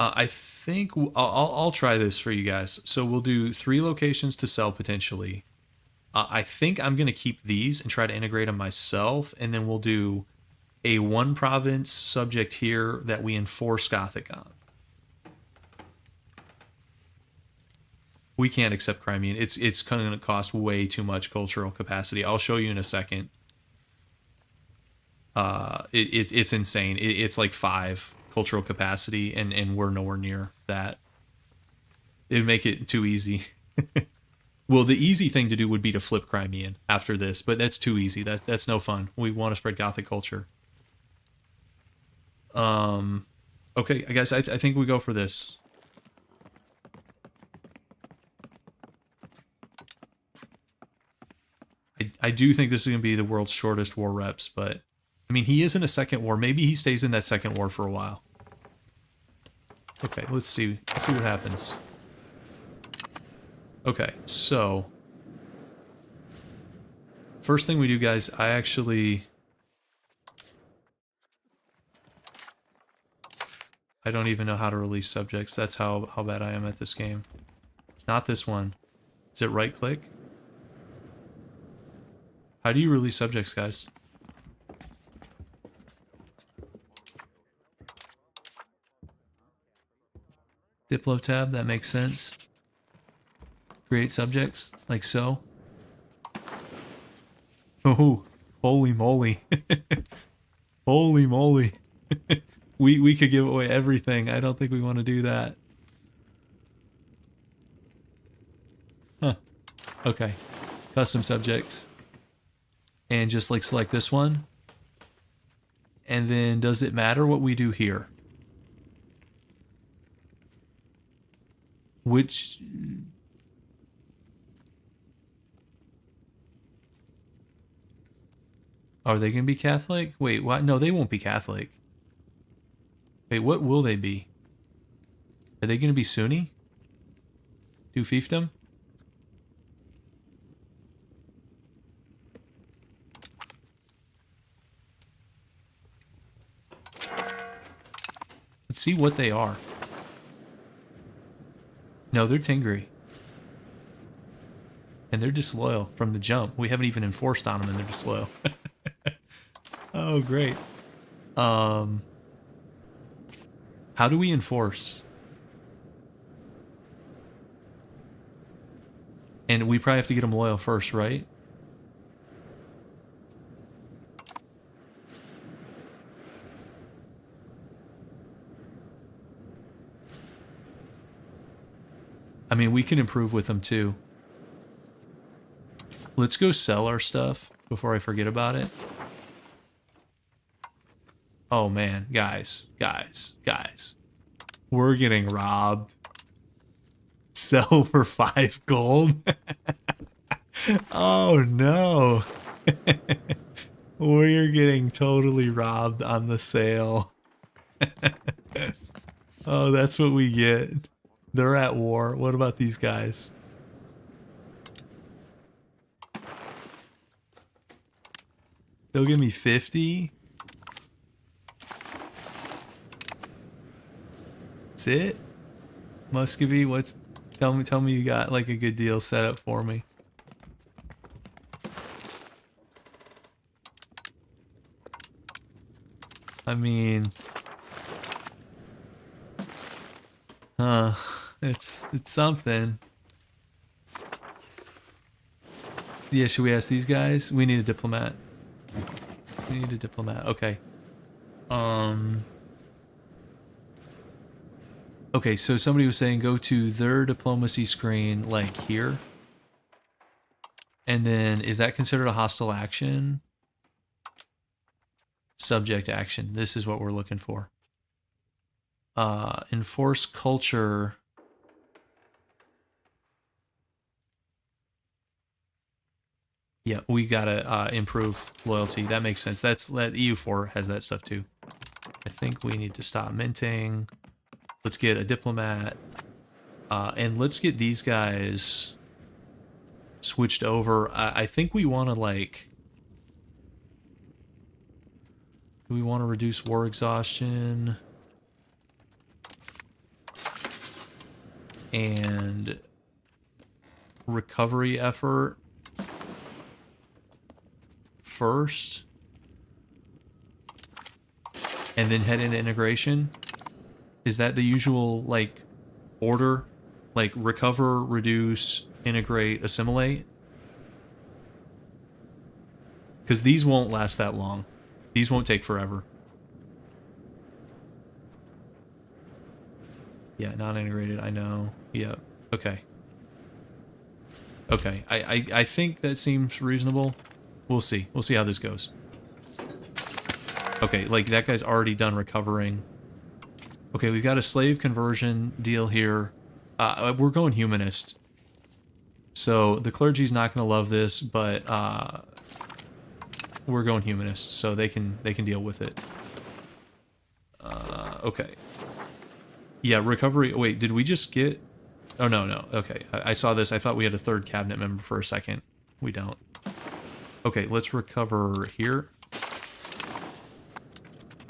I think I'll try this for you guys. So we'll do 3 locations to sell potentially. I think I'm going to keep these and try to integrate them myself, and then we'll do a 1 province subject here that we enforce Gothic on. We can't accept Crimean. It's going to cost way too much cultural capacity. I'll show you in a second. It's insane. It's like 5 cultural capacity, and we're nowhere near that. It would make it too easy. Well, the easy thing to do would be to flip Crimean after this, but that's too easy. That's no fun. We want to spread Gothic culture. Okay, guys, I think we go for this. I do think this is going to be the world's shortest war reps, but I mean, he is in a second war. Maybe he stays in that second war for a while. Okay, let's see. Let's see what happens. Okay, so first thing we do, guys, I don't even know how to release subjects. That's how bad I am at this game. It's not this one. Is it right click? How do you release subjects, guys? Diplo tab, that makes sense. Create subjects, like so. Oh, holy moly. Holy moly. We could give away everything. I don't think we want to do that. Huh. Okay. Custom subjects. And just like select this one. And then does it matter what we do here? Which... Are they going to be Catholic? Wait, what? No, they won't be Catholic. Wait, what will they be? Are they going to be Sunni? Do fiefdom? Let's see what they are. No, they're Tingri. And they're disloyal from the jump. We haven't even enforced on them and they're disloyal. Oh, great. How do we enforce? And we probably have to get them loyal first, right? I mean, we can improve with them too. Let's go sell our stuff before I forget about it. Oh man, guys. We're getting robbed. Sell for 5 gold? Oh no. We're getting totally robbed on the sale. Oh, that's what we get. They're at war. What about these guys? They'll give me 50? That's it? Muscovy, what's... Tell me you got like a good deal set up for me. I mean... It's something. Yeah, should we ask these guys? We need a diplomat. We need a diplomat. Okay. Okay, so somebody was saying go to their diplomacy screen, like here. And then, is that considered a hostile action? Subject action. This is what we're looking for. Enforce culture. Yeah, we gotta improve loyalty. That makes sense. That EU4 has that stuff too. I think we need to stop minting. Let's get a diplomat. And let's get these guys switched over. I think we want to like... Do we want to reduce war exhaustion? And recovery effort first, and then head into integration. Is that the usual like order? Like recover, reduce, integrate, assimilate? Because these won't last that long. These won't take forever. Yeah, not integrated, I know. Yeah, okay. Okay, I think that seems reasonable. We'll see. We'll see how this goes. Okay, like that guy's already done recovering. Okay, we've got a slave conversion deal here. We're going humanist. So the clergy's not going to love this, but we're going humanist, so they can deal with it. Okay. Yeah, recovery. Wait, did we just get... Oh, no, no. Okay, I saw this. I thought we had a third cabinet member for a second. We don't. Okay, let's recover here.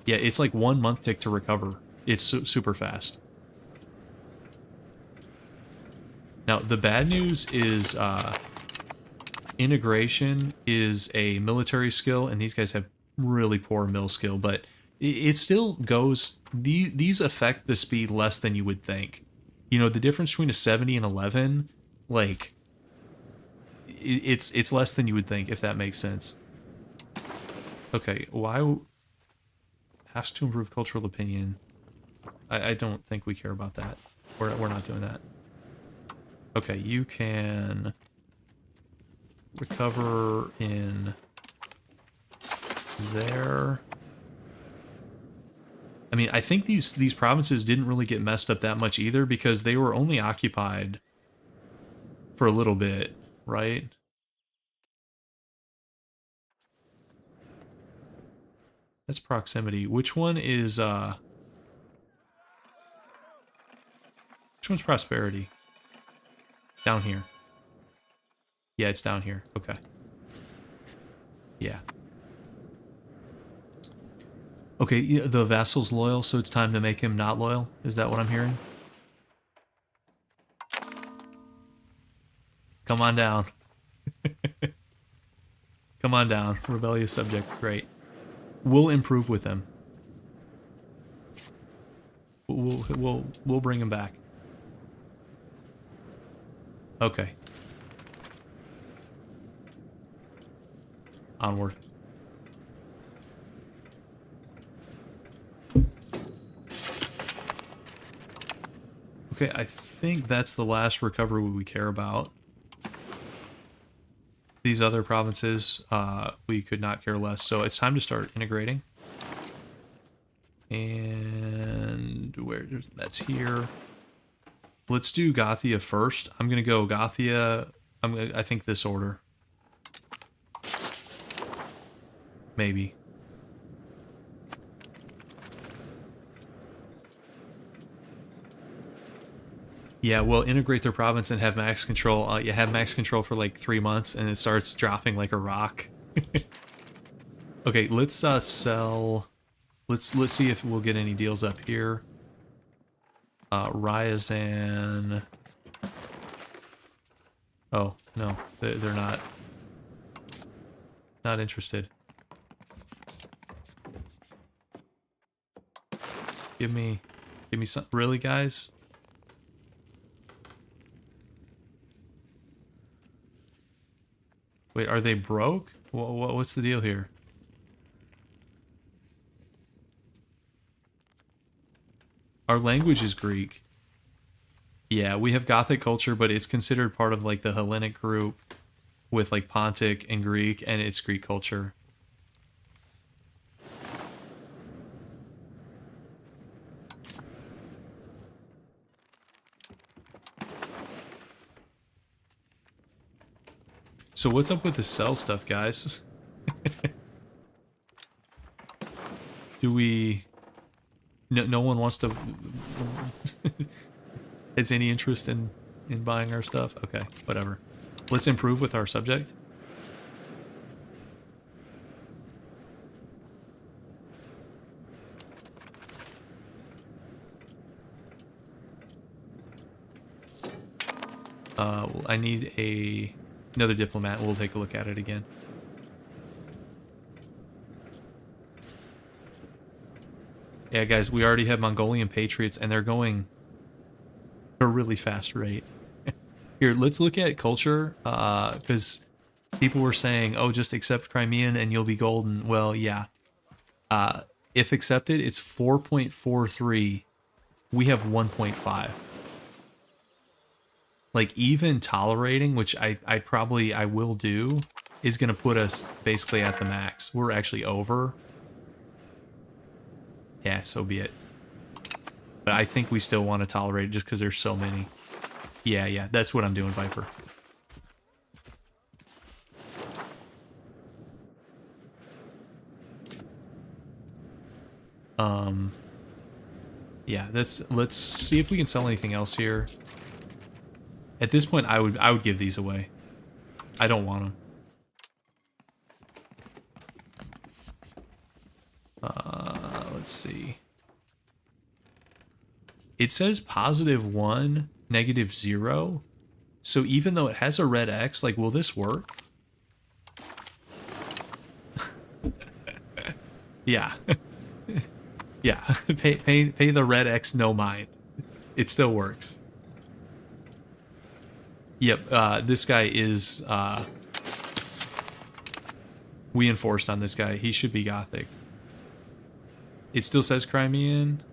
Yeah, it's like 1 month tick to recover. It's super fast. Now, the bad news is integration is a military skill, and these guys have really poor mill skill, but it still goes... These affect the speed less than you would think. You know, the difference between a 70 and 11, like, it's less than you would think, if that makes sense. Okay, why... Has to improve cultural opinion. I don't think we care about that. We're not doing that. Okay, you can recover in there. I mean, I think these provinces didn't really get messed up that much either because they were only occupied for a little bit, right? That's proximity. Which one is which one's prosperity? Down here. Yeah, it's down here. Okay. Yeah. Okay, yeah, the vassal's loyal, so it's time to make him not loyal? Is that what I'm hearing? Come on down. Come on down. Rebellious subject. Great. We'll improve with him. We'll bring him back. Okay. Onward. Okay, I think that's the last recovery we care about. These other provinces, we could not care less. So it's time to start integrating. And that's here. Let's do Gothia first. I'm gonna go Gothia. I think this order. Maybe. Yeah, well, integrate their province and have max control. You have max control for like 3 months, and it starts dropping like a rock. Okay, let's sell. Let's see if we'll get any deals up here. Ryazan. Oh no, they're not interested. Give me some. Really, guys? Wait, are they broke? What's the deal here? Our language is Greek. Yeah, we have Gothic culture, but it's considered part of like the Hellenic group with like Pontic and Greek, and it's Greek culture. So what's up with the cell stuff, guys? Do we... No one wants to... has any interest in buying our stuff? Okay, whatever. Let's improve with our subject. I need another diplomat. We'll take a look at it again. Yeah, guys, we already have Mongolian patriots, and they're going at a really fast rate. Here, let's look at culture, because people were saying, oh, just accept Crimean and you'll be golden. Well, yeah. If accepted, it's 4.43. We have 1.5. Like, even tolerating, which I will do, is going to put us basically at the max. We're actually over. Yeah, so be it. But I think we still want to tolerate it just because there's so many. Yeah, that's what I'm doing, Viper. Yeah, let's see if we can sell anything else here. At this point, I would give these away. I don't want them. Let's see. It says +1, -0. So even though it has a red X, like, will this work? Yeah. Yeah. Pay the red X no mind. It still works. Yep, this guy is, we enforced on this guy. He should be Gothic. It still says Crimean.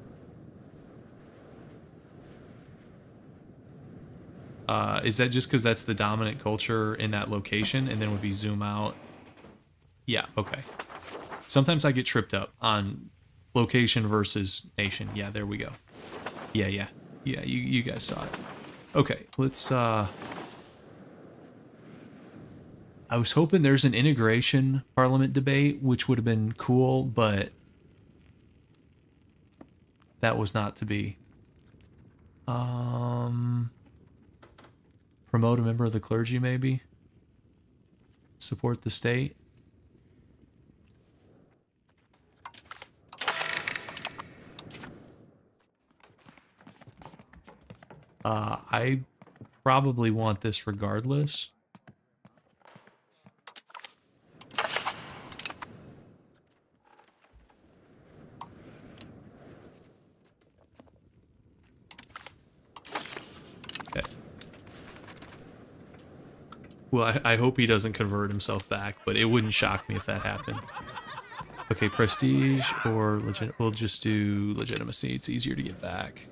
Is that just because that's the dominant culture in that location? And then if we zoom out... Yeah, okay. Sometimes I get tripped up on location versus nation. Yeah, there we go. Yeah. Yeah, you guys saw it. Okay, let's... I was hoping there's an integration parliament debate, which would have been cool, but... that was not to be. Promote a member of the clergy, maybe? Support the state? I probably want this regardless. Okay. Well, I hope he doesn't convert himself back, but it wouldn't shock me if that happened. Okay, prestige or legit. We'll just do legitimacy. It's easier to get back.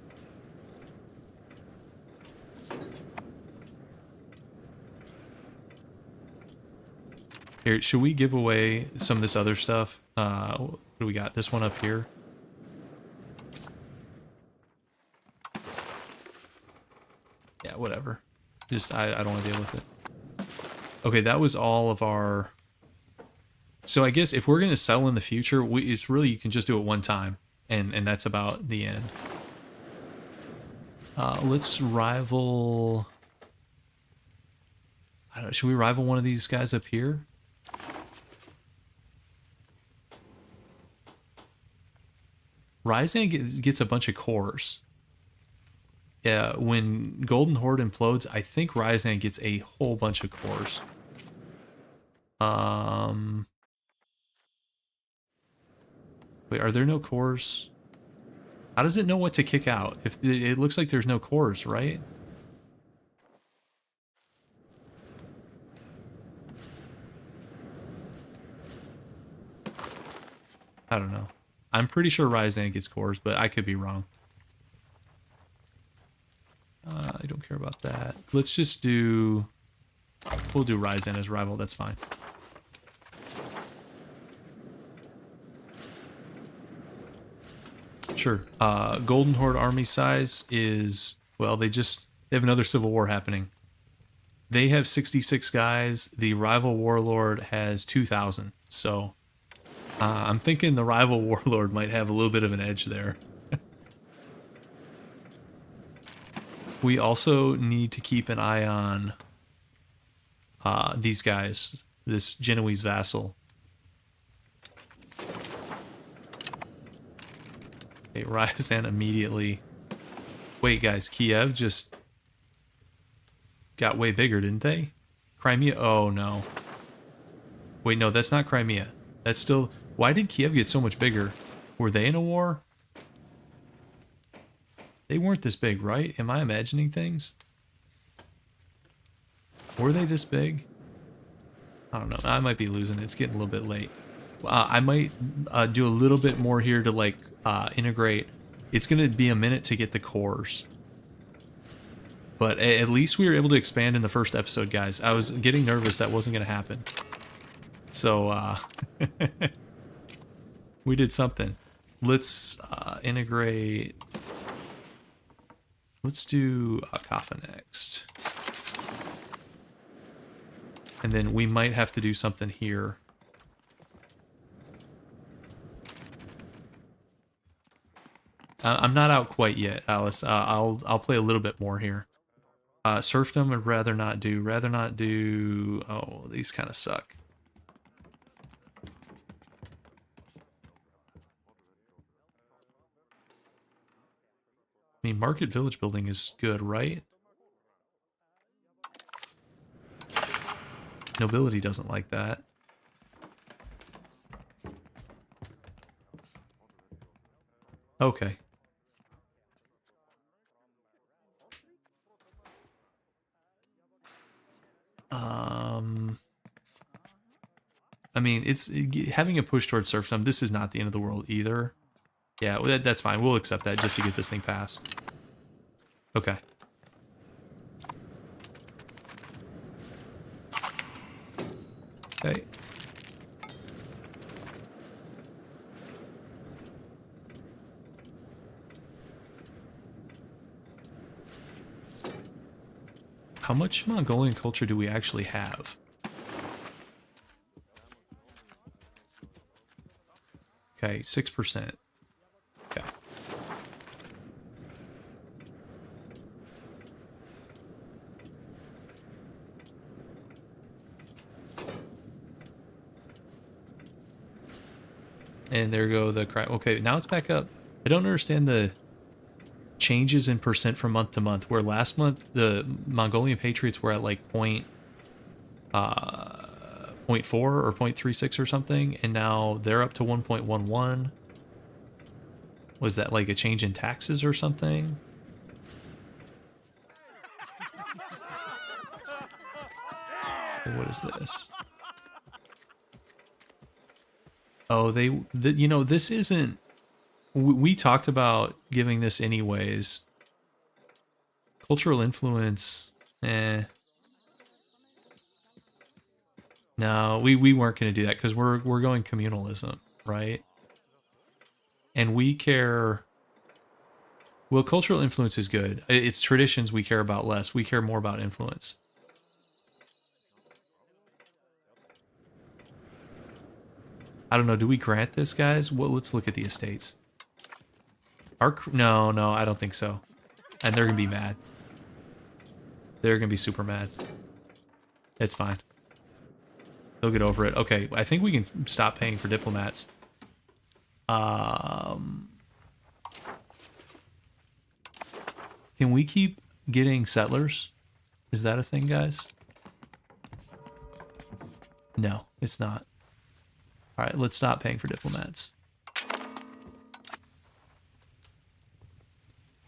Here, should we give away some of this other stuff? What do we got? This one up here. Yeah, whatever. Just, I don't want to deal with it. Okay, that was all of our... So I guess if we're going to sell in the future, it's really, you can just do it one time. And that's about the end. Let's rival... I don't know, should we rival one of these guys up here? Ryzan gets a bunch of cores. Yeah, when Golden Horde implodes, I think Ryzan gets a whole bunch of cores. Wait, are there no cores? How does it know what to kick out? If it looks like there's no cores, right? I don't know. I'm pretty sure Ryzan gets cores, but I could be wrong. I don't care about that. Let's just do... We'll do Ryzan as rival, that's fine. Sure. Golden Horde army size is... Well, they have another civil war happening. They have 66 guys. The rival warlord has 2,000. So... I'm thinking the rival warlord might have a little bit of an edge there. We also need to keep an eye on these guys, this Genoese vassal. Okay, Ryazan immediately. Wait, guys, Kiev just got way bigger, didn't they? Crimea? Oh, no. Wait, no, that's not Crimea. That's still... Why did Kiev get so much bigger? Were they in a war? They weren't this big, right? Am I imagining things? Were they this big? I don't know. I might be losing it. It's getting a little bit late. I might do a little bit more here to, like, integrate. It's going to be a minute to get the cores. But at least we were able to expand in the first episode, guys. I was getting nervous that wasn't going to happen. So, we did something. Let's integrate... Let's do Akafa next. And then we might have to do something here. I'm not out quite yet, Alice. I'll play a little bit more here. Serfdom would rather not do. Rather not do. Oh, these kind of suck. I mean, market village building is good, right? Nobility doesn't like that. Okay. I mean, it's having a push towards serfdom. This is not the end of the world either. Yeah, well, that's fine. We'll accept that just to get this thing passed. Okay. Okay. How much Mongolian culture do we actually have? Okay, 6%. Okay. And there go the crime. Okay, now it's back up. I don't understand the changes in percent from month to month, where last month the Mongolian Patriots were at like 0.4 or 0.36 or something, and now they're up to 1.11. Was that like a change in taxes or something? What is this? Oh, you know, this isn't... We talked about giving this anyways. Cultural influence, eh. No, we weren't going to do that because we're going communalism, right? And we care... Well, cultural influence is good. It's traditions we care about less. We care more about influence. I don't know. Do we grant this, guys? Well, let's look at the estates. No, I don't think so. And they're going to be mad. They're going to be super mad. It's fine. They'll get over it. Okay, I think we can stop paying for diplomats. Can we keep getting settlers? Is that a thing, guys? No, it's not. All right, let's stop paying for diplomats.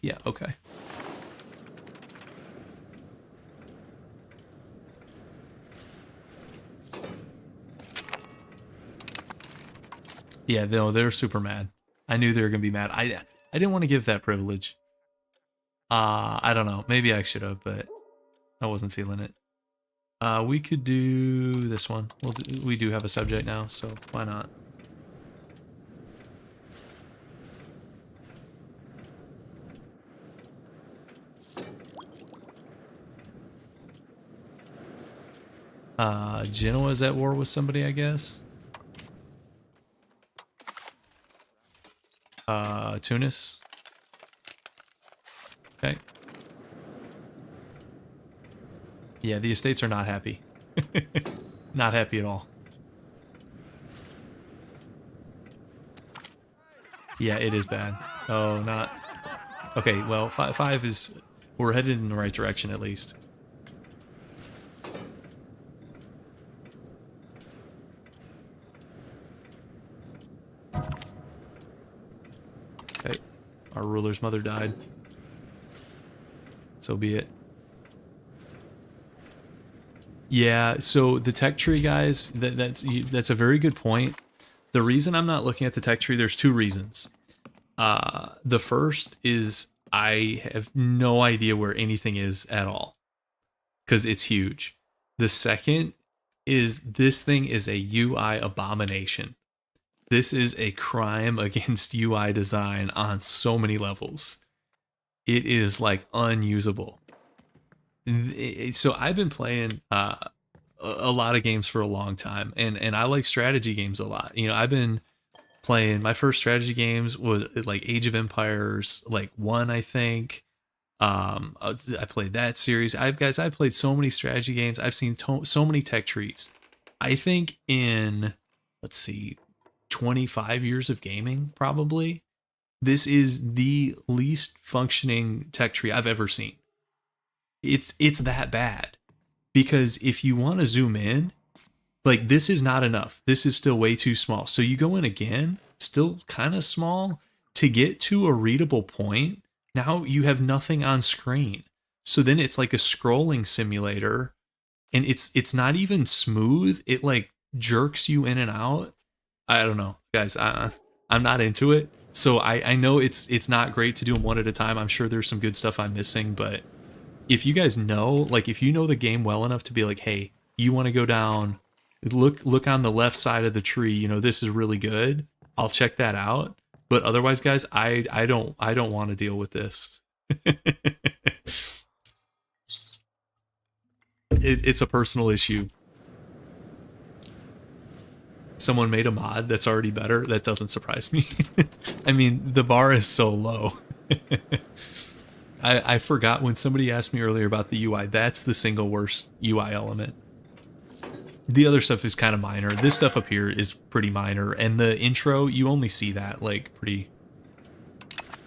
Yeah, okay. Yeah, no, they're super mad. I knew they were gonna be mad. I didn't want to give that privilege. I don't know. Maybe I should have, but I wasn't feeling it. We could do this one. We do have a subject now, so why not? Genoa's at war with somebody, I guess. Tunis. Okay. Yeah, the estates are not happy. Not happy at all. Yeah, it is bad. Oh, not... Okay, well, five is... We're headed in the right direction, at least. Okay. Our ruler's mother died. So be it. Yeah, so the tech tree, guys, that's a very good point. The reason I'm not looking at the tech tree, there's two reasons. The first is I have no idea where anything is at all because it's huge. The second is this thing is a UI abomination. This is a crime against UI design on so many levels. It is like unusable. So I've been playing a lot of games for a long time, and I like strategy games a lot. You know, I've been playing my first strategy games was like Age of Empires, like 1, I think. I played that series. I've played so many strategy games. I've seen so many tech trees. I think in, let's see, 25 years of gaming, probably, this is the least functioning tech tree I've ever seen. It's that bad, because if you want to zoom in, like, this is not enough. This is still way too small. So you go in again, still kind of small. To get to a readable point, now you have nothing on screen. So then it's like a scrolling simulator, and it's not even smooth. It like jerks you in and out. I don't know, guys. I'm not into it. So I know it's not great to do them one at a time. I'm sure there's some good stuff I'm missing, but if you guys know, like, if you know the game well enough to be like, hey, you want to go down, look on the left side of the tree, you know, this is really good, I'll check that out. But otherwise, guys, I don't want to deal with this. It's a personal issue. Someone made a mod that's already better. That doesn't surprise me. I mean, the bar is so low. I forgot when somebody asked me earlier about the UI. That's the single worst UI element. The other stuff is kind of minor. This stuff up here is pretty minor. And the intro, you only see that like pretty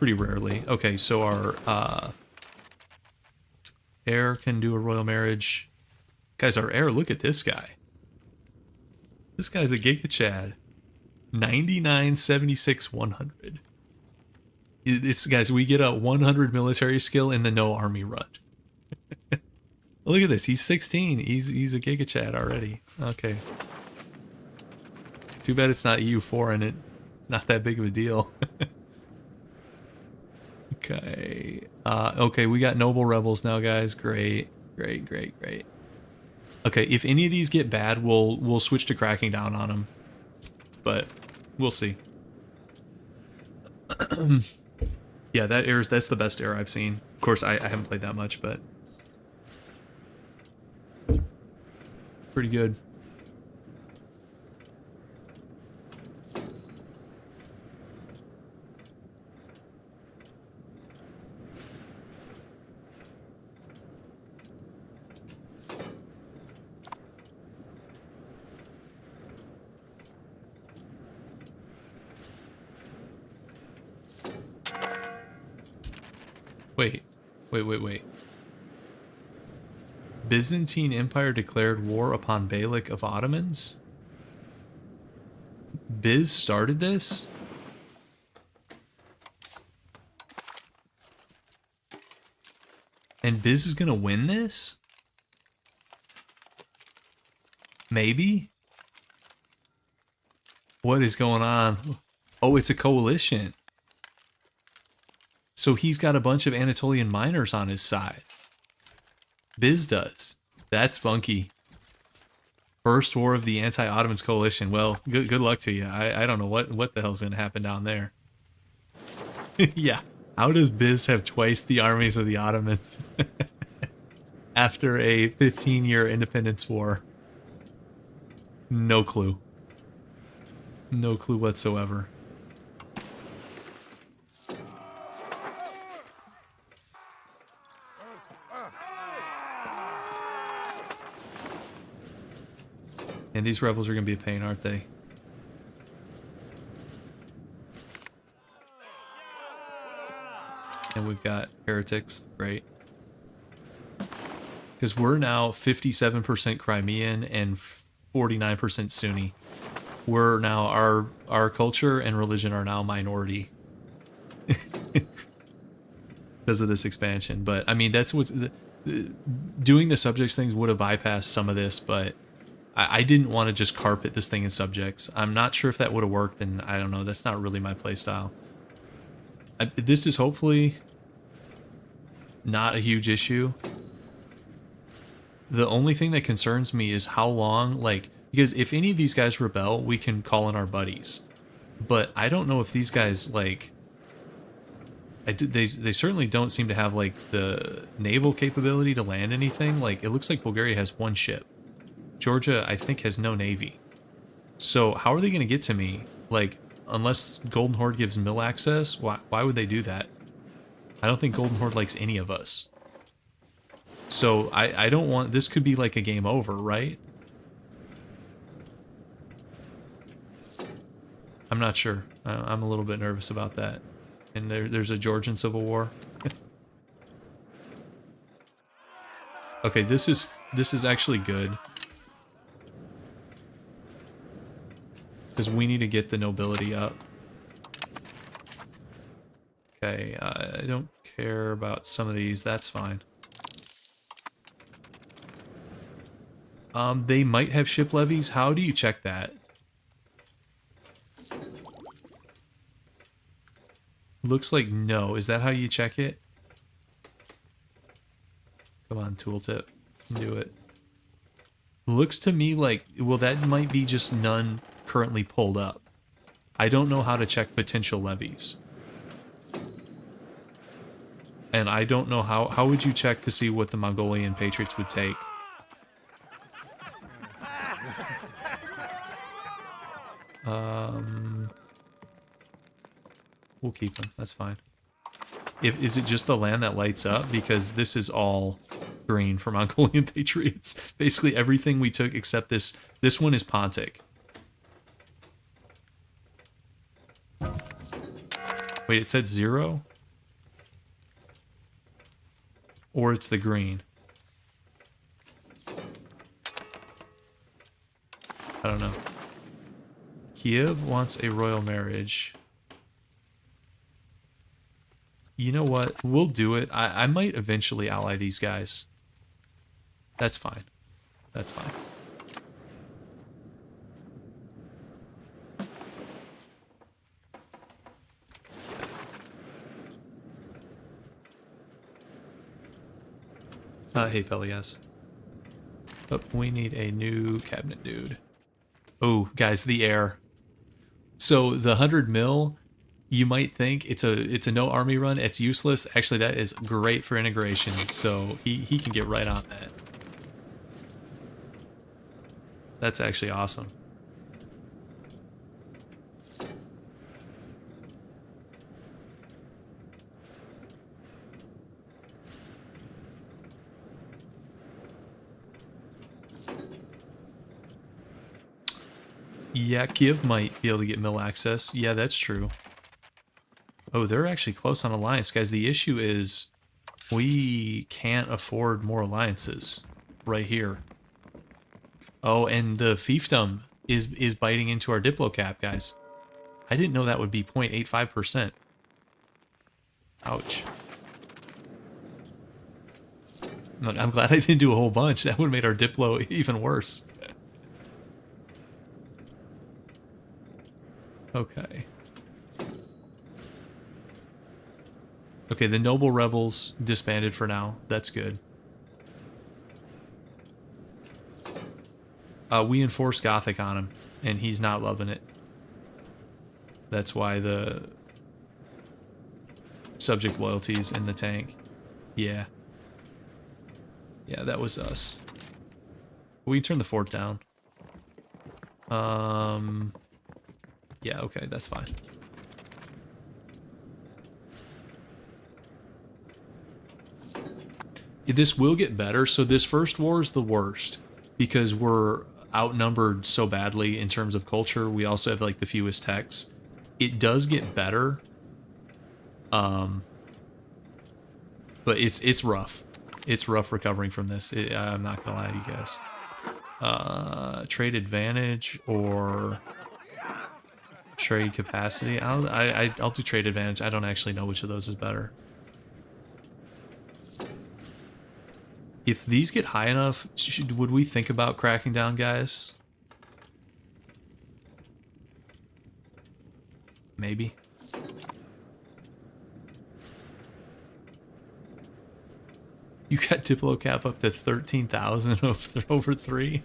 rarely. Okay, so our heir can do a royal marriage. Guys, our heir, look at this guy. This guy's a Giga Chad. 99, 76, 100. It's, guys, we get a 100 military skill in the no army run. Look at this. He's 16. He's a Giga Chad already. Okay. Too bad it's not EU4 in it. It's not that big of a deal. Okay. Okay, we got noble rebels now, guys. Great. Okay, if any of these get bad, we'll switch to cracking down on them. But we'll see. Yeah, that's the best air I've seen. Of course, I haven't played that much, but pretty good. Wait. Byzantine Empire declared war upon Beylik of Ottomans? Biz started this? And Biz is gonna win this? Maybe? What is going on? Oh, it's a coalition. So he's got a bunch of Anatolian miners on his side. Biz does. That's funky. First war of the anti-Ottomans coalition. Well, good luck to you. I don't know what the hell's going to happen down there. Yeah. How does Biz have twice the armies of the Ottomans? After a 15-year independence war? No clue. No clue whatsoever. And these rebels are going to be a pain, aren't they? And we've got heretics. Great. Because we're now 57% Crimean and 49% Sunni. We're now, our culture and religion are now minority. Because of this expansion. But, I mean, that's what's... doing the subjects things would have bypassed some of this, but... I didn't want to just carpet this thing in subjects. I'm not sure if that would have worked, and I don't know. That's not really my playstyle. This is hopefully not a huge issue. The only thing that concerns me is how long, like, because if any of these guys rebel, we can call in our buddies. But I don't know if these guys, like, they certainly don't seem to have, like, the naval capability to land anything. Like, it looks like Bulgaria has one ship. Georgia, I think, has no navy. So how are they going to get to me? Like, unless Golden Horde gives mill access, why would they do that? I don't think Golden Horde likes any of us. So I don't want, this could be like a game over, right? I'm not sure. I'm a little bit nervous about that. And there's a Georgian Civil War. Okay, this is actually good. Because we need to get the nobility up. Okay, I don't care about some of these. That's fine. They might have ship levies. How do you check that? Looks like no. Is that how you check it? Come on, tooltip. Do it. Looks to me like, well, that might be just none currently pulled up. I don't know how to check potential levies. And I don't know how would you check to see what the Mongolian Patriots would take? We'll keep them. That's fine. Is it just the land that lights up? Because this is all green for Mongolian Patriots. Basically everything we took except this. This one is Pontic. Wait, it said 0? Or it's the green. I don't know. Kiev wants a royal marriage. You know what? We'll do it. I might eventually ally these guys. That's fine. That's fine. Hey, Pelias. Oh, we need a new cabinet dude. Oh, guys, the heir. So the 100 mil, you might think it's a no army run. It's useless. Actually, that is great for integration. So he can get right on that. That's actually awesome. Yeah, Kiev might be able to get mill access. Yeah, that's true. Oh, they're actually close on alliance. Guys, the issue is we can't afford more alliances right here. Oh, and the fiefdom is biting into our diplo cap, guys. I didn't know that would be 0.85%. Ouch. Look, I'm glad I didn't do a whole bunch. That would have made our diplo even worse. Okay. Okay, the noble rebels disbanded for now. That's good. We enforced Gothic on him, and he's not loving it. That's why the subject loyalties in the tank. Yeah. Yeah, that was us. We can turn the fort down. Yeah, okay, that's fine. This will get better. So this first war is the worst because we're outnumbered so badly in terms of culture. We also have like the fewest techs. It does get better. But it's rough. It's rough recovering from this. I'm not gonna lie to you guys. Trade advantage or trade capacity. I'll do trade advantage. I don't actually know which of those is better. If these get high enough, would we think about cracking down, guys? Maybe. You got Diplo cap up to 13,000 over 3?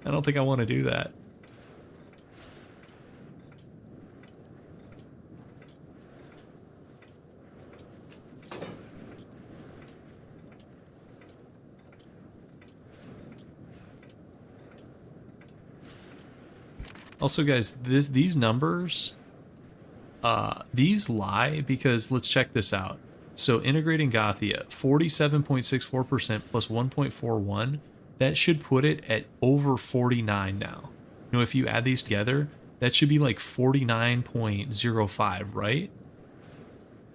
I don't think I want to do that. Also, guys, these numbers, these lie because let's check this out. So integrating Gothia, 47.64% plus 1.41, that should put it at over 49 now. You know, if you add these together, that should be like 49.05, right?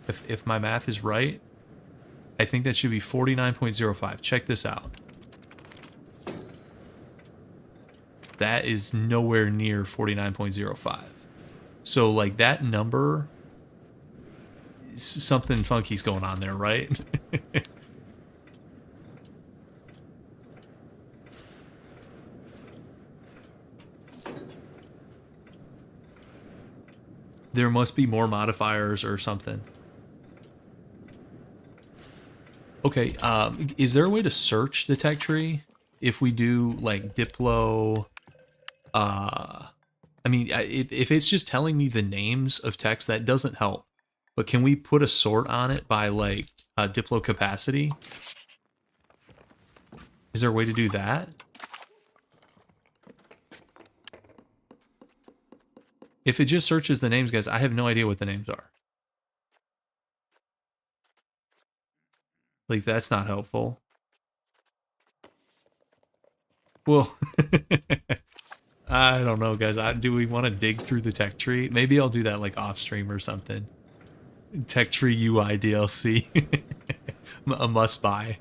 If my math is right, I think that should be 49.05. Check this out. That is nowhere near 49.05. So like that number, something funky's going on there, right? There must be more modifiers or something. Okay, is there a way to search the tech tree if we do like Diplo? I mean, if it's just telling me the names of text, that doesn't help. But can we put a sort on it by like Diplo capacity? Is there a way to do that? If it just searches the names, guys, I have no idea what the names are. Like, that's not helpful. Well, I don't know, guys. Do we want to dig through the tech tree? Maybe I'll do that like off stream or something. Tech tree UI DLC. A must buy.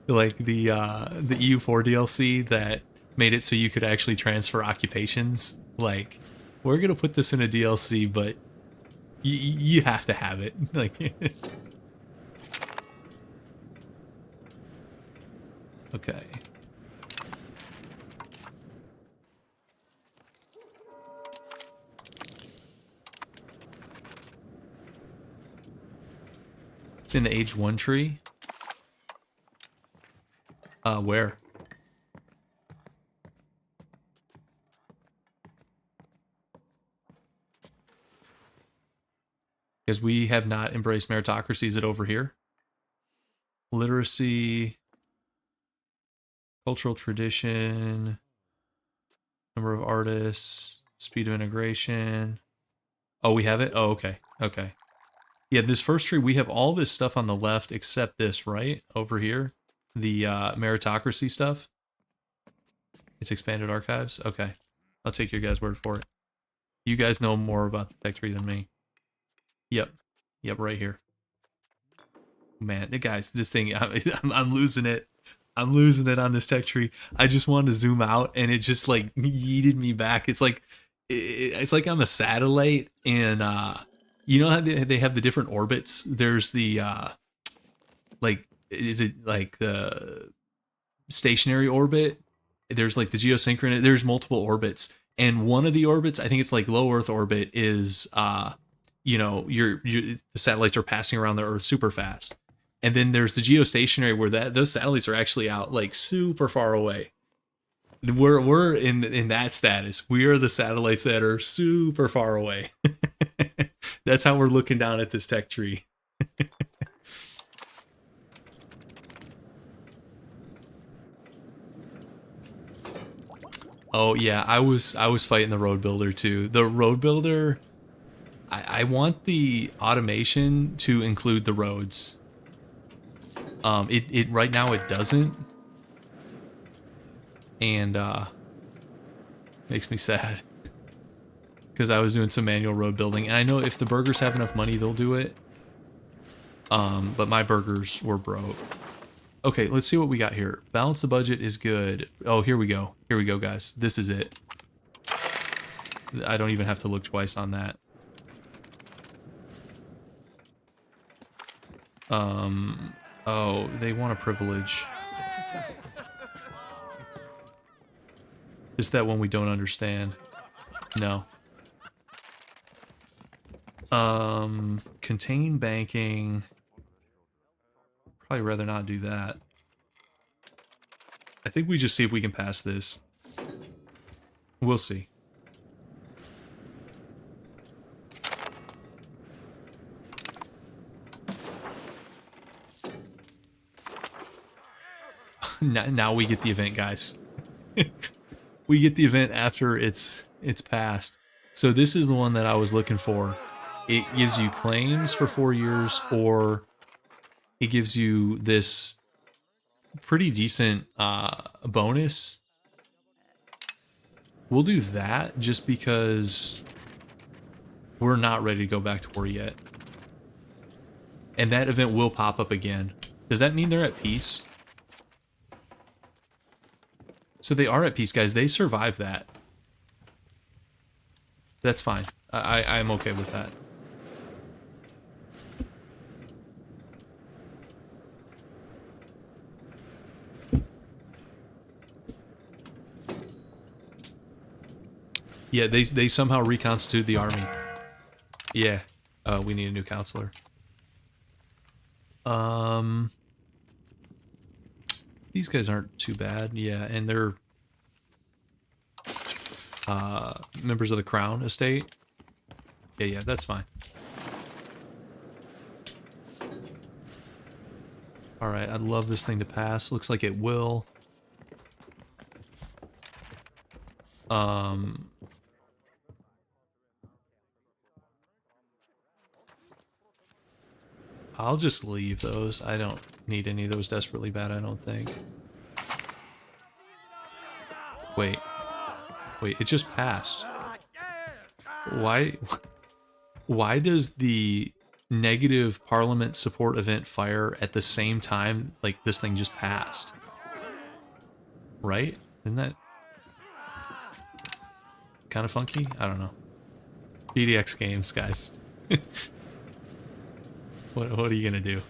Like the EU4 DLC that made it so you could actually transfer occupations. Like, we're gonna put this in a DLC, but you have to have it. Like, okay. It's in the age 1 tree. Where? Because we have not embraced meritocracy. Is it over here? Literacy, cultural tradition, number of artists, speed of integration. Oh, we have it? Oh, okay. Okay. Yeah, this first tree, we have all this stuff on the left except this, right? Over here. The meritocracy stuff. It's expanded archives. Okay. I'll take your guys' word for it. You guys know more about the tech tree than me. Yep. Yep, right here. Man, guys, this thing, I'm losing it. I'm losing it on this tech tree. I just wanted to zoom out and it just like yeeted me back. It's like I'm a satellite and you know how they have the different orbits? There's the like, is it like the stationary orbit? There's like the geosynchronous, there's multiple orbits. And one of the orbits, I think it's like low Earth orbit, is you know, the satellites are passing around the Earth super fast. And then there's the geostationary where those satellites are actually out like super far away. We're in that status. We are the satellites that are super far away. That's how we're looking down at this tech tree. Oh yeah, I was fighting the road builder too. The road builder, I want the automation to include the roads. It right now it doesn't, and makes me sad because I was doing some manual road building, and I know if the burgers have enough money, they'll do it. But my burgers were broke. Okay, let's see what we got here. Balance the budget is good. Oh, here we go. Here we go, guys. This is it. I don't even have to look twice on that. Oh, they want a privilege. Is that one we don't understand? No. Contain banking. Probably rather not do that. I think we just see if we can pass this. We'll see. Now we get the event, guys. We get the event after it's It's passed. So this is the one that I was looking for. It gives you claims for 4 years, or it gives you this pretty decent bonus. We'll do that just because we're not ready to go back to war yet. And that event will pop up again. Does that mean they're at peace? So they are at peace, guys. They survived that. That's fine. I'm okay with that. Yeah, they somehow reconstituted the army. Yeah. We need a new counselor. These guys aren't too bad. Yeah, and they're members of the Crown estate. Yeah, that's fine. Alright, I'd love this thing to pass. Looks like it will. I'll just leave those. I don't need any of those desperately bad, I don't think. Wait, it just passed. Why does the negative parliament support event fire at the same time like this thing just passed? Right? Isn't that kind of funky? I don't know. PDX games, guys. What are you gonna do?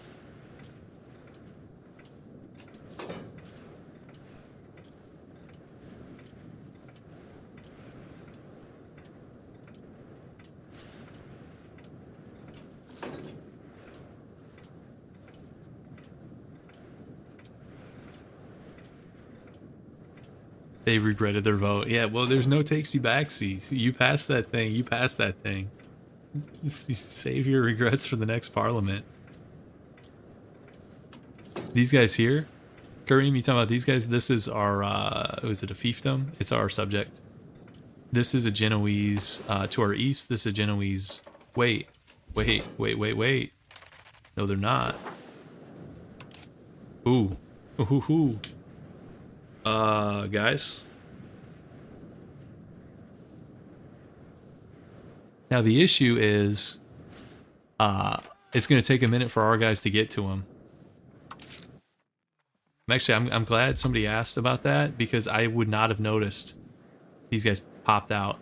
They regretted their vote. Yeah, well, there's no takesy backsies. You passed that thing. You passed that thing. Save your regrets for the next parliament. These guys here, Kareem, you talking about these guys? This is our, was it a fiefdom? It's our subject. This is a Genoese, to our east, this is a Genoese. Wait. No, they're not. Ooh. Guys. Now the issue is, it's going to take a minute for our guys to get to him. I'm glad somebody asked about that, because I would not have noticed these guys popped out.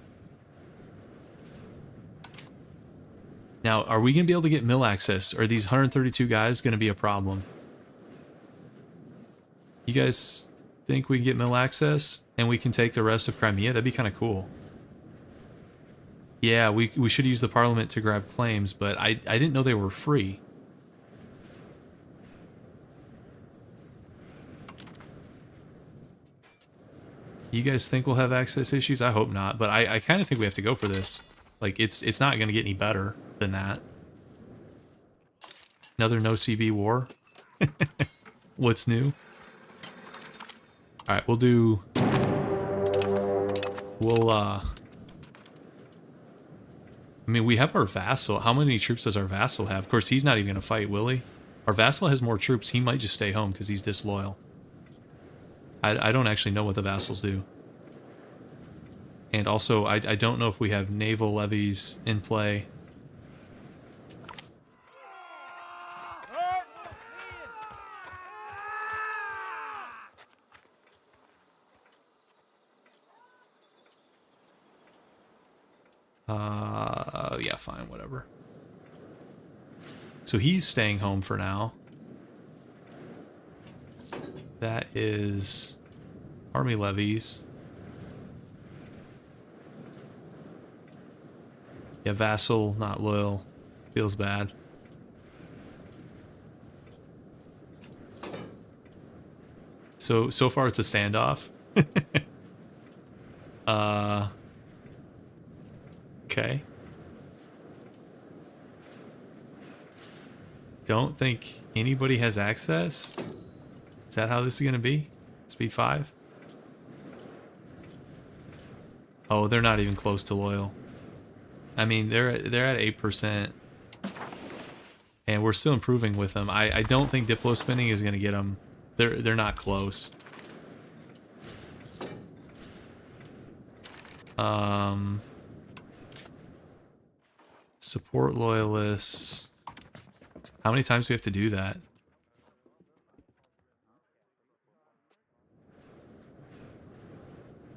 Now, are we going to be able to get mill access? Are these 132 guys going to be a problem? You guys think we can get mill access and we can take the rest of Crimea? That'd be kind of cool. Yeah, we should use the parliament to grab claims, but I didn't know they were free. You guys think we'll have access issues? I hope not, but I kind of think we have to go for this. Like, it's not going to get any better than that. Another no CB war? What's new? Alright, we'll I mean, we have our vassal. How many troops does our vassal have? Of course, he's not even going to fight, will he? Our vassal has more troops. He might just stay home because he's disloyal. I don't actually know what the vassals do. And also, I don't know if we have naval levies in play. Yeah, fine, whatever. So he's staying home for now. That is army levies. Yeah, vassal, not loyal. Feels bad. So far it's a standoff. Okay. Don't think anybody has access? Is that how this is going to be? Speed 5? Oh, they're not even close to loyal. I mean, they're at 8%. And we're still improving with them. I don't think Diplo spinning is going to get them. They're not close. Support loyalists. How many times do we have to do that?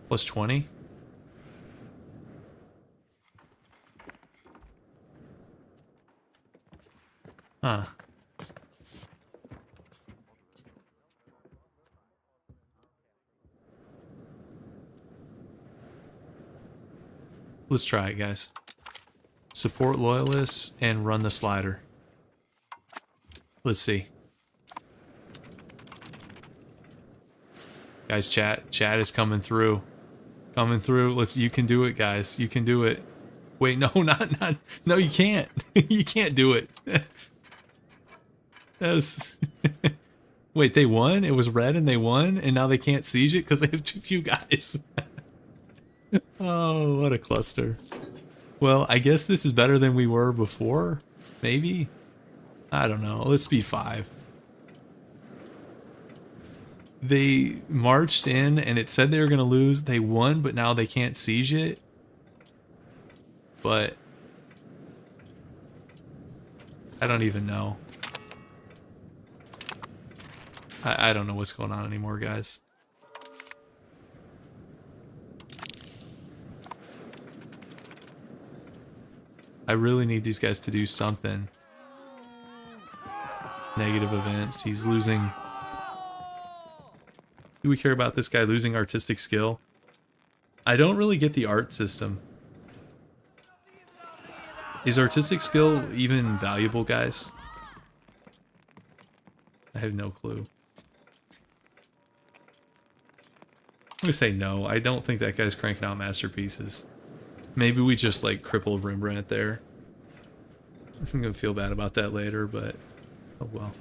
Plus 20? Huh. Let's try it, guys. Support loyalists and run the slider. Let's see. Guys, chat is coming through. Coming through. You can do it, guys. You can do it. Wait, no, no, you can't. You can't do it. That's Wait, they won? It was red and they won, and now they can't siege it because they have too few guys. Oh, what a cluster. Well, I guess this is better than we were before. Maybe? I don't know. Let's be 5. They marched in and it said they were going to lose. They won, but now they can't siege it. But I don't even know. I don't know what's going on anymore, guys. I really need these guys to do something. Negative events. He's losing. Do we care about this guy losing artistic skill? I don't really get the art system. Is artistic skill even valuable, guys? I have no clue. I'm gonna say no. I don't think that guy's cranking out masterpieces. Maybe we just like cripple Rembrandt there. I'm gonna feel bad about that later, but oh well.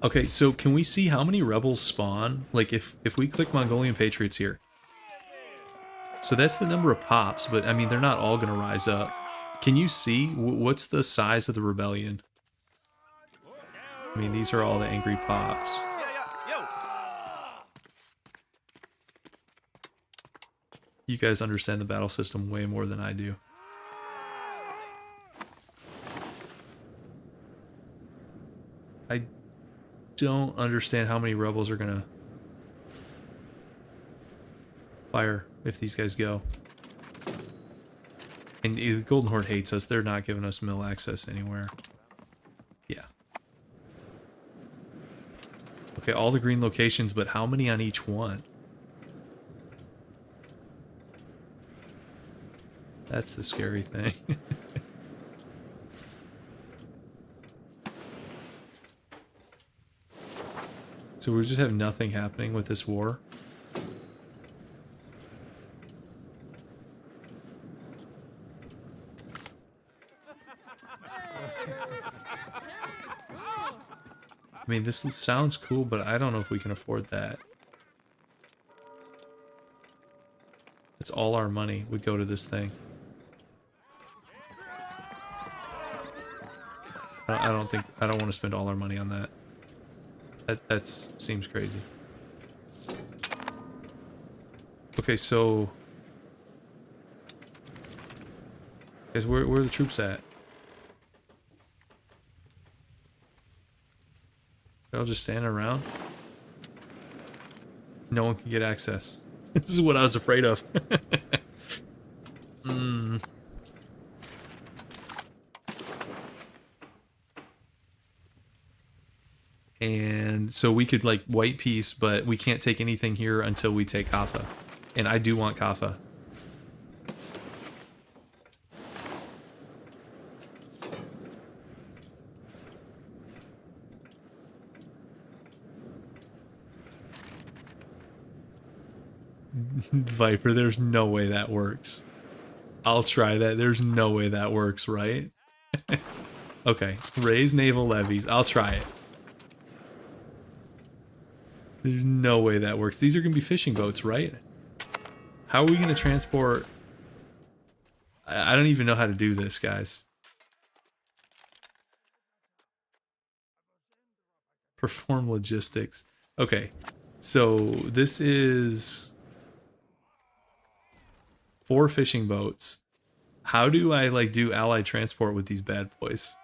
Okay, so can we see how many rebels spawn? Like if we click Mongolian Patriots here. So that's the number of pops, but I mean they're not all gonna rise up. Can you see what's the size of the rebellion? I mean these are all the angry pops. You guys understand the battle system way more than I do. I don't understand how many rebels are gonna fire if these guys go. And the Golden Horde hates us. They're not giving us mill access anywhere. Yeah. Okay, all the green locations, but how many on each one? That's the scary thing. So we just have nothing happening with this war. I mean, this sounds cool, but I don't know if we can afford that. It's all our money would go to this thing. I don't want to spend all our money on that. That seems crazy. Okay, so guys, where are the troops at? They're all just standing around. No one can get access. This is what I was afraid of. And so we could like white peace, but we can't take anything here until we take Kaffa. And I do want Kaffa. Viper, there's no way that works. I'll try that. There's no way that works, right? Okay, raise naval levies. I'll try it. There's no way that works. These are going to be fishing boats, right? How are we going to transport? I don't even know how to do this, guys. Perform logistics. Okay, so this is 4 fishing boats. How do I like do allied transport with these bad boys?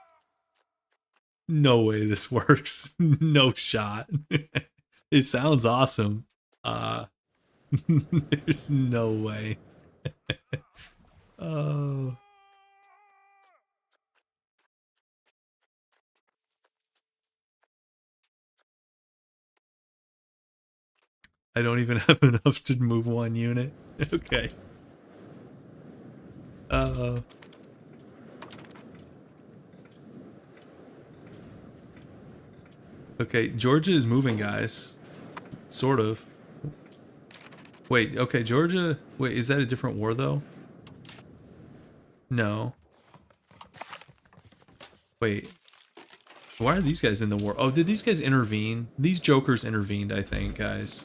No way this works. No shot. It sounds awesome. There's no way. Oh. I don't even have enough to move 1 unit. Okay. Okay, Georgia is moving, guys. Sort of. Wait, okay, Georgia... Wait, is that a different war, though? No. Wait. Why are these guys in the war? Oh, did these guys intervene? These jokers intervened, I think, guys.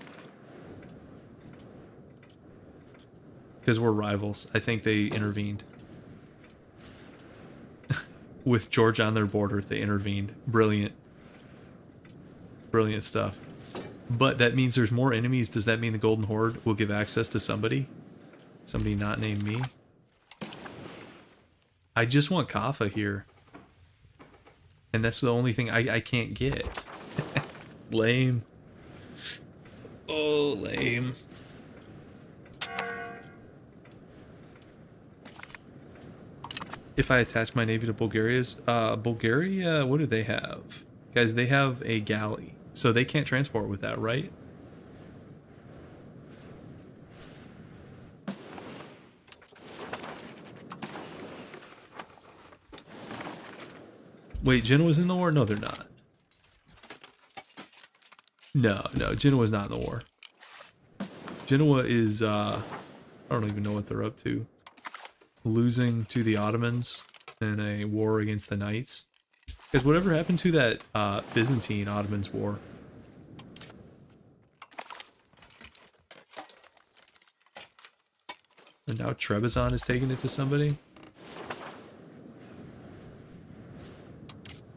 Because we're rivals. I think they intervened. With Georgia on their border, they intervened. Brilliant. Brilliant stuff. But that means there's more enemies. Does that mean the Golden Horde will give access to somebody? Somebody not named me? I just want Kaffa here. And that's the only thing I can't get. Lame. Oh, lame. If I attach my navy to Bulgaria's... Bulgaria, what do they have? Guys, they have a galley. So they can't transport with that, right? Wait, Genoa's in the war? No, they're not. No, Genoa's not in the war. Genoa is, I don't even know what they're up to. Losing to the Ottomans in a war against the Knights. Because whatever happened to that Byzantine Ottomans war? And now Trebizond is taking it to somebody?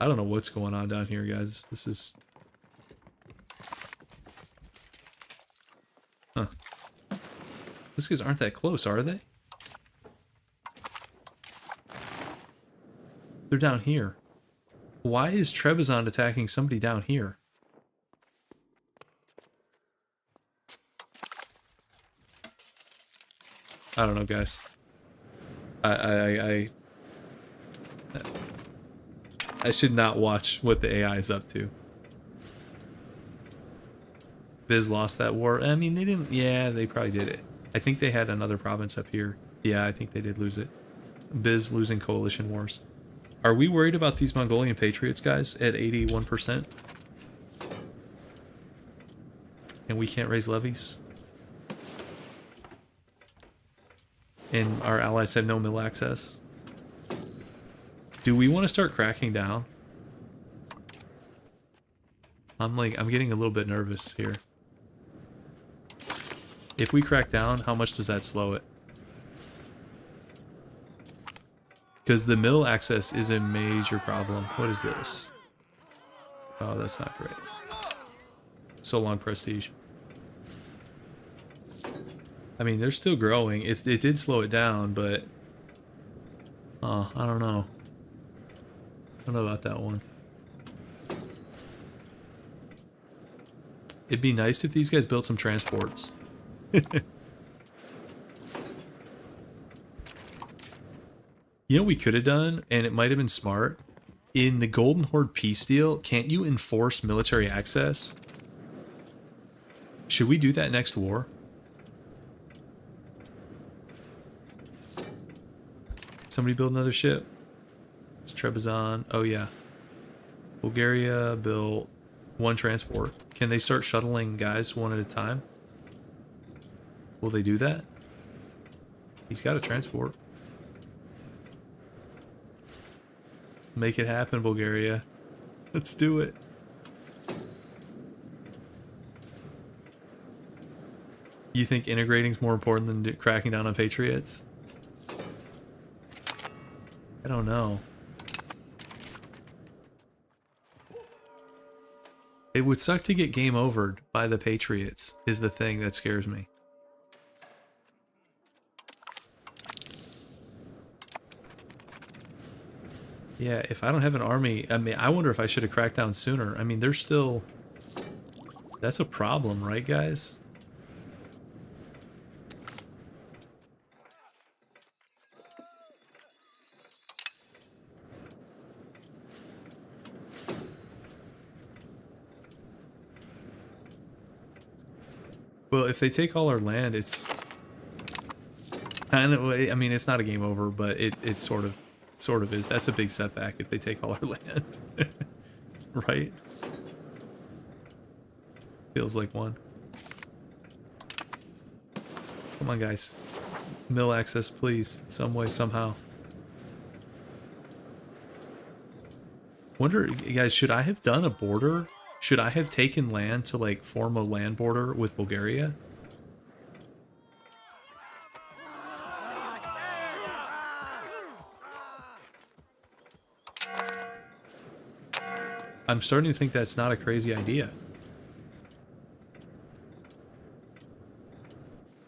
I don't know what's going on down here, guys. This is... Huh. Those guys aren't that close, are they? They're down here. Why is Trebizond attacking somebody down here? I don't know, guys. I should not watch what the AI is up to. Biz lost that war. I mean, they didn't... Yeah, they probably did it. I think they had another province up here. Yeah, I think they did lose it. Biz losing coalition wars. Are we worried about these Mongolian patriots, guys, at 81%? And we can't raise levies? And our allies have no mill access? Do we want to start cracking down? I'm getting a little bit nervous here. If we crack down, how much does that slow it? Because the mill access is a major problem. What is this? Oh, that's not great. So long, prestige. I mean, they're still growing. It did slow it down, but... Oh, I don't know. I don't know about that one. It'd be nice if these guys built some transports. You know what we could have done, and it might have been smart? In the Golden Horde peace deal, can't you enforce military access? Should we do that next war? Somebody build another ship? It's Trebizond. Oh, yeah. Bulgaria built 1 transport. Can they start shuttling guys one at a time? Will they do that? He's got a transport. Make it happen, Bulgaria. Let's do it. You think integrating is more important than cracking down on patriots? I don't know. It would suck to get game overed by the patriots is the thing that scares me. Yeah, if I don't have an army, I mean, I wonder if I should have cracked down sooner. I mean, there's still... That's a problem, right, guys? Well, if they take all our land, it's kind of... I mean, it's not a game over, but it sort of is. That's a big setback if they take all our land. Right? Feels like one. Come on, guys. Mill access, please. Some way, somehow. Wonder, guys, should I have done a border? Should I have taken land to, like, form a land border with Bulgaria? I'm starting to think that's not a crazy idea.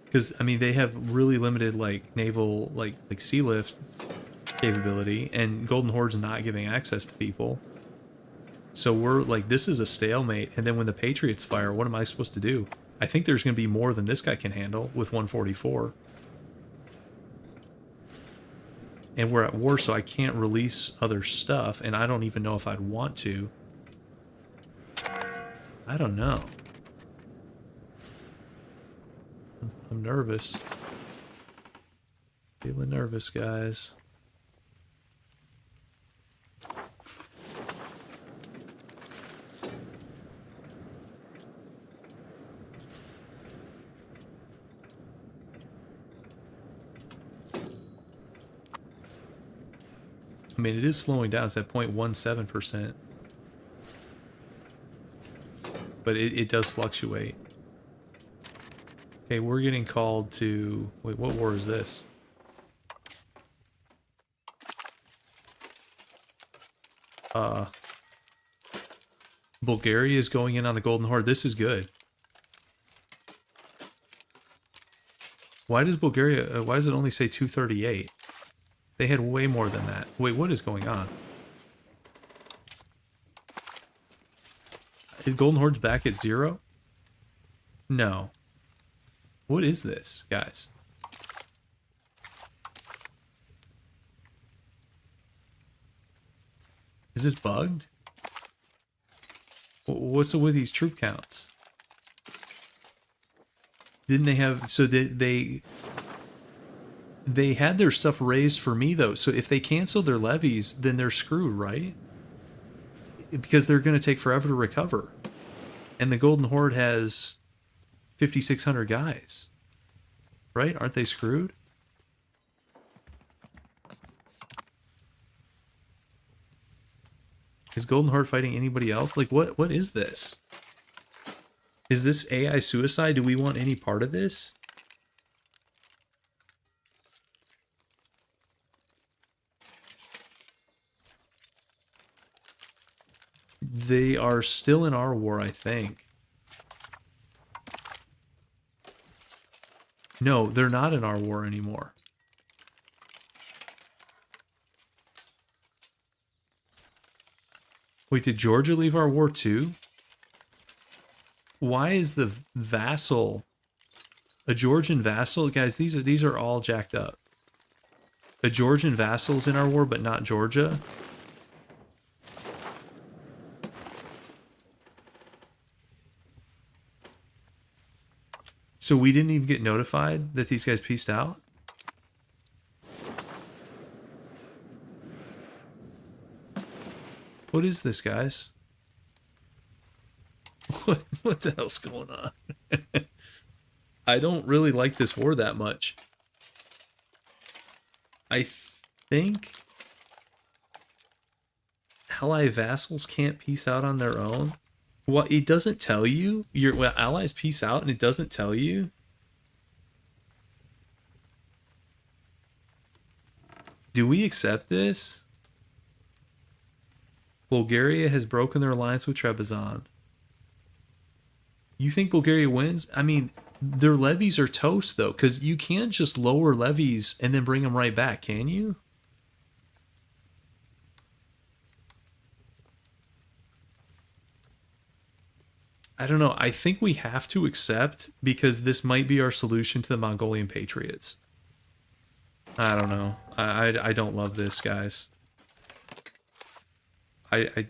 Because, I mean, they have really limited, like, naval, like sea lift capability, and Golden Horde's not giving access to people. So we're, like, this is a stalemate, and then when the Patriots fire, what am I supposed to do? I think there's going to be more than this guy can handle with 144. And we're at war, so I can't release other stuff, and I don't even know if I'd want to. I don't know. I'm nervous. Feeling nervous, guys. I mean, it is slowing down. It's at 0.17%. But it does fluctuate. Okay, we're getting called to... Wait, what war is this? Bulgaria is going in on the Golden Horde. This is good. Why does Bulgaria... why does it only say 238? They had way more than that. Wait, what is going on? Is Golden Horde's back at 0? No. What is this, guys? Is this bugged? What's with these troop counts? Didn't they have... So they had their stuff raised for me, though. So if they cancel their levies, then they're screwed, right? Because they're going to take forever to recover. And the Golden Horde has 5,600 guys. Right? Aren't they screwed? Is Golden Horde fighting anybody else? Like, what is this? Is this AI suicide? Do we want any part of this? They are still in our war, I think. No, they're not in our war anymore. Wait, did Georgia leave our war too? Why is the vassal a Georgian vassal? Guys, these are all jacked up. A Georgian vassal's in our war, but not Georgia. So we didn't even get notified that these guys pieced out? What is this, guys? What the hell's going on? I don't really like this war that much. I think ally vassals can't peace out on their own. Well, it doesn't tell you. Your allies peace out and it doesn't tell you. Do we accept this? Bulgaria has broken their alliance with Trebizond. You think Bulgaria wins? I mean, their levies are toast, though, because you can't just lower levies and then bring them right back, can you? I don't know. I think we have to accept because this might be our solution to the Mongolian Patriots. I don't know. I don't love this, guys. I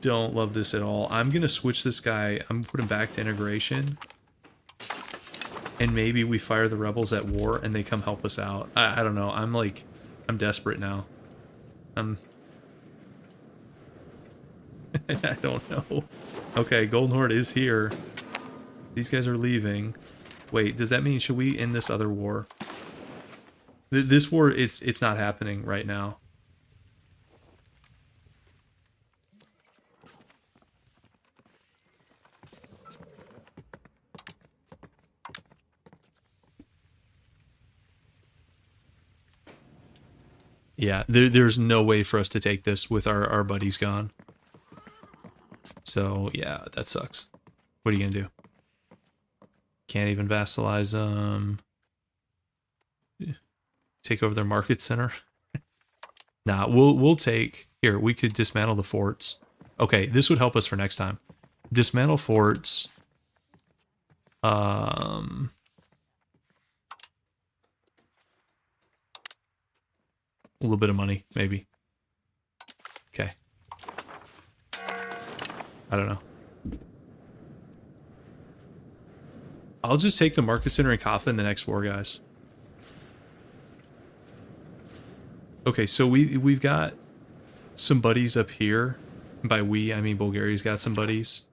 don't love this at all. I'm going to switch this guy. I'm putting him back to integration. And maybe we fire the rebels at war and they come help us out. I don't know. I'm desperate now. I don't know. Okay, Golden Horde is here. These guys are leaving. Wait, does that mean should we end this other war? This war, it's not happening right now. Yeah, there's no way for us to take this with our buddies gone. So, yeah, that sucks. What are you gonna do? Can't even vassalize them. Take over their market center. Nah, we'll take... Here, we could dismantle the forts. Okay, this would help us for next time. Dismantle forts. A little bit of money, maybe. Okay. I don't know. I'll just take the market center and Kaffa in the next war, guys. Okay, so we've got some buddies up here. By we, I mean Bulgaria's got some buddies.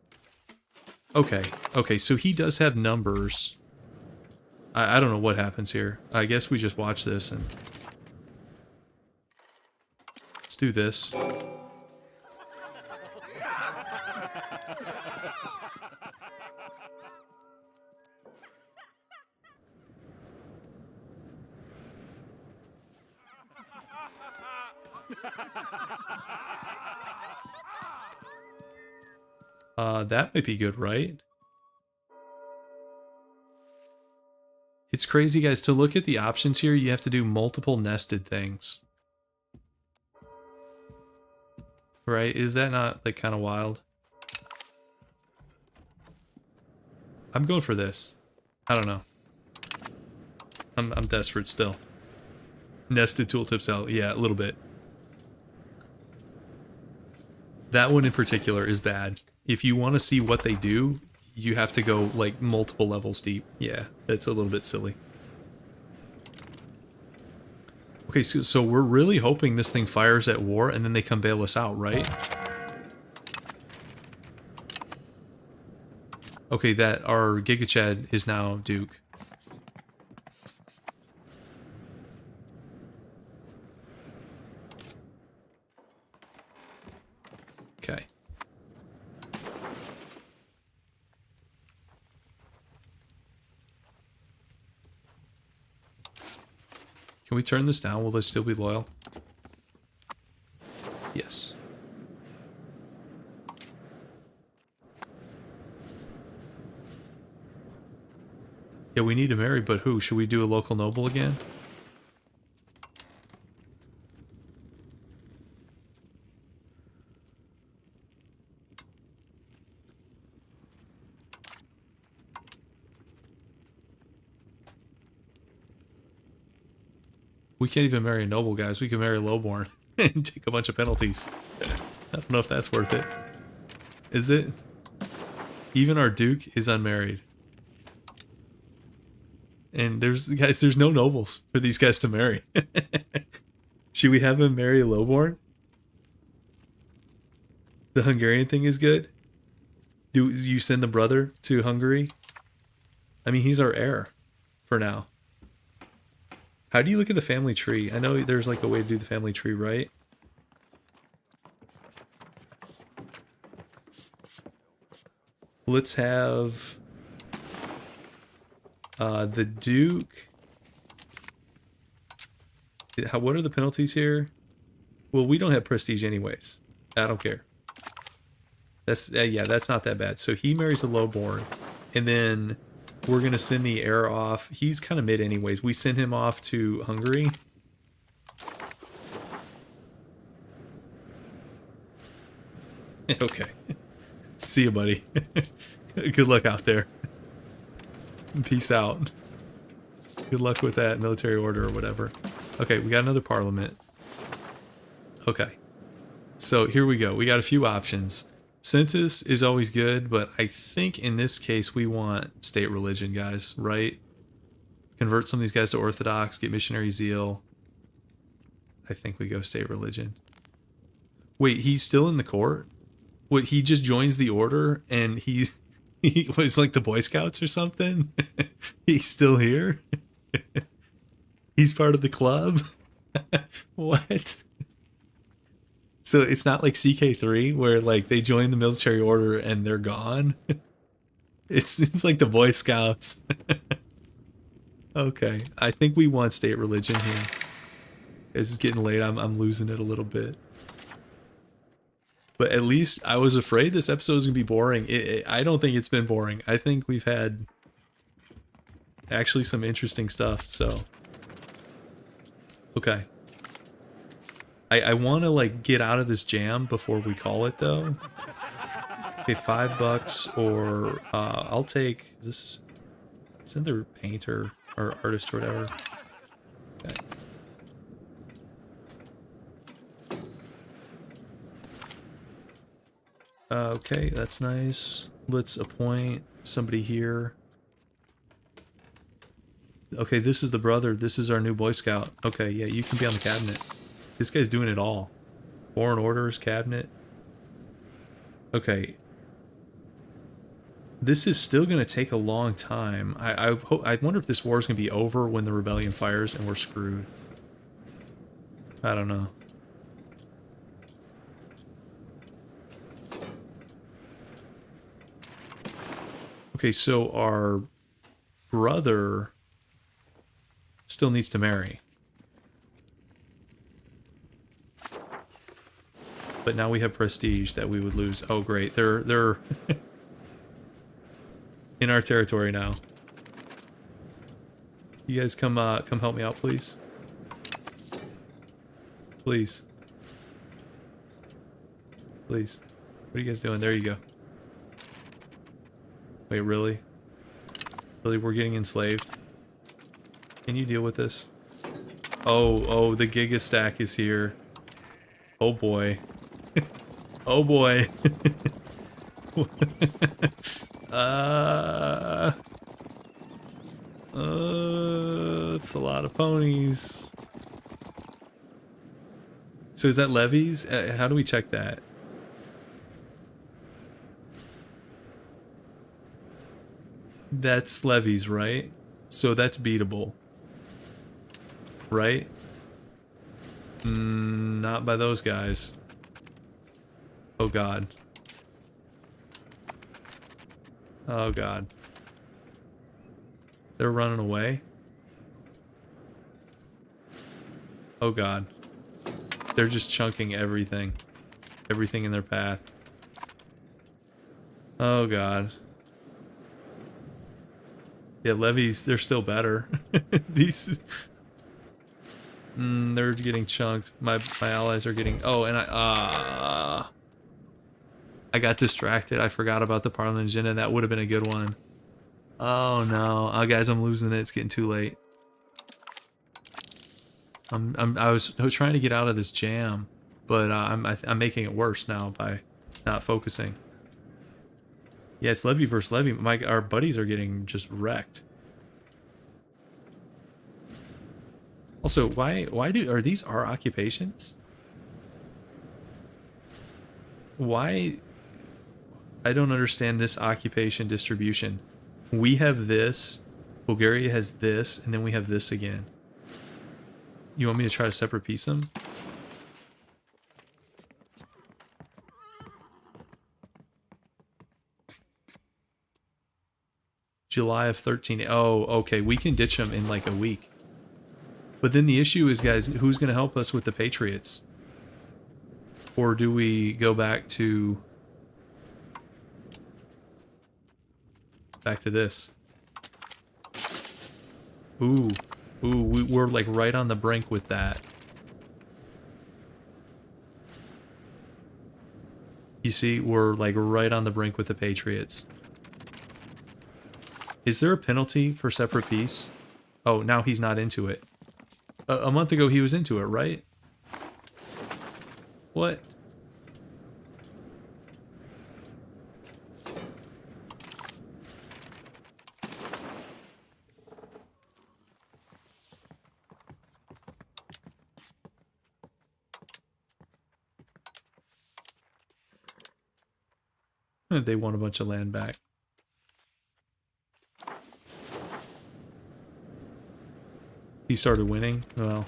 Okay, so he does have numbers. I don't know what happens here. I guess we just watch this and... Let's do this. That might be good, right? It's crazy, guys. To look at the options here, you have to do multiple nested things. Right? Is that not, like, kind of wild? I'm going for this. I don't know. I'm desperate still. Nested tooltips out. Yeah, a little bit. That one in particular is bad. If you want to see what they do, you have to go like multiple levels deep. Yeah, that's a little bit silly. Okay, so we're really hoping this thing fires at war and then they come bail us out, right? Okay, that our Giga Chad is now Duke. Okay. Can we turn this down? Will they still be loyal? Yes. Yeah, we need to marry, but who? Should we do a local noble again? We can't even marry a noble, guys. We can marry a lowborn and take a bunch of penalties. I don't know if that's worth it. Is it? Even our Duke is unmarried. And there's no nobles for these guys to marry. Should we have him marry a lowborn? The Hungarian thing is good. Do you send the brother to Hungary? I mean, he's our heir for now. How do you look at the family tree? I know there's like a way to do the family tree, right? Let's have the Duke What are the penalties here? Well, we don't have prestige anyways. I don't care. That's yeah, that's not that bad. So he marries a lowborn, and then we're gonna send the heir off. He's kind of mid anyways. We send him off to Hungary. Okay. See you, buddy. Good luck out there. Peace out. Good luck with that military order or whatever. Okay, we got another parliament. Okay. So here we go. We got a few options. Census is always good, but I think in this case we want state religion, guys, right? Convert some of these guys to Orthodox, get missionary zeal. I think we go state religion. Wait, he's still in the court? What, he just joins the order and he was like the Boy Scouts or something? He's still here? He's part of the club? What? So it's not like CK3 where like they join the military order and they're gone? It's like the Boy Scouts. Okay, I think we want state religion here. It's getting late. I'm losing it a little bit. But at least I was afraid this episode was going to be boring. I don't think it's been boring. I think we've had actually some interesting stuff, so. Okay. I want to, like, get out of this jam before we call it, though. Okay, $5 or, I'll take, is this, it's either painter or artist or whatever. Okay. Okay, that's nice. Let's appoint somebody here. Okay, this is the brother. This is our new Boy Scout. Okay, yeah, you can be on the cabinet. This guy's doing it all. Foreign orders, cabinet. Okay. This is still going to take a long time. I wonder if this war is going to be over when the rebellion fires and we're screwed. I don't know. Okay, so our brother still needs to marry. But now we have prestige that we would lose. Oh great, they're in our territory now. You guys come help me out, please. Please. Please. What are you guys doing? There you go. Wait, really? Really, we're getting enslaved? Can you deal with this? Oh, the Giga Stack is here. Oh boy. Oh boy. It's a lot of ponies. So is that levies? How do we check that? That's levies, right? So that's beatable. Right? Not by those guys. Oh god. Oh god. They're running away? Oh god. They're just chunking everything. Everything in their path. Oh god. Yeah, levies, they're still better. These... they're getting chunked. My allies are getting... Oh, and I got distracted. I forgot about the Parliament agenda. That would have been a good one. Oh no. Oh, guys, I'm losing it. It's getting too late. I was trying to get out of this jam, but I'm making it worse now by not focusing. Yeah, it's levy versus levy. Our buddies are getting just wrecked. Also, why are these our occupations? Why? I don't understand this occupation distribution. We have this, Bulgaria has this, and then we have this again. You want me to try to separate piece them? July of 13. Oh, okay. We can ditch them in like a week. But then the issue is, guys, who's going to help us with the Patriots? Or do we go back to this? Ooh, we're like right on the brink with that. You see, we're like right on the brink with the Patriots. Is there a penalty for separate peace? Oh, now he's not into it. A month ago he was into it, right? What? They want a bunch of land back. He started winning? Well,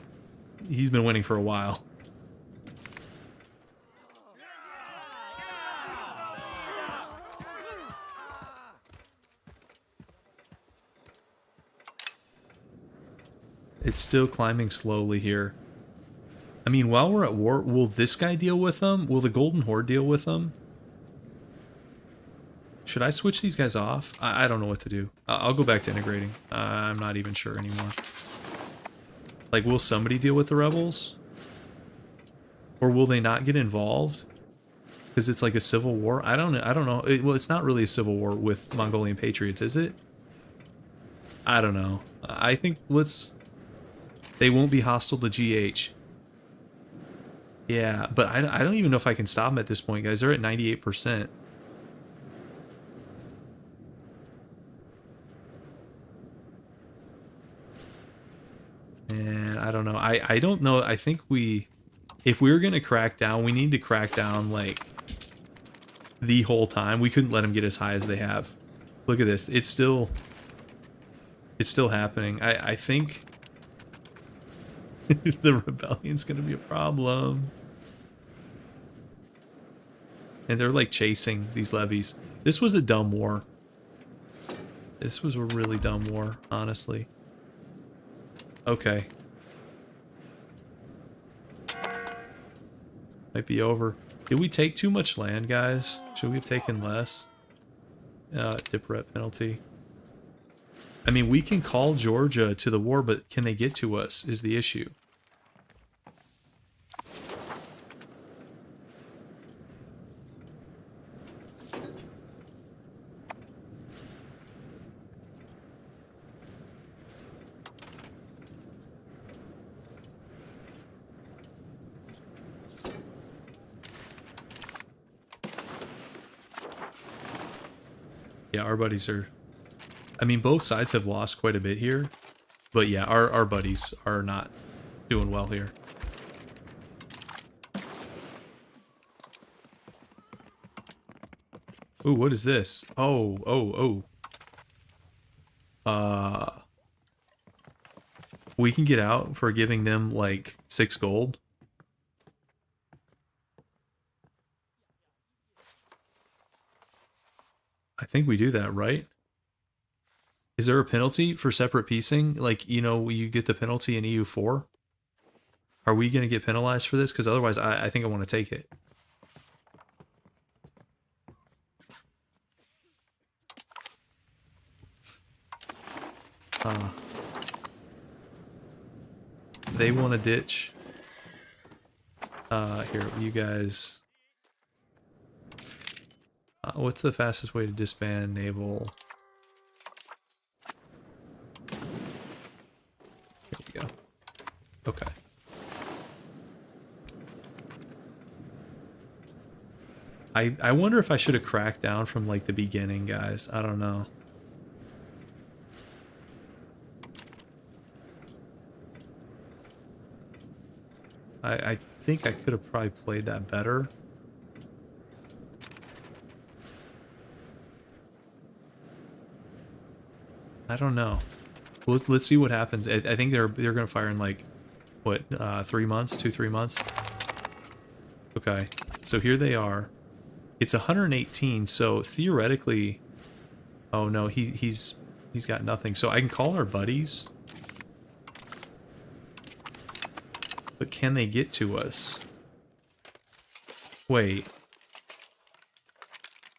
he's been winning for a while. It's still climbing slowly here. I mean, while we're at war, will this guy deal with them? Will the Golden Horde deal with them? Should I switch these guys off? I don't know what to do. I'll go back to integrating. I'm not even sure anymore. Like, will somebody deal with the rebels? Or will they not get involved? Because it's like a civil war? I don't know. Well, it's not really a civil war with Mongolian patriots, is it? I don't know. I think they won't be hostile to GH. Yeah, but I don't even know if I can stop them at this point, guys. They're at 98%. And I don't know. I don't know. I think if we were going to crack down, we need to crack down like the whole time. We couldn't let them get as high as they have. Look at this. It's still happening. I think the rebellion's going to be a problem. And they're like chasing these levies. This was a dumb war. This was a really dumb war, honestly. Okay. Might be over. Did we take too much land, guys? Should we have taken less? Dipret penalty. I mean, we can call Georgia to the war, but can they get to us is the issue. Yeah, our buddies are... I mean, both sides have lost quite a bit here. But yeah, our buddies are not doing well here. Ooh, what is this? Oh. We can get out for giving them, like, 6 gold. I think we do that, right? Is there a penalty for separate piecing? Like, you know, you get the penalty in EU4? Are we going to get penalized for this? Because otherwise, I think I want to take it. They want to ditch. Here, you guys... what's the fastest way to disband naval? Here we go. Okay. I wonder if I should have cracked down from like the beginning, guys. I don't know. I think I could have probably played that better. I don't know. Let's see what happens. I think they're gonna fire in like what 3 months, 2-3 months. Okay, so here they are. It's 118. So theoretically, oh no, he's got nothing. So I can call our buddies. But can they get to us? Wait.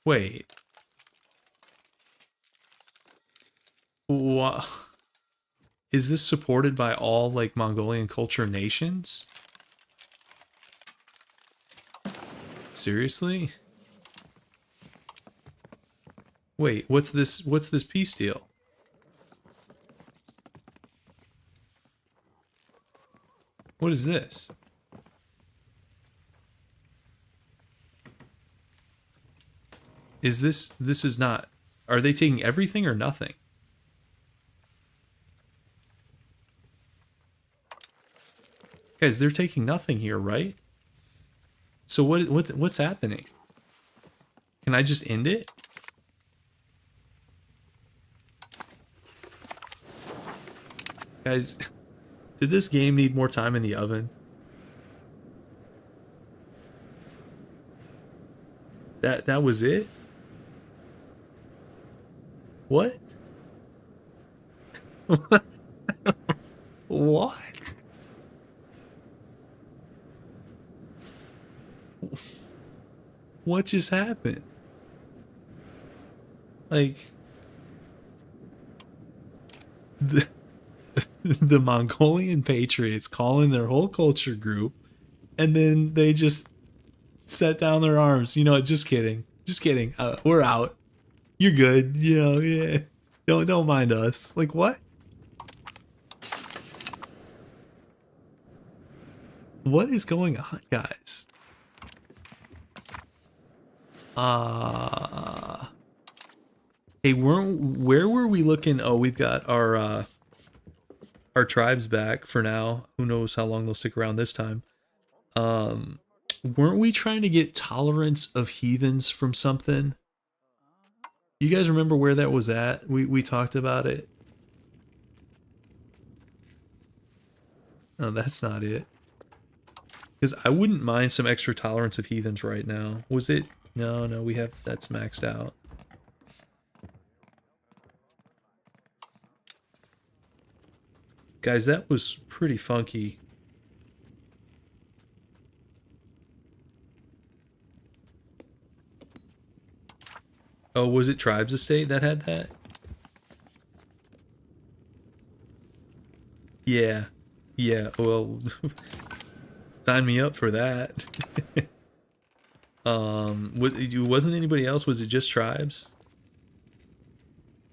Wait. What? Is this supported by all, like, Mongolian culture nations? Seriously? Wait, what's this peace deal? What is this? Is this is not, are they taking everything or nothing? Guys, they're taking nothing here, right? So what's happening? Can I just end it? Guys, did this game need more time in the oven? That was it? What? What? What just happened? Like, the Mongolian patriots calling their whole culture group, and then they just set down their arms. You know, just kidding. Just kidding. We're out. You're good. You know, yeah. Don't mind us. Like, what? What is going on, guys? Hey, where were we looking? Oh, we've got our tribes back for now. Who knows how long they'll stick around this time. Weren't we trying to get tolerance of heathens from something? You guys remember where that was at? We talked about it. No, that's not it. Because I wouldn't mind some extra tolerance of heathens right now. Was it? No, we have, that's maxed out. Guys, that was pretty funky. Oh, was it Tribes Estate that had that? Yeah. Yeah, well, sign me up for that. Wasn't anybody else? Was it just Tribes?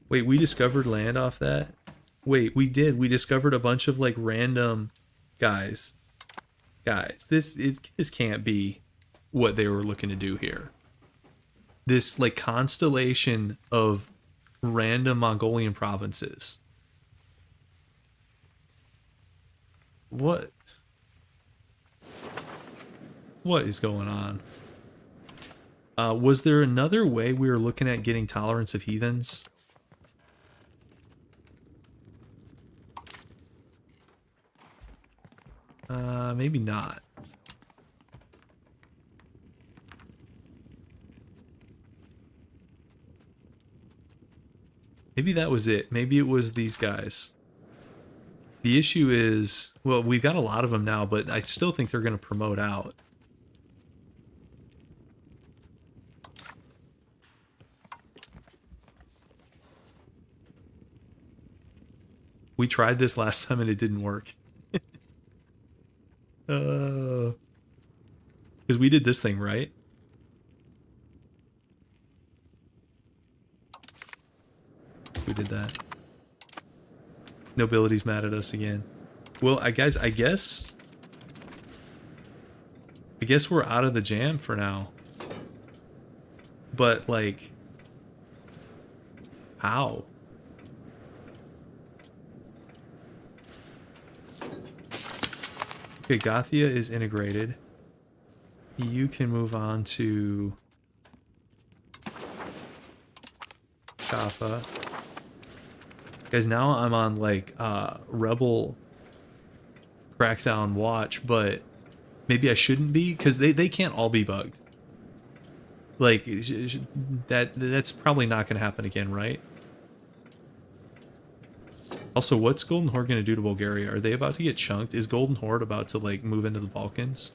Wait, we discovered land off that? Wait, we did. We discovered a bunch of, like, random guys. Guys, this can't be what they were looking to do here. This, like, constellation of random Mongolian provinces. What is going on? Was there another way we were looking at getting tolerance of heathens? Maybe not. Maybe that was it. Maybe it was these guys. The issue is, well, we've got a lot of them now, but I still think they're going to promote out. We tried this last time and it didn't work. Because we did this thing, right? We did that. Nobility's mad at us again. Well, I guess we're out of the jam for now. But, like, how? Okay, Gothia is integrated. You can move on to Kappa. Guys, now I'm on, like, Rebel Crackdown watch, but maybe I shouldn't be, because they can't all be bugged. Like, that's probably not going to happen again, right? Also, what's Golden Horde going to do to Bulgaria? Are they about to get chunked? Is Golden Horde about to, like, move into the Balkans?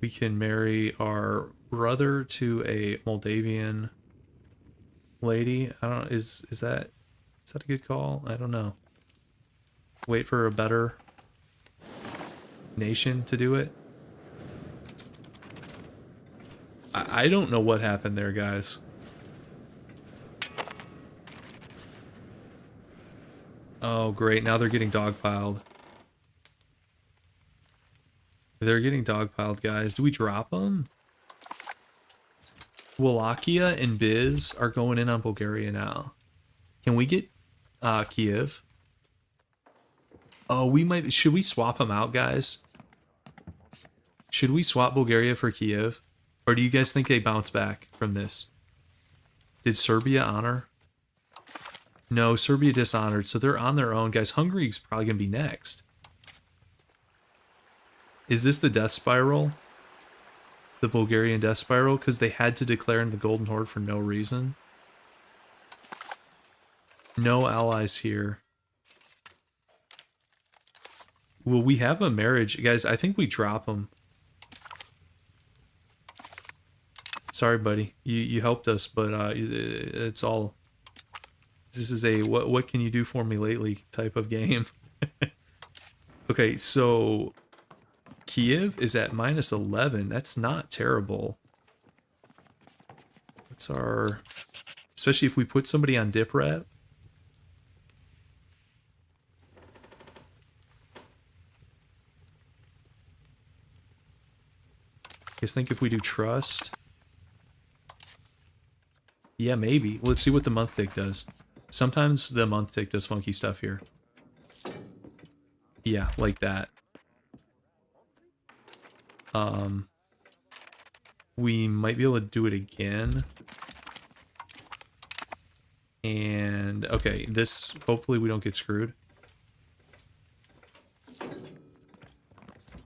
We can marry our brother to a Moldavian lady. I don't know, is that a good call? I don't know. Wait for a better nation to do it. I don't know what happened there, guys. Oh, great. Now they're getting dogpiled. They're getting dogpiled, guys. Do we drop them? Wallachia and Biz are going in on Bulgaria now. Can we get Kiev? Oh, we might... Should we swap them out, guys? Should we swap Bulgaria for Kiev? Or do you guys think they bounce back from this? Did Serbia honor? No, Serbia dishonored, so they're on their own. Guys, Hungary's probably going to be next. Is this the death spiral? The Bulgarian death spiral? Because they had to declare in the Golden Horde for no reason. No allies here. Will we have a marriage? Guys, I think we drop them. Sorry, buddy. You helped us, but it's all... This is a what can you do for me lately type of game. Okay, so Kiev is at -11. That's not terrible. What's our... Especially if we put somebody on dip rep. I guess think if we do trust. Yeah, maybe. Let's see what the month tick does. Sometimes the month tick does funky stuff here. Yeah, like that. We might be able to do it again. And, okay, this, hopefully we don't get screwed.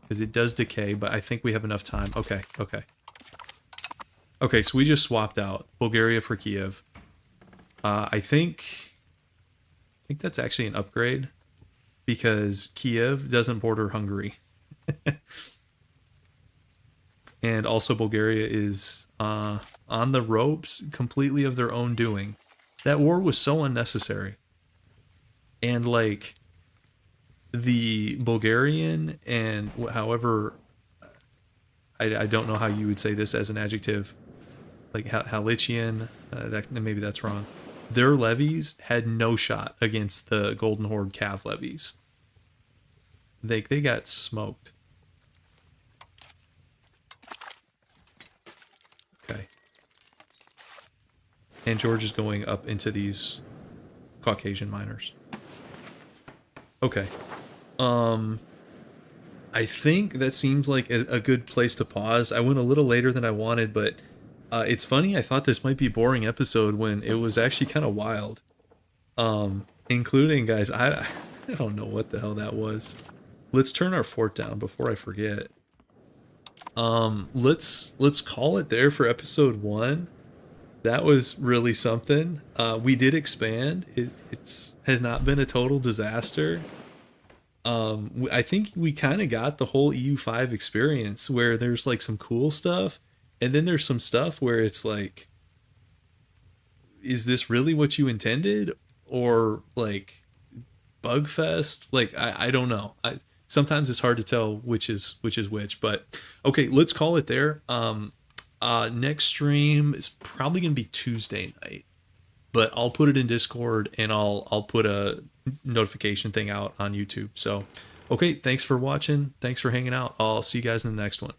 Because it does decay, but I think we have enough time. Okay, okay. Okay, so we just swapped out Bulgaria for Kiev. I think that's actually an upgrade because Kiev doesn't border Hungary. And also Bulgaria is on the ropes completely of their own doing. That war was so unnecessary. And like the Bulgarian and however, I don't know how you would say this as an adjective, like Halician, that maybe that's wrong. Their levies had no shot against the Golden Horde Cav levies. They got smoked. Okay. And George is going up into these Caucasian miners. Okay. I think that seems like a good place to pause. I went a little later than I wanted, but it's funny, I thought this might be a boring episode when it was actually kind of wild. Including, guys, I don't know what the hell that was. Let's turn our fort down before I forget. Let's call it there for episode 1. That was really something. We did expand. It's has not been a total disaster. I think we kind of got the whole EU5 experience where there's like some cool stuff, and then there's some stuff where it's like, is this really what you intended? Or like Bugfest? Like, I don't know. Sometimes it's hard to tell which is which, but okay, let's call it there. Next stream is probably gonna be Tuesday night, but I'll put it in Discord and I'll put a notification thing out on YouTube. So, okay, thanks for watching. Thanks for hanging out. I'll see you guys in the next one.